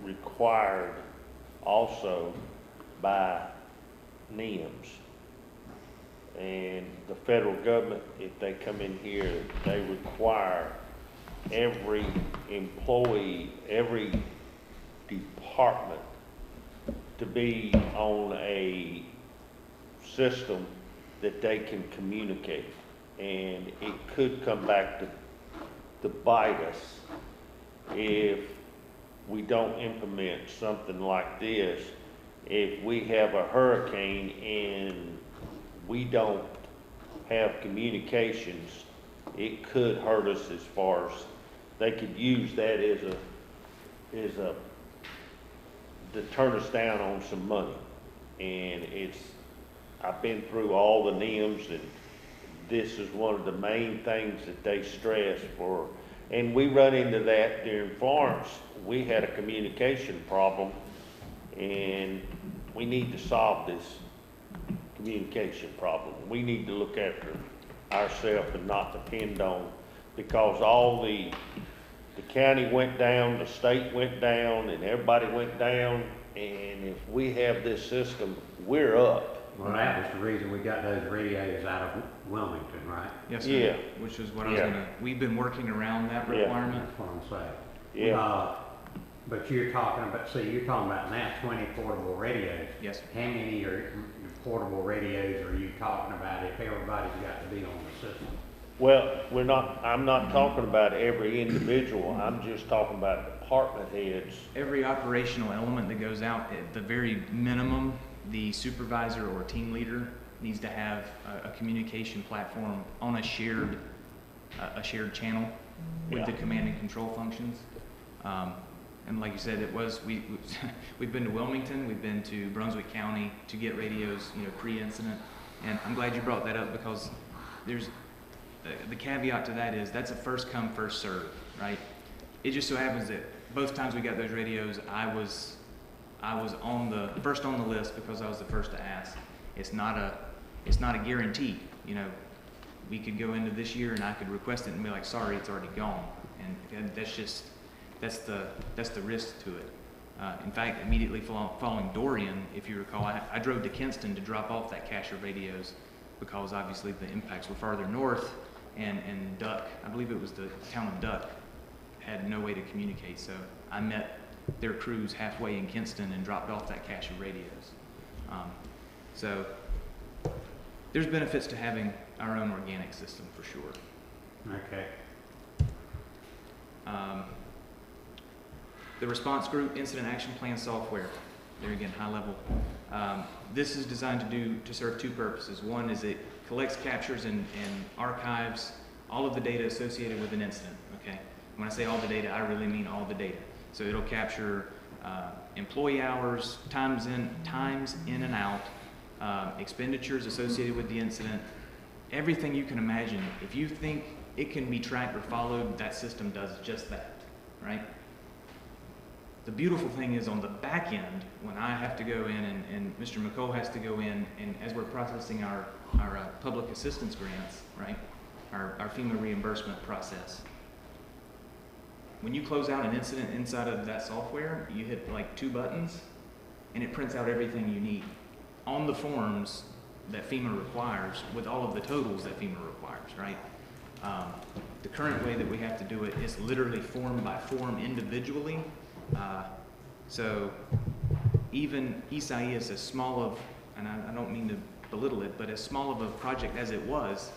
required also by NIMS. And the federal government, if they come in here, they require every employee, every department to be on a system that they can communicate. And it could come back to bite us if we don't implement something like this. If we have a hurricane and we don't have communications, it could hurt us as far as they could use that as a to turn us down on some money. And I've been through all the NIMS, and this is one of the main things that they stress for. And we run into that during Florence. We had a communication problem, and we need to solve this communication problem. We need to look after ourselves and not depend on, because all the county went down, the state went down, and everybody went down, and if we have this system, we're up. Well, that was the reason we got those radios out of Wilmington, right? Yes, sir. Yeah. Which is what I was we've been working around that requirement. That's what I'm saying. Yeah. But you're talking about now 20 portable radios. Yes. How many portable radios are you talking about if everybody's got to be on the system? Well, I'm not talking about every individual. I'm just talking about department heads. Every operational element that goes out, at the very minimum, the supervisor or team leader needs to have a communication platform on a shared channel with the command and control functions. And like you said, we've been to Wilmington, we've been to Brunswick County to get radios, pre-incident. And I'm glad you brought that up, because there's the caveat to that is that's a first come, first serve, right? It just so happens that both times we got those radios, I was first on the list because I was the first to ask. It's not a guarantee. We could go into this year and I could request it and be like, sorry, it's already gone. And that's the risk to it. In fact, immediately following Dorian, if you recall, I drove to Kinston to drop off that cache of radios, because obviously the impacts were farther north, and Duck, I believe it was the town of Duck, had no way to communicate. So I met their crews halfway in Kinston and dropped off that cache of radios. So there's benefits to having our own organic system for sure. Okay. The response group incident action plan software. There again, high level. This is designed to serve two purposes. One is it collects, captures, and archives all of the data associated with an incident, okay? When I say all the data, I really mean all the data. So it'll capture employee hours, times in and out, expenditures associated with the incident, everything you can imagine. If you think it can be tracked or followed, that system does just that, right? The beautiful thing is on the back end, when I have to go in and Mr. McCole has to go in, and as we're processing our public assistance grants, right, our FEMA reimbursement process, when you close out an incident inside of that software, you hit like 2 buttons and it prints out everything you need on the forms that FEMA requires with all of the totals that FEMA requires, right? The current way that we have to do it is literally form by form individually. So even Isaias, as small of, and I don't mean to belittle it, but as small of a project as it was,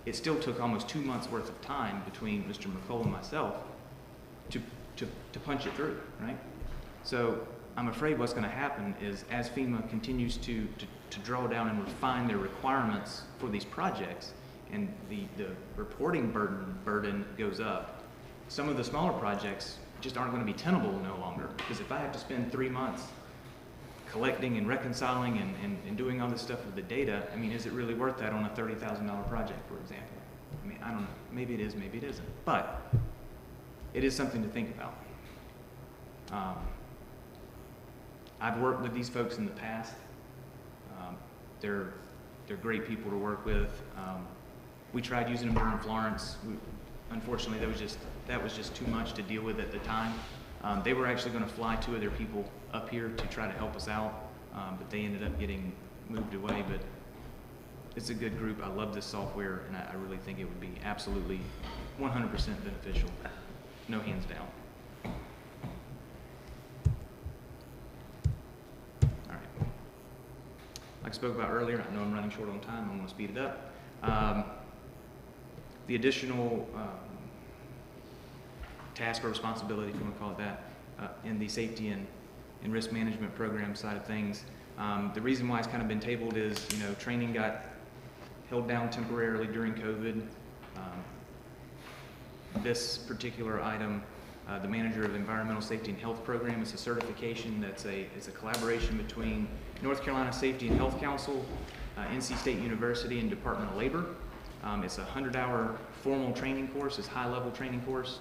it still took almost 2 months worth of time between Mr. McCole and myself to punch it through, right? So I'm afraid what's going to happen is as FEMA continues to draw down and refine their requirements for these projects, and the reporting burden goes up, some of the smaller projects just aren't going to be tenable no longer. Because if I have to spend 3 months collecting and reconciling and doing all this stuff with the data, I mean, is it really worth that on a $30,000 project, for example? I mean, I don't know. Maybe it is, maybe it isn't. But it is something to think about. I've worked with these folks in the past. They're great people to work with. We tried using them during Florence. Unfortunately, that was just too much to deal with at the time. They were actually going to fly 2 of their people up here to try to help us out, but they ended up getting moved away. But it's a good group. I love this software, and I really think it would be absolutely 100% beneficial. No hands down. All right. Like I spoke about earlier, I know I'm running short on time. I'm going to speed it up. The additional task or responsibility, if you want to call it that, in the safety and risk management program side of things. The reason why it's kind of been tabled is, you know, training got held down temporarily during COVID. This particular item, the Manager of Environmental Safety and Health Program, is a certification it's a collaboration between North Carolina Safety and Health Council, NC State University, and Department of Labor. It's a 100-hour formal training course. It's a high-level training course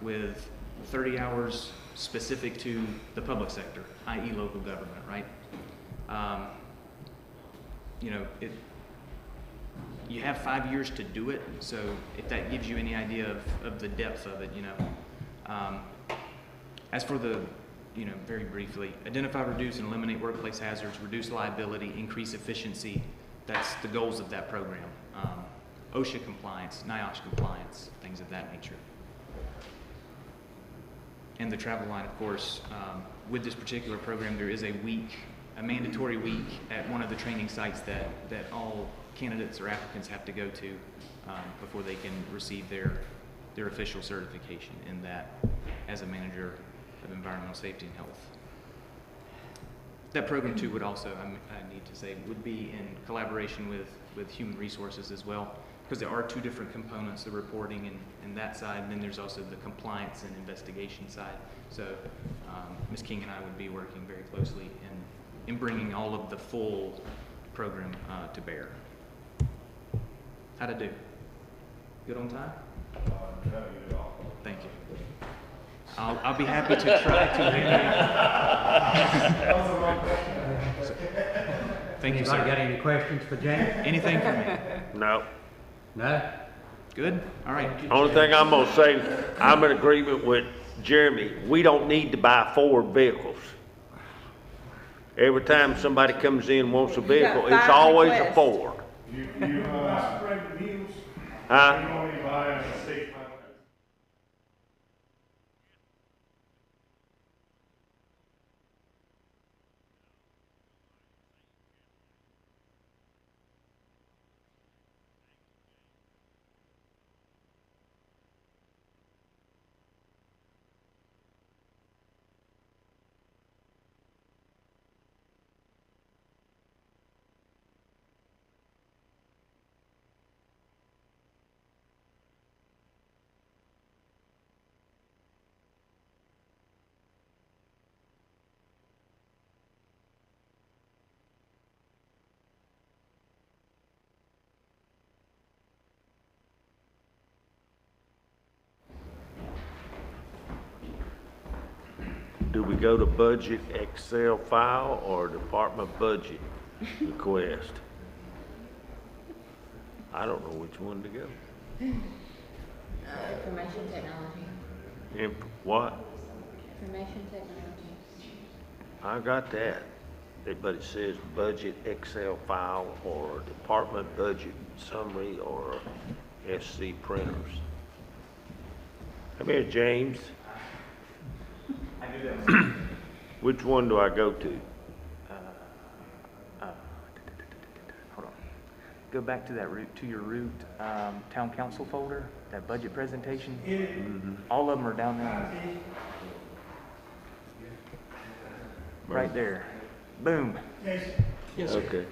with 30 hours specific to the public sector, i.e. local government, right? You know, you have 5 years to do it, so if that gives you any idea of the depth of it, you know. As for the, you know, very briefly, identify, reduce, and eliminate workplace hazards, reduce liability, increase efficiency. That's the goals of that program. OSHA compliance, NIOSH compliance, things of that nature. And the travel line, of course, with this particular program, there is a mandatory week at one of the training sites that all candidates or applicants have to go to before they can receive their official certification in that as a manager of environmental safety and health. That program too would also, I need to say, would be in collaboration with human resources as well, because there are 2 different components, the reporting and that side, and then there's also the compliance and investigation side. So Ms. King and I would be working very closely in bringing all of the full program to bear. How'd I do? Good on time? Thank you. I'll be happy to try to. Thank you, sir. Anybody got any questions for James? Anything for me? No. No? Good? All right. Only thing I'm gonna say, I'm in agreement with Jeremy. We don't need to buy 4 vehicles. Every time somebody comes in and wants a vehicle, it's always a 4. Huh? do we go to budget Excel file or department budget request? I don't know which one to go. Information technology. What? Information technology. I got that, but it says budget Excel file or department budget summary or SC printers. Come here, James. I do that. Which one do I go to? Hold on. Go back to that root, to your root town council folder, that budget presentation. All of them are down there. Right there. Boom. Yes, sir. Okay.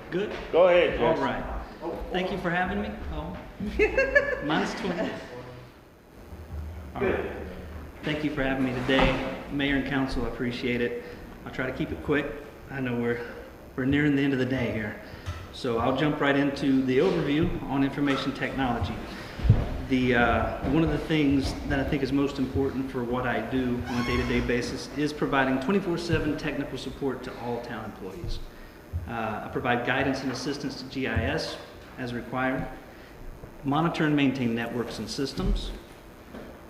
Good? Go ahead, All Jason. right. Thank you for having me. Oh. Minus 20. All right. Thank you for having me today. Mayor and council, I appreciate it. I'll try to keep it quick. I know we're nearing the end of the day here. So I'll jump right into the overview on information technology. One of the things that I think is most important for what I do on a day-to-day basis is providing 24/7 technical support to all town employees. I provide guidance and assistance to GIS as required, monitor and maintain networks and systems,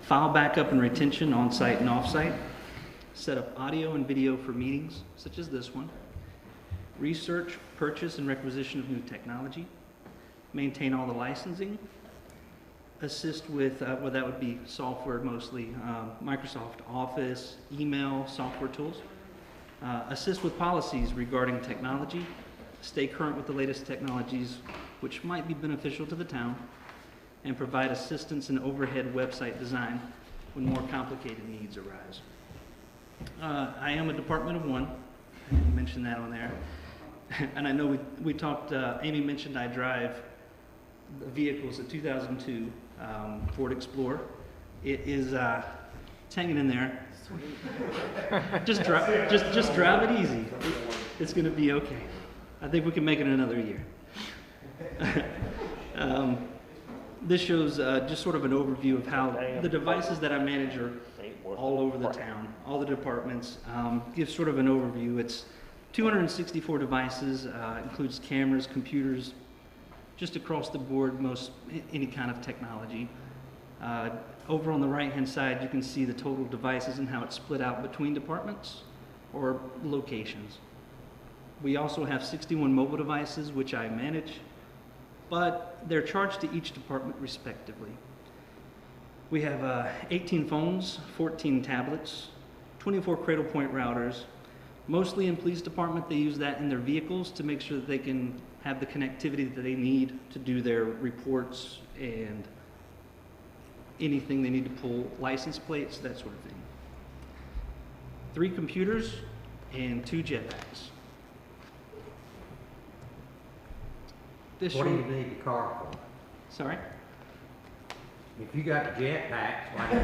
file backup and retention on-site and off-site, set up audio and video for meetings such as this one, research, purchase, and requisition of new technology, maintain all the licensing, assist with, well, that would be software mostly, Microsoft Office, email, software tools, assist with policies regarding technology, stay current with the latest technologies which might be beneficial to the town, and provide assistance in overhead website design when more complicated needs arise. I am a department of one. I didn't mention that on there. And I know we talked, Amy mentioned I drive the vehicles, a 2002 Ford Explorer. It is it's hanging in there. Just drive it easy. It's going to be okay. I think we can make it another year. This shows just sort of an overview of how the devices that I manage are all over the town, all the departments. Gives sort of an overview. It's 264 devices, includes cameras, computers, just across the board, any kind of technology. Over on the right-hand side, you can see the total devices and how it's split out between departments or locations. We also have 61 mobile devices, which I manage, but they're charged to each department respectively. We have 18 phones, 14 tablets, 24 cradle point routers. Mostly in police department, they use that in their vehicles to make sure that they can have the connectivity that they need to do their reports and anything they need to pull, license plates, that sort of thing. 3 computers and 2 jetpacks. What do you need the car for? Sorry? If you got jetpacks, why do you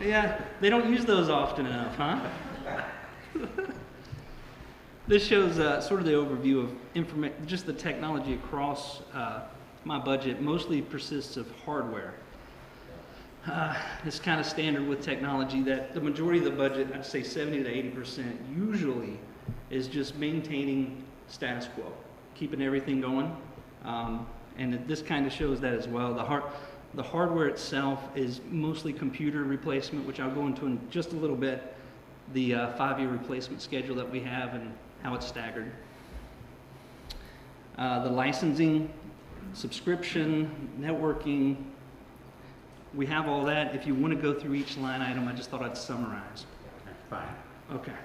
Yeah, they don't use those often enough, huh? This shows sort of the overview of just the technology across my budget. Mostly persists of hardware. It's kind of standard with technology that the majority of the budget, I'd say 70 to 80%, usually is just maintaining status quo, keeping everything going. And this kind of shows that as well. The hardware itself is mostly computer replacement, which I'll go into in just a little bit. The 5-year replacement schedule that we have and how it's staggered. The licensing, subscription, networking, we have all that. If you want to go through each line item, I just thought I'd summarize. That's fine. Okay.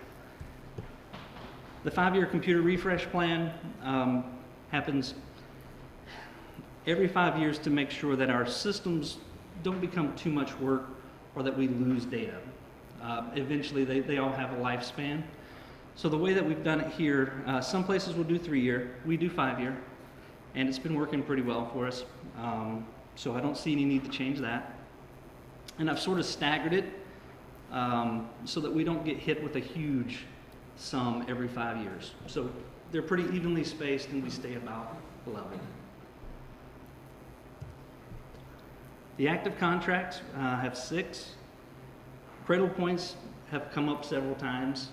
The 5-year computer refresh plan happens every 5 years to make sure that our systems don't become too much work or that we lose data. Eventually, they all have a lifespan. So the way that we've done it here, some places will do 3-year, we do 5-year, and it's been working pretty well for us. So I don't see any need to change that. And I've sort of staggered it so that we don't get hit with a huge sum every 5 years. So they're pretty evenly spaced and we stay about level. The active contracts have 6. Cradle points have come up several times.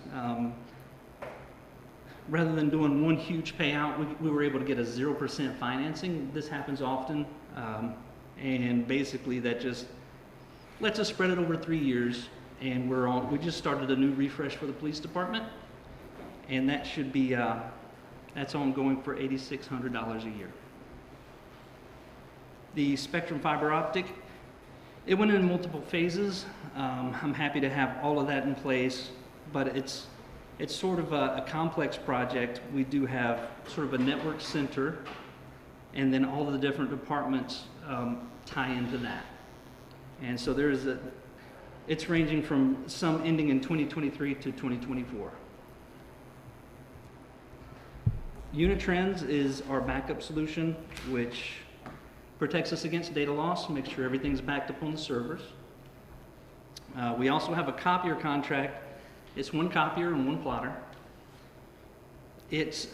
Rather than doing one huge payout, we were able to get a 0% financing. This happens often, and basically that just lets us spread it over 3 years. And we just started a new refresh for the police department, and that should be that's ongoing for $8,600 a year. The Spectrum fiber optic, it went in multiple phases. I'm happy to have all of that in place, but it's sort of a complex project. We do have sort of a network center, and then all of the different departments tie into that. And so it's ranging from some ending in 2023 to 2024. Unitrends is our backup solution, which protects us against data loss, makes sure everything's backed up on the servers. We also have a copier contract. It's 1 copier and 1 plotter. It's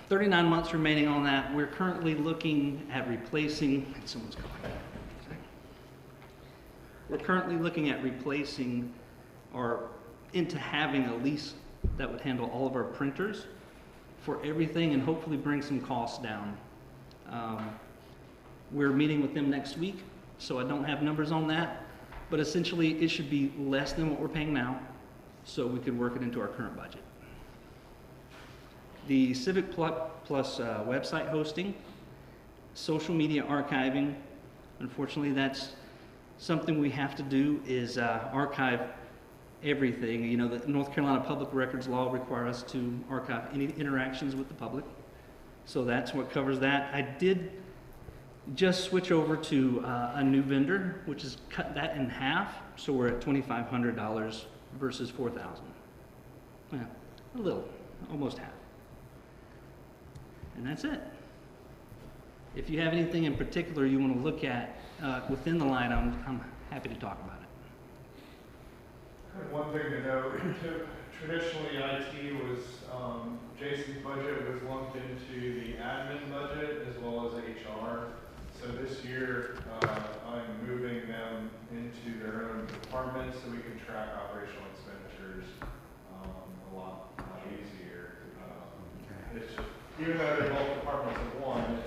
39 months remaining on that. We're currently looking at replacing, someone's calling. We're currently looking at replacing or into having a lease that would handle all of our printers for everything and hopefully bring some costs down. We're meeting with them next week, so I don't have numbers on that, but essentially it should be less than what we're paying now, so we could work it into our current budget. The Civic Plus website hosting, social media archiving, unfortunately that's something we have to do is archive everything. You know, the North Carolina Public Records Law requires us to archive any interactions with the public. So that's what covers that. I did just switch over to a new vendor, which has cut that in half. So we're at $2,500 versus $4,000. Yeah, a little, almost half. And that's it. If you have anything in particular you want to look at within the line, I'm happy to talk about it. One thing to note, traditionally IT was, Jason's budget was lumped into the admin budget as well as HR. So this year, I'm moving them into their own departments so we can track operational expenditures a lot easier. It's just, even though they're both departments of one,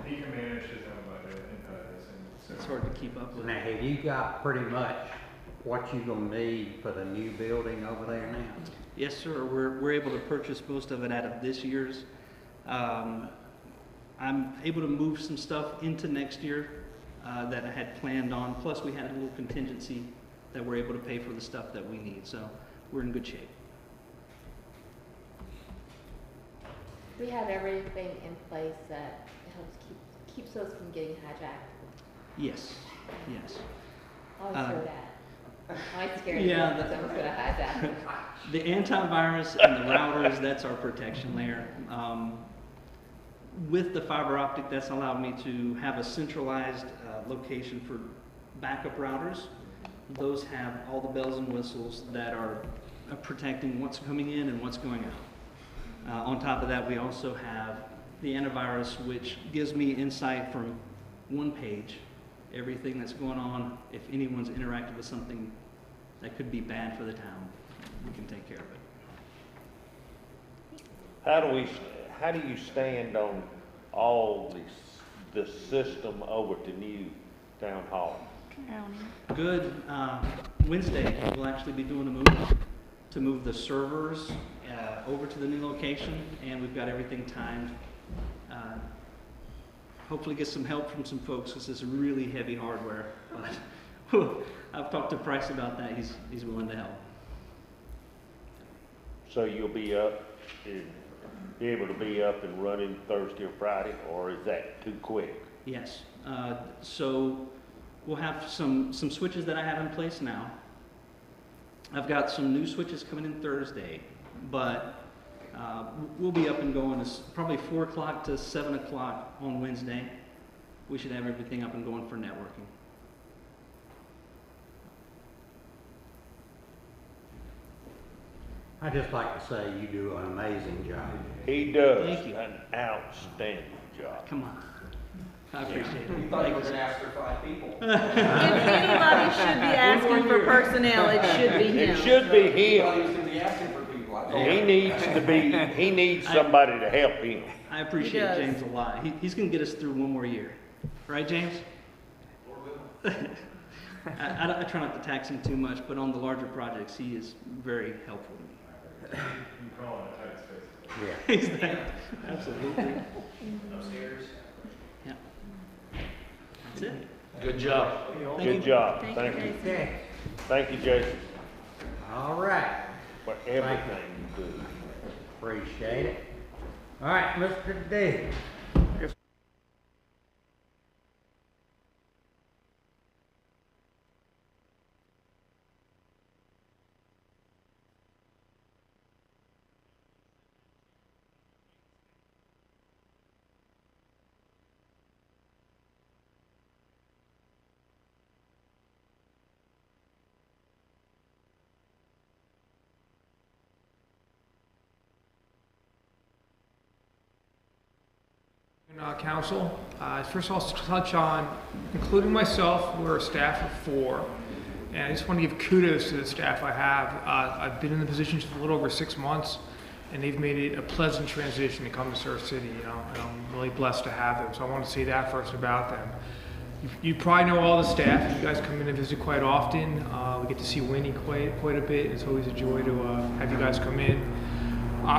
he can manage his own budget and does. So it's hard to keep up with. Now, have you got pretty much what you're gonna need for the new building over there now? Yes, sir. We're able to purchase most of it out of this year's. I'm able to move some stuff into next year that I had planned on. Plus, we had a little contingency that we're able to pay for the stuff that we need. So we're in good shape. We have everything in place that helps keeps us from getting hijacked. Yes, yes. I always hear that. I scare you. Yeah, Someone's going to hijack. The antivirus and the routers, that's our protection layer. With the fiber optic, that's allowed me to have a centralized location for backup routers. Those have all the bells and whistles that are protecting what's coming in and what's going out. On top of that, we also have the antivirus, which gives me insight from one page, everything that's going on. If anyone's interacted with something that could be bad for the town, we can take care of it. How do you stand on all the system over to new town hall? Good. Wednesday, we'll actually be doing a move to move the servers over to the new location, and we've got everything timed. Hopefully get some help from some folks, because it's really heavy hardware. But I've talked to Price about that. He's willing to help. So you'll be able to be up and running Thursday or Friday, or is that too quick? Yes. So we'll have some switches that I have in place now. I've got some new switches coming in Thursday, but we'll be up and going. It's probably 4 o'clock to 7 o'clock on Wednesday. We should have everything up and going for networking. I'd just like to say you do an amazing job. He does Thank you. an outstanding job. Come on. I appreciate it. You thought you were going to ask for 5 people. If anybody should be asking for personnel, it should be him. It should be He him. was going to be asking for people. I told He him. needs somebody to help him. I appreciate does. James a lot. He's going to get us through one more year. Right, James? I try not to tax him too much, but on the larger projects, he is very helpful to me. You call it a tight space. Yeah. He's that, absolutely. Upstairs. Yeah. That's it. Good job. Good job. Thank Thank you, you. Jason. Thank you, Jason, All right. for everything you do. Appreciate it. All right, Mr. D. Council. First of all, to touch on, including myself, we're a staff of 4. And I just want to give kudos to the staff I have. I've been in the position for a little over 6 months, and they've made it a pleasant transition to come to Surf City, and I'm really blessed to have them. So I want to say that first about them. You probably know all the staff. You guys come in and visit quite often. We get to see Winnie quite a bit. It's always a joy to have you guys come in.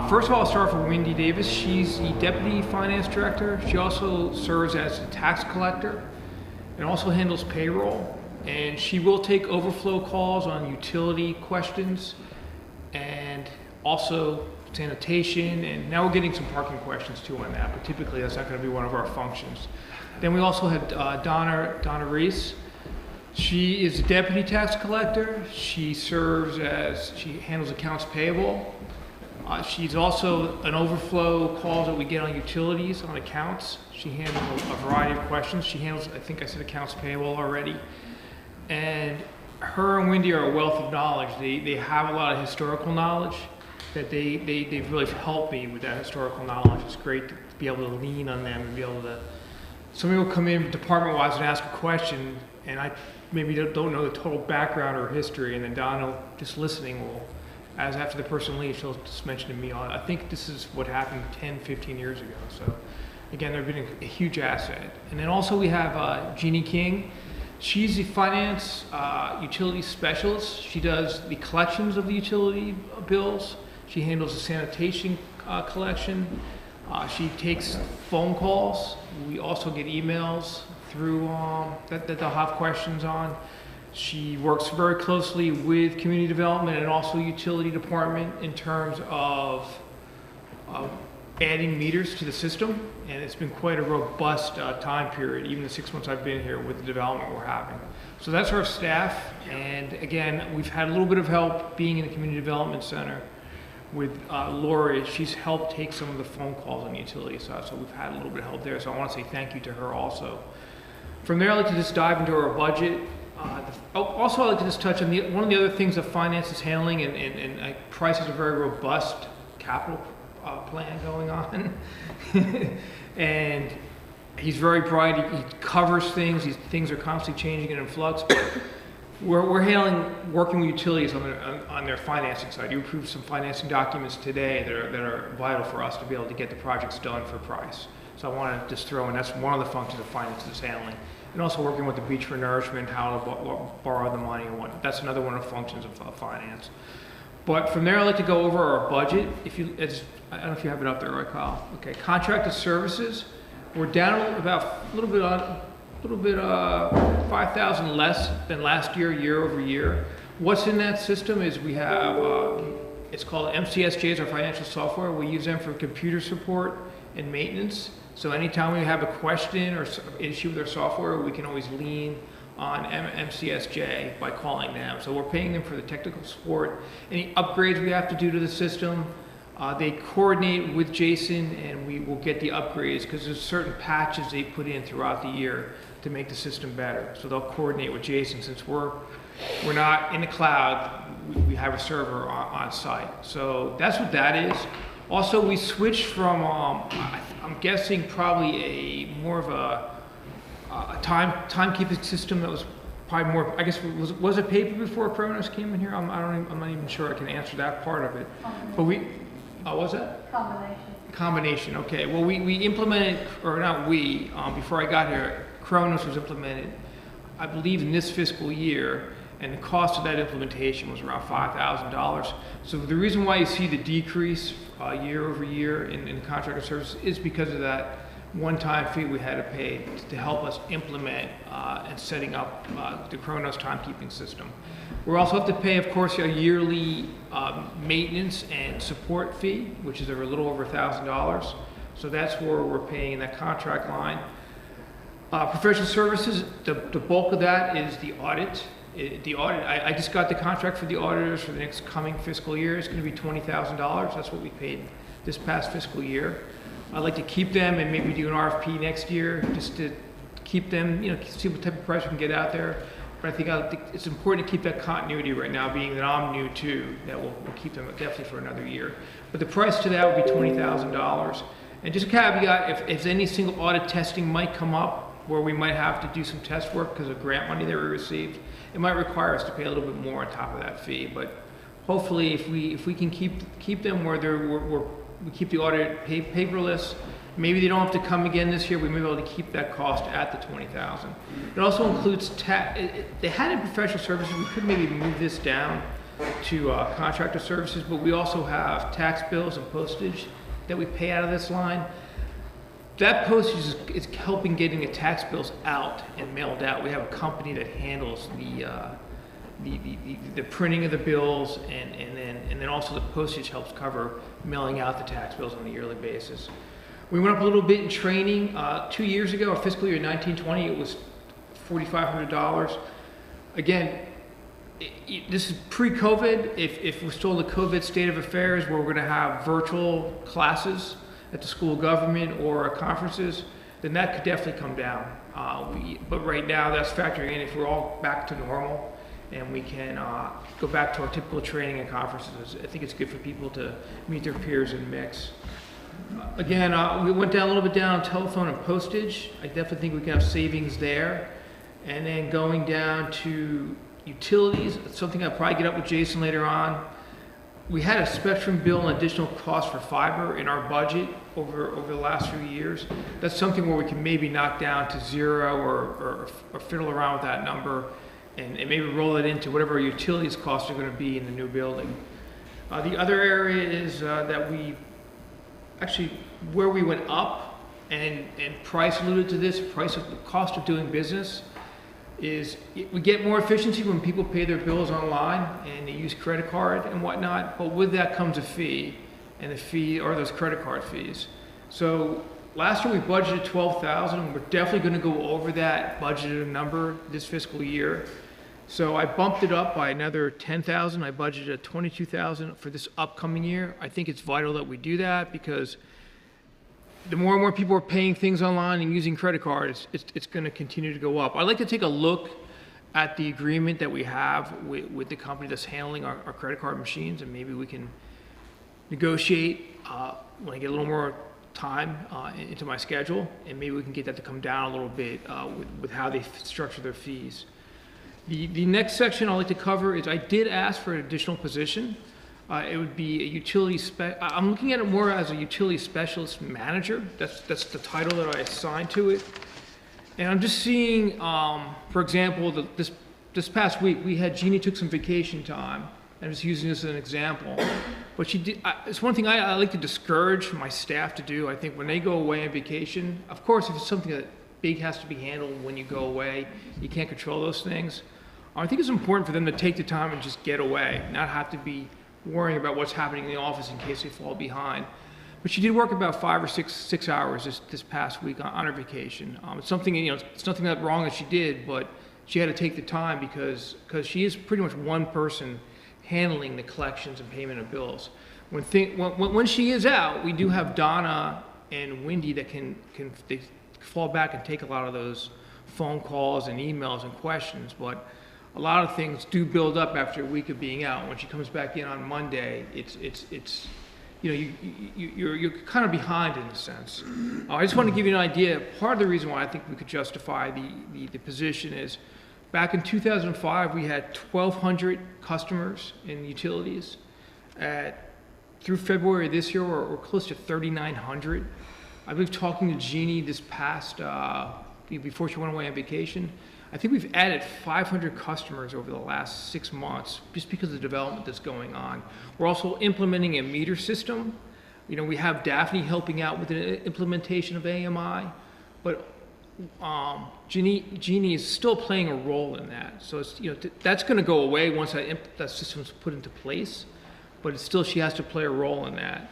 First of all, I'll start with Wendy Davis. She's the Deputy Finance Director. She also serves as a tax collector and also handles payroll. And she will take overflow calls on utility questions and also sanitation. And now we're getting some parking questions too on that, but typically that's not going to be one of our functions. Then we also have Donna Reese. She is a Deputy Tax Collector. She handles accounts payable. She's also an overflow calls that we get on utilities, on accounts. She handles a variety of questions. She handles, I think I said accounts payable already. And her and Wendy are a wealth of knowledge. They have a lot of historical knowledge that they've really helped me with that historical knowledge. It's great to be able to lean on them and be able to, somebody will come in department-wise and ask a question, and I maybe don't know the total background or history, and then Donna, just listening, will, as after the person leaves, she'll just mention to me, I think this is what happened 10, 15 years ago. So again, they've been a huge asset. And then also we have Jeannie King. She's the finance utility specialist. She does the collections of the utility bills. She handles the sanitation collection. She takes phone calls. We also get emails through that they'll have questions on. She works very closely with community development and also utility department in terms of adding meters to the system, and it's been quite a robust time period, even the 6 months I've been here with the development we're having. So that's our staff, and again, we've had a little bit of help being in the Community Development Center with Lori. She's helped take some of the phone calls on the utility side, so we've had a little bit of help there, so I want to say thank you to her also. From there, I'd like to just dive into our budget. Also, I'd like to just touch on one of the other things that finance is handling, and Price has a very robust capital plan going on. And he's very bright, he covers things, things are constantly changing and in flux. We're handling, working with utilities on their financing side. You approved some financing documents today that are vital for us to be able to get the projects done for Price. So I want to just throw in, that's one of the functions of finance is handling. And also working with the Beach for Nourishment, how to borrow the money and what. That's another one of the functions of finance. But from there, I'd like to go over our budget. I don't know if you have it up there, right, Kyle? Okay, contracted services. We're down a little bit 5,000 less than last year over year. What's in that system is we have, it's called MCSJ, is our financial software. We use them for computer support and maintenance. So anytime we have a question or issue with our software, we can always lean on MCSJ by calling them. So we're paying them for the technical support. Any upgrades we have to do to the system, they coordinate with Jason, and we will get the upgrades because there's certain patches they put in throughout the year to make the system better. So they'll coordinate with Jason since we're not in the cloud. We have a server on site. So that's what that is. Also, we switched from I'm guessing probably more of a a timekeeping system that was probably more, I guess, was it paper before Kronos came in here? I'm not even sure I can answer that part of it. But what was that? Combination, okay. Well, we implemented, or not we, before I got here, Kronos was implemented, I believe, in this fiscal year, and the cost of that implementation was around $5,000. So the reason why you see the decrease year over year in contractor services is because of that one-time fee we had to pay to help us implement and setting up the Kronos timekeeping system. We also have to pay, of course, a yearly maintenance and support fee, which is a little over $1,000. So that's where we're paying in that contract line. Professional services, the bulk of that is the audit. I just got the contract for the auditors for the next coming fiscal year. It's going to be $20,000. That's what we paid this past fiscal year. I'd like to keep them and maybe do an RFP next year just to keep them, see what type of price we can get out there. But I think it's important to keep that continuity right now, being that I'm new too, that we'll keep them definitely for another year. But the price to that would be $20,000. And just a caveat, if any single audit testing might come up where we might have to do some test work because of grant money that we received, it might require us to pay a little bit more on top of that fee. But hopefully if we can keep them where we keep the audit paperless, maybe they don't have to come again this year, we may be able to keep that cost at the $20,000. It also includes they had in professional services, we could maybe move this down to contractor services, but we also have tax bills and postage that we pay out of this line. That postage is helping getting the tax bills out and mailed out. We have a company that handles the printing of the bills, and then also the postage helps cover mailing out the tax bills on a yearly basis. We went up a little bit in training. 2 years ago, our fiscal year 1920, it was $4,500. Again, this is pre-COVID. If we're still in the COVID state of affairs where we're going to have virtual classes at the school of government or conferences, then that could definitely come down. But right now, that's factoring in if we're all back to normal and we can go back to our typical training and conferences. I think it's good for people to meet their peers and mix. Again, we went down a little bit down on telephone and postage. I definitely think we can have savings there. And then going down to utilities, it's something I'll probably get up with Jason later on. We had a spectrum bill and additional cost for fiber in our budget over the last few years. That's something where we can maybe knock down to zero or fiddle around with that number and maybe roll it into whatever our utilities costs are going to be in the new building. The other area is that we actually, where we went up, and Price alluded to this, cost of doing business, is we get more efficiency when people pay their bills online and they use credit card and whatnot, but with that comes a fee, and the fee are those credit card fees. So last year we budgeted $12,000. We're definitely going to go over that budgeted number this fiscal year. So I bumped it up by another $10,000. I budgeted $22,000 for this upcoming year. I think it's vital that we do that because the more and more people are paying things online and using credit cards, it's going to continue to go up. I'd like to take a look at the agreement that we have with the company that's handling our credit card machines, and maybe we can negotiate when I get a little more time into my schedule, and maybe we can get that to come down a little bit with how they structure their fees. The next section I'd like to cover is I did ask for an additional position. It would be a utility I'm looking at it more as a utility specialist manager. That's the title that I assigned to it. And I'm just seeing, for example, this past week we had Jeannie took some vacation time. I'm just using this as an example. But she did. It's one thing I like to discourage my staff to do. I think when they go away on vacation, of course, if it's something that big has to be handled when you go away, you can't control those things. I think it's important for them to take the time and just get away, not have to be worrying about what's happening in the office in case they fall behind. But she did work about 5 or 6 hours this past week on her vacation. It's something, it's nothing that wrong that she did, but she had to take the time because she is pretty much one person handling the collections and payment of bills. When she is out, we do have Donna and Wendy that they fall back and take a lot of those phone calls and emails and questions, but a lot of things do build up after a week of being out. When she comes back in on Monday, you're kind of behind in a sense. I just want to give you an idea. Part of the reason why I think we could justify the position is back in 2005, we had 1,200 customers in utilities. Through February this year, we're close to 3,900. I've been talking to Jeannie this past, before she went away on vacation. I think we've added 500 customers over the last 6 months just because of the development that's going on. We're also implementing a meter system. We have Daphne helping out with the implementation of AMI, but Jeannie is still playing a role in that. So it's, that's going to go away once that system's put into place, but it's still, she has to play a role in that.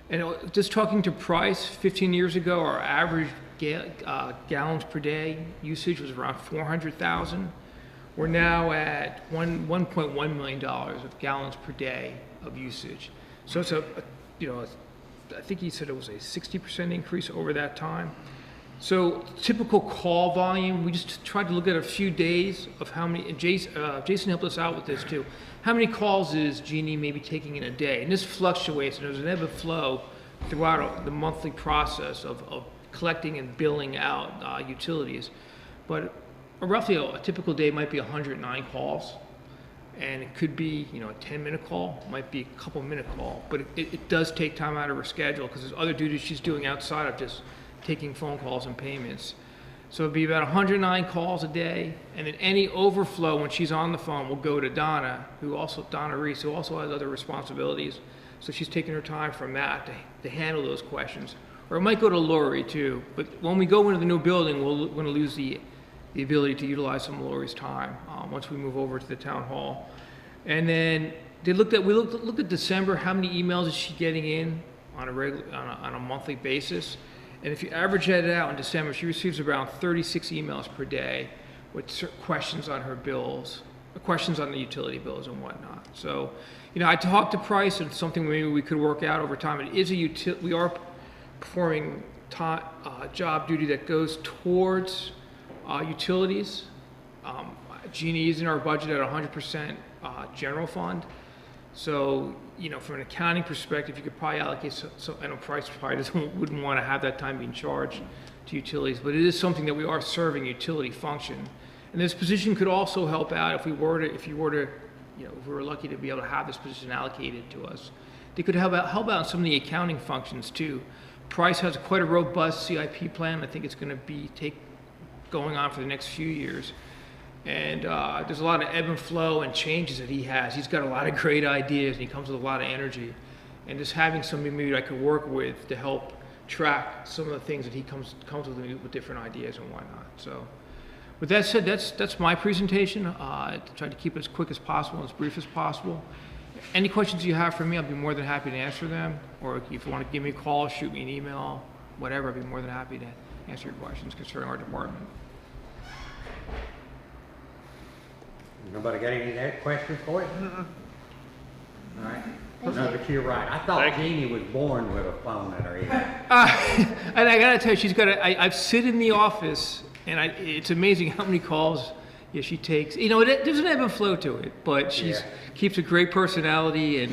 And just talking to Price, 15 years ago, our average gallons per day usage was around 400,000. We're now at $1.1 million of gallons per day of usage. So it's I think he said it was a 60% increase over that time. So typical call volume, we just tried to look at a few days of how many, and Jason helped us out with this too. How many calls is Jeannie maybe taking in a day? And this fluctuates, and there's an ebb and flow throughout the monthly process of collecting and billing out utilities. But roughly a typical day might be 109 calls. And it could be, a 10-minute call, might be a couple-minute call. But it does take time out of her schedule because there's other duties she's doing outside of just taking phone calls and payments. So it'd be about 109 calls a day, and then any overflow when she's on the phone will go to Donna Reese, who also has other responsibilities. So she's taking her time from that to handle those questions. Or it might go to Lori too, but when we go into the new building, we're going to lose the ability to utilize some of Lori's time once we move over to the town hall. And then we looked at December, how many emails is she getting in on a monthly basis? And if you average that out in December, she receives around 36 emails per day with questions on her bills, questions on the utility bills and whatnot. So, I talked to Price, and something maybe we could work out over time. It is we are performing job duty that goes towards utilities. Jeannie is in our budget at 100% general fund. So, from an accounting perspective, you could probably allocate, so I know Price probably wouldn't want to have that time being charged to utilities, but it is something that we are serving utility function. And this position could also help out if we were lucky to be able to have this position allocated to us. They could help out in some of the accounting functions too. Price has quite a robust CIP plan. I think it's going to be going on for the next few years. And there's a lot of ebb and flow and changes that he has. He's got a lot of great ideas, and he comes with a lot of energy. And just having somebody maybe I could work with to help track some of the things that he comes with different ideas and whatnot. So with that said, that's my presentation. I tried to keep it as quick as possible and as brief as possible. Any questions you have for me, I'll be more than happy to answer them. Or if you want to give me a call, shoot me an email, whatever, I'll be more than happy to answer your questions concerning our department. Nobody got any questions for you? All right. No, but you're right. I thought Jeannie was born with a phone in her ear. And I gotta tell you, she's got I've sit in the office, and it's amazing how many calls she takes. There's an ebb and flow to it, but keeps a great personality. And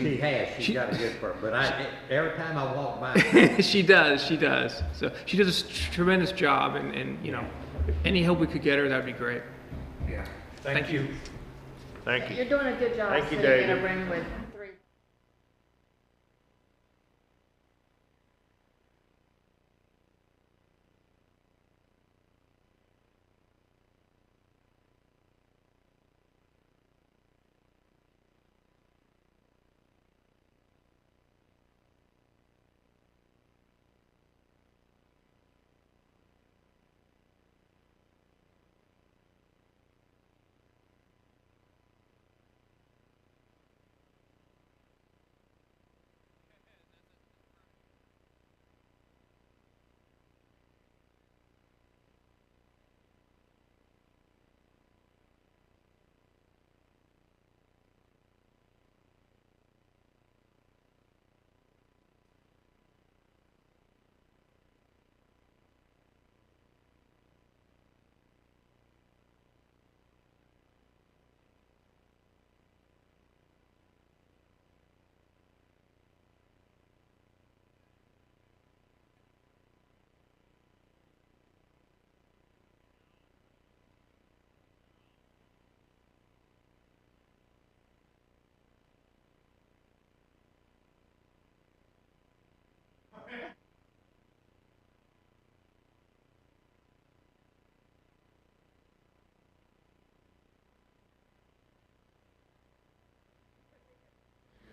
she's got a good person. But every time I walk by, she does. So she does a tremendous job, and any help we could get her, that'd be great. Yeah. Thank you. Thank you. You're doing a good job. Thank you, sitting in a David. room with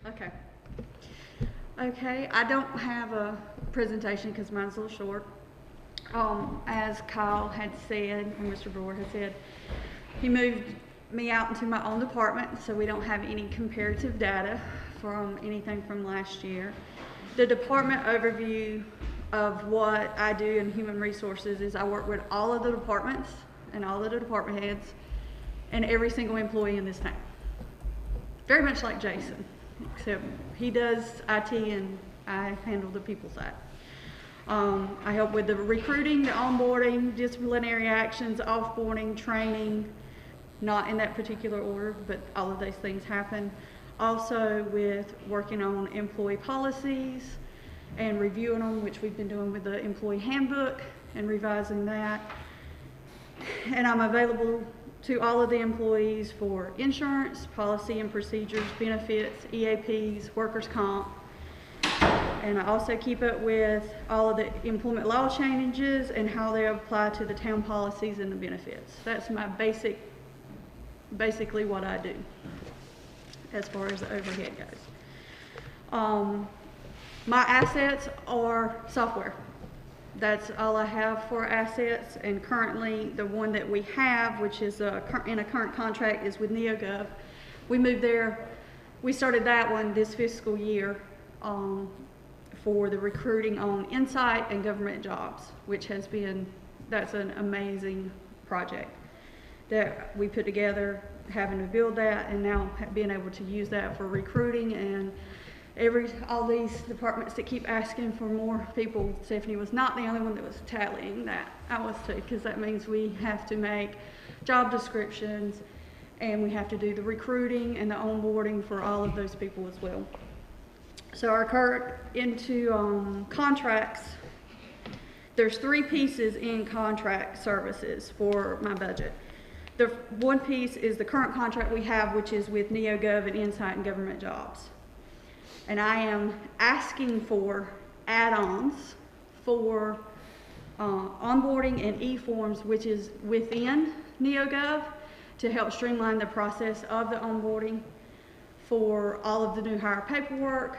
Okay. Okay, I don't have a presentation because mine's a little short. As Kyle had said, and Mr. Brewer had said, he moved me out into my own department, so we don't have any comparative data from anything from last year. The department overview of what I do in human resources is I work with all of the departments and all of the department heads and every single employee in this town. Very much like Jason, except he does IT and I handle the people side. I help with the recruiting, the onboarding, disciplinary actions, offboarding, training, not in that particular order, but all of those things happen. Also with working on employee policies and reviewing them, which we've been doing with the employee handbook and revising that. And I'm available to all of the employees for insurance, policy and procedures, benefits, EAPs, workers' comp. And I also keep up with all of the employment law changes and how they apply to the town policies and the benefits. That's my basically what I do as far as the overhead goes. My assets are software. That's all I have for assets, and currently the one that we have, which is in a current contract, is with NeoGov. We moved there, we started that one this fiscal year for the recruiting on Insight and government jobs, which has been, that's an amazing project that we put together, having to build that and now being able to use that for recruiting. And all these departments that keep asking for more people, Stephanie was not the only one that was tallying that. I was too, because that means we have to make job descriptions and we have to do the recruiting and the onboarding for all of those people as well. So our current into contracts, there's 3 pieces in contract services for my budget. The one piece is the current contract we have, which is with NeoGov and Insight and government jobs. And I am asking for add-ons for onboarding and e-forms, which is within NeoGov, to help streamline the process of the onboarding for all of the new hire paperwork,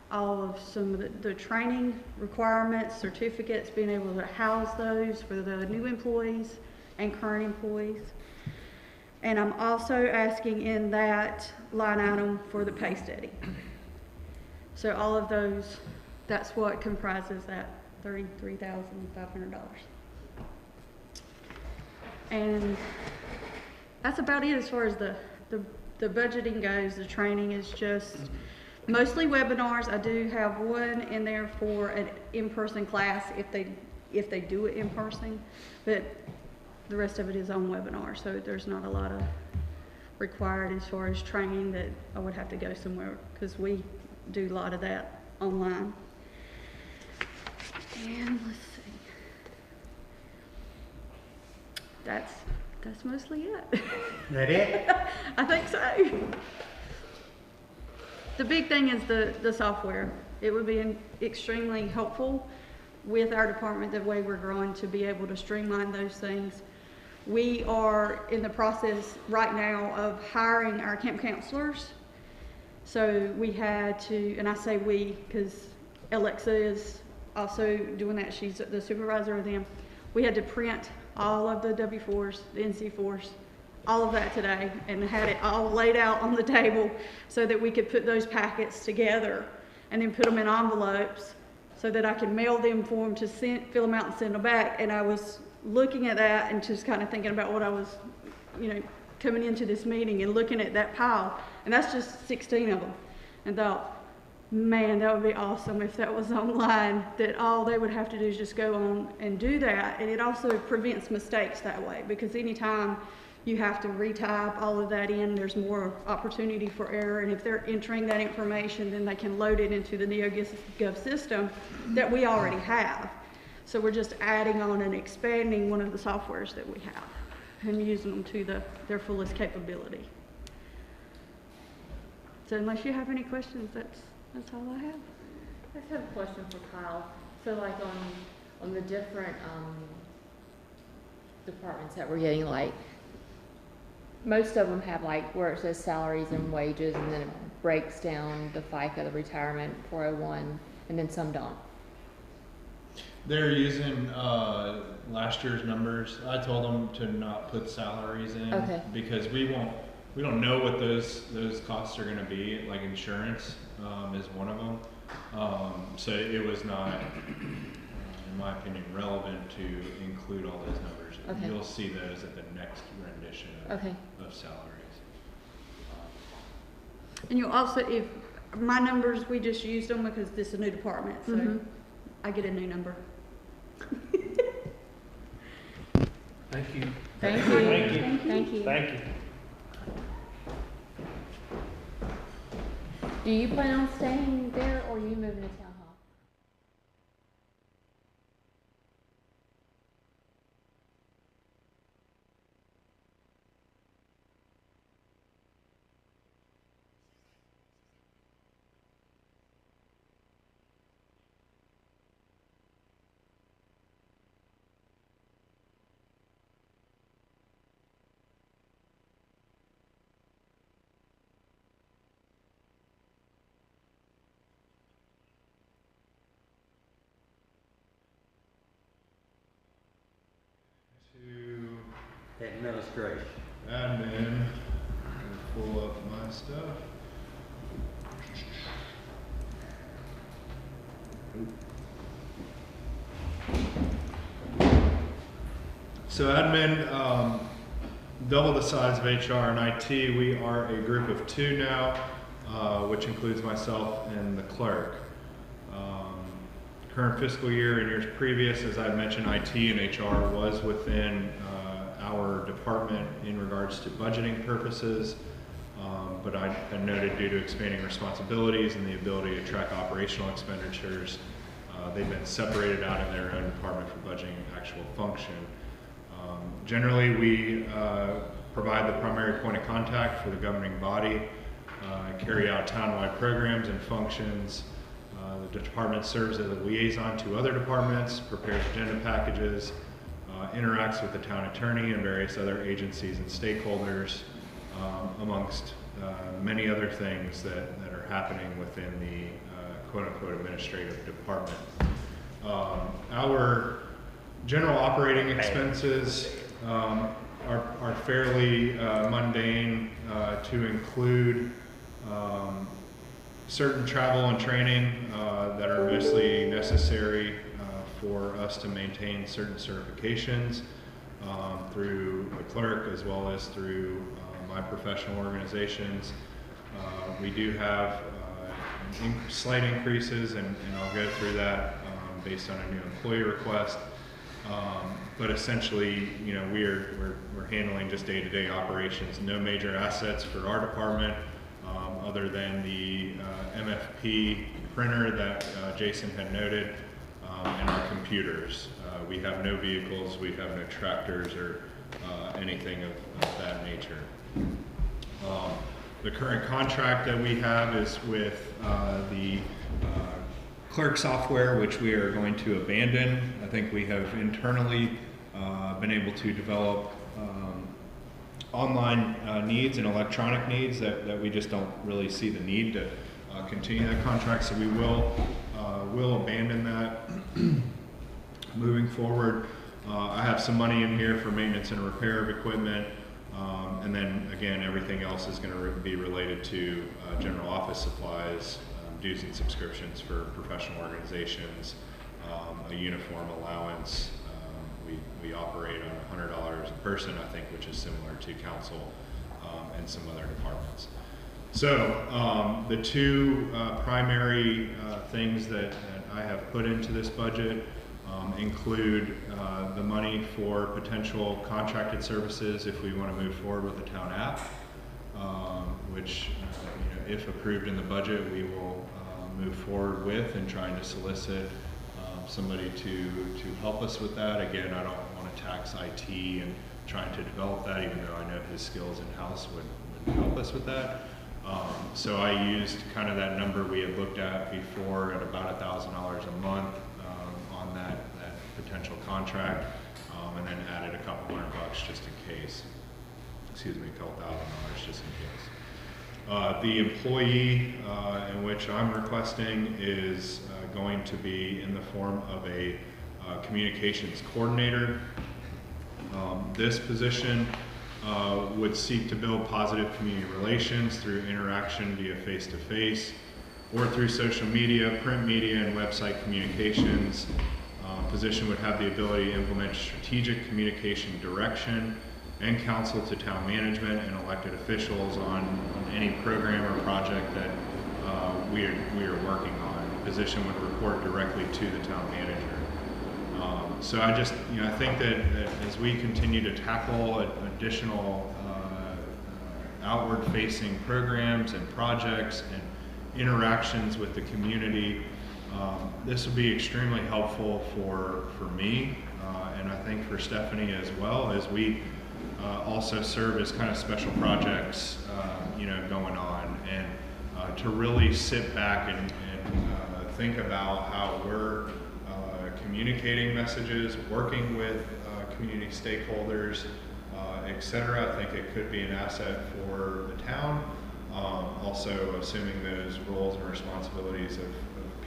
all of some of the training requirements, certificates, being able to house those for the new employees and current employees. And I'm also asking in that line item for the pay study. So all of those, that's what comprises that $33,500. And that's about it as far as the budgeting goes. The training is just mostly webinars. I do have one in there for an in-person class if they do it in person, but the rest of it is on webinar. So there's not a lot of required as far as training that I would have to go somewhere, because we do a lot of that online. And let's see. That's mostly it. That it? I think so. The big thing is the software. It would be extremely helpful with our department, the way we're growing, to be able to streamline those things. We are in the process right now of hiring our camp counselors. So we had to, and I say we because Alexa is also doing that. She's the supervisor of them. We had to print all of the W-4s, the NC-4s, all of that today, and had it all laid out on the table so that we could put those packets together and then put them in envelopes so that I could mail them for them to fill them out and send them back. And I was looking at that and just kind of thinking about what I was, coming into this meeting and looking at that pile, and that's just 16 of them, and thought, man, that would be awesome if that was online, that all they would have to do is just go on and do that. And it also prevents mistakes that way, because anytime you have to retype all of that in, there's more opportunity for error. And if they're entering that information, then they can load it into the NeoGov system that we already have. So we're just adding on and expanding one of the softwares that we have and using them to their fullest capability. So unless you have any questions, that's all I have. I just have a question for Kyle. So like on the different departments that we're getting, like Most of them have like where it says salaries and wages, and then it breaks down the FICA, the retirement, 401, and then some don't. They're using last year's numbers. I told them to not put salaries in because we don't know what those costs are going to be. Like insurance is one of them. So it was not, in my opinion, relevant to include all those numbers. Okay. You'll see those at the next rendition of salaries. And you'll also, if my numbers, we just used them because this is a new department, so I get a new number. Thank you. Thank you. Thank you. Thank you. Thank you. Do you plan on staying there, or are you moving to town hall? To Administration. admin, pull up my stuff. So admin, double the size of HR and IT. We are a group of 2 now, which includes myself and the clerk. Current fiscal year and years previous, as I mentioned, IT and HR was within our department in regards to budgeting purposes, but I had noted due to expanding responsibilities and the ability to track operational expenditures, they've been separated out in their own department for budgeting actual function. Generally, we provide the primary point of contact for the governing body, carry out townwide programs and functions. The department serves as a liaison to other departments, prepares agenda packages, interacts with the town attorney and various other agencies and stakeholders, amongst many other things that are happening within the quote-unquote administrative department. Our general operating expenses are fairly mundane, to include certain travel and training that are mostly necessary for us to maintain certain certifications through the clerk as well as through my professional organizations. We do have slight increases, and I'll go through that based on a new employee request. But essentially, you know, we're handling just day-to-day operations. No major assets for our department, other than the MFP printer that Jason had noted, and our computers. We have no vehicles, we have no tractors or anything of that nature. The current contract that we have is with the clerk software, which we are going to abandon. I think we have internally been able to develop online needs and electronic needs that we just don't really see the need to continue that contract, so we will abandon that. Moving forward, I have some money in here for maintenance and repair of equipment, and then again, everything else is going to be related to general office supplies, dues and subscriptions for professional organizations, a uniform allowance. We operate on $100 a person, I think, which is similar to council and some other departments. So the two primary things that I have put into this budget include the money for potential contracted services if we want to move forward with the town app, which, you know, if approved in the budget, we will move forward with and trying to solicit somebody to help us with that. Again, I don't want to tax IT and trying to develop that, even though I know his skills in-house would help us with that. So I used kind of that number we had looked at before at about $1,000 a month on that potential contract, and then added a couple $100 just in case. just in case. The employee in which I'm requesting is going to be in the form of a communications coordinator. This position would seek to build positive community relations through interaction via face-to-face or through social media, print media, and website communications. Position would have the ability to implement strategic communication direction and counsel to town management and elected officials on any program or project that we are working on. The position would report directly to the town manager. So I just, I think that as we continue to tackle additional outward-facing programs and projects and interactions with the community, this will be extremely helpful for me, and I think for Stephanie as well, as we also serve as kind of special projects, going on, and to really sit back and think about how we're communicating messages, working with community stakeholders, et cetera. I think it could be an asset for the town. Also assuming those roles and responsibilities of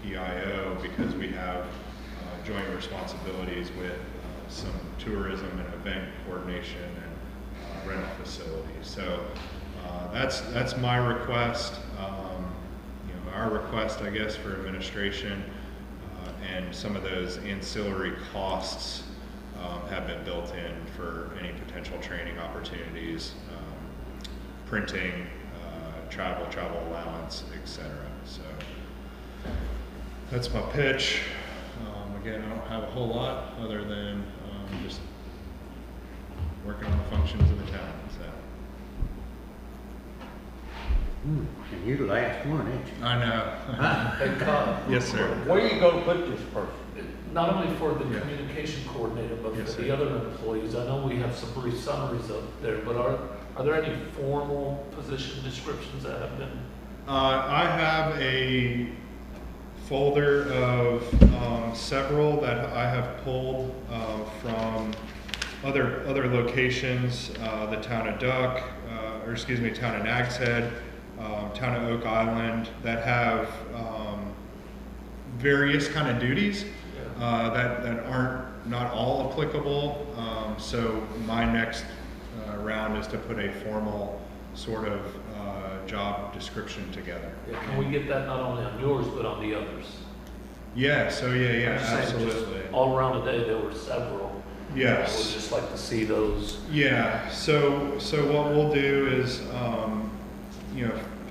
PIO, because we have joint responsibilities with some tourism and event coordination and rental facilities. So that's my request. Our request, I guess, for administration and some of those ancillary costs have been built in for any potential training opportunities, printing, travel allowance, etc. So that's my pitch. Again, I don't have a whole lot other than just working on the functions of the town. So. And you the last one, ain't you? I know. Hey, Todd. Yes, sir. Where you gonna put this person? Not only for the communication coordinator, but Yes, for the sir. other employees. I know we have some brief summaries up there, but are there any formal position descriptions that have been? I have a folder of several that I have pulled from other locations, the town of Duck, town of Nags Head, town of Oak Island, that have various kind of duties that aren't not all applicable. So my next round is to put a formal sort of job description together. Yeah, can we get that not only on yours, but on the others? Yeah, so yeah, I'm just saying, absolutely. just all around the day, there were several. Yes. I would just like to see those. Yeah, so what we'll do is,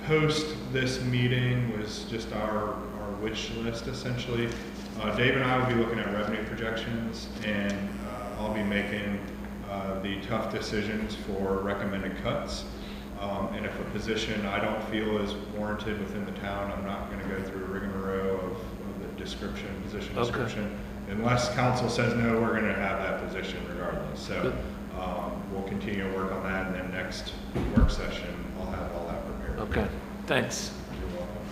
post this meeting was just our wish list essentially. Dave and I will be looking at revenue projections, and I'll be making the tough decisions for recommended cuts. And if a position I don't feel is warranted within the town, I'm not going to go through a rigmarole of the position description. Unless council says no, we're going to have that position regardless. So we'll continue to work on that, and then next work session, I'll have all that prepared. Okay, thanks. You're welcome.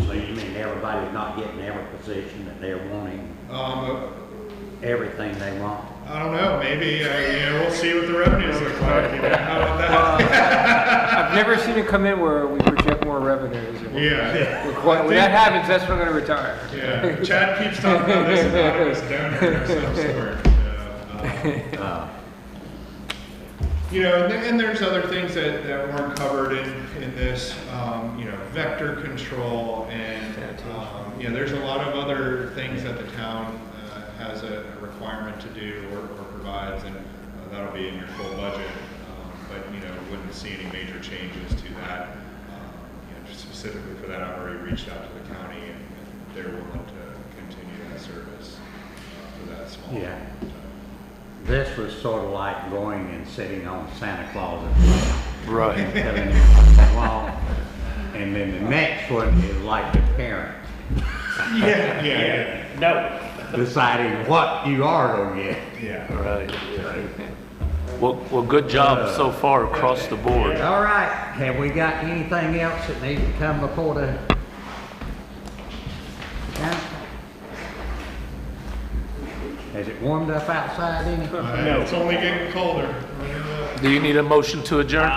So you mean everybody's not getting every position that they're wanting, everything they want? I don't know, maybe, we'll see what the revenues look like. How about that? I've never seen it come in where we project more revenues. Yeah. When that happens, that's when I'm gonna retire. Yeah, Chad keeps talking about this anonymous donor of some sort. And there's other things that weren't covered in this, vector control, and there's a lot of other things that the town has a requirement to do or provides, and that'll be in your full budget. But wouldn't see any major changes to that. Just specifically for that, I've already reached out to the county, and they're willing to continue that service for that small. Yeah. This was sort of like going and sitting on Santa Claus's lap. Right. And telling you what you want. And then the next one is like the parent. Yeah. No. Deciding what you are gonna get. Yeah. Right. Well, good job so far across the board. All right, have we got anything else that needs to come before the council? Has it warmed up outside any? It's only getting colder. Do you need a motion to adjourn?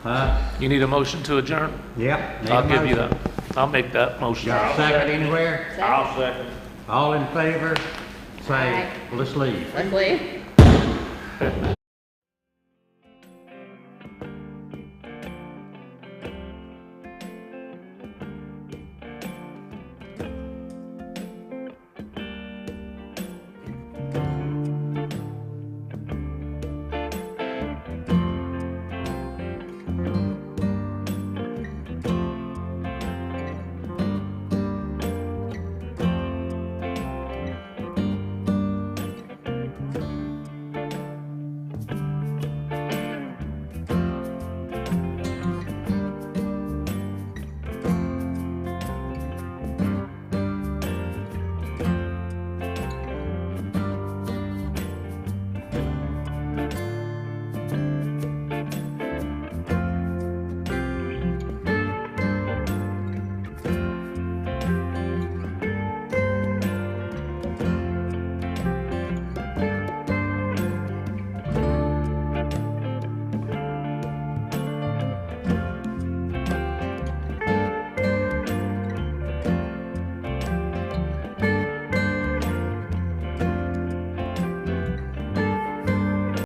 Huh? You need a motion to adjourn? Yep. need a I'll give you motion. that. I'll make that motion. Got a second anywhere? I'll second. All in favor? Say, let's leave. Let's leave.